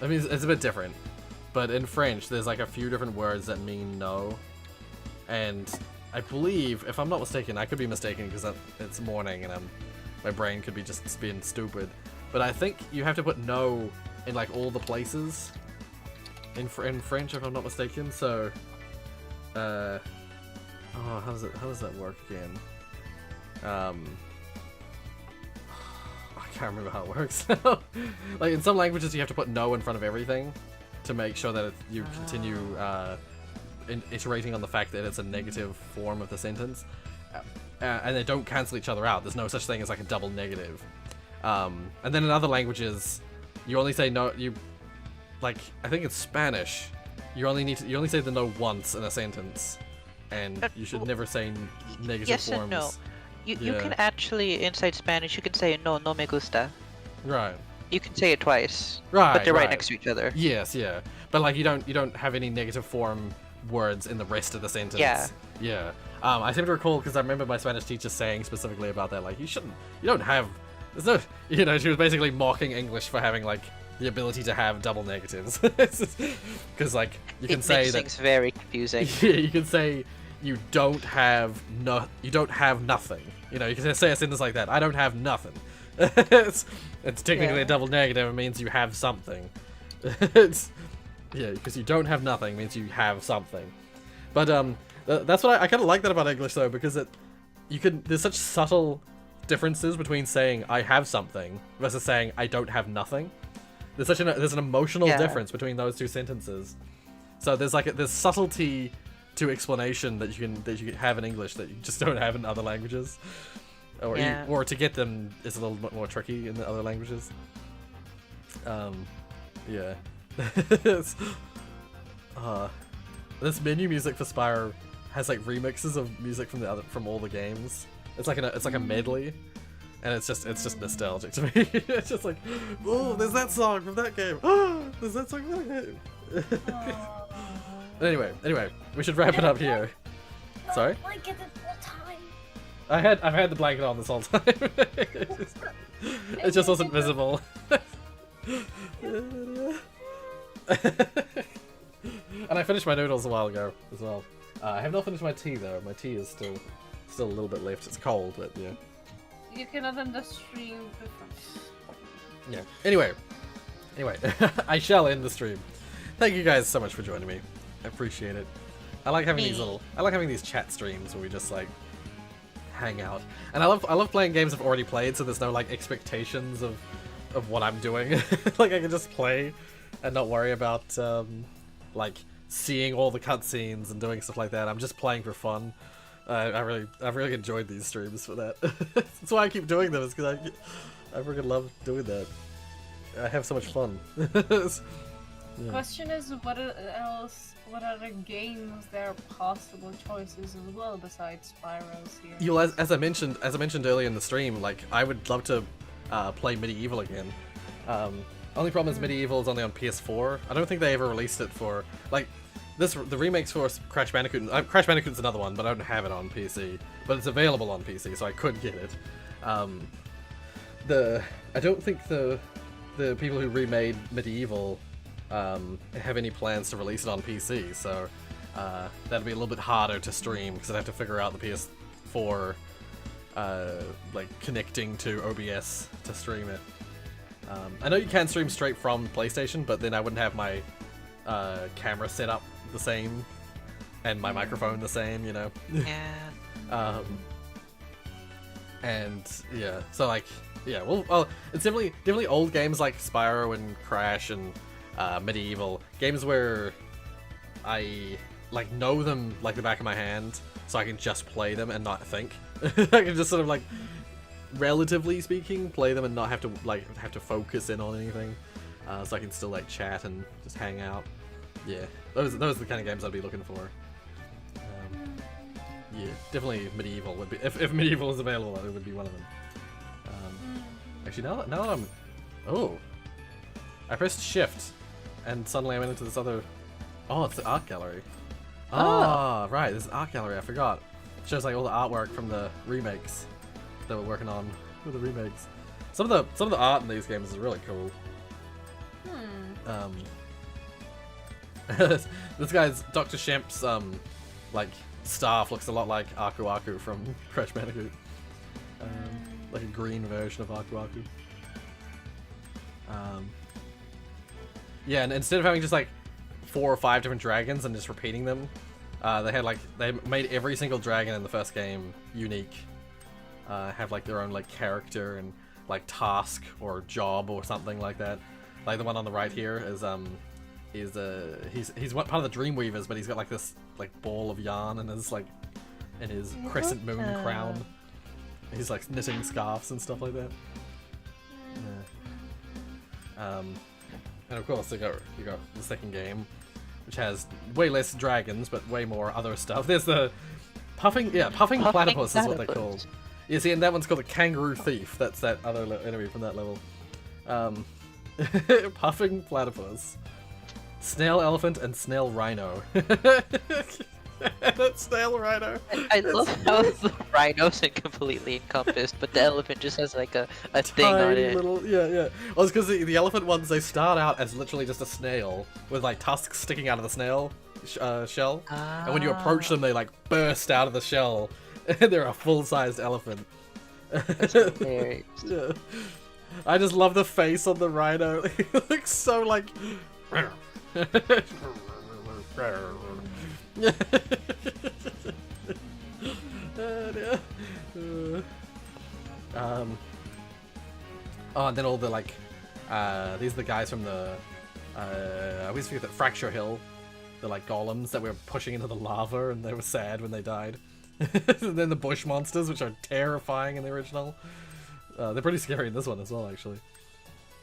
it's a bit different. But in French, there's like a few different words that mean no. And I believe, if I'm not mistaken, I could be mistaken because it's morning and my brain could be just being stupid. But I think you have to put no in like all the places in French, if I'm not mistaken. So, oh, how does that work again? I can't remember how it works. Like in some languages, you have to put no in front of everything to make sure that you continue iterating on the fact that it's a negative form of the sentence, and they don't cancel each other out. There's no such thing as like a double negative. And then in other languages, you only say no. Like I think in Spanish, you only say the no once in a sentence, and you should never say negative yes forms. And no. You can actually, inside Spanish, you can say no me gusta. Right. You can say it twice. Right. But they're right right next to each other. Yes, yeah. But like you don't have any negative form words in the rest of the sentence. Yeah. Yeah. I seem to recall because I remember my Spanish teacher saying specifically about that, like you don't have, there's no, you know, she was basically mocking English for having like the ability to have double negatives. Because like you can say makes that things very confusing. yeah, you can say you don't have nothing. You know, you can say a sentence like that. I don't have nothing. it's technically a double negative. It means you have something. Yeah, because you don't have nothing means you have something. But that's what I kind of like that about English though, because there's such subtle differences between saying I have something versus saying I don't have nothing. There's an emotional difference between those two sentences. So there's subtlety to explanation that you can have in English that you just don't have in other languages. Or to get them is a little bit more tricky in the other languages. Yeah. This menu music for Spyro has like remixes of music from all the games. It's like a medley, and it's just nostalgic to me. It's just like, oh, there's that song from that game. Oh, there's that song from that game. Anyway, we should wrap it up here. Sorry. Blanket this whole time. I've had the blanket on this whole time. It just wasn't visible. And I finished my noodles a while ago as well. I have not finished my tea though. My tea is still a little bit left. It's cold, but yeah. You cannot end the stream before. Yeah. Anyway, I shall end the stream. Thank you guys so much for joining me. I appreciate it. I like having these chat streams where we just like hang out. And I love playing games I've already played, so there's no like expectations of what I'm doing. Like I can just play and not worry about like seeing all the cutscenes and doing stuff like that. I'm just playing for fun. I've really enjoyed these streams for that. That's why I keep doing them, is because I freaking love doing that. I have so much fun. Yeah. Question is, what other games there are possible choices as well besides Spyro's here? You know, as I mentioned earlier in the stream, like I would love to play Medieval again. Only problem is Medieval is only on PS4. I don't think they ever released it for like the remakes for Crash Bandicoot. Crash Bandicoot's another one, but I don't have it on PC. But it's available on PC, so I could get it. I don't think the people who remade Medieval have any plans to release it on PC, so that'd be a little bit harder to stream because I'd have to figure out the PS4 like connecting to OBS to stream it. I know you can stream straight from PlayStation, but then I wouldn't have my camera set up the same and my microphone the same, you know. Yeah. And yeah, so like yeah, well, it's definitely old games like Spyro and Crash and Medieval, games where I like know them like the back of my hand, so I can just play them and not think. I can just sort of like, relatively speaking, play them and not have to focus in on anything, so I can still like chat and just hang out. Yeah, those are the kind of games I'd be looking for. Yeah, definitely Medieval would be, if Medieval is available, it would be one of them. Actually, now that I'm, I pressed shift, and suddenly I went into this other. Oh, it's the art gallery. Oh, right, there's an art gallery. I forgot. It shows like all the artwork from the remakes that we're working on with the remakes. Some of the art in these games is really cool. This guy's Dr. Shemp's like staff looks a lot like Aku Aku from Crash Bandicoot. Like a green version of Aku Aku. Yeah, and instead of having just like 4 or 5 different dragons and just repeating them, they made every single dragon in the first game unique. Have like their own like character and like task or job or something like that. Like the one on the right here is he's one part of the Dreamweavers, but he's got like this like ball of yarn and his crescent moon crown. He's like knitting scarves and stuff like that. Yeah. And of course you got the second game, which has way less dragons but way more other stuff. There's the puffing platypus is what they're called. Yeah, see, and that one's called a kangaroo thief. That's that other enemy from that level. Puffing platypus. Snail elephant and snail rhino. That snail rhino. I love how the rhino's completely encompassed, but the elephant just has like a thing on it. Little, yeah. Well, it's because the elephant ones, they start out as literally just a snail with like tusks sticking out of the snail shell, and when you approach them, they like burst out of the shell, and they're a full-sized elephant. That's hilarious. Yeah. I just love the face on the rhino. It looks so like. Oh, and then all the like, these are the guys from the, I always forget that Fracture Hill, the like golems that we were pushing into the lava, and they were sad when they died. And then the bush monsters, which are terrifying in the original. They're pretty scary in this one as well, actually.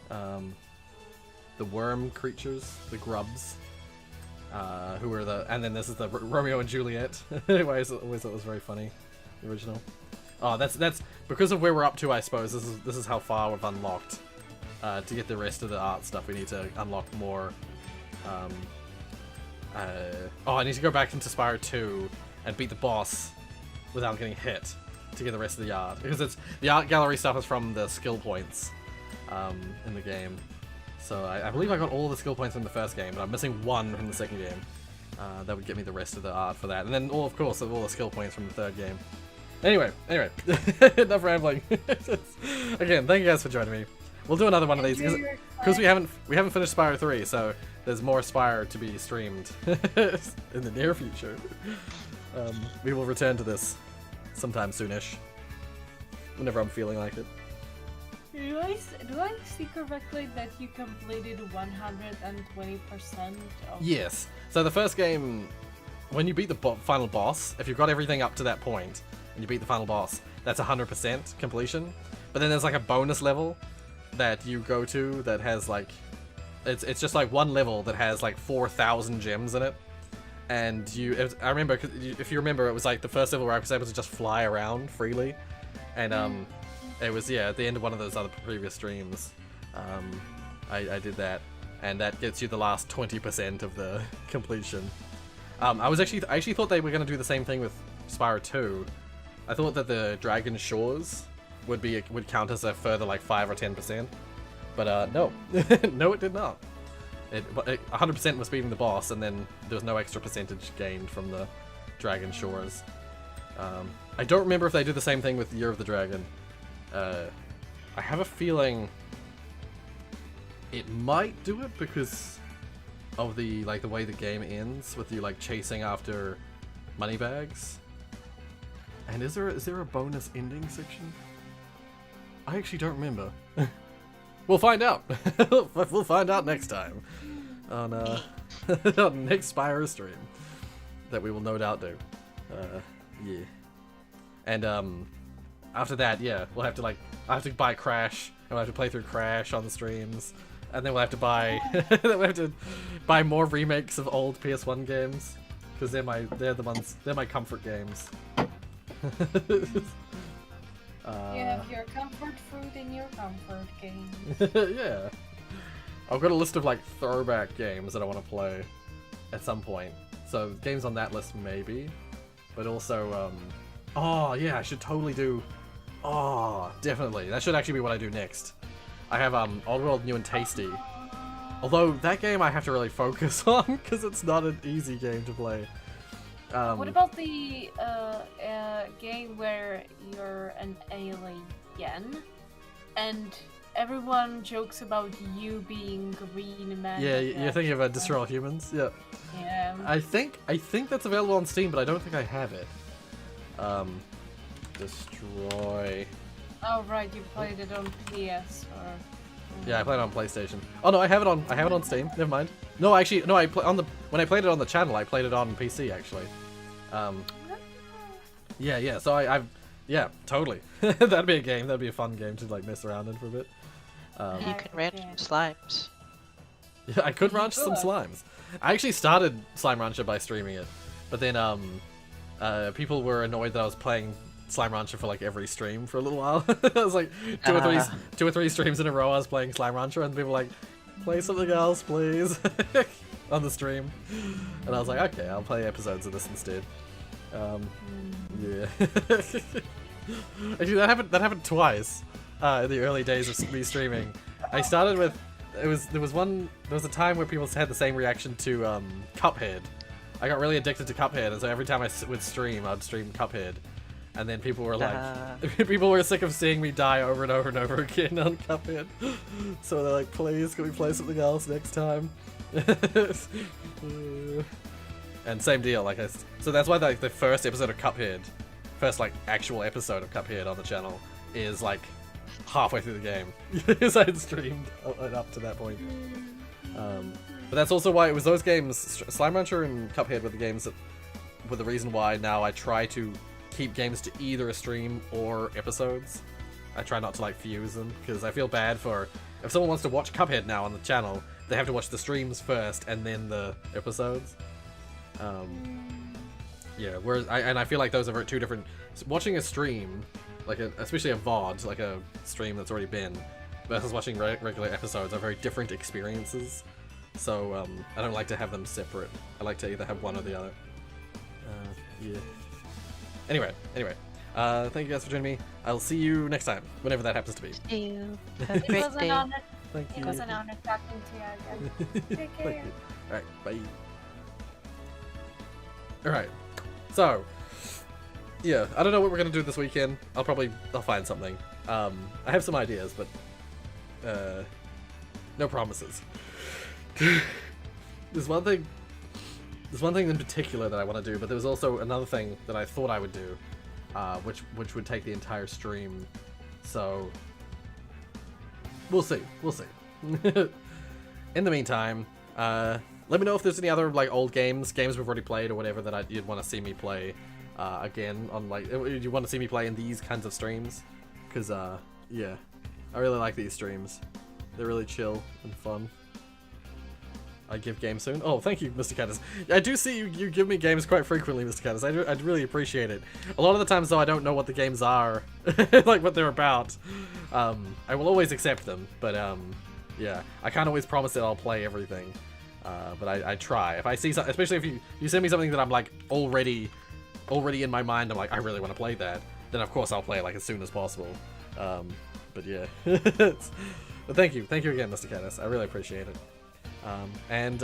The worm creatures, the grubs. Who were the, and then this is the Romeo and Juliet. I always thought it was very funny, the original. Oh, that's because of where we're up to, I suppose. This is how far we've unlocked. To get the rest of the art stuff, we need to unlock more. I need to go back into Spyro 2 and beat the boss without getting hit to get the rest of the art, because the art gallery stuff is from the skill points in the game. So I believe I got all the skill points from the first game, but I'm missing one from the second game. That would get me the rest of the art for that, and then of course all the skill points from the third game. Anyway, enough rambling. Again, thank you guys for joining me. We'll do another one of these because we haven't finished Spyro 3, so there's more Spyro to be streamed in the near future. We will return to this sometime soonish, whenever I'm feeling like it. Do I see correctly that you completed 120% of... Yes. So the first game, when you beat the final boss, if you've got everything up to that point, and you beat the final boss, that's 100% completion. But then there's like a bonus level that you go to that has like... It's just like one level that has like 4,000 gems in it. And I remember, if you remember, it was like the first level where I was able to just fly around freely. And it was, yeah, at the end of one of those other previous streams, I did that, and that gets you the last 20% of the completion. I actually thought they were going to do the same thing with Spyro 2. I thought that the Dragon Shores would count as a further like 5 or 10%, but no, no, it did not. 100% was beating the boss, and then there was no extra percentage gained from the Dragon Shores. I don't remember if they did the same thing with Year of the Dragon. I have a feeling it might do it because of the way the game ends with you like chasing after money bags. And is there a bonus ending section? I actually don't remember. We'll find out. We'll find out next time on on next Spyro stream that we will no doubt do. Yeah. And after that, yeah, we'll have to I have to buy Crash, and we'll have to play through Crash on the streams, and then we'll have to buy more remakes of old PS1 games, because they're my comfort games. You have your comfort food in your comfort game. Yeah. I've got a list of like throwback games that I want to play at some point. So games on that list maybe, but also oh yeah, I should totally do. Oh, definitely. That should actually be what I do next. I have Old World New and Tasty. Although that game I have to really focus on because it's not an easy game to play. What about the game where you're an alien and everyone jokes about you being green man? Yeah, you're thinking about Destroy All Humans? Yeah. Yeah. I think that's available on Steam, but I don't think I have it. Destroy. Oh right, you played it on PS or. Yeah, I played it on PlayStation. Oh no, I have it on Steam. Never mind. No, actually, no. When I played it on the channel, I played it on PC actually. Yeah. So yeah, totally. That'd be a game. That'd be a fun game to like mess around in for a bit. You can ranch some slimes. Yeah, I could ranch some slimes. I actually started Slime Rancher by streaming it, but then people were annoyed that I was playing Slime Rancher for like every stream for a little while. It was like two or three streams in a row I was playing Slime Rancher, and people were like, play something else, please, on the stream. And I was like, okay, I'll play episodes of this instead. Yeah. Actually, that happened twice in the early days of me streaming. I started with there was a time where people had the same reaction to Cuphead. I got really addicted to Cuphead, and so every time I would stream, I'd stream Cuphead. And then people were like, people were sick of seeing me die over and over and over again on Cuphead. So they're like, please, can we play something else next time? And same deal, like so that's why the first episode of Cuphead, first like actual episode of Cuphead on the channel is like halfway through the game, because I'd streamed up to that point. But that's also why it was those games, Slime Rancher and Cuphead were the games that were the reason why now I try to keep games to either a stream or episodes. I try not to like fuse them, because I feel bad for if someone wants to watch Cuphead now on the channel, they have to watch the streams first and then the episodes. Yeah, whereas I feel like those are two different. Watching a stream, like especially a VOD, like a stream that's already been, versus watching regular episodes are very different experiences. So I don't like to have them separate. I like to either have one or the other. Yeah. Anyway, thank you guys for joining me. I'll see you next time, whenever that happens to be. See you. Have a great day. Thank you. It was an honor talking to you again. Take care. Thank you. Alright, bye. Alright, so, yeah, I don't know what we're gonna do this weekend. I'll find something. I have some ideas, but, no promises. There's one thing in particular that I want to do, but there was also another thing that I thought I would do, which would take the entire stream. So we'll see. In the meantime, let me know if there's any other like old games we've already played or whatever that you'd want to see me play again on, like, you want to see me play in these kinds of streams, because yeah, I really like these streams. They're really chill and fun. I give games soon. Oh, thank you, Mr. Caddis. I do see you give me games quite frequently, Mr. Caddis. I'd really appreciate it. A lot of the times, though, I don't know what the games are, like what they're about. I will always accept them, but yeah, I can't always promise that I'll play everything. But I try. If I see something, especially if you send me something that I'm like already in my mind, I'm like, I really want to play that, then of course I'll play it like as soon as possible. But yeah. But thank you again, Mr. Caddis. I really appreciate it. And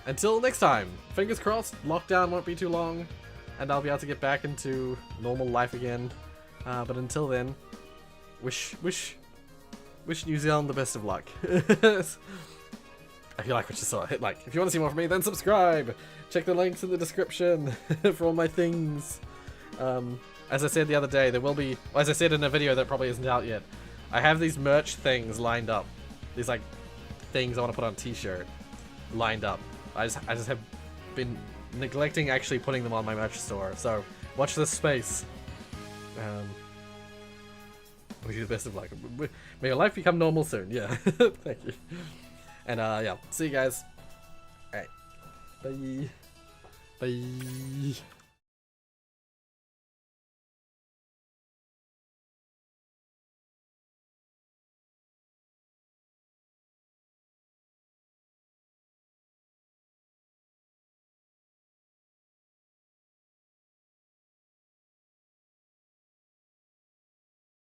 until next time, fingers crossed, lockdown won't be too long, and I'll be able to get back into normal life again. But until then, wish New Zealand the best of luck. If you like what you saw, hit like. If you want to see more from me, then subscribe. Check the links in the description for all my things. As I said the other day, there will be, as I said in a video that probably isn't out yet, I have these merch things lined up. These like things I want to put on a t-shirt lined up. I just have been neglecting actually putting them on my merch store. So watch this space. Wish you the best of luck. May your life become normal soon. Yeah. Thank you. And yeah, see you guys. Alright. Bye. Bye.